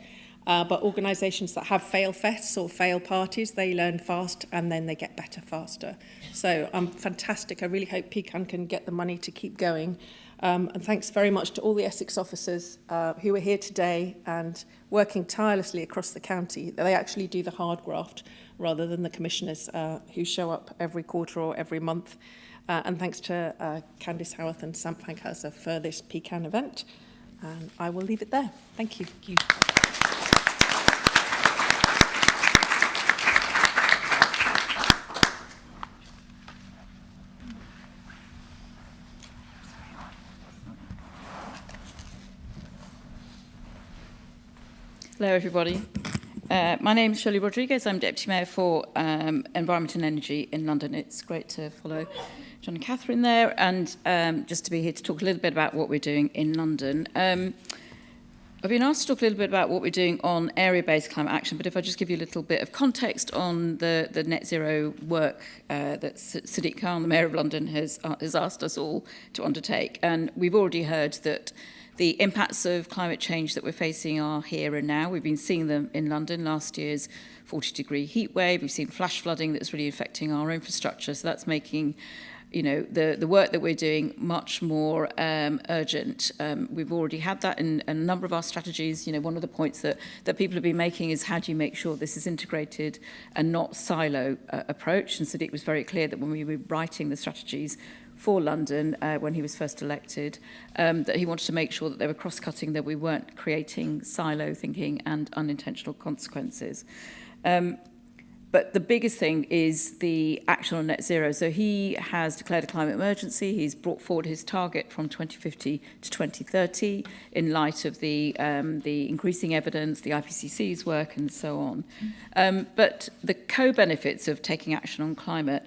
but organisations that have fail fests or fail parties, they learn fast and then they get better faster. So fantastic. I really hope PCAN can get the money to keep going. And thanks very much to all the Essex officers who are here today and working tirelessly across the county. They actually do the hard graft rather than the commissioners who show up every quarter or every month. And thanks to Candice Howarth and Sam Fankhauser for this PCAN event. And I will leave it there. Thank you. Thank you. Hello, everybody. My name is Shirley Rodriguez. I'm Deputy Mayor for Environment and Energy in London. It's great to follow John and Catherine there, and just to be here to talk a little bit about what we're doing in London. I've been asked to talk a little bit about what we're doing on area-based climate action, but if I just give you a little bit of context on the net zero work that Sadiq Khan, the Mayor of London, has asked us all to undertake. And we've already heard that the impacts of climate change that we're facing are here and now. We've been seeing them in London. Last year's 40-degree heat wave. We've seen flash flooding that's really affecting our infrastructure. So that's making, the work that we're doing much more urgent. We've already had that in a number of our strategies. One of the points that people have been making is how do you make sure this is integrated and not silo approach. And Sadiq was very clear that when we were writing the strategies for London when he was first elected, that he wanted to make sure that they were cross-cutting, that we weren't creating silo thinking and unintentional consequences. But the biggest thing is the action on net zero. So he has declared a climate emergency. He's brought forward his target from 2050 to 2030 in light of the increasing evidence, the IPCC's work, and so on. But the co-benefits of taking action on climate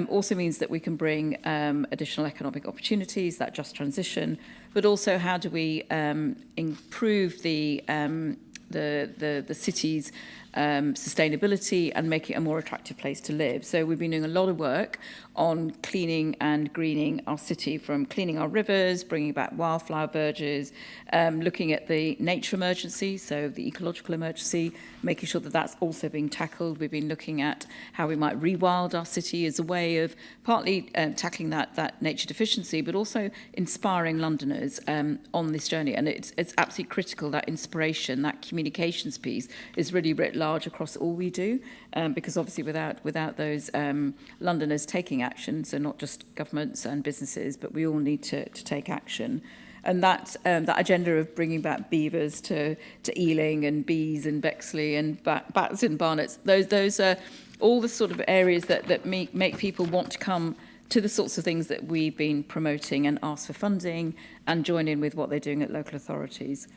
also means that we can bring additional economic opportunities, that just transition, but also how do we improve the city's sustainability and make it a more attractive place to live. So we've been doing a lot of work on cleaning and greening our city, from cleaning our rivers, bringing back wildflower verges, looking at the nature emergency, so the ecological emergency, making sure that that's also being tackled. We've been looking at how we might rewild our city as a way of partly tackling that nature deficiency, but also inspiring Londoners on this journey. And it's absolutely critical, that inspiration, that communications piece is really writ large across all we do, because obviously without those Londoners taking action, so not just governments and businesses, but we all need to take action. And that agenda of bringing back beavers to Ealing and bees in Bexley and bats in Barnets, those are all the sort of areas that make people want to come to the sorts of things that we've been promoting and ask for funding and join in with what they're doing at local authorities.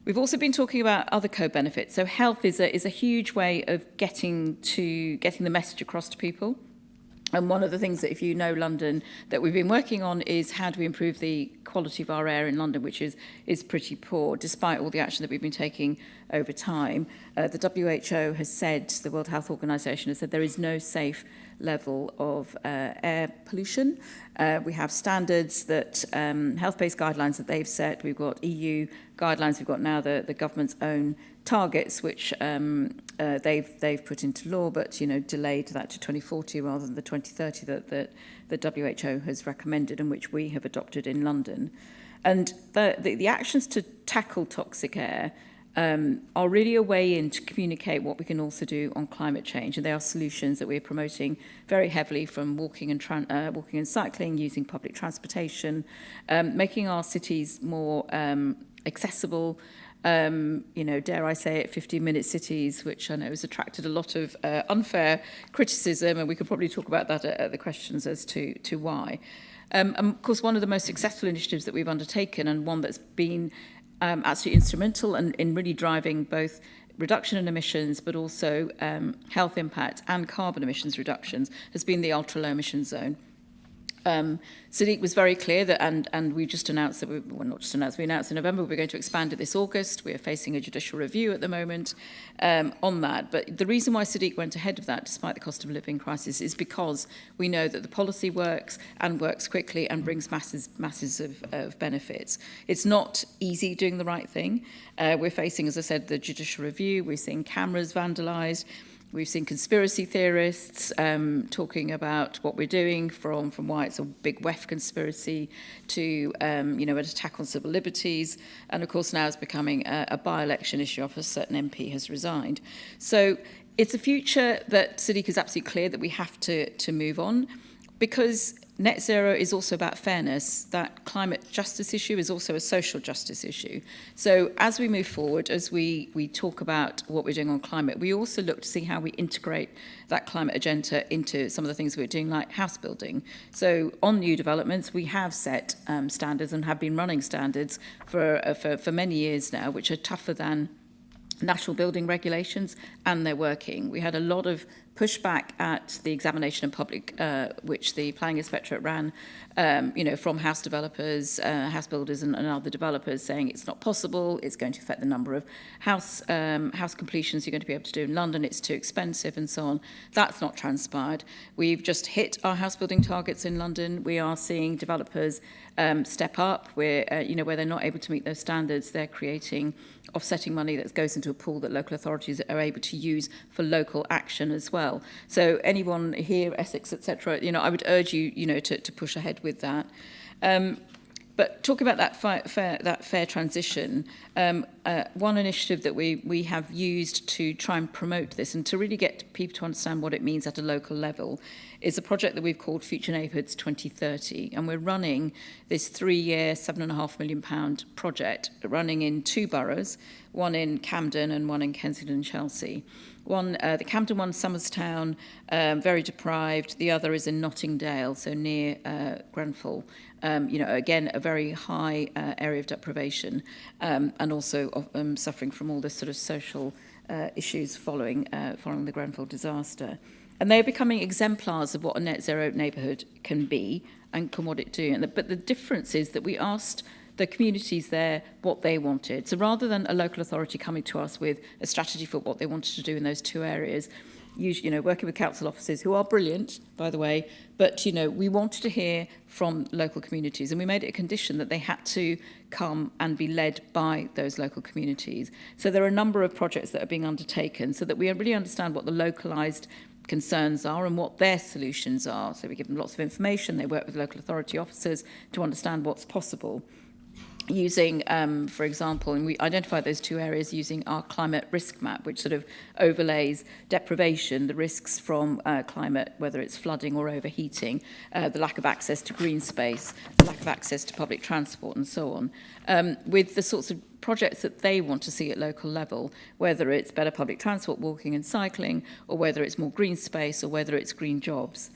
We've also been talking about other co-benefits. So health is a huge way of getting the message across to people. And one of the things that, if you know London, that we've been working on is how do we improve the quality of our air in London, which is pretty poor, despite all the action that we've been taking over time. The WHO has said, the World Health Organization has said there is no safe level of air pollution. We have standards that, health-based guidelines that they've set. We've got EU guidelines. We've got now the government's own targets, which they've put into law, but delayed that to 2040 rather than the 2030 that the WHO has recommended and which we have adopted in London. And the actions to tackle toxic air are really a way in to communicate what we can also do on climate change, and they are solutions that we're promoting very heavily, from walking and cycling, using public transportation, making our cities more accessible. Dare I say it, 15-minute cities, which I know has attracted a lot of unfair criticism, and we could probably talk about that at the questions as to why. And of course, one of the most successful initiatives that we've undertaken, and one that's been absolutely instrumental in really driving both reduction in emissions, but also health impact and carbon emissions reductions, has been the ultra-low emission zone. Sadiq was very clear that, and we just announced that we announced in November we're going to expand it this August. We're facing a judicial review at the moment on that. But the reason why Sadiq went ahead of that, despite the cost of living crisis, is because we know that the policy works and works quickly and brings masses of benefits. It's not easy doing the right thing. We're facing, as I said, the judicial review. We're seeing cameras vandalised. We've seen conspiracy theorists talking about what we're doing, from why it's a big WEF conspiracy to an attack on civil liberties, and of course now it's becoming a by-election issue after a certain MP has resigned. So it's a future that Sadiq is absolutely clear that we have to move on, because net zero is also about fairness. That climate justice issue is also a social justice issue. So as we move forward, as we talk about what we're doing on climate, we also look to see how we integrate that climate agenda into some of the things we're doing, like house building. So on new developments, we have set standards and have been running standards for many years now, which are tougher than national building regulations, and they're working. We had a lot of pushback at the examination in public, which the planning inspectorate ran, from house developers, house builders and other developers, saying it's not possible, it's going to affect the number of house completions you're going to be able to do in London, it's too expensive and so on. That's not transpired. We've just hit our house building targets in London. We are seeing developers step up where they're not able to meet those standards. They're creating offsetting money that goes into a pool that local authorities are able to use for local action as well. So anyone here, Essex, etc., I would urge you, to push ahead with that. But talking about that fair transition, one initiative that we have used to try and promote this and to really get people to understand what it means at a local level is a project that we've called Future Neighbourhoods 2030. And we're running this 3-year, £7.5 million project, running in 2 boroughs, one in Camden and one in Kensington and Chelsea. One, the Camden one, Somerstown, very deprived. The other is in Nottingdale, so near Grenfell. Again, a very high area of deprivation, and also suffering from all the sort of social issues following the Grenfell disaster. And they're becoming exemplars of what a net zero neighbourhood can be and what it do. But the difference is that we asked the communities there what they wanted. So rather than a local authority coming to us with a strategy for what they wanted to do in those 2 areas, usually, working with council officers, who are brilliant, by the way, but, we wanted to hear from local communities, and we made it a condition that they had to come and be led by those local communities. So there are a number of projects that are being undertaken so that we really understand what the localised concerns are and what their solutions are. So we give them lots of information. They work with local authority officers to understand what's possible. Using, for example, and we identified those 2 areas using our climate risk map, which sort of overlays deprivation, the risks from climate, whether it's flooding or overheating, the lack of access to green space, the lack of access to public transport and so on, with the sorts of projects that they want to see at local level, whether it's better public transport, walking and cycling, or whether it's more green space, or whether it's green jobs.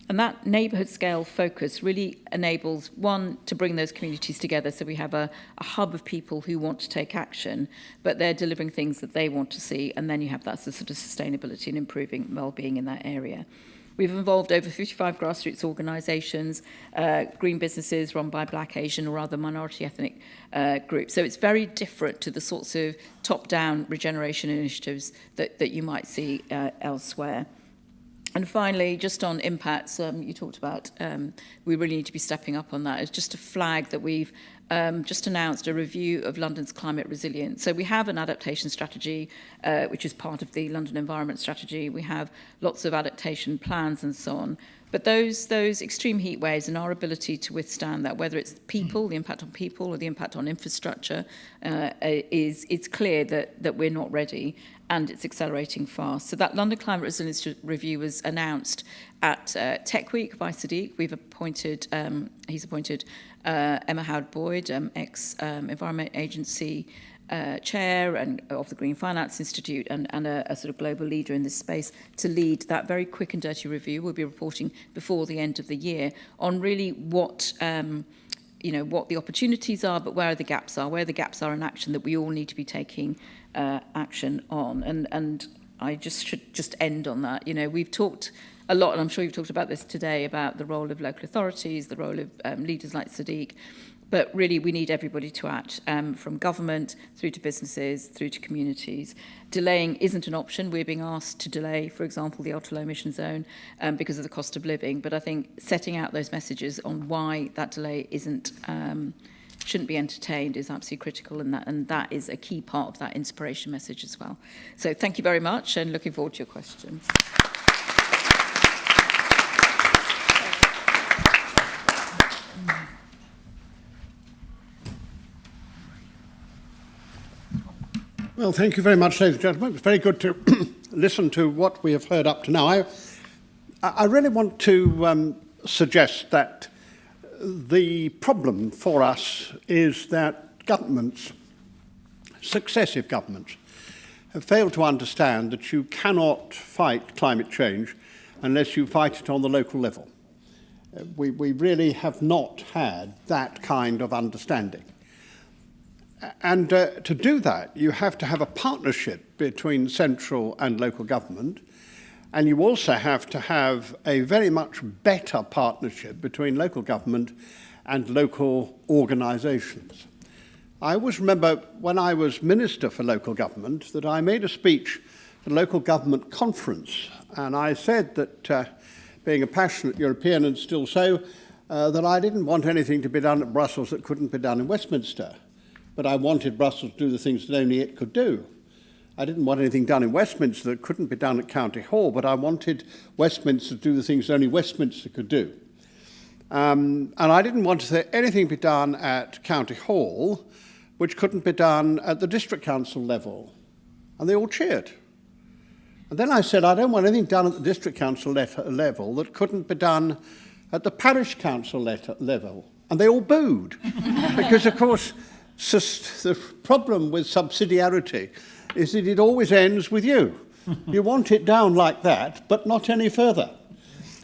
And that neighbourhood scale focus really enables, one, to bring those communities together so we have a hub of people who want to take action, but they're delivering things that they want to see, and then you have that sort of sustainability and improving well-being in that area. We've involved over 55 grassroots organisations, green businesses run by Black, Asian or other minority ethnic groups. So it's very different to the sorts of top-down regeneration initiatives that you might see elsewhere. And finally, just on impacts, you talked about we really need to be stepping up on that. It's just a flag that we've just announced a review of London's climate resilience. So we have an adaptation strategy, which is part of the London Environment Strategy. We have lots of adaptation plans and so on. But those extreme heat waves and our ability to withstand that, whether it's people, the impact on people, or the impact on infrastructure, it's clear that we're not ready, and it's accelerating fast. So that London Climate Resilience Review was announced at Tech Week by Sadiq. He's appointed Emma Howard-Boyd, ex-Environment Agency chair and of the Green Finance Institute, and a sort of global leader in this space, to lead that very quick and dirty review. We'll be reporting before the end of the year on really what what the opportunities are, but where the gaps are in action that we all need to be taking action on. And I should just end on that. We've talked a lot, and I'm sure you've talked about this today, about the role of local authorities, the role of leaders like Sadiq. But really, we need everybody to act, from government through to businesses, through to communities. Delaying isn't an option. We're being asked to delay, for example, the ultra-low emission zone because of the cost of living. But I think setting out those messages on why that delay shouldn't be entertained is absolutely critical, and that is a key part of that inspiration message as well. So thank you very much, and looking forward to your questions. Well, thank you very much, ladies and gentlemen. It's very good to listen to what we have heard up to now. I really want to suggest that the problem for us is that governments, successive governments, have failed to understand that you cannot fight climate change unless you fight it on the local level. We really have not had that kind of understanding. And to do that, you have to have a partnership between central and local government, and you also have to have a very much better partnership between local government and local organisations. I always remember when I was Minister for Local Government that I made a speech at a local government conference, and I said that, being a passionate European and still so, that I didn't want anything to be done at Brussels that couldn't be done in Westminster. But I wanted Brussels to do the things that only it could do. I didn't want anything done in Westminster that couldn't be done at County Hall, but I wanted Westminster to do the things that only Westminster could do. And I didn't want to say anything be done at County Hall which couldn't be done at the district council level. And they all cheered. And then I said, I don't want anything done at the district council level that couldn't be done at the parish council level. And they all booed. Because, of course, the problem with subsidiarity is that it always ends with you. You want it down like that, but not any further.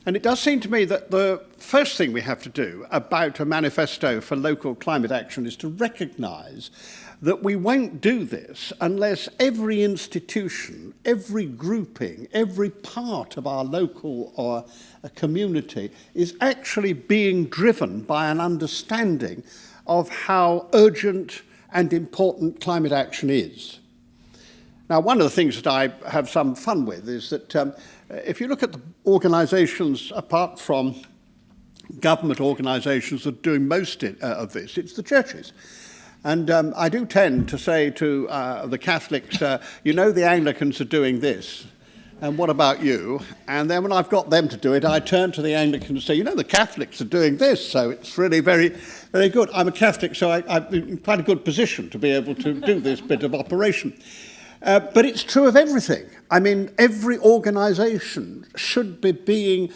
And it does seem to me that the first thing we have to do about a manifesto for local climate action is to recognise that we won't do this unless every institution, every grouping, every part of our local or a community is actually being driven by an understanding of how urgent and important climate action is. Now, one of the things that I have some fun with is that if you look at the organisations, apart from government organisations that are doing most of this, it's the churches. And I do tend to say to the Catholics, the Anglicans are doing this. And what about you? And then when I've got them to do it, I turn to the Anglicans and say, the Catholics are doing this, so it's really very, very good. I'm a Catholic, so I'm in quite a good position to be able to do this bit of operation. But it's true of everything. I mean, every organisation should be being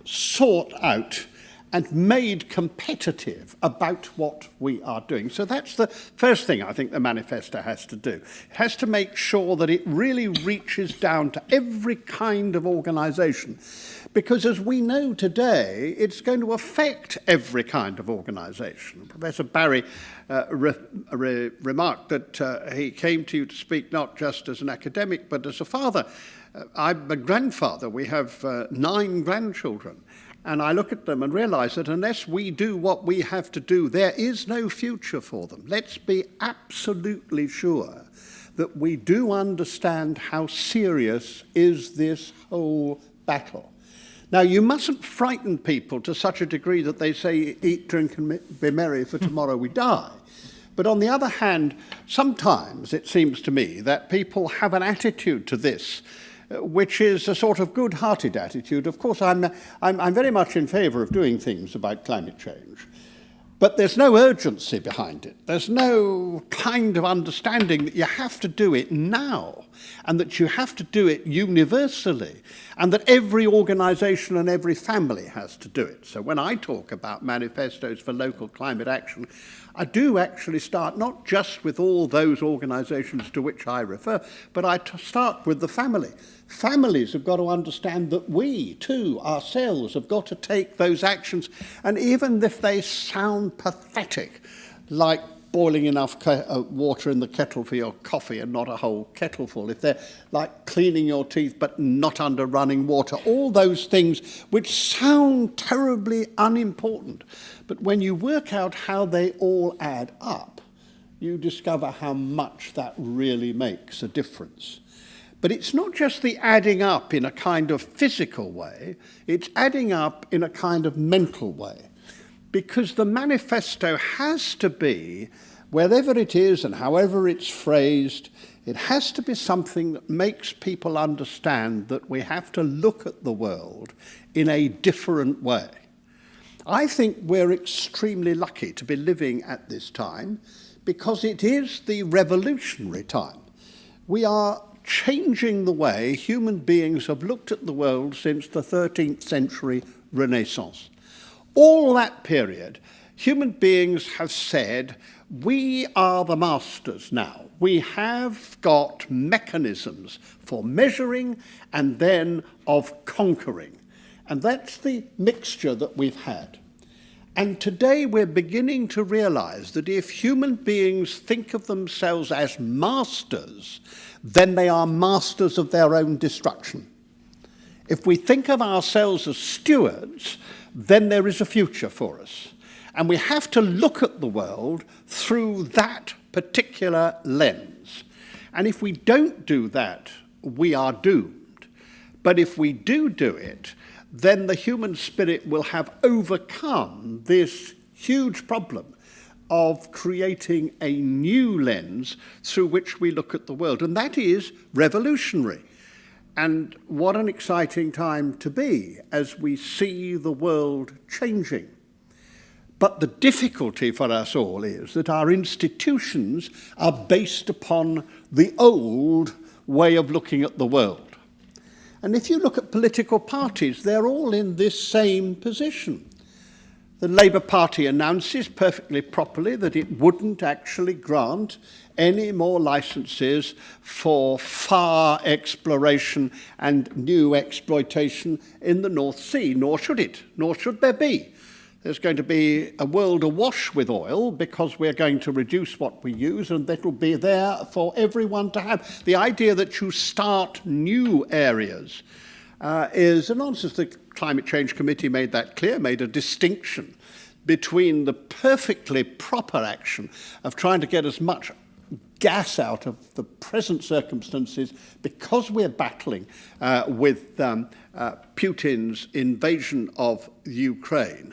sought out and made competitive about what we are doing. So that's the first thing I think the manifesto has to do. It has to make sure that it really reaches down to every kind of organisation, because as we know today, it's going to affect every kind of organisation. Professor Barry remarked that he came to you to speak not just as an academic, but as a father. I'm a grandfather. We have 9 grandchildren. And I look at them and realise that unless we do what we have to do, there is no future for them. Let's be absolutely sure that we do understand how serious is this whole battle. Now, you mustn't frighten people to such a degree that they say, eat, drink, and be merry, for tomorrow we die. But on the other hand, sometimes it seems to me that people have an attitude to this which is a sort of good-hearted attitude. Of course, I'm very much in favour of doing things about climate change, but there's no urgency behind it. There's no kind of understanding that you have to do it now, and that you have to do it universally, and that every organisation and every family has to do it. So when I talk about manifestos for local climate action, I do actually start not just with all those organisations to which I refer, but I start with the family. Families have got to understand that we, too, ourselves, have got to take those actions. And even if they sound pathetic, like boiling enough water in the kettle for your coffee and not a whole kettleful, if they're like cleaning your teeth but not under running water, all those things which sound terribly unimportant. But when you work out how they all add up, you discover how much that really makes a difference. But it's not just the adding up in a kind of physical way, it's adding up in a kind of mental way. Because the manifesto has to be, wherever it is and however it's phrased, it has to be something that makes people understand that we have to look at the world in a different way. I think we're extremely lucky to be living at this time because it is the revolutionary time. We are changing the way human beings have looked at the world since the 13th century Renaissance. All that period, human beings have said, we are the masters now. We have got mechanisms for measuring and then of conquering. And that's the mixture that we've had. And today we're beginning to realize that if human beings think of themselves as masters, then they are masters of their own destruction. If we think of ourselves as stewards, then there is a future for us. And we have to look at the world through that particular lens. And if we don't do that, we are doomed. But if we do it, then the human spirit will have overcome this huge problem of creating a new lens through which we look at the world. And that is revolutionary. And what an exciting time to be as we see the world changing. But the difficulty for us all is that our institutions are based upon the old way of looking at the world. And if you look at political parties, they're all in this same position. The Labour Party announces perfectly properly that it wouldn't actually grant any more licences for far exploration and new exploitation in the North Sea, nor should it, nor should there be. There's going to be a world awash with oil because we're going to reduce what we use, and that will be there for everyone to have. The idea that you start new areas is a nonsense. The Climate Change Committee made that clear, made a distinction between the perfectly proper action of trying to get as much gas out of the present circumstances because we're battling with Putin's invasion of Ukraine.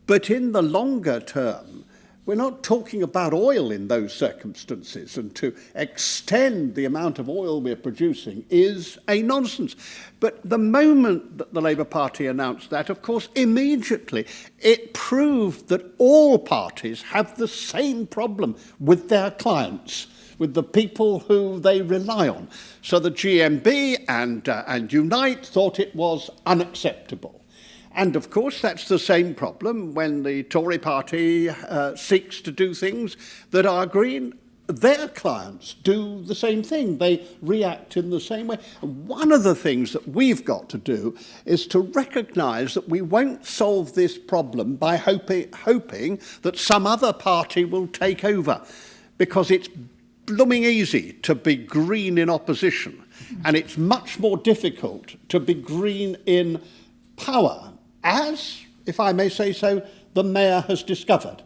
But in the longer term, we're not talking about oil in those circumstances, and to extend the amount of oil we're producing is a nonsense. But the moment that the Labour Party announced that, of course, immediately it proved that all parties have the same problem with their clients, with the people who they rely on. So the GMB and Unite thought it was unacceptable. And of course, that's the same problem when the Tory party seeks to do things that are green. Their clients do the same thing. They react in the same way. And one of the things that we've got to do is to recognise that we won't solve this problem by hoping that some other party will take over, because it's blooming easy to be green in opposition. And it's much more difficult to be green in power, as, if I may say so, the Mayor has discovered.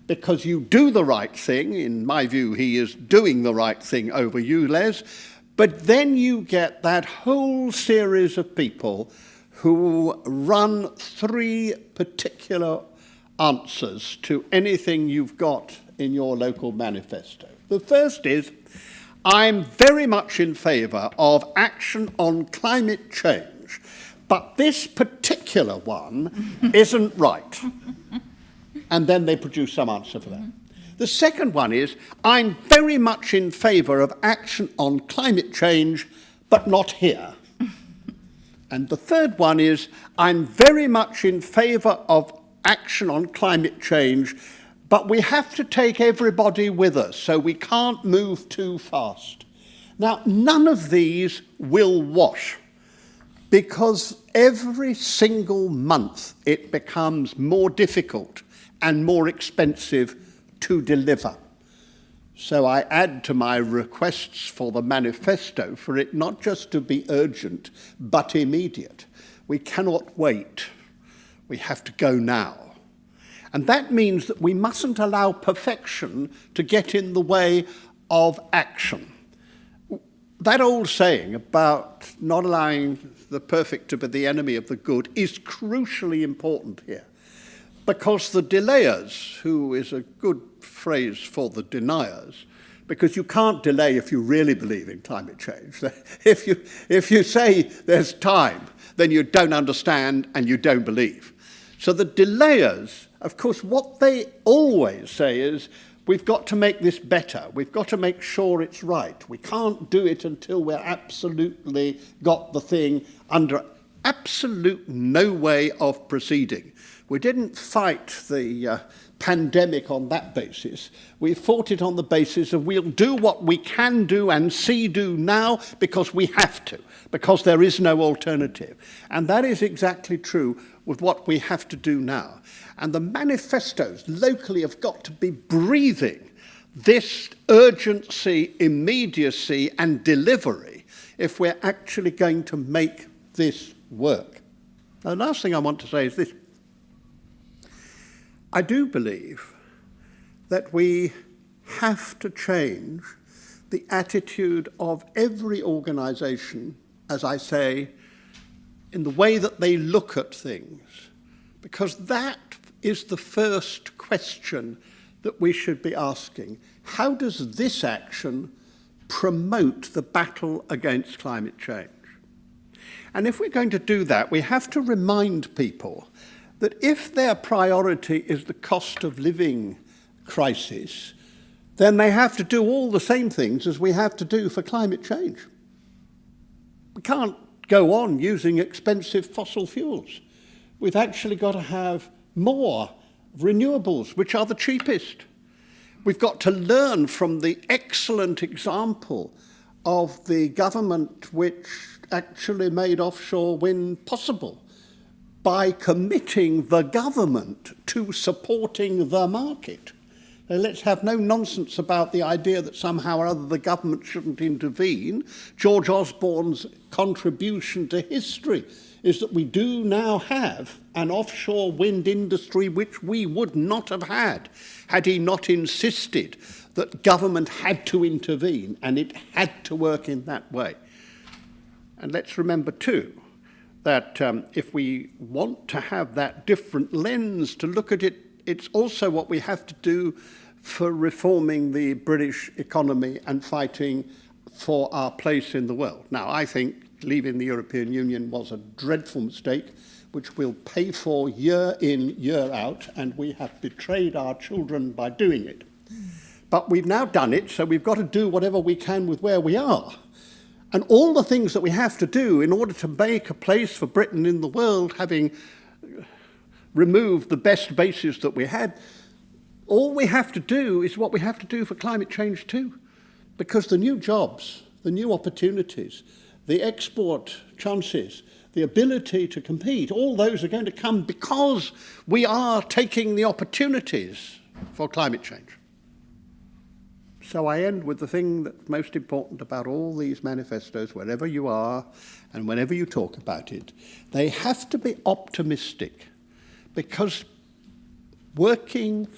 Because you do the right thing, in my view, he is doing the right thing over you, Les, but then you get that whole series of people who run three particular answers to anything you've got in your local manifesto. The first is, I'm very much in favour of action on climate change, but this particular one isn't right. And then they produce some answer for that. The second one is, I'm very much in favour of action on climate change, but not here. And the third one is, I'm very much in favour of action on climate change, but we have to take everybody with us, so we can't move too fast. Now, none of these will wash, because every single month it becomes more difficult and more expensive to deliver. So I add to my requests for the manifesto for it not just to be urgent, but immediate. We cannot wait. We have to go now. And that means that we mustn't allow perfection to get in the way of action. That old saying about not allowing the perfect to be the enemy of the good is crucially important here. Because the delayers, who is a good phrase for the deniers, because you can't delay if you really believe in climate change. If you say there's time, then you don't understand and you don't believe. So the delayers, of course, what they always say is, we've got to make this better. We've got to make sure it's right. We can't do it until we're absolutely got the thing under absolute no way of proceeding. We didn't fight the pandemic on that basis. We fought it on the basis of we'll do what we can do and do now because we have to, because there is no alternative. And that is exactly true with what we have to do now. And the manifestos locally have got to be breathing this urgency, immediacy and delivery if we're actually going to make this work. The last thing I want to say is this. I do believe that we have to change the attitude of every organisation, as I say, in the way that they look at things, because that is the first question that we should be asking. How does this action promote the battle against climate change? And if we're going to do that, we have to remind people that if their priority is the cost of living crisis, then they have to do all the same things as we have to do for climate change. We can't go on using expensive fossil fuels. We've actually got to have more renewables, which are the cheapest. We've got to learn from the excellent example of the government which actually made offshore wind possible by committing the government to supporting the market. Now, let's have no nonsense about the idea that somehow or other the government shouldn't intervene. George Osborne's contribution to history is that we do now have an offshore wind industry which we would not have had he not insisted that government had to intervene and it had to work in that way. And let's remember too that if we want to have that different lens to look at it, it's also what we have to do for reforming the British economy and fighting for our place in the world. Now, I think leaving the European Union was a dreadful mistake, which we'll pay for year in, year out, and we have betrayed our children by doing it. But we've now done it, so we've got to do whatever we can with where we are. And all the things that we have to do in order to make a place for Britain in the world, having removed the best bases that we had, all we have to do is what we have to do for climate change too. Because the new jobs, the new opportunities, the export chances, the ability to compete, all those are going to come because we are taking the opportunities for climate change. So I end with the thing that's most important about all these manifestos, wherever you are and whenever you talk about it. They have to be optimistic, because working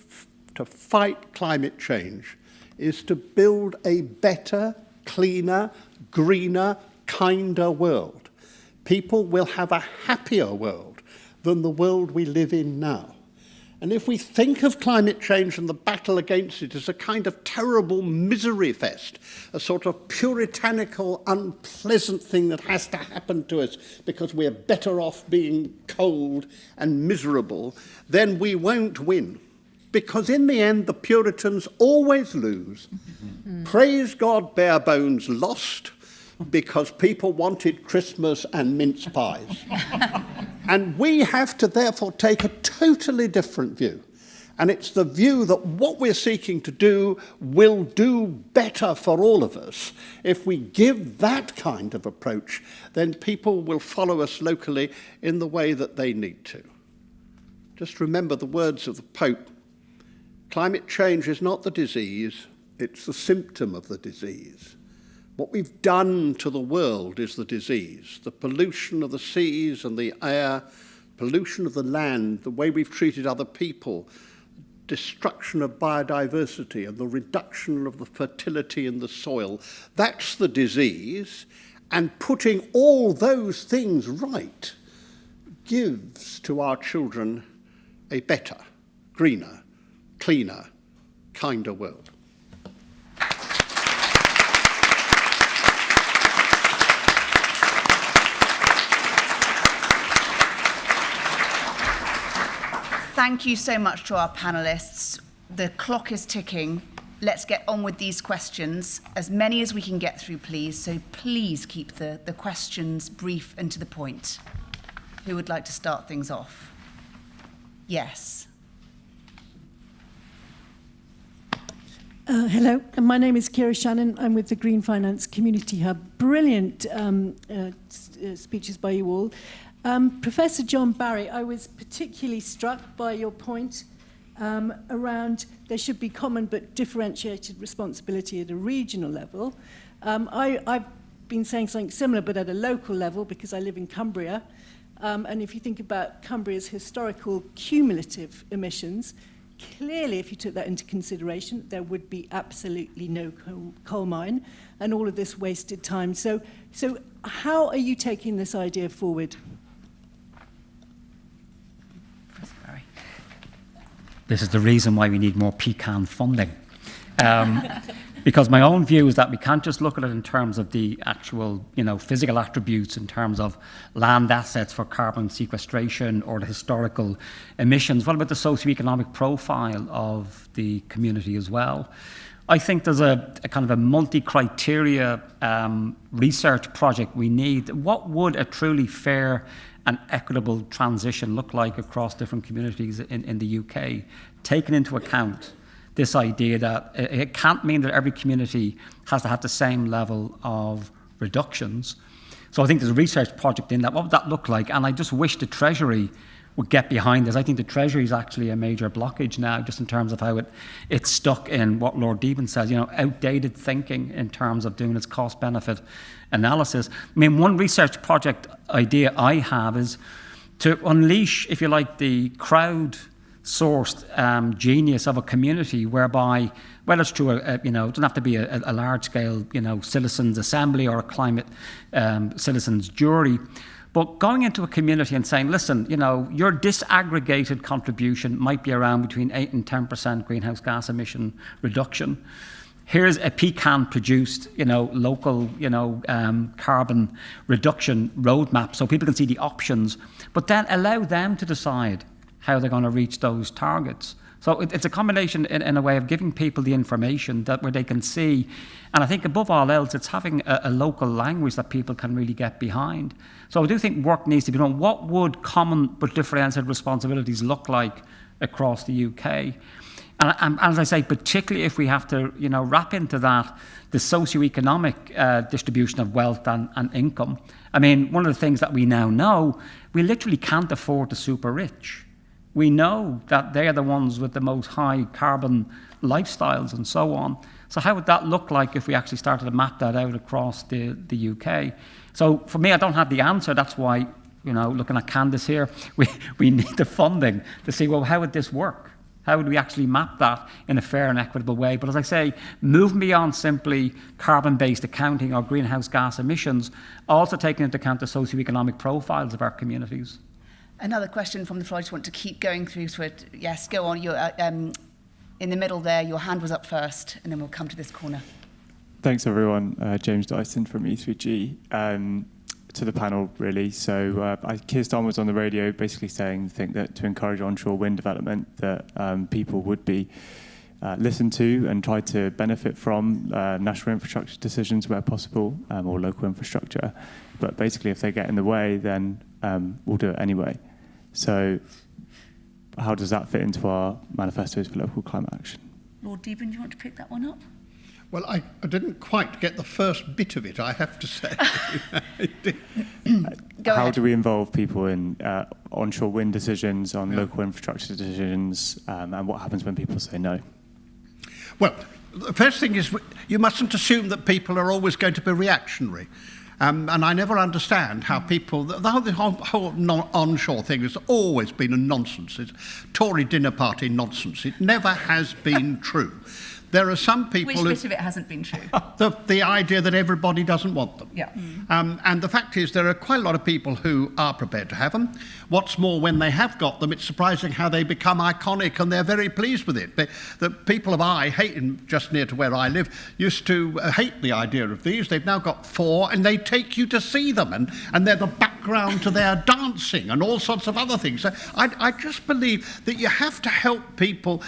to fight climate change is to build a better, cleaner, greener, kinder world. People will have a happier world than the world we live in now. And if we think of climate change and the battle against it as a kind of terrible misery fest, a sort of puritanical, unpleasant thing that has to happen to us because we're better off being cold and miserable, then we won't win. Because in the end, the Puritans always lose. Praise God, bare bones lost, because people wanted Christmas and mince pies. And we have to therefore take a totally different view. And it's the view that what we're seeking to do will do better for all of us. If we give that kind of approach, then people will follow us locally in the way that they need to. Just remember the words of the Pope. Climate change is not the disease, it's the symptom of the disease. What we've done to the world is the disease. The pollution of the seas and the air, pollution of the land, the way we've treated other people, destruction of biodiversity and the reduction of the fertility in the soil. That's the disease. And putting all those things right gives to our children a better, greener, cleaner, kinder world. Thank you so much to our panellists. The clock is ticking. Let's get on with these questions, as many as we can get through, please. So please keep the questions brief and to the point. Who would like to start things off? Yes. Hello, my name is Kira Shannon. I'm with the Green Finance Community Hub. Brilliant speeches by you all. Professor John Barry, I was particularly struck by your point around there should be common but differentiated responsibility at a regional level. I've been saying something similar but at a local level because I live in Cumbria. And if you think about Cumbria's historical cumulative emissions, clearly if you took that into consideration, there would be absolutely no coal mine and all of this wasted time. So how are you taking this idea forward? This is the reason why we need more PCAN funding. Because my own view is that we can't just look at it in terms of the actual, physical attributes in terms of land assets for carbon sequestration or the historical emissions. What about the socioeconomic profile of the community as well? I think there's a kind of a multi-criteria research project we need. What would a truly fair and equitable transition look like across different communities in the UK, taking into account this idea that it can't mean that every community has to have the same level of reductions. So I think there's a research project in that. What would that look like? And I just wish the Treasury would get behind this. I think the Treasury is actually a major blockage now, just in terms of how it's stuck in what Lord Deben says, outdated thinking in terms of doing its cost-benefit analysis. I mean, one research project idea I have is to unleash, if you like, the crowd-sourced genius of a community whereby, whether it's through it doesn't have to be a large-scale, citizens' assembly or a climate citizens' jury, but going into a community and saying, listen, your disaggregated contribution might be around between 8 and 10% greenhouse gas emission reduction. Here's a PCAN-produced, local, carbon reduction roadmap so people can see the options, but then allow them to decide how they're going to reach those targets. So it's a combination in a way of giving people the information that where they can see. And I think above all else, it's having a local language that people can really get behind. So I do think work needs to be done. What would common but differentiated responsibilities look like across the UK? And as I say, particularly if we have to, wrap into that the socioeconomic distribution of wealth and income. I mean, one of the things that we now know, we literally can't afford the super rich. We know that they're the ones with the most high carbon lifestyles and so on. So how would that look like if we actually started to map that out across the UK? So for me, I don't have the answer. That's why, you know, looking at Candace here, we need the funding to see, well, how would this work? How would we actually map that in a fair and equitable way? But as I say, moving beyond simply carbon-based accounting or greenhouse gas emissions, also taking into account the socioeconomic profiles of our communities. Another question from the floor. I just want to keep going through to it. Yes, go on. You're in the middle there. Your hand was up first, and then we'll come to this corner. Thanks, everyone. James Dyson from E3G. To the panel, really. So Keir Starmer was on the radio basically saying, that to encourage onshore wind development, that people would be listened to and try to benefit from national infrastructure decisions where possible, or local infrastructure. But basically, if they get in the way, then we'll do it anyway. So how does that fit into our manifestos for local climate action? Lord Deben, do you want to pick that one up? Well, I didn't quite get the first bit of it, I have to say. How do we involve people in onshore wind decisions, on local infrastructure decisions, and what happens when people say no? Well, the first thing is you mustn't assume that people are always going to be reactionary. And I never understand how people, the whole onshore thing has always been a nonsense. It's Tory dinner party nonsense. It never has been true. There are some people Which bit of it hasn't been true? The idea that everybody doesn't want them. Yeah. And the fact is there are quite a lot of people who are prepared to have them. What's more, when they have got them, it's surprising how they become iconic and they're very pleased with it. The people of just near to where I live, used to hate the idea of these. They've now got 4 and they take you to see them and they're the background to their dancing and all sorts of other things. So I just believe that you have to help people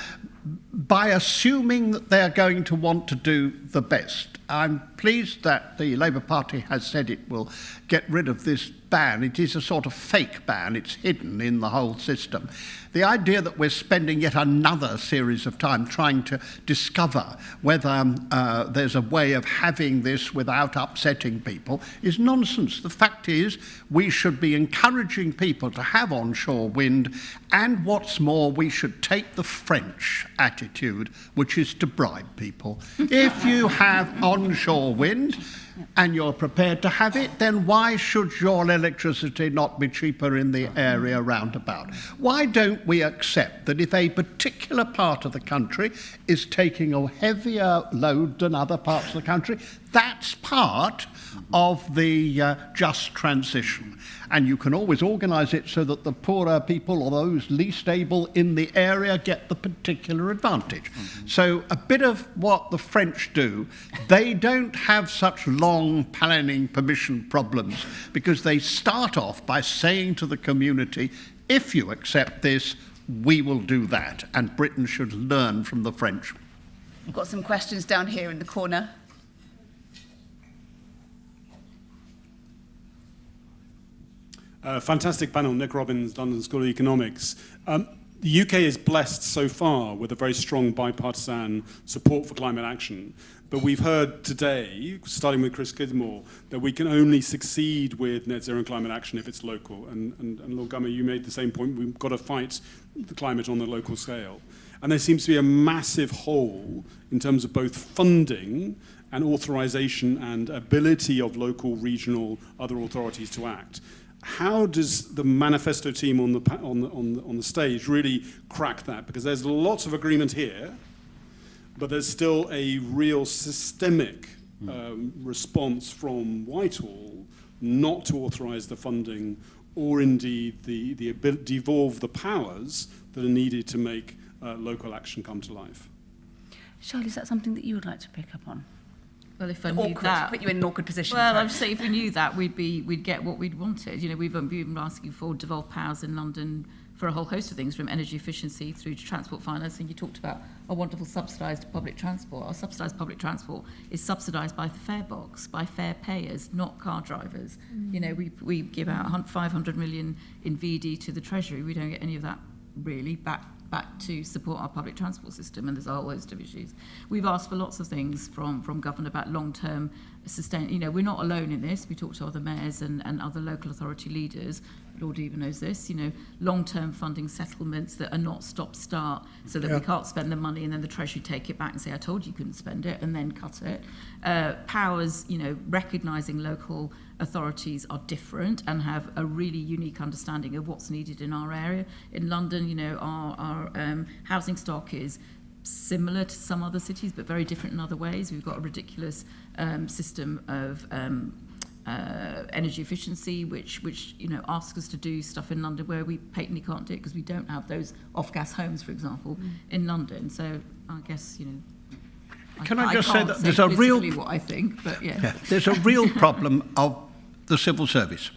by assuming that they're going to want to do the best. I'm pleased that the Labour Party has said it will get rid of this ban. It is a sort of fake ban. It's hidden in the whole system. The idea that we're spending yet another series of time trying to discover whether there's a way of having this without upsetting people is nonsense. The fact is we should be encouraging people to have onshore wind, and what's more, we should take the French attitude, which is to bribe people. If you have onshore wind and you're prepared to have it, then why should your electricity not be cheaper in the area roundabout? Why don't we accept that if a particular part of the country is taking a heavier load than other parts of the country, that's part of the just transition. And you can always organise it so that the poorer people or those least able in the area get the particular advantage. Mm-hmm. So a bit of what the French do, they don't have such long planning permission problems because they start off by saying to the community, if you accept this, we will do that. And Britain should learn from the French. We've got some questions down here in the corner. Fantastic panel, Nick Robbins, London School of Economics. The UK is blessed so far with a very strong bipartisan support for climate action. But we've heard today, starting with Chris Skidmore, that we can only succeed with net zero and climate action if it's local. And Lord Gummer, you made the same point. We've got to fight the climate on the local scale. And there seems to be a massive hole in terms of both funding and authorization and ability of local, regional, other authorities to act. How does the manifesto team on the stage really crack that? Because there's lots of agreement here, but there's still a real systemic response from Whitehall not to authorize the funding or indeed the ability to devolve the powers that are needed to make local action come to life. Charlie, is that something that you would like to pick up on? Well, if I knew that, put you in an awkward position. Well, I'd say if we knew that, we'd get what we'd wanted. You know, we've been asking for devolved powers in London for a whole host of things, from energy efficiency through to transport financing. You talked about a wonderful subsidised public transport. Our subsidised public transport is subsidised by the fare box, by fare payers, not car drivers. You know, we give out 500 million in VD to the Treasury. We don't get any of that really back to support our public transport system, and there's a whole host of issues. We've asked for lots of things from government about long-term sustain. You know, we're not alone in this. We talk to other mayors and other local authority leaders. Lord Eva knows this, you know, long-term funding settlements that are not stop-start, so that we can't spend the money and then the Treasury take it back and say, I told you couldn't spend it, and then cut it. Powers, you know, recognising local authorities are different and have a really unique understanding of what's needed in our area. In London, you know, our housing stock is similar to some other cities, but very different in other ways. We've got a ridiculous system of energy efficiency, which you know asks us to do stuff in London where we patently can't do it because we don't have those off-gas homes, for example, in London. So I guess, you know, Can I just say that there's a real what I think, but yeah. There's a real problem of the civil service.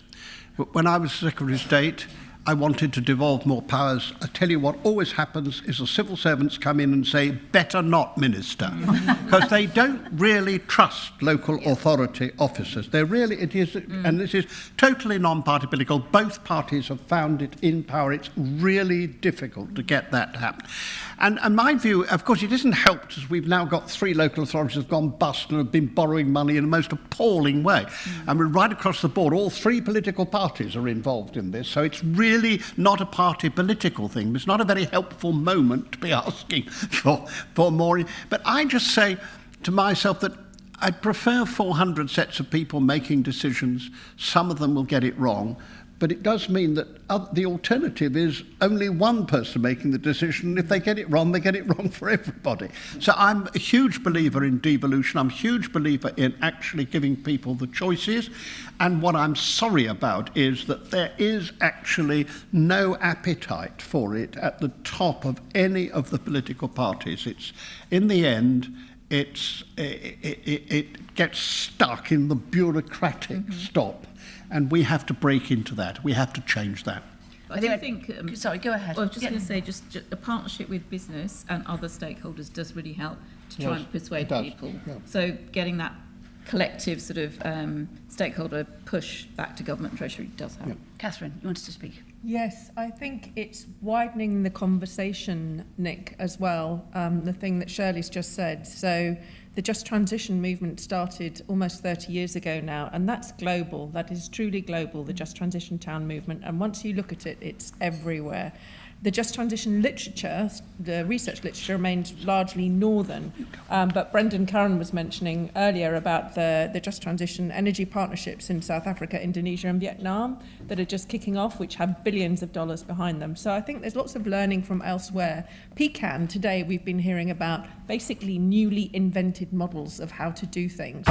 When I was Secretary of State, I wanted to devolve more powers. I tell you what always happens is the civil servants come in and say, better not, Minister, because they don't really trust local authority officers. They're really, and this is totally non-party political. Both parties have found it in power. It's really difficult to get that to happen. And my view, of course, it isn't helped as we've now got 3 local authorities that have gone bust and have been borrowing money in the most appalling way. And we're right across the board. All 3 political parties are involved in this. So it's really not a party political thing. It's not a very helpful moment to be asking for more. But I just say to myself that I'd prefer 400 sets of people making decisions. Some of them will get it wrong. But it does mean that the alternative is only one person making the decision. And if they get it wrong, they get it wrong for everybody. So I'm a huge believer in devolution. I'm a huge believer in actually giving people the choices. And what I'm sorry about is that there is actually no appetite for it at the top of any of the political parties. It's, in the end, it gets stuck in the bureaucratic stop. And we have to break into that. We have to change that. I think sorry, go ahead. Well, I was just going to say, just a partnership with business and other stakeholders does really help to try and persuade people. Yeah. So getting that collective sort of stakeholder push back to government and Treasury does help. Yeah. Catherine, you wanted to speak? Yes, I think it's widening the conversation, Nick, as well, the thing that Shirley's just said. So the Just Transition movement started almost 30 years ago now, and that's global. That is truly global, the Just Transition Town movement. And once you look at it, it's everywhere. The Just Transition literature, the research literature, remains largely northern. But Brendan Curran was mentioning earlier about the Just Transition energy partnerships in South Africa, Indonesia and Vietnam that are just kicking off, which have billions of dollars behind them. So I think there's lots of learning from elsewhere. PCAN, today we've been hearing about basically newly invented models of how to do things.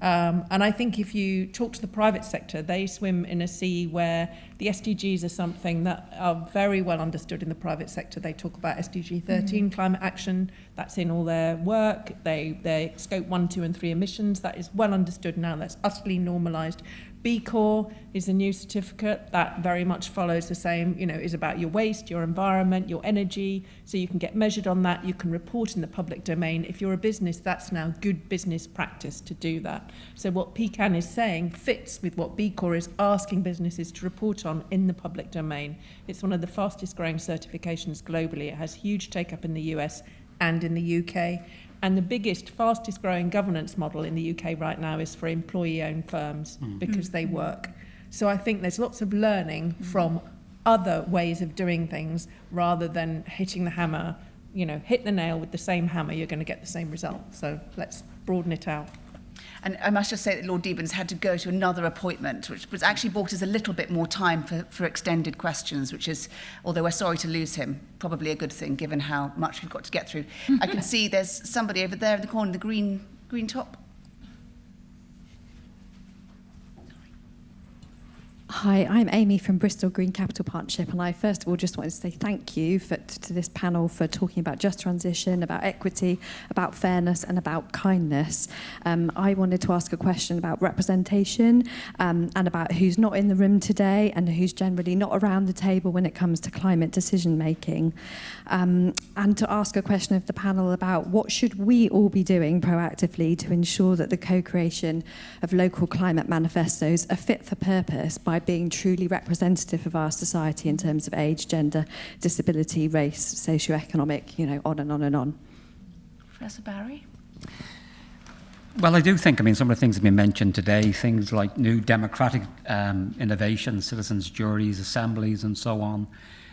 And I think if you talk to the private sector, they swim in a sea where the SDGs are something that are very well understood in the private sector. They talk about SDG 13, climate action, that's in all their work. They scope 1, 2 and 3 emissions, that is well understood now, that's utterly normalised. B Corp is a new certificate that very much follows the same, you know, is about your waste, your environment, your energy, so you can get measured on that, you can report in the public domain. If you're a business, that's now good business practice to do that. So what PCAN is saying fits with what B Corp is asking businesses to report on in the public domain. It's one of the fastest growing certifications globally. It has huge take-up in the US and in the UK. And the biggest, fastest growing governance model in the UK right now is for employee-owned firms because they work. So I think there's lots of learning from other ways of doing things rather than hitting the hammer, you know, hit the nail with the same hammer, you're going to get the same result. So let's broaden it out. And I must just say that Lord Deben's had to go to another appointment, which was actually bought us a little bit more time for extended questions, which is, although we're sorry to lose him, probably a good thing given how much we've got to get through. I can see there's somebody over there in the corner, the green top. Hi, I'm Amy from Bristol Green Capital Partnership, and I first of all just wanted to say thank you to this panel for talking about just transition, about equity, about fairness and about kindness. I wanted to ask a question about representation and about who's not in the room today and who's generally not around the table when it comes to climate decision making. And to ask a question of the panel about what should we all be doing proactively to ensure that the co-creation of local climate manifestos are fit for purpose by being truly representative of our society in terms of age, gender, disability, race, socioeconomic, you know, on and on and on. Professor Barry? Well, I do think, some of the things have been mentioned today, things like new democratic innovations, citizens' juries, assemblies, and so on.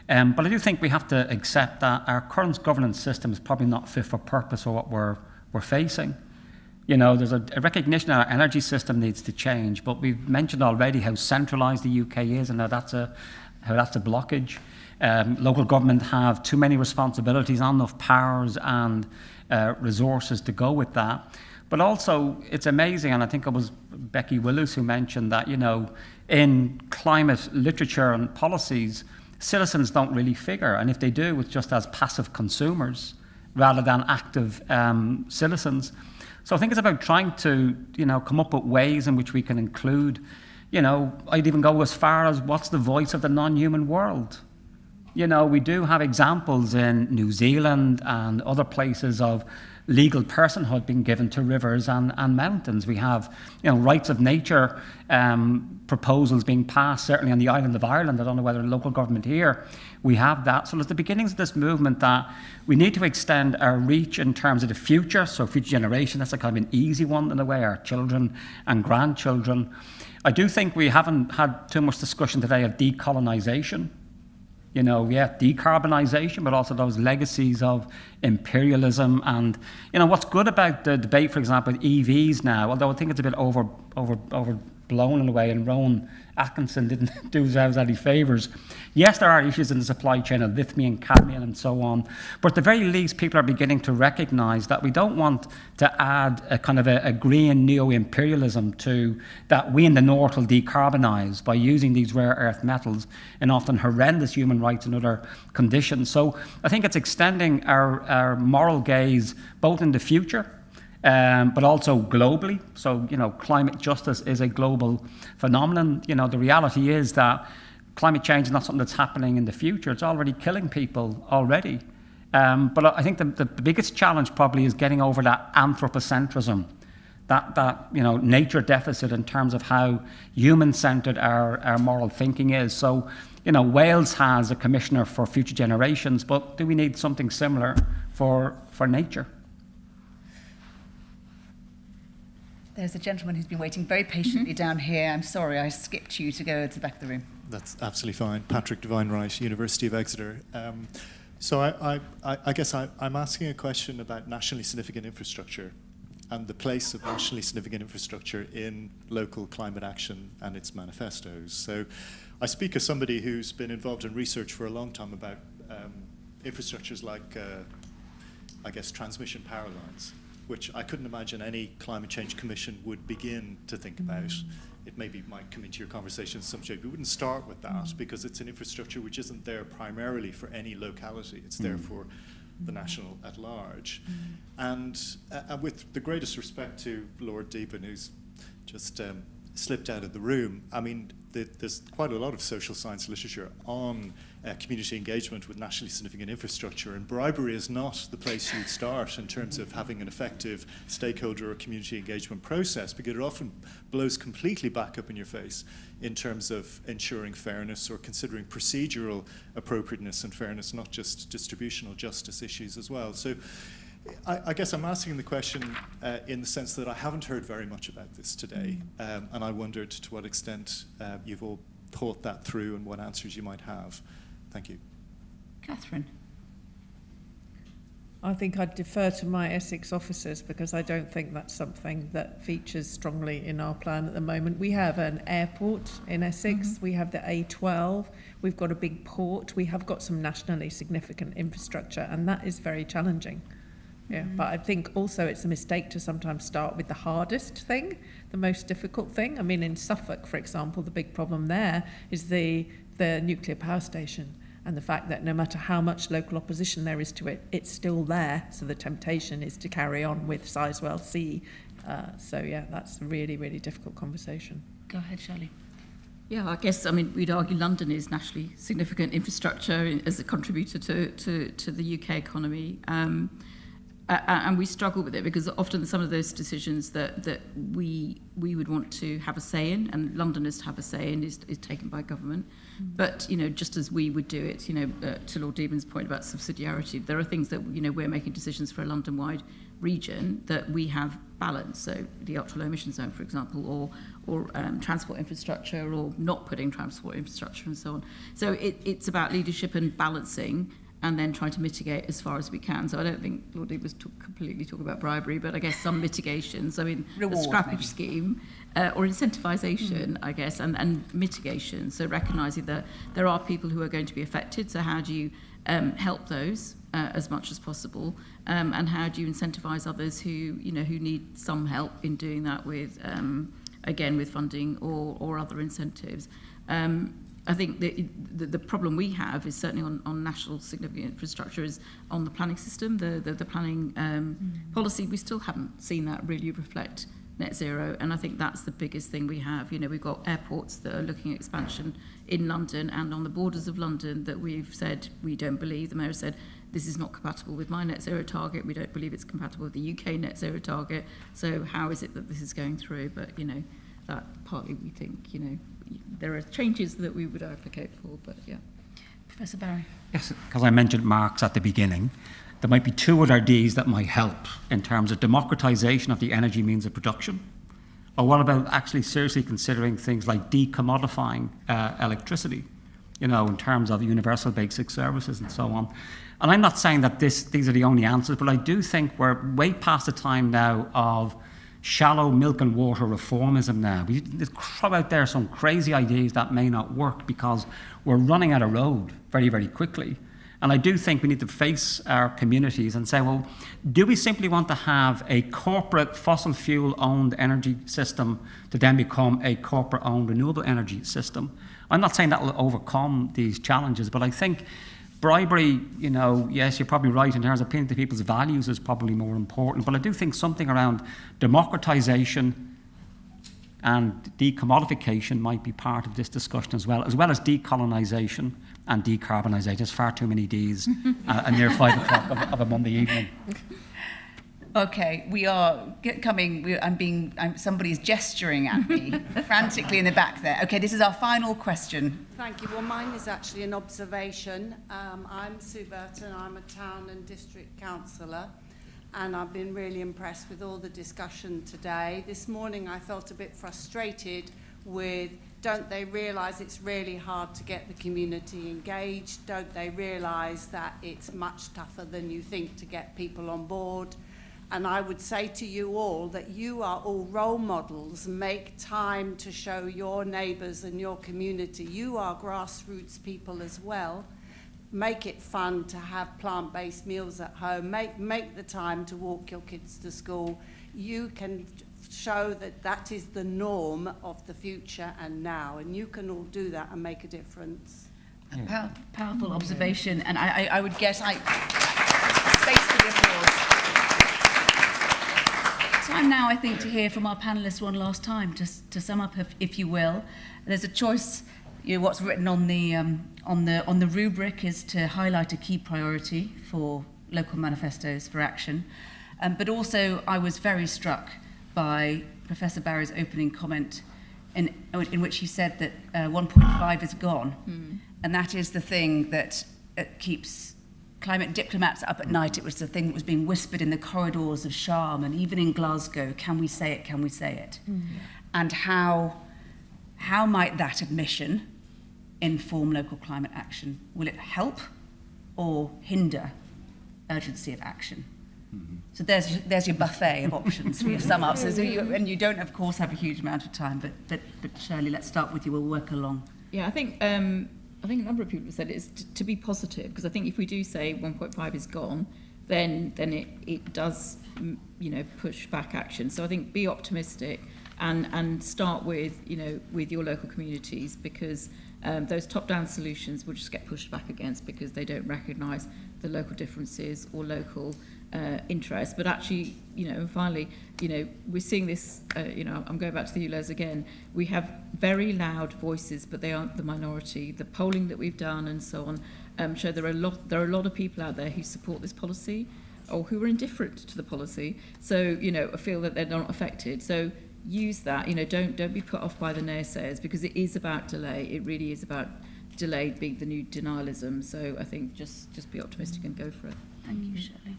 But I do think we have to accept that our current governance system is probably not fit for purpose for what we're facing. There's a recognition that our energy system needs to change, but we've mentioned already how centralised the UK is and how that's a blockage. Local government have too many responsibilities, not enough powers and resources to go with that. But also, it's amazing, and I think it was Becky Willis who mentioned that, in climate literature and policies, citizens don't really figure. And if they do, it's just as passive consumers rather than active citizens. So I think it's about trying to, come up with ways in which we can include, I'd even go as far as what's the voice of the non-human world. We do have examples in New Zealand and other places of legal personhood being given to rivers and mountains. We have, rights of nature proposals being passed, certainly on the island of Ireland. I don't know whether the local government here, we have that. So there's the beginnings of this movement that we need to extend our reach in terms of the future. So future generation, that's a kind of an easy one in a way, our children and grandchildren. I do think we haven't had too much discussion today of decolonisation. Decarbonisation, but also those legacies of imperialism. And, what's good about the debate, for example, with EVs now, although I think it's a bit overblown in a way, and Rowan Atkinson didn't do us any favours. Yes, there are issues in the supply chain of lithium, cadmium, and so on. But at the very least, people are beginning to recognise that we don't want to add a kind of a green neo-imperialism to that we in the North will decarbonise by using these rare earth metals in often horrendous human rights and other conditions. So I think it's extending our moral gaze both in the future but also globally. So, climate justice is a global phenomenon. The reality is that climate change is not something that's happening in the future. It's already killing people already. But I think the biggest challenge probably is getting over that anthropocentrism, that nature deficit in terms of how human-centred our moral thinking is. So, Wales has a commissioner for future generations, but do we need something similar for nature? There's a gentleman who's been waiting very patiently down here. I'm sorry, I skipped you to go to the back of the room. That's absolutely fine. Patrick Devine-Wright, University of Exeter. So I guess I'm asking a question about nationally significant infrastructure and the place of nationally significant infrastructure in local climate action and its manifestos. So I speak as somebody who's been involved in research for a long time about infrastructures like, I guess, transmission power lines, which I couldn't imagine any climate change commission would begin to think about. It maybe might come into your conversation in some shape. We wouldn't start with that because it's an infrastructure which isn't there primarily for any locality. It's there for the national at large. And with the greatest respect to Lord Deepen, who's just slipped out of the room, I mean, there's quite a lot of social science literature on community engagement with nationally significant infrastructure, and bribery is not the place you'd start in terms of having an effective stakeholder or community engagement process, because it often blows completely back up in your face in terms of ensuring fairness or considering procedural appropriateness and fairness, not just distributional justice issues as well. So I guess I'm asking the question in the sense that I haven't heard very much about this today, and I wondered to what extent you've all thought that through and what answers you might have. Thank you. Catherine. I think I'd defer to my Essex officers because I don't think that's something that features strongly in our plan at the moment. We have an airport in Essex, we have the A12, we've got a big port, we have got some nationally significant infrastructure, and that is very challenging. Yeah, but I think also it's a mistake to sometimes start with the hardest thing, the most difficult thing. I mean, in Suffolk, for example, the big problem there is the nuclear power station, and the fact that no matter how much local opposition there is to it, it's still there. So the temptation is to carry on with Sizewell C. So yeah, that's a really, really difficult conversation. Go ahead, Shirley. Yeah, I guess, we'd argue London is nationally significant infrastructure as a contributor to the UK economy. And we struggle with it because often some of those decisions that we would want to have a say in, and Londoners to have a say in, is taken by government. But, just as we would do it, to Lord Deben's point about subsidiarity, there are things that, we're making decisions for a London-wide region that we have balanced. So the ultra-low emission zone, for example, or transport infrastructure, or not putting transport infrastructure and so on. So it's about leadership and balancing, and then trying to mitigate as far as we can. So I don't think Lord Deben was completely talking about bribery, but I guess some mitigations. I mean, the scrappage scheme or incentivisation, I guess, and mitigation. So recognising that there are people who are going to be affected. So how do you help those as much as possible, and how do you incentivise others who need some help in doing that with, again, with funding or other incentives. I think the problem we have is certainly on national significant infrastructure is on the planning system, the planning policy. We still haven't seen that really reflect net zero, and I think that's the biggest thing we have. We've got airports that are looking at expansion in London and on the borders of London that we've said we don't believe. The Mayor said this is not compatible with my net zero target. We don't believe it's compatible with the UK net zero target. So how is it that this is going through? But that partly we think there are changes that we would advocate for, but yeah. Professor Barry. Yes, because I mentioned Marx at the beginning, there might be two other Ds that might help in terms of democratisation of the energy means of production. Or what about actually seriously considering things like decommodifying electricity, in terms of universal basic services and so on. And I'm not saying that these are the only answers, but I do think we're way past the time now of shallow milk and water reformism now. We throw out there some crazy ideas that may not work because we're running out of road very, very quickly. And I do think we need to face our communities and say, well, do we simply want to have a corporate fossil fuel-owned energy system to then become a corporate-owned renewable energy system? I'm not saying that will overcome these challenges, but I think bribery, yes, you're probably right in terms of appealing to people's values is probably more important, but I do think something around democratisation and decommodification might be part of this discussion as well as decolonisation and decarbonisation. It's far too many Ds near 5 o'clock of a Monday evening. Okay, we are coming. Somebody's gesturing at me frantically in the back there. Okay, this is our final question. Thank you. Well, mine is actually an observation. I'm Sue Burton. I'm a town and district councillor, and I've been really impressed with all the discussion today. This morning I felt a bit frustrated with, don't they realise it's really hard to get the community engaged? Don't they realise that it's much tougher than you think to get people on board? And I would say to you all that you are all role models. Make time to show your neighbours and your community. You are grassroots people as well. Make it fun to have plant-based meals at home. Make the time to walk your kids to school. You can show that that is the norm of the future and now. And you can all do that and make a difference. A powerful observation. And I would guess space for the applause. Time now, I think, to hear from our panellists one last time, just to sum up, if you will. There's a choice. What's written on the rubric is to highlight a key priority for local manifestos for action. But also, I was very struck by Professor Barry's opening comment, in which he said that 1.5 is gone, and that is the thing that keeps climate diplomats up at night. It was the thing that was being whispered in the corridors of Sharm and even in Glasgow. Can we say it? Can we say it? And how might that admission inform local climate action? Will it help or hinder urgency of action? So there's your buffet of options for your sum ups. And you don't, of course, have a huge amount of time. But Shirley, let's start with you. We'll work along. Yeah, I think a number of people have said it's to be positive, because I think if we do say 1.5 is gone, then it does push back action. So I think be optimistic and start with your local communities, because those top-down solutions will just get pushed back against because they don't recognise the local differences or local interest. But actually, and finally, we're seeing this, I'm going back to the ULEZ again, we have very loud voices, but they aren't the minority. The polling that we've done and so on show there are a lot of people out there who support this policy or who are indifferent to the policy, so, feel that they're not affected. So use that, don't be put off by the naysayers, because it is about delay. It really is about delayed being the new denialism. So I think just be optimistic and go for it. Thank you, Shirley.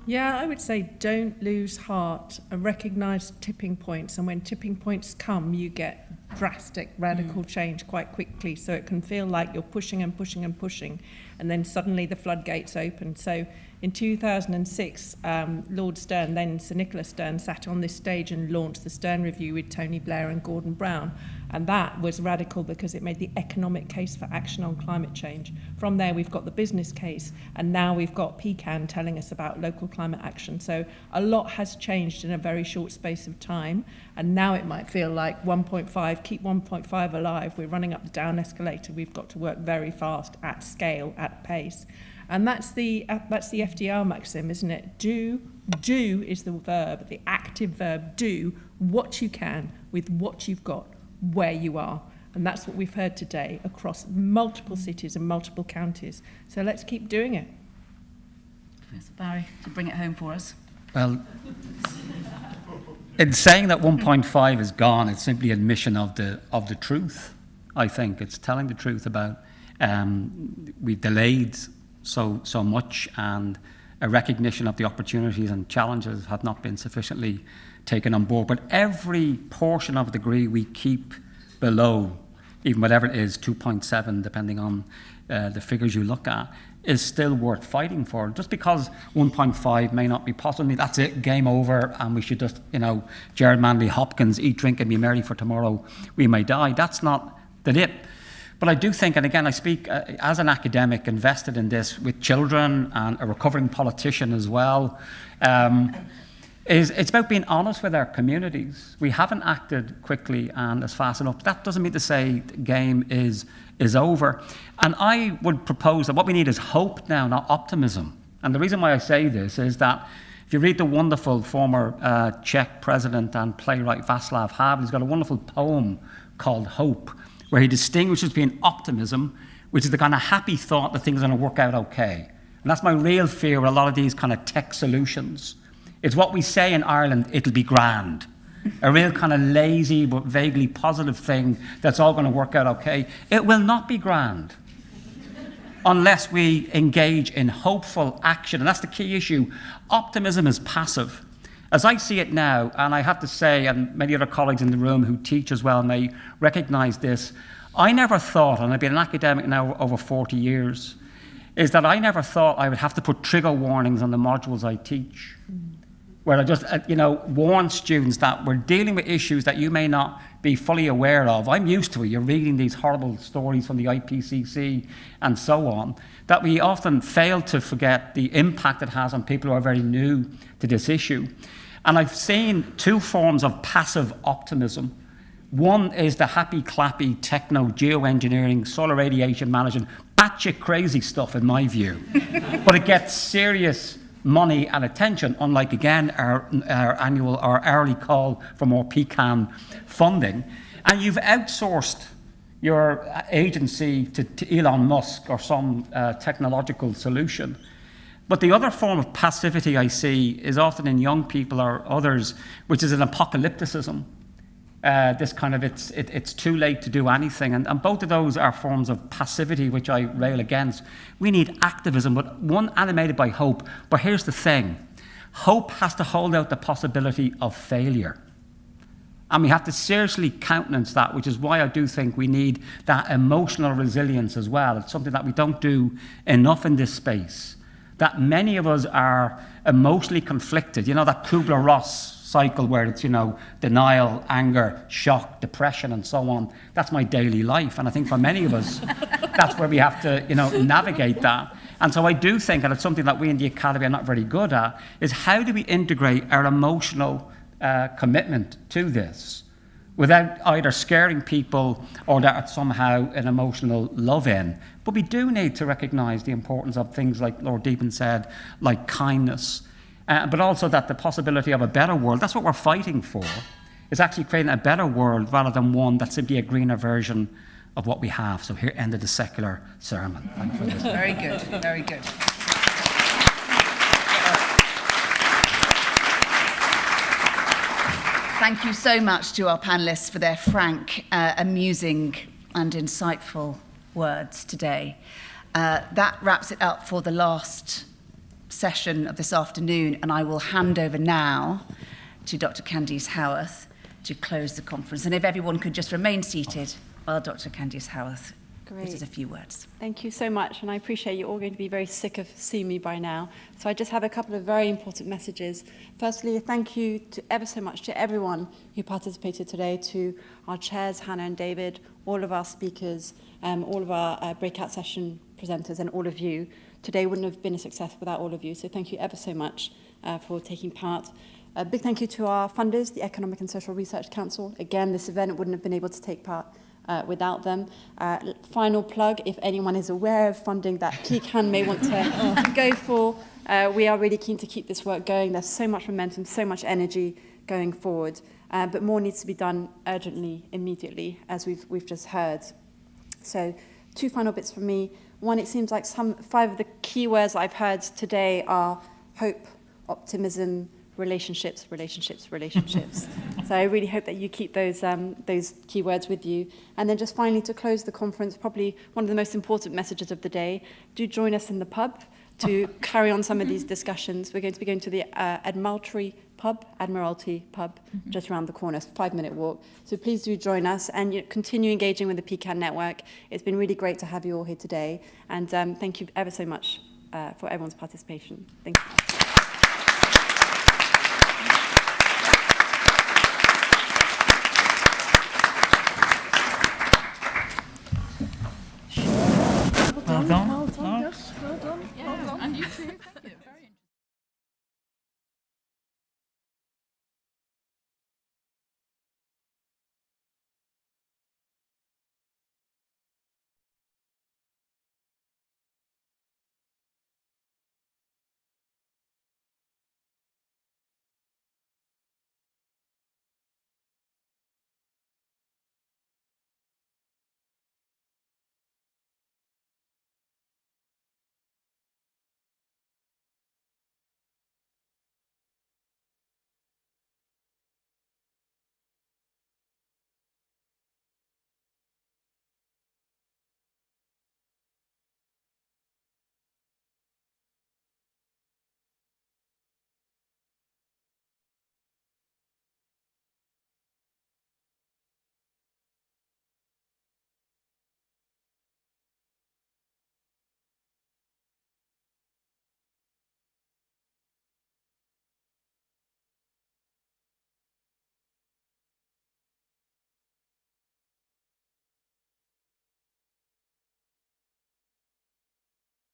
Yeah, I would say don't lose heart and recognise tipping points. And when tipping points come, you get drastic, radical change quite quickly. So it can feel like you're pushing and pushing and pushing, and then suddenly the floodgates open. So in 2006, Lord Stern, then Sir Nicholas Stern, sat on this stage and launched the Stern Review with Tony Blair and Gordon Brown. And that was radical because it made the economic case for action on climate change. From there, we've got the business case, and now we've got PCAN telling us about local climate action. So a lot has changed in a very short space of time, and now it might feel like 1.5, keep 1.5 alive. We're running up the down escalator. We've got to work very fast, at scale, at pace. And that's the FDR maxim, isn't it? Do is the verb, the active verb, do what you can with what you've got, where you are. And that's what we've heard today across multiple cities and multiple counties. So let's keep doing it. Professor Barry, to bring it home for us. Well, in saying that 1.5 is gone, it's simply admission of the truth. I think it's telling the truth about we've delayed so much, and a recognition of the opportunities and challenges have not been sufficiently taken on board. But every portion of the degree we keep below, even whatever it is, 2.7, depending on the figures you look at, is still worth fighting for. Just because 1.5 may not be possible, that's it, game over, and we should just, Gerard Manley Hopkins, eat, drink, and be merry, for tomorrow we may die. That's not the it. But I do think, and again, I speak as an academic invested in this with children and a recovering politician as well, it's about being honest with our communities. We haven't acted quickly and as fast enough. That doesn't mean to say the game is over. And I would propose that what we need is hope now, not optimism. And the reason why I say this is that if you read the wonderful former Czech president and playwright Václav Havel, he's got a wonderful poem called Hope, where he distinguishes between optimism, which is the kind of happy thought that things are going to work out okay. And that's my real fear with a lot of these kind of tech solutions. It's what we say in Ireland, it'll be grand. A real kind of lazy but vaguely positive thing that's all going to work out okay. It will not be grand unless we engage in hopeful action. And that's the key issue. Optimism is passive. As I see it now, and I have to say, and many other colleagues in the room who teach as well may recognize this, I never thought, and I've been an academic now over 40 years, is that I never thought I would have to put trigger warnings on the modules I teach, where I just, warn students that we're dealing with issues that you may not be fully aware of. I'm used to it. You're reading these horrible stories from the IPCC and so on, that we often fail to forget the impact it has on people who are very new to this issue. And I've seen two forms of passive optimism. One is the happy, clappy, techno, geoengineering, solar radiation management, batshit crazy stuff in my view. But it gets serious money and attention, unlike, again, our annual or hourly call for more PCAN funding. And you've outsourced your agency to Elon Musk or some technological solution. But the other form of passivity I see is often in young people or others, which is an apocalypticism. This kind of, it's too late to do anything. And both of those are forms of passivity, which I rail against. We need activism, but one animated by hope. But here's the thing. Hope has to hold out the possibility of failure. And we have to seriously countenance that, which is why I do think we need that emotional resilience as well. It's something that we don't do enough in this space. That many of us are emotionally conflicted. That Kubler-Ross cycle where it's, denial, anger, shock, depression, and so on. That's my daily life. And I think for many of us, that's where we have to, navigate that. And so I do think, and it's something that we in the academy are not very good at, is how do we integrate our emotional commitment to this without either scaring people or that somehow an emotional love-in. But we do need to recognise the importance of things like Lord Deepen said, like kindness, but also that the possibility of a better world, that's what we're fighting for, is actually creating a better world rather than one that's simply a greener version of what we have. So here ended the secular sermon. Thanks for listening. Very good, very good. Thank you so much to our panellists for their frank, amusing and insightful words today. That wraps it up for the last session of this afternoon, and I will hand over now to Dr. Candice Howarth to close the conference. And if everyone could just remain seated while Dr. Candice Howarth gives us a few words. Thank you so much, and I appreciate you're all going to be very sick of seeing me by now. So I just have a couple of very important messages. Firstly, thank you ever so much to everyone who participated today, to our chairs, Hannah and David, all of our speakers, all of our breakout session presenters, and all of you. Today wouldn't have been a success without all of you, so thank you ever so much for taking part. A big thank you to our funders, the Economic and Social Research Council. Again, this event wouldn't have been able to take part without them. Final plug, if anyone is aware of funding that PCAN may want to go for, we are really keen to keep this work going. There's so much momentum, so much energy going forward, but more needs to be done urgently, immediately, as we've just heard. So 2 final bits from me. One, it seems like 5 of the key words I've heard today are hope, optimism, relationships. So I really hope that you keep those key words with you. And then just finally, to close the conference, probably one of the most important messages of the day, do join us in the pub to carry on some of these discussions. We're going to be going to the Admiralty pub, just around the corner, 5-minute walk. So please do join us and continue engaging with the PCAN network. It's been really great to have you all here today. And thank you ever so much for everyone's participation. Thank you. Well done. Yes, well done. Yeah, and you too.